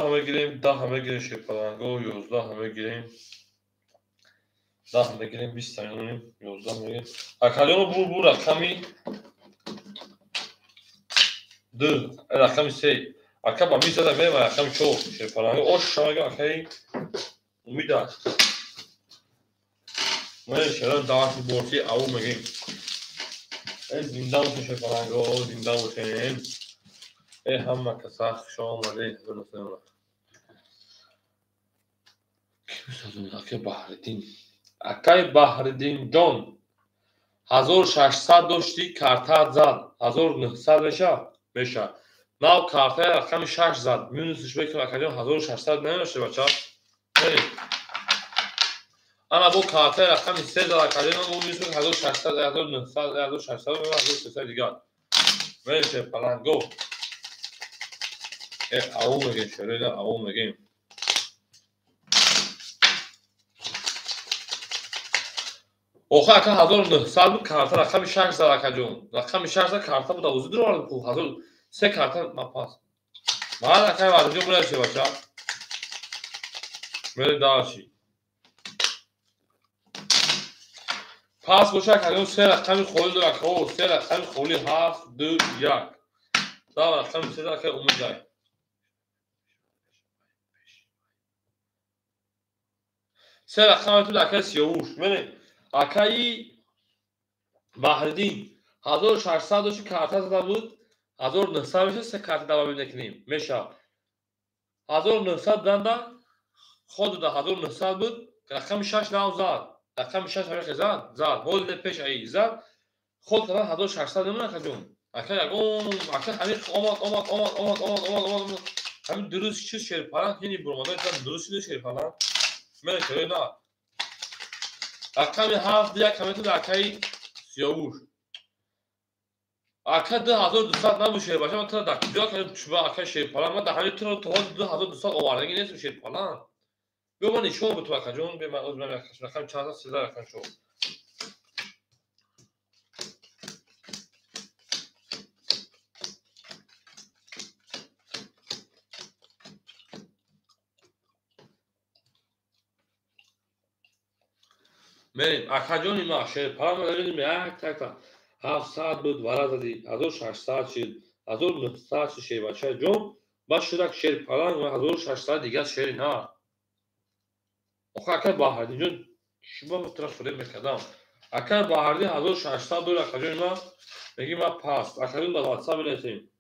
همه گیریم 10 همه گیریم شیر پلنگو 11 همه گیریم 10 همه گیریم 20 همه گیریم 11 همه گیریم اکالیون بور رقمی 2 رقم 3 اکا با میزده میریم رقم 4 شیر پلنگو اوش شما اگه اکایی امید هست من شیران دارتی بورتی او میگیم زنده باشه شیر پلنگو زنده باشین همه کساخ شما اومده اکای باهردین اکای باهردین جان 1600 داشتی کارتا زد 1900 میشه ناو کارتا رقم 6 زد مینوسش بکن اکادیون 1600 نمیشه بچه بریم انا بو کارتا رقم 3 زد اکادیون بو میشه 1600 1900 1600 و 1300 دیگر میشه پلنگو او میگیم شده او میگیم اوخه اکا 1900 بود کارتا رقم 6 زد اکادیون رقم 6 زد کارتا بود اوزی درو آرد کو 3 کارتا مپاس بعد اکای واردیو میشه بچه میره داشی پاس گوشه کردیم 3 رقم خولی دو رقم 3 رقم خولی 7 2 1 دا رقم 3 اکای امید جای سه رقم تو اکای سیاوش ببین اکای بحردین 1600 داشت کارت زده بود 1900 میشه سه کارت دوام نکنیم میشه 1900 دنده خود ده 1900 بود رقم 6 ناو زد رقم 6 همه زد هول پیش ای زد خود کردن 1600 نمونه کجون اکا یگون اکا همین آمد همین درست چیز شیر پران یعنی برمانده درست چیز شیر پران من که نه رقم 7 یک همه تو دکای سیاوش اکا 2200 نمیشه باشه من تو در کجا کردم چوبا اکا شیر پران من در همین تو 2200 آوردگی نیست شیر پران بیا من نشون به تو اکا جون به من از من رقم 413 رقم شو بریم اکاجون ما شیر پران ببینیم یک تک 700 بود وارد زدی 1600 شد 1900 شد بچه جون با شدک شیر پران و 1600 دیگه شیر نه آخه اکر باهردی جون شما طرف فریم میکردم اکر باهردی 1600 دور اکاجون ما میگیم ما پاس اکاجون با واتساپ بنویسیم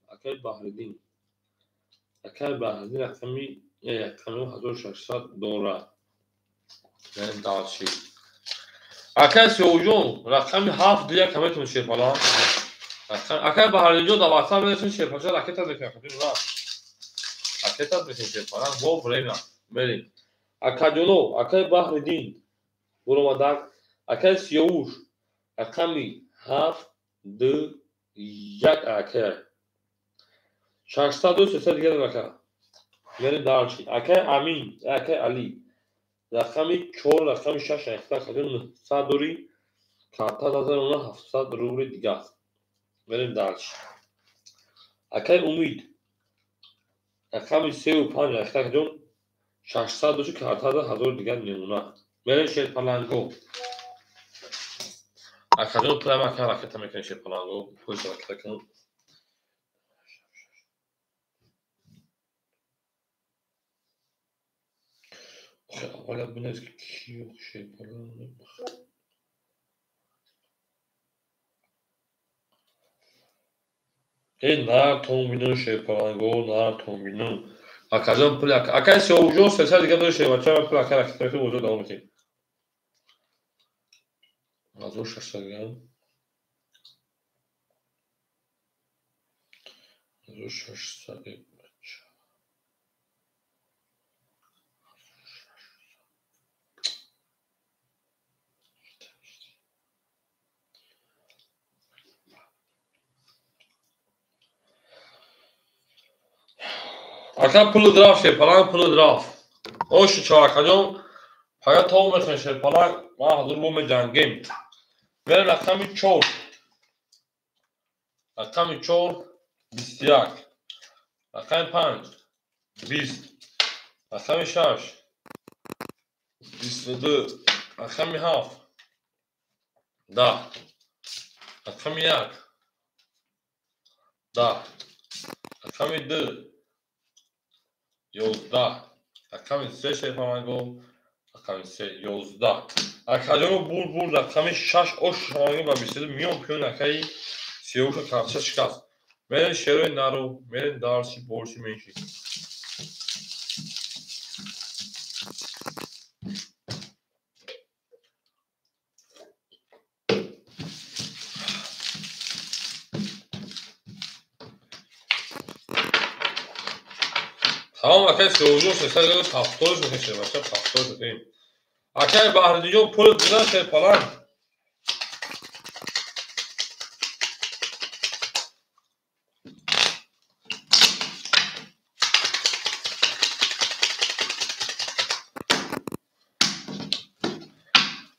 اکر باهردی رقمی 1600 دوره بریم داشتی اکر سیوجون رقمی 7 دیگه کمیتون شیر پران اکر باهردی جون با واتساپ بنویسیم شیر پران راکت میکنه راکت میکنه شیر پران گو فریم بریم اکاجونو اکای بحردین برو مدار اکای سیاوش رقمی 7 2 1 اکای 600 300 دیگه اکای یعنی دارچی اکای امین اکای علی رقمی 4 رقمی 6 اکتا کدوم 100 دوری کارتا 1700 روبل دیگه بریم دارچی اکای امید رقمی 3 و 5 اکتا کدوم 600 دوشی کارتا 1000 دیگه نمونه بریم شیر پلنگو اکاجون پلم اکا راکت میکنه شیر پلنگو پوش راکت کنم اولا بنویس که کیو شیر پلنگو این نار تومینو شیر پلنگو نار تومینو اکاجون پل اکا سیاوجون 300 دیگه داشته بچه من پل اکا راکت میکنه وجود دوام میکنه 1600 دیگه 1600 اکا پول دراف شیر پلنگ پول دراف اوش چهار اکاجون پایا تو میکنه شیر پلنگ ما حضور بوم جنگیم بریم رقمی 4 رقمی 4 21 رقمی 5 20 رقمی 6 22 رقمی 7 10 رقمی 1 10 رقمی 2 11 رقمی 3 شیر پلنگو رقمی 3 11 اکاجون بور رقمی 6 اوش شمانگی با 22 میون پیون اکایی سیاوش کارچه شکست برین شیروی نارو برین دارشی بورشی منشی تمام اکای سیاوشون 300 دیگه تفتوش میکشه بچه تفتوش بکنیم اکای بحردی جون پول دیدن شیر پلنگ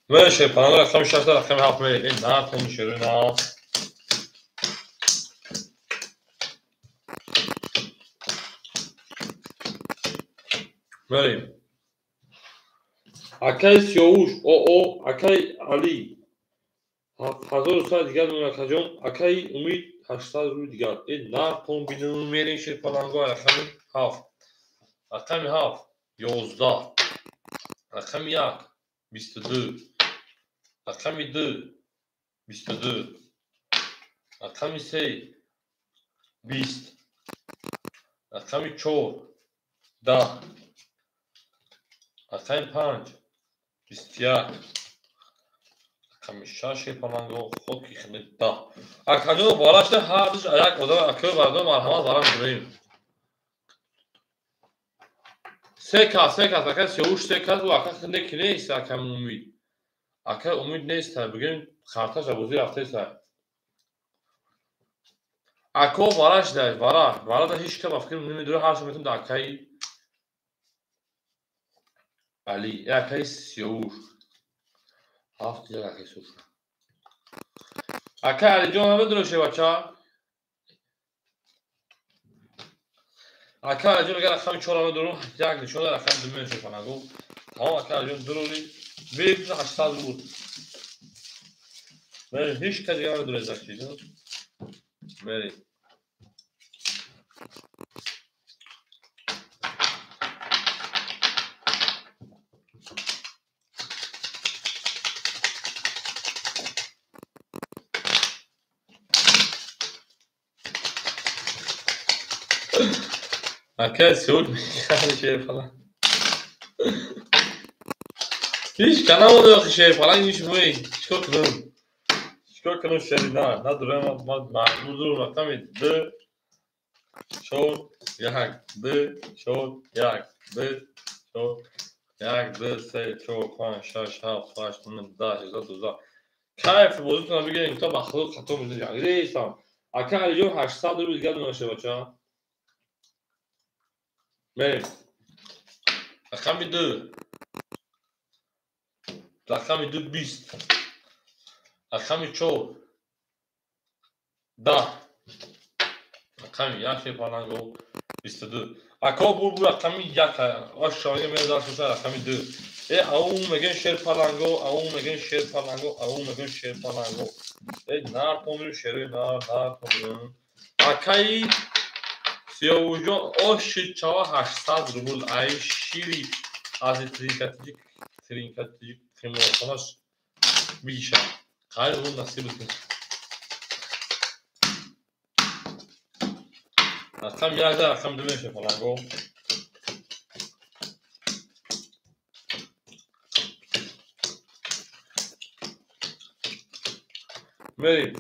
من شیر پلنگ رقمی 6 رقمی 7 میرید این نار تون شیروی نار بریم اکای سیاوش او اکای علی 1100 دیگه دون اکاجون اکای امید 80 روی دیگر نقد کن بدون میرین شیر پلنگو رقم 7 رقم 7 11 رقم 1 22 رقم 2 22 رقم 3 20 رقم 4 10 رقم 5 21 رقم 6 پلنگو خود کی خدمت 10 اکنون بالاش هر دوش یک آدم اکو بردم مرحمت برام بریم سه کس اکا سیوش سه کس و اکا خنده که نیست اکا امید نیست بگیم خرطاش بوزی رفته سر اکو بالاش ده وارا ده هیچ که بفکر نمیدونه هر شما میتونم ده اکای علی اکای سیوش هفت دیگه اکای سیوش اکا علی جان همه دروشه بچه اکا علی جان اگر اخمی چهار همه درو یک نشونه اخمی دمیه شد پنگو تمام اکا علی جان دروری بیگ 800 بود بریم هیچ که دیگه همه دروه زکشید بریم اکا سیوش میکنه شیر پلنگ هیچ کنه بوده شیر پلنگ نیش موی چکار کنم شری نه دوره ما مجبور دارم رقم 2 4 1 2 4 1 2 4 1 2 3 4 5 6 7 8 9 10 11 12 کیف بازیتون بگیرین تا مخلوق خطا میده جنگیستم اکا علی جان 800 رو دیگه دونشه بچه بریم رقم 2 رقم 2 20 رقم 4 10 رقم 1 پلنگو 22 اکا بور رقم 1 آشانه میدار سوسه رقم 2 اون میگن شیر پلنگو اون میگن شیر پلنگو اون میگن شیر پلنگو نار پومرو شیر نار پومرو اکای سیاوجان آش چاوا 800 روبل ای شیری از ترینکاتیک خیمورخانش بیشه خیلی اون نصیب کن رقم 1 رقم 2 میشه پلنگو بریم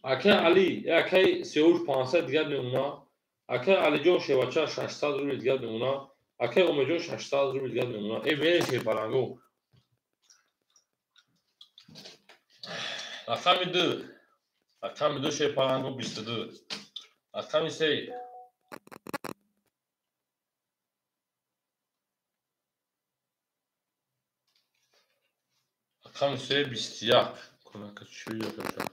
اکا علی اکای سیوش 500 دیگر نمونه اکا علی جان شیوچه 600 روی دیگر نمونه اکا اومه جان 600 روی دیگر نمونه ای میشه پلنگو رقم 2 رقم 2 شه پلنگو 22 رقم 3 رقم 3 21 کنه که چی بگم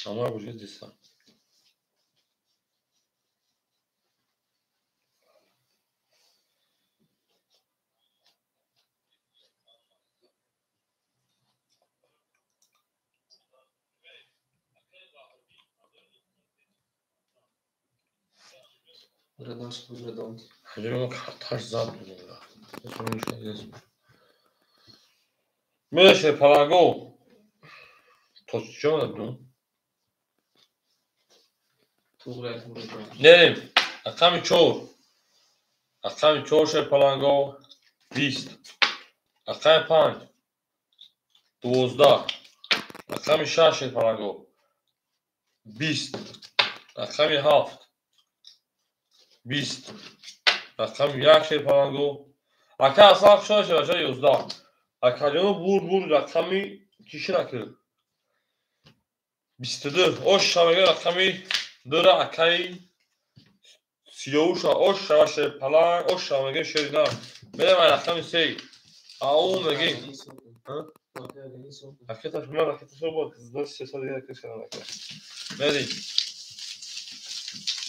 اما بوجه دیستم Hacı taş zat Meşe palago Toççoğlu Nerim Akami çor Akami çor şey palago 20 Akami panç 12 Akami şaş şey palago 20 Akami haft 20 Akami yak şey palago Akami asaf şaş şey 11 Akami bur rakami kişi rakı 22 ош шаваги рақами 2 акаи 33 ош шаваше паланг ош шаваги шерина мерам ай рақами 3 аум меги ракета шума ракета шума 3 соли ракета шума мери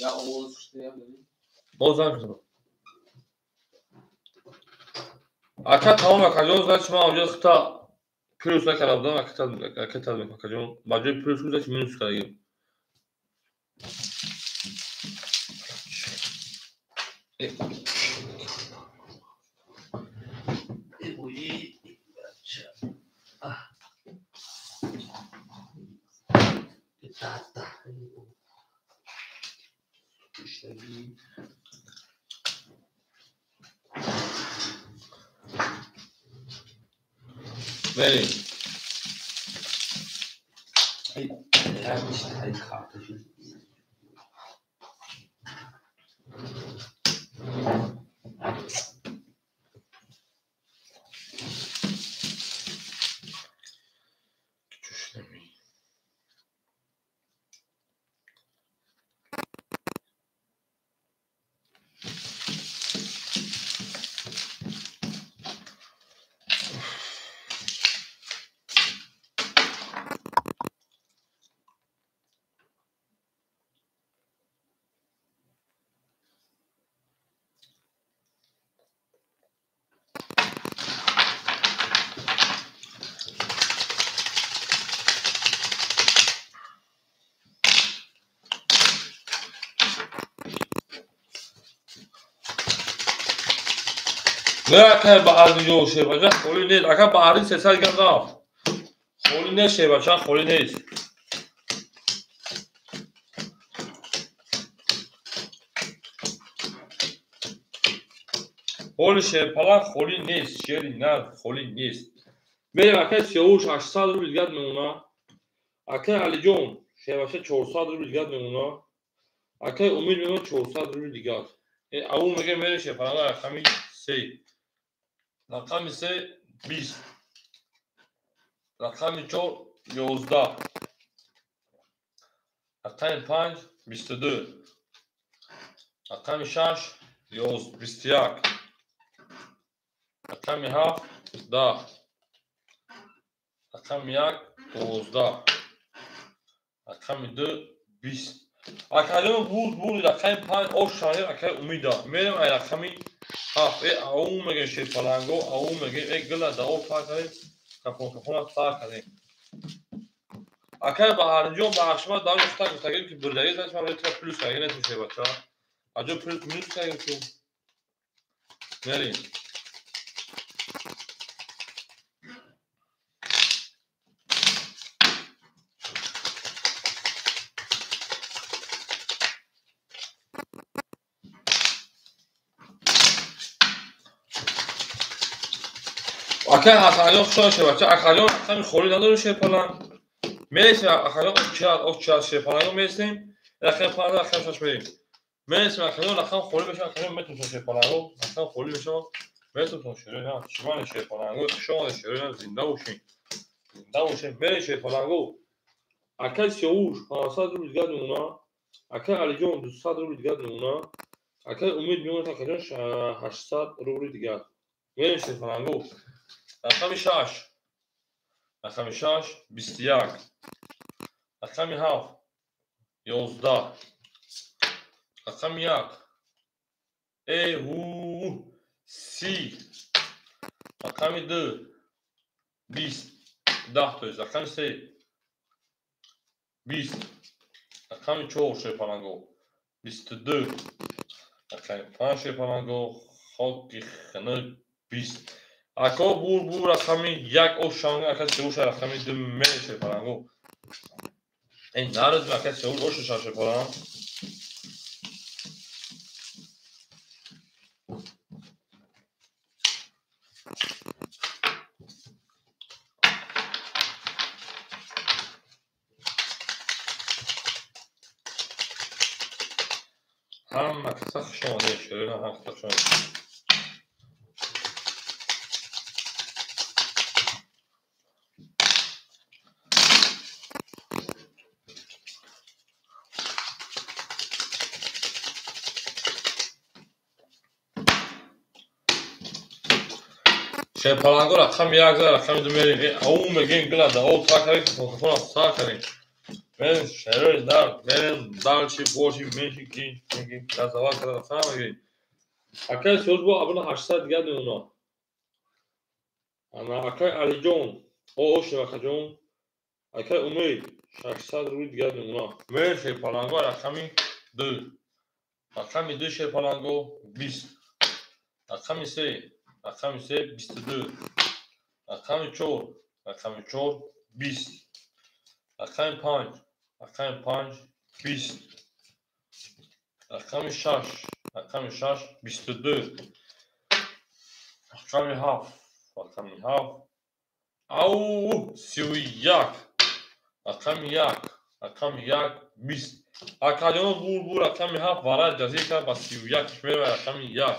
Ya oğuz işte ya dedi. бозам шуд ака тамом акаҷон значит ман онҷо хита плюс накарда будам акета акаҷон ба ҷои плюс гузашт минус кардагим بریم Aká bázi jo šebača xoли нест aká bázi sesal gam rafт xoли нест шебача xoли нест xoли шепала xoли нест шери на xoли нест мерем aká 38 800 рубл гад мемона aká алиҷон шебача 400 рубл гад мемона aká умид мемона 400 рубл дигар аву мега мере шепала рақами 3 рақами 3 20 рақами 4 11 рақами 5 22 рақами 6 21 рақами 7 10 рақами 1 12 рақами 2 20 акаҷон буд рақами 5 ош шаваги акаи умида мерем ай рақами 7 аум мегем шепаланго аум мегем гила даво фар кардем капонкафона фар кардем акай ба арҷон ба ашма дар гуфта гуфтагем ки бурдаги значит ман ветра плюс кардем нету шебача аҷо плюс минус кардем ки мерем акай акаҷон шо шебача акаҷон рақами холи надорем шепалан мересим акаҷон очиат шепаланго мересим рақами 5 рақами 6 мерем мересим акаҷон рақам холи мешавад акаҷон метунсам шепаланго рақам холи мешавад метунсам шерина чимани шепаланго шони шерина зинда бошем мерем шепаланго акай сиёвуш 500 рубл гад мемона акай алиҷон 200 рубл гад мемона акай умид мемонад акаҷон 800 рубли дигар мерем шепаланго рақами 6 рақами 6 21 рақами 7 11 рақами 1 30 рақами 2 20 10 то есть рақами 3 20 рақами 4 шепаланго 22 рақами 5 шепаланго хоки ханак 20 ако бур рақами 1 ош шаванго ака сеуш рақами 2 мере шепаланго ин нарӯз ака сеуш ош шепаланго ҳама каса хушомадед шерина ҳама каса хушомадед شیپالانگو رقم 1 رقم 2 میریم. او میگیم گلا داو تا کاری تلفن سا کنیم. من شهر دار من دارچی بوشی میشی کی میگیم کازوا کلا فهمیدی. اکای سوز با ابنا 800 دیگه اونا. انا اکای علی جون او شبکه جون اکای امید 600 روی دیگه اونا. من شیپالانگو رقم 2 رقم 2 شیپالانگو 20 رقم 3 22 رقم 4 20 رقم 5 20 رقم 6 22 رقم 7 او 31 رقم 1 20 اکادیون بور رقم 7 وارد جزیره کرد با 31 شمیر رقم 1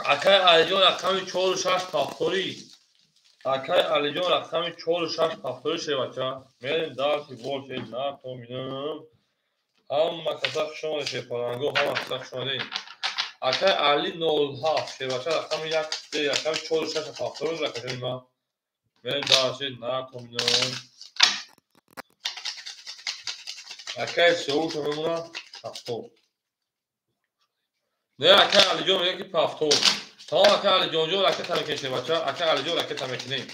اکای علیجان رقم 4 و 6 پافتوری اکای علیجان رقم 4 و 6 پافتوری شه بچه میریم دارتی بول شه نه تو میدونم هم کساق شما شه پرانگو هم کساق شما دیم اکای علی 07 شه بچه رقم 1 رقم 4 و 6 پافتوری رقم ما میریم دارتی نه تو میدونم اکای سوش میمونه پافتور نه اکای علیجان یکی پافتور تا اکای علیجان جو رکت هم میکنه بچه اکای علیجان رکت هم میکنیم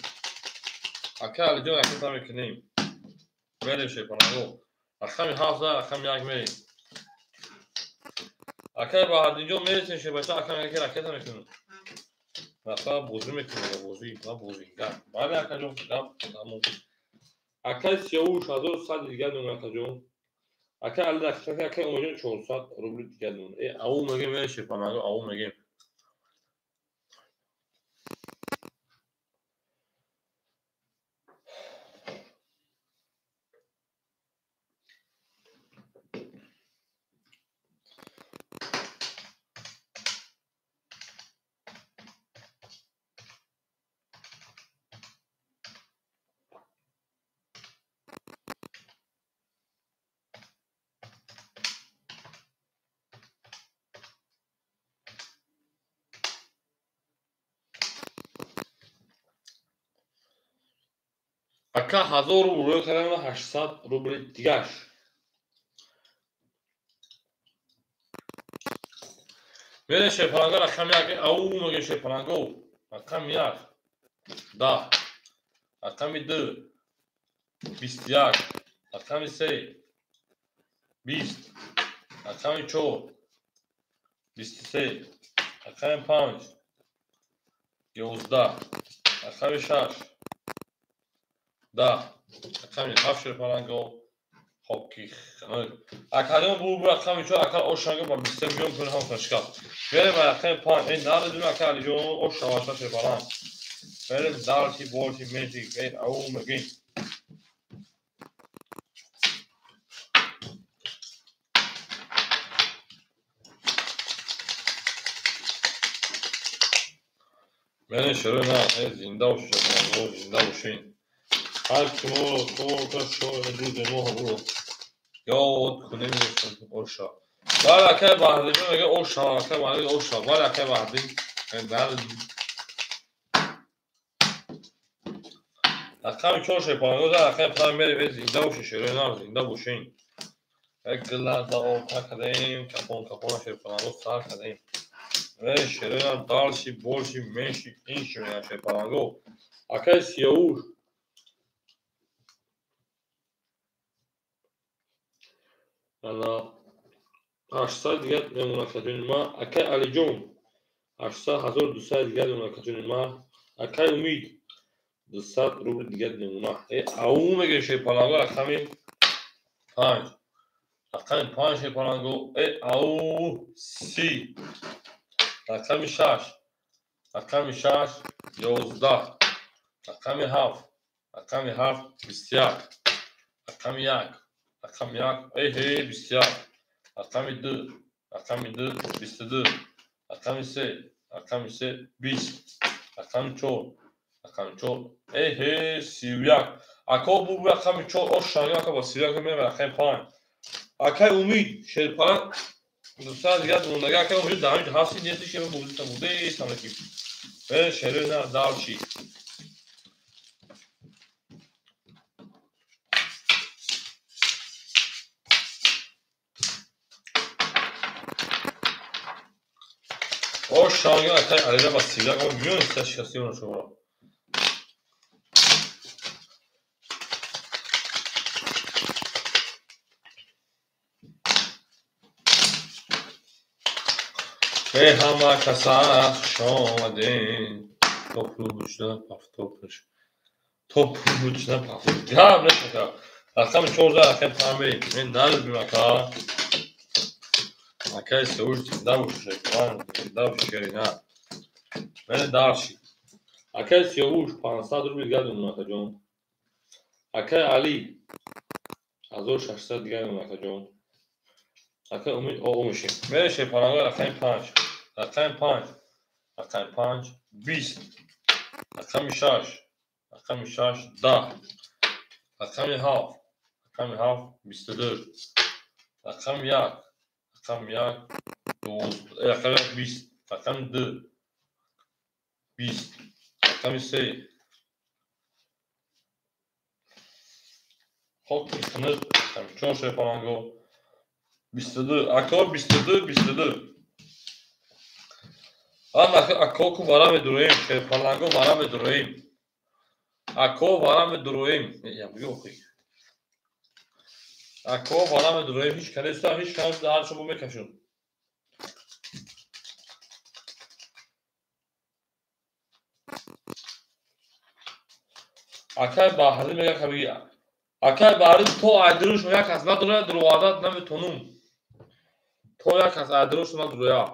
اکای علیجان رکت هم میکنیم میریم شه پرانگو رقم 7 رقم 1 میریم اکای با هر اینجا میرسیم شه بچه اکای یکی رکت هم میکنیم مثلا بوزی میکنیم بوزی نه بوزینگر بله اکای جون اکای 3100 دیگه دونه اکای جون اکای علی رکت اکای اومجون 400 روبل دیگه دونه او میگیم میره شه پرانگو او میگیم اکای 1000 روبل کردن 800 روبل دیگه میره شه پرانگو رقم 1 او میگه شه پرانگو رقم 1 10 رقم 2 21 رقم 3 20 رقم 4 23 رقم 5 11 رقم 6 10 رقم 7 پرانگو خب کی اکادیون بو رقم 4 اکا اوشانگو با 20 میلیون پول هم کشکا بریم رقم 5 این نار دون اکا جون اوش شواش شه پران بریم دارتی بولتی میجیک ای او مگین من شروع نه زنده و شما زنده باشین هر کی ما تو شو روز ما برو یا کنیم اوشا بالا که بعدی میگه اوشا که بعدی اوشا بالا که بعدی بعد رقم 4 شه پرانگو در رقم 5 میره زنده و شروع نه زنده باشین اگلا دا تا کدیم کپون شه پرانگو سال کدیم و شروع دالشی بولشی میشی این شروع شه پرانگو اکای سیاوش انا 800 دیگه نمونه کتون ما اکای علی جون 8200 دیگه نمونه کتون ما اکای امید 200 روبل دیگه نمونه او میگه شه پرانگو رقم 5 رقم 5 شه پرانگو او 30 رقم 6 11 رقم 7 21 رقم 1 21 رقم 2 22 رقم 3 20 رقم 4 31 اکا بو رقم 4 اوشانی اکا با 31 میره رقم 5 اکای امید شیرپران دوستان دیگه دونگه اکای امید در همین هستی نیستی که من بوده سامنکی برین شروع دالچی. O şahane akay arada basıyla o milyon istasyonu şura. Ve hama kasa şomadin. Toplu uçtan paf topluş. Toplu uçtan paf. Ya ne kadar. Rakam çorda rakam tamir. Ben dal bir maka. Akay sevuş davuş şey falan. Davuş kerina. Ben darşi. Akay sevuş pansa dur bir geldim makacon. Akay Ali. Azor şaşsa diğer makacon. Akay olmuşum. Ben şey falan rakam panç. Rakam panç. Rakam panç. 20. Rakam şaş. Rakam şaş da. Rakam half. Rakam half 24. Rakam yak. Rakam yak. Rakam 20. Rakam 2. 20. Rakam 3. Hok sınır. Rakam çok şey falan go. 24. Akor 24. 24. Ama akor varam edurayım. Şey falan go varam edurayım. Akor varam edurayım. Ya bu yok. Akor varam edurayım. Hiç kalesi hiç kalesi daha çok bu mekaşın. Akay bahri mega kabi. Akay bahri to aydırış ya kasma duruyor duruvadat ne tonum. To ya kas aydırış ne duruyor.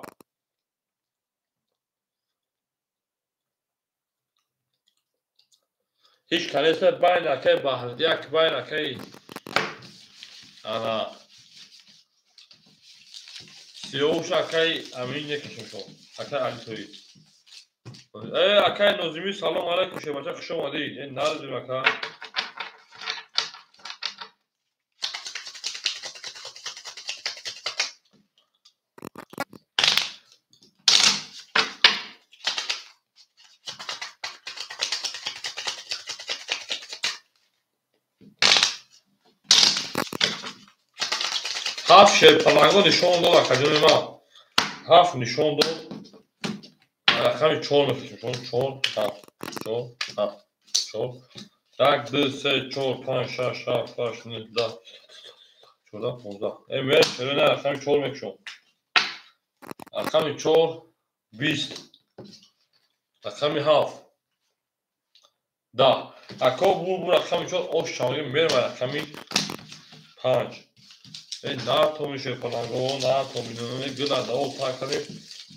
Hiç kalesi bayn akay bahri diye bayn akay. Ana. Siyoş akay amin yekişim şu. Akay ali toyi. Akay nozimi salam aleyküm şey başa kışım adi. Nerede bir akay. Haf şey palango nişon dol akacım ma. Haf nişon dol. Rakam çol mekişim. Çol haf. Çol haf. Çol. Tak dı se çol pan şa şa faş ne da. Şurada burada. Evet şöyle rakam çol mekişim. Rakam çol 20. Rakam haf. Da. Ako bu rakam çol o şangı merma rakam 5. Na to mi şey falan o na to mi ne gıda da o takade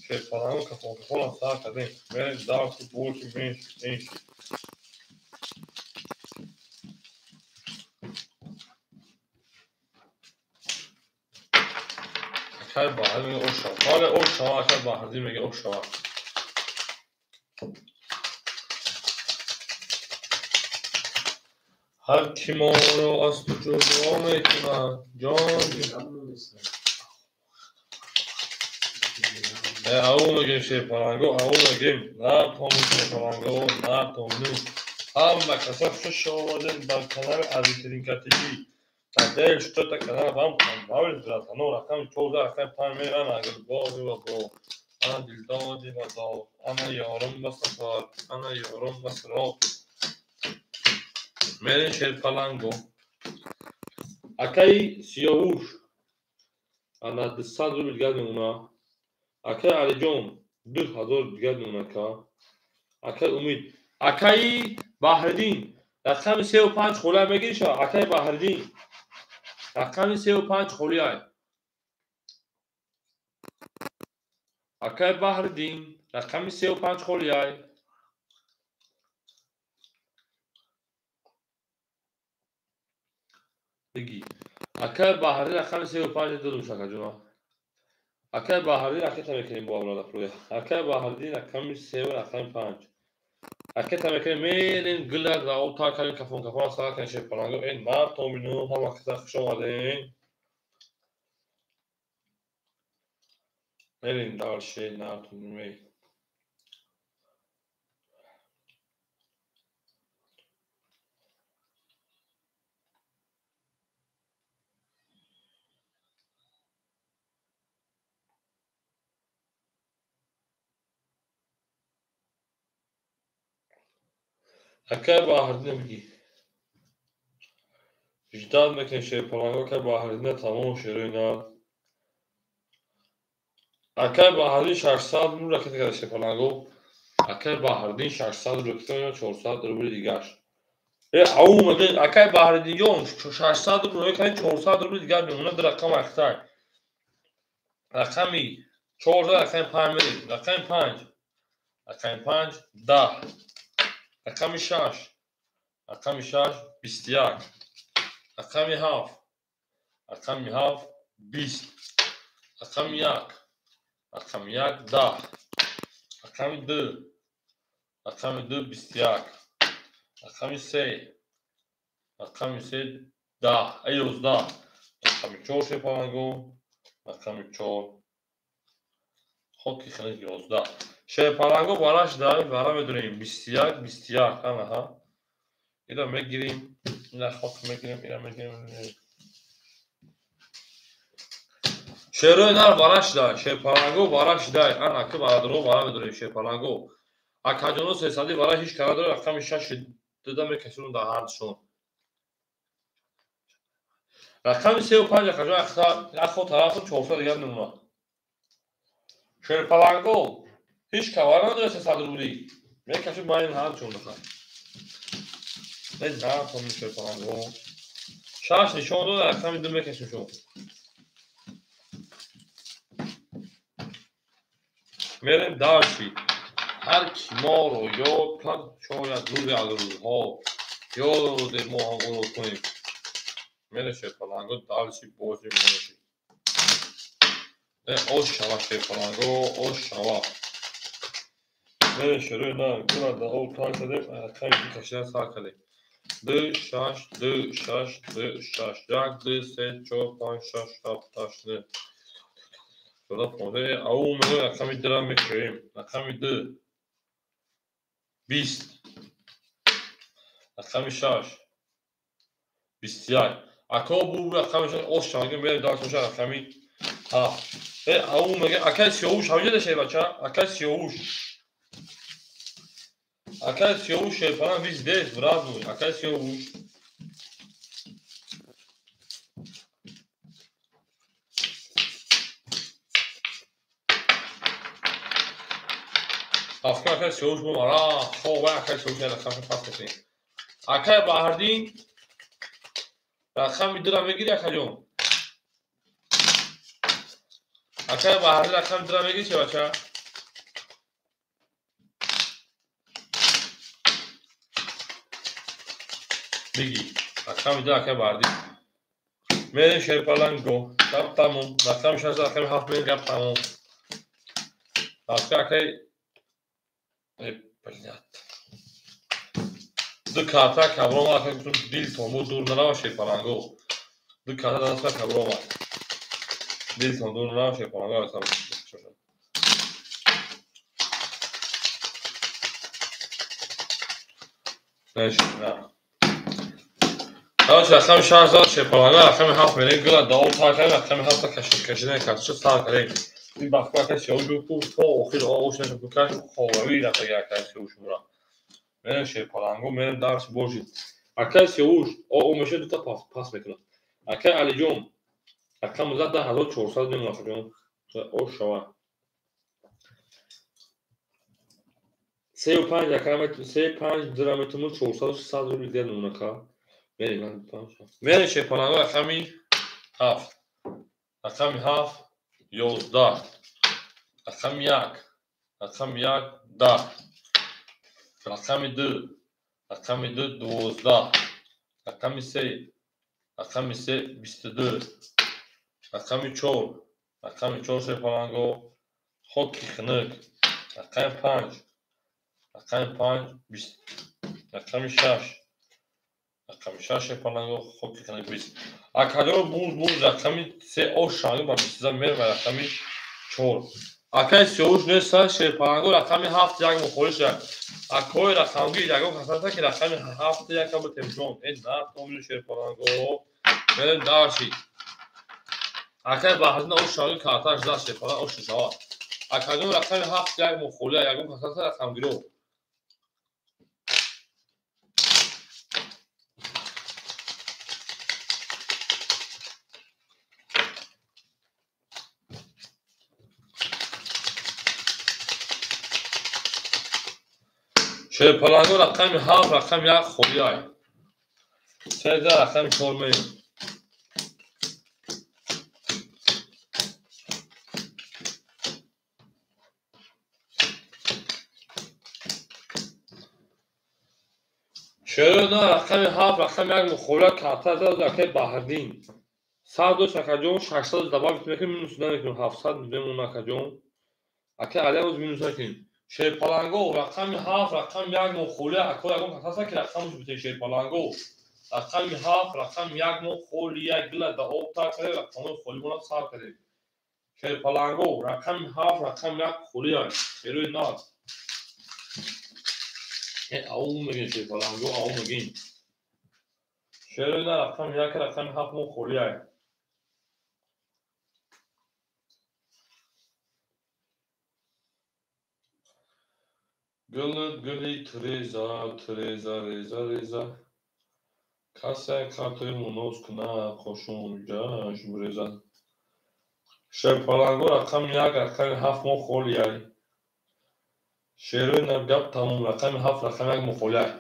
şey falan kafam falan takade ben daha futbol için ben akar bahar mi o şava hala o şava akar bahar değil mi o şava her kim onu aslı çocuğu mu etme can اونو گیم şey falan go اونو گیم نه تونو şey falan go نه تونو هم kasap şu şovadın balkanlar azizlerin katıcı Tadel что-то канал вам понравилось брат ну rakam çok da rakam tanımıyor ana go go ana dildo ana yorum basar ana yorum basar merin şey falan go akay siyavuş ana dışsal bir bilgi ona Akay Alijon 2000 دیگر نونکا Akay Umid Akay Bahreddin رقم 35 خوله بگیر شو Akay Bahreddin رقم 35 خولیای Akay Bahreddin رقم 35 خولیای بگی Akay Bahreddin رقم 35 دو شکا جونا Akay Bahreddin akay tamekelim bu avlada proya Akay Bahreddin رقم 3 رقم 5 Akay tamekelim menin gılar da o takalin kafan sakin şey falan go na tominu hava kısa şomadın Merin dar şey na tominu اکه باهردی نمیگی جداد میکنه شیر پلنگو که باهردی نه تمام شیروی نه اکه باهردی 600 رو رکت کرده شیر پلنگو اکه باهردی 600 رو رکت یا 400 رو بری دیگرش او مگه اکه باهردی یون 600 رو رکت 400 رو دیگر میمونه در رقم اختر رقمی 4 رقم 5 میریم رقم 5 رقم 5 10 رقم 6 رقم 6 21 رقم 7 رقم 7 20 رقم 1 رقم 1 10 رقم 2 رقم 2 21 رقم 3 رقم 3 10 11 رقم 4 شیر پلنگو رقم 4 خود که خیلی 11 شیر پلنگو باراش داریم برای بدونیم 21 21 ها اینا میگیریم اینا خود میگیریم اینا میگیریم شیروی نر باراش دار شیر پلنگو باراش دار آن اکه برادرو برای بدونیم شیر پلنگو اکاجونو 300 برای هیچ کار داره رقم 6 دادم میکشون در هردشون رقم 35 اکاجو اخو طرف 400 دیگر نمونه شیر پلنگو هیچ کار نداره 300 روبلی میکشون با این هردشون بخواه نه همین شیر پلنگو 6 نشون داره رقم 2 میکشون میریم دارشی هر کی ما رو یاد کن شاید روزی از روزها یاد ما رو کنیم میره شیر پلنگو دارشی بازی میمونشی اوش شوا شیر پلنگو اوش شوا میره شیروی نه کنه در اول تای کدیم رقمی که کشیدن سر کدیم 2 6 2 6 2 6 1 2 3 4 5 6 7 8 9 شده پونده او میگه رقمی درم میکشیم رقمی 2 20 رقمی 6 21 اکا بو رقمش اوش شاگه میره دارتوش رقمی 7 او میگه اکا سیاوش همینجا دشه بچه اکا سیاوش اکا سیاوش falan biz değil bravo اکا سیاوش افکار اکا سیاوش بو مرا خوب اکا سیاوش رقم پاس کنیم اکا باهردین رقم میدونم میگیری اکا جون اکا باهردین رقم میدونم میگیری چه بچه بگی رقم میدونم اکا باهردین میریم شیر پلنگو گپ تموم رقم 6 رقم 7 میریم گپ تموم افکار اکا دو کارتا کبرام اکا گفتم دیل تومو دور نرا شیر پلنگو دو کارتا دست کبرام دیل تومو دور نرا شیر پلنگو اصلا نش نه داش رقم 6000 شیر پلنگو رقم 7 میریم گل داو تا رقم 7 کشیدن کارتشو سر کردیم این بخوا کسی او جو کو تو اخیر اوش نشو کو کاش خوابی رفت یا کسی اوش برا میرم شیر پلنگو میرم درس بوجی اکا سیاوش او میشه دو تا پاس میکنه اکا علی جون اکا مزد 1400 میمونه جون او شوا 35 اکا 35 درامتمون 400 رو دیگه نمونه کا میریم میرم شیر پلنگو رقمی 7 رقمی 7 11 رقم 1 رقم 1 10 رقم 2 رقم 2 12 رقم 3 رقم 3 22 رقم 4 رقم 4 شیر پلنگو خود کی خنک رقم 5 رقم 5 20 رقم 6 رقم 6 شیر پلنگو خود کی خنک 20 اکادو بوز رقم 3 او شانگو با 20 میره رقم 4 اکا سیاوش نسا شیر پلنگو رقم 7 یک مخورش اکای رقمگی یکم خسارت که رقم 7 یکم به تمشون این نه تومون شیر پلنگو میریم دارشی اکای باهردین او شاگی کارتاش داشت شیر پلنگو او ششاوا اکادون رقم 7 یک مخوری یکم خسارت رقمگی رو شیرپلنگو رقم 7 رقم 1 خولیای. سیزده رقم 4 میلیون. شیرو نه رقم 7 رقم 1 مخوله کارتا زد که بهردین. 102 سکجون 600 دبا میتونه مینوس نکنیم 700 میدونم نکجون. اگه علی از مینوس نکنیم. شیرپلنگو رقم 7 رقم 1 مخوله اکو اگه کارتا که رقمش بده شیرپلنگو. رقم 7 رقم 1 مخوله گله دا آب تا کرده رقم خولی مون صاف کرده. شیرپلنگو رقم 7 رقم 1 خولیای. شیروی نه. اون میگه شیرپلنگو اون میگه. شیروی نه رقم 1 رقم 7 مخولیای. گلت گلی تریزا تریزا ریزا ریزا کاسه کارتوی مونوز کنه خوشون جاش بریزا شیرپلنگو رقم 1 رقم 7 مخولیای. شیروی نگب تموم رقم 7 رقم 1 مخولیای.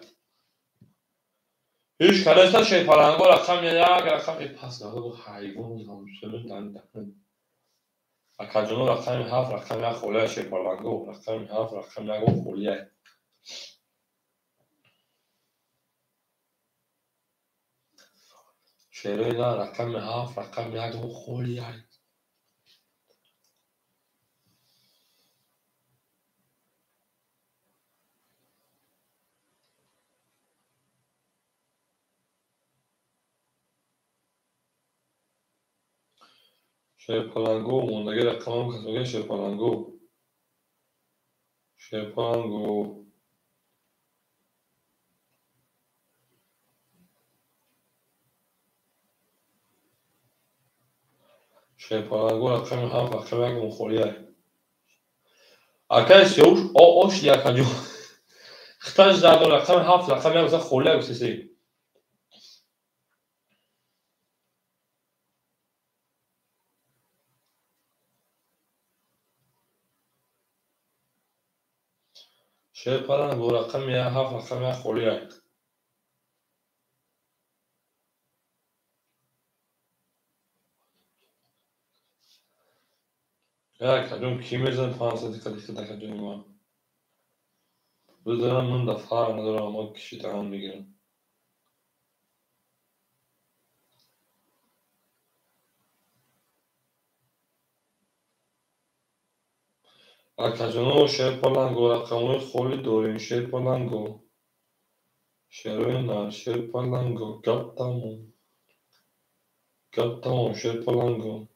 هیچ کلاستا شیرپلنگو رقم 1 رقم پس داده بود حیوان همسلون دندن. اکجونو رقم 7 رقم 1 خولیای شیرپلنگو رقم 7 رقم 1 مخولیای. شیروی نه رقم 7 رقم 1 مخولیای. شیرپلنگو موندگی رقم کسوگه شیرپلنگو. شیرپلنگو شیرپلنگو رقم 7 رقم 1 مخولیای. اکای سیوش آش یکجو اختاش زدو رقم 7 رقم 1 مثلا خولیای بسیسی. شیرپلنگو رقم 7 رقم 1 خولیای. یکجون کی میزن 500 کلیک دکجون ما. بذارم من دفعه ندارم اما کشی تمام میگیرم. اکجونو شیرپلنگو رقموی خولی دورین شیرپلنگو. شیروی نه شیرپلنگو گب تموم شیرپلنگو.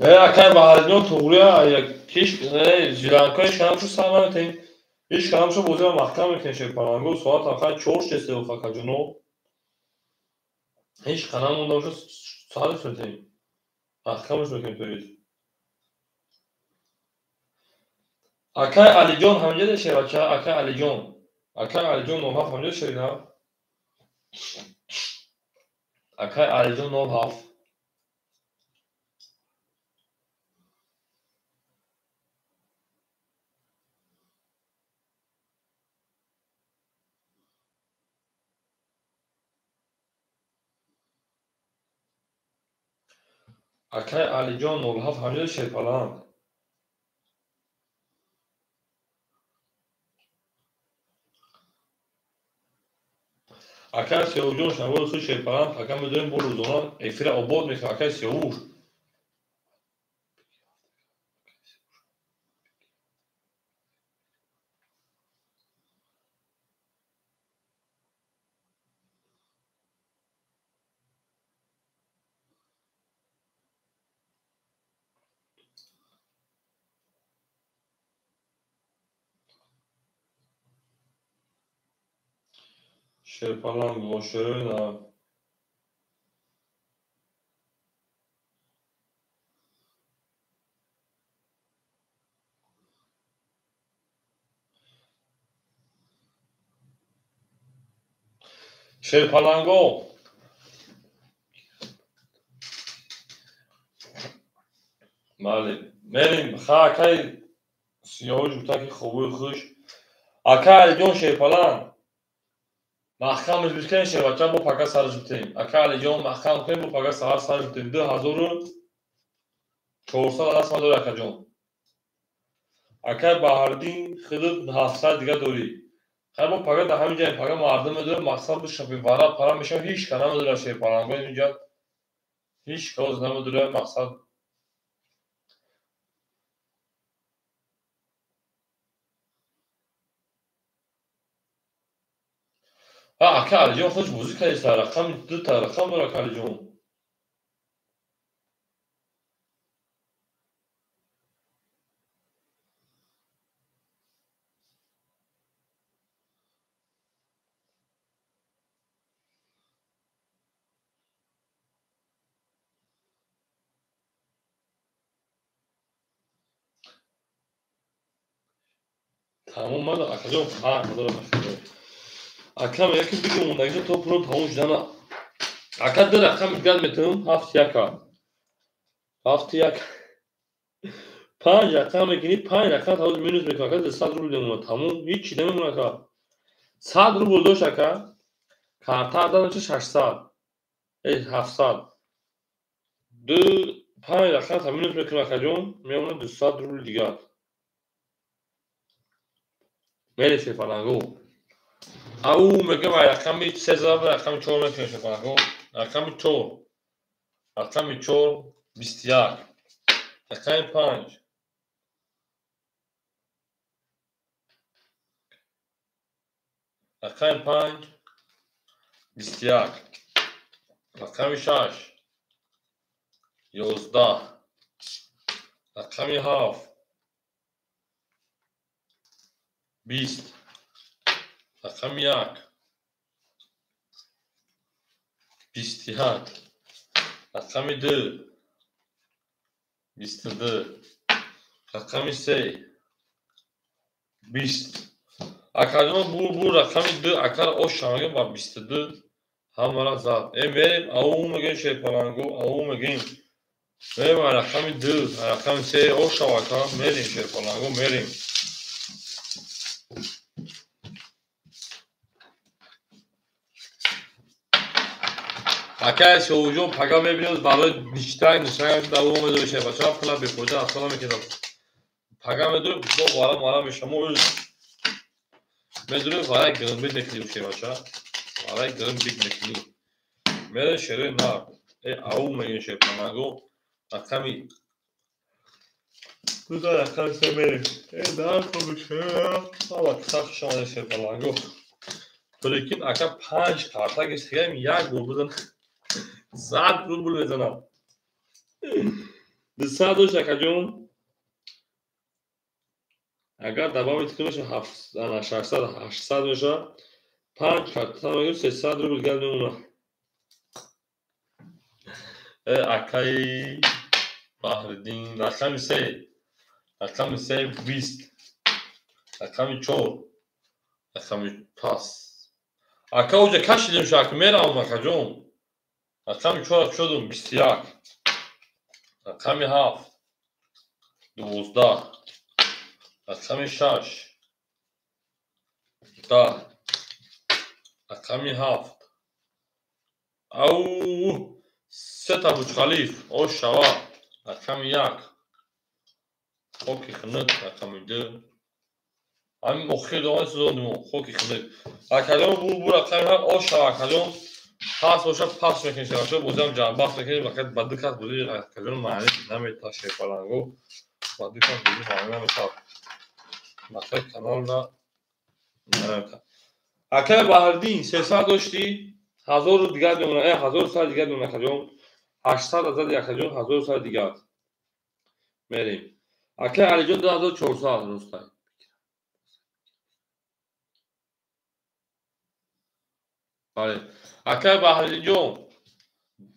اکای بهردین توغریا یکیش جیرانکای شامشو سلامتی. هیچ کامشو بوده و محکم میکنه شیرپلنگو ساعت آخر چورش دسته و فکجونو. هیچ کنم مونده باشه ساعت سنتی. محکمش میکنه توید. اکای علی جان همینجا دشه بچه اکای علی جان. اکای علی جان 97 همینجا دشه نه. اکای علی جان 97. اکای علی جان 97 همینجا شیرپلنگ. اکای سیو جان شما سو شیرپلنگ حکم بدونیم بو روزانه افیر آباد میکنه اکای سیوش. شیرپلنگو شیروی نه. شیرپلنگو بله میریم خواه اکای سیاه جوتک خوبی خوش اکای جون شیرپلنگ محکم بکنیم شیربچه با پاکه سر جوتیم اکای جون محکم کنیم با پاکه سر جوتیم 2400 دست ما داره اکای جون اکای بهاردین خودت 700 دیگه داری خیلی با پاکه در همین جایی پاکه مردم داره مقصد بشه وارا پارا میشه هیچ کنه نداره شیرپلنگو اینجا هیچ کاز نمیداره مقصد اکای علی جون خودش بوزی که سر رقم 2 تا رقم داره اکای علی جون تمام من اکای جون فرق نداره اکای یکی دیگه مونده تو پرو تموم شدن اکای دو رقم دیگر میتونم 7 یک 5 رقم میگیری 5 رقم تا مینوس میکنه اکای 100 روبل میمونه تموم هیچ چیز نمیمونه اکای 100 روبل داشت اکای کارتا دادن 600 700 دو 5 رقم تا مینوس میکنه اکای جون میمونه 200 روبل دیگر میره شیرپلنگو او میگه رقم 3000 رقم 4 میکنه شیرپلنگو رقم 4 رقم 4 21 رقم 5 رقم 5 21 رقم 6 11 رقم 7 20 رقم 1 21 رقم 2 22 رقم 3 20 اکادون بو رقم 2 اکار اوش شامگه با 22 همراه زد بریم او میگه شیرپلنگو او میگیم بریم رقم 2 رقم 3 اوش اکار میریم شیرپلنگو میریم اکای شوجو پگاه میبینیم برای بیشتر نشانه دوام میدونه شه بچه ها پلا بخوده اصلا میکنه پگاه میدونه با وارا میشه مو میدونه وارا گرم بید نکنیم شه بچه ها وارا گرم بید نکنیم میره شره نه او میگه شیرپلنگو رقمی دو تا رقم سه میریم در خوبشه آبا سخت شما شیرپلنگو ولیکن اکا 5 کارتا گشتیم یک گل بزن 100 روبل بزنم 200 داشت اکا جون اگر دبا میتونی بشه 700 800 بشه 5 کارتا میگه 300 روبل گل میمونه اکای بهردین رقم 3 رقم 3 20 رقم 4 رقم 5 اکا اوجا کشیدیم شاک میرم اکا جون رقم 4 شدم 21 رقم 7 12 رقم 6 10 رقم 7 او 3 تا بوچ خلیف او شوا رقم 1 خوکی خنک رقم 2 همین مخیر دوان سوزوندیم خوکی خنک اکا بو رقم 7 او شوا اکا جون پاس باشه پاس میکنی باشه بودم جنباخت میکنی وقت بعد کات بودی اکا جون معنی نمیتا شیرپلنگو بعد کات بودی معنی نمیتا مثلا کانال را نمیتا اکای بهردین 300 داشتی 1000 دیگر میمونه 1000 سال دیگر میمونه اکا جون 800 ازد اکا جون 1000 سال دیگر میریم اکای علی جون 2400 روستای بله اکای بهردین جون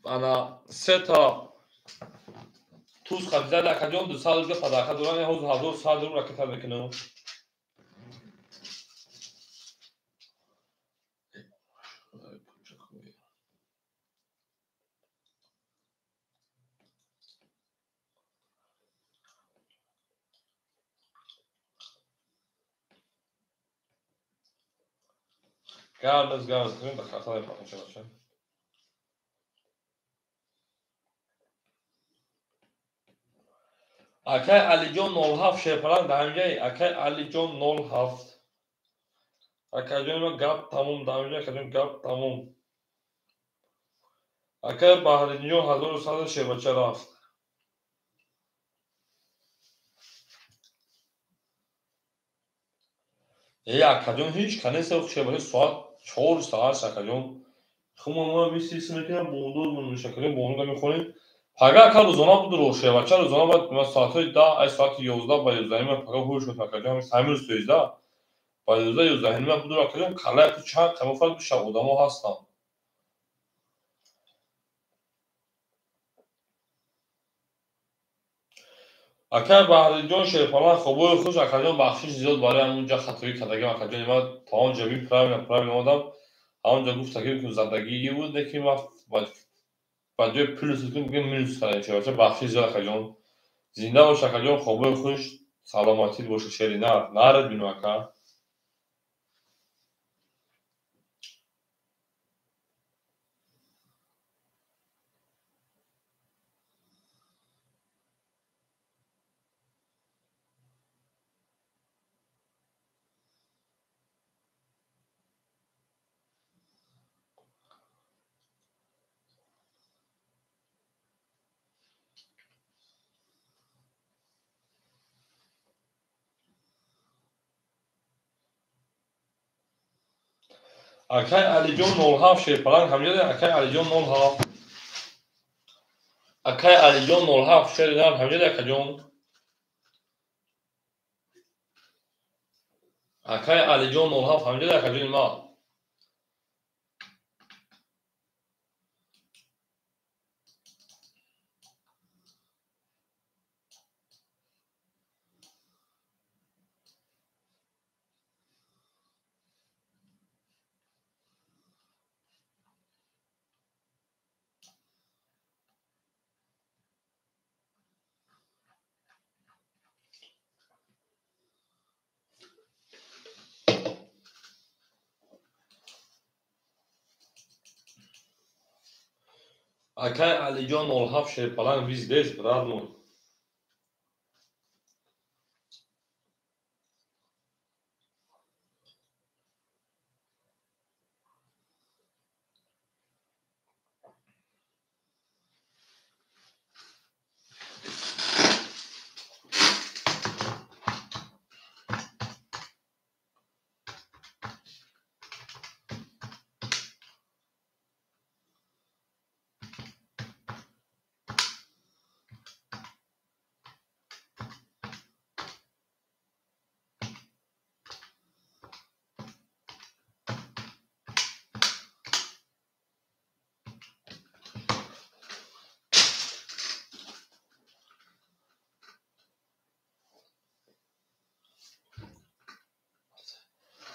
انا 3 تا توز خریدن اکا جون 200 دیگه پداکا دوران 1000 سال رو رکت میکنم Gardas کنیم به خطر پاکن چه باشه. اکای علی جان 07 شیپران دامجای اکای علی جان 07 اکای جان ما گپ تموم دامجای کدوم گپ تموم اکای بحرین جان 1100 شیبچه رفت ای اکای جان هیچ کنیسه شیبچه ساعت 4 ساعت اکای جان خما ما میسی میکنم بوندور من میشکنیم بوندور میخوریم پگاه که روزانه بود رو شیبچه روزانه باید من ساعت 10 از ساعت 11 با 11 من پگاه هوش بود اکای جان همین روز 13 با 11 من بود رو اکای جان کلا تو چند کم فرض بشه آدمو هستم اکای بحری جان شیپران خوبه خوش اکای جان بخشش زیاد برای اونجا خطری کردگی اکای جان ما تا اونجا بی پرایم اومدم اونجا گفت که زندگی بود که ما بعد پلیس میگم مینوس کنه چه باشه بخشش زیاد اکای جان زنده باش اکای جان خوبه خوش سلامتی باشه شری نه نرد بینو اکا اکای علی جان 07 شیپران همینجا اکای علی جان 07 اکای علی جان 07 شری نه همینجا اکای جان اکای علی جان 07 همینجا اکای جان ما اکای علی جان 07 شیپران ویز دیس برادمون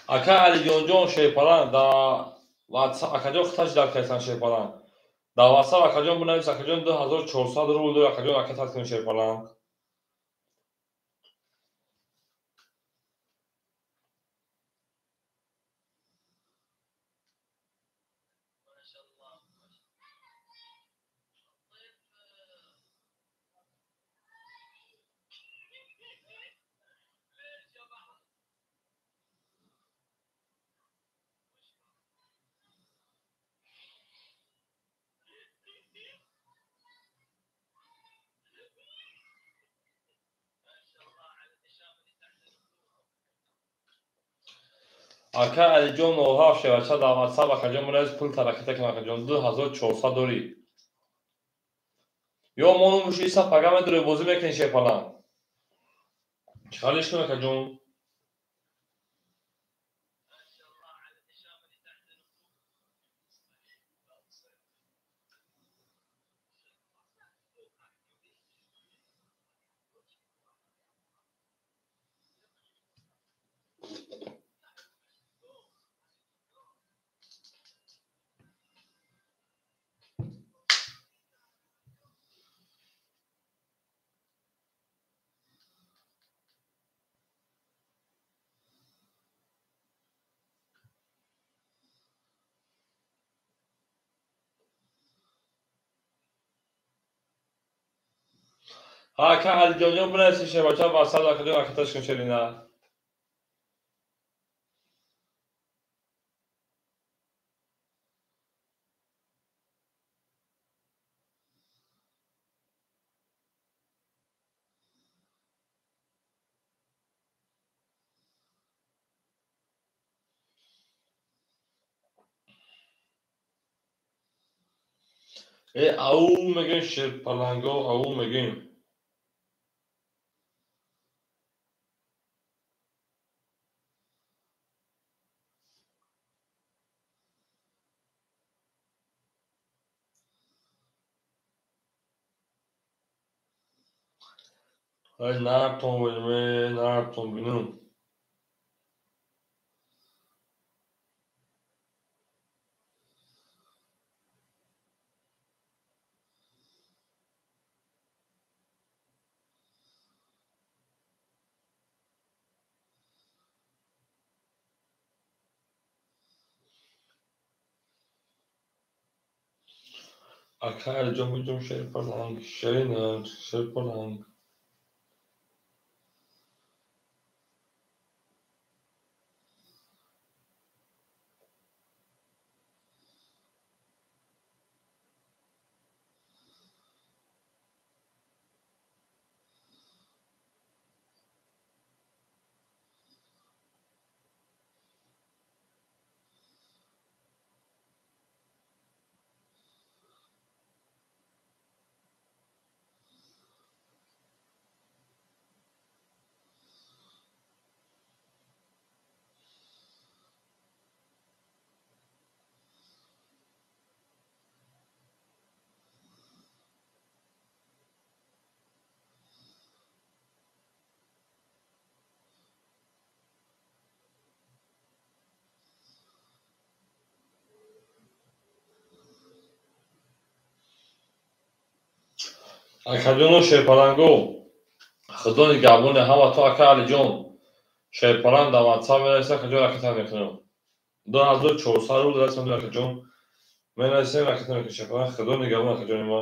اکای علی جان شیپران دا واتساپ اکای جان خطاش در کیسان شیپران دا واتساپ اکای جان بنویس اکای جان 2400 رو دو اکای جان اکای تاس شیپران اکای علی جان 07 شیپران دا واتساپ اکای جان بنویس پول ترکیت کن اکای جان 2400 داری یا مونو موشی سا پگاه داره بازی میکنی شیپران چخالش کن اکای جان Ака Алиҷониён бинависи шебача васал акаҷон акаташ кун шерина. Ау мегӯем шерпаланго ау мегӯем. Нараптон вилме нараптон бинум. Ака Алиҷон биҷум шерпаланг шеринанд шерпаланг. Акаҷону шерпаланго худо нигоҳбони ҳама ту ака Алиҷон шерпаланг дар ватсап менависа акаҷон ракета мекунам. 2400 рубл дастам акаҷон менависем ракета мекунам шерпаланг худо нигоҳбон акаҷони ма.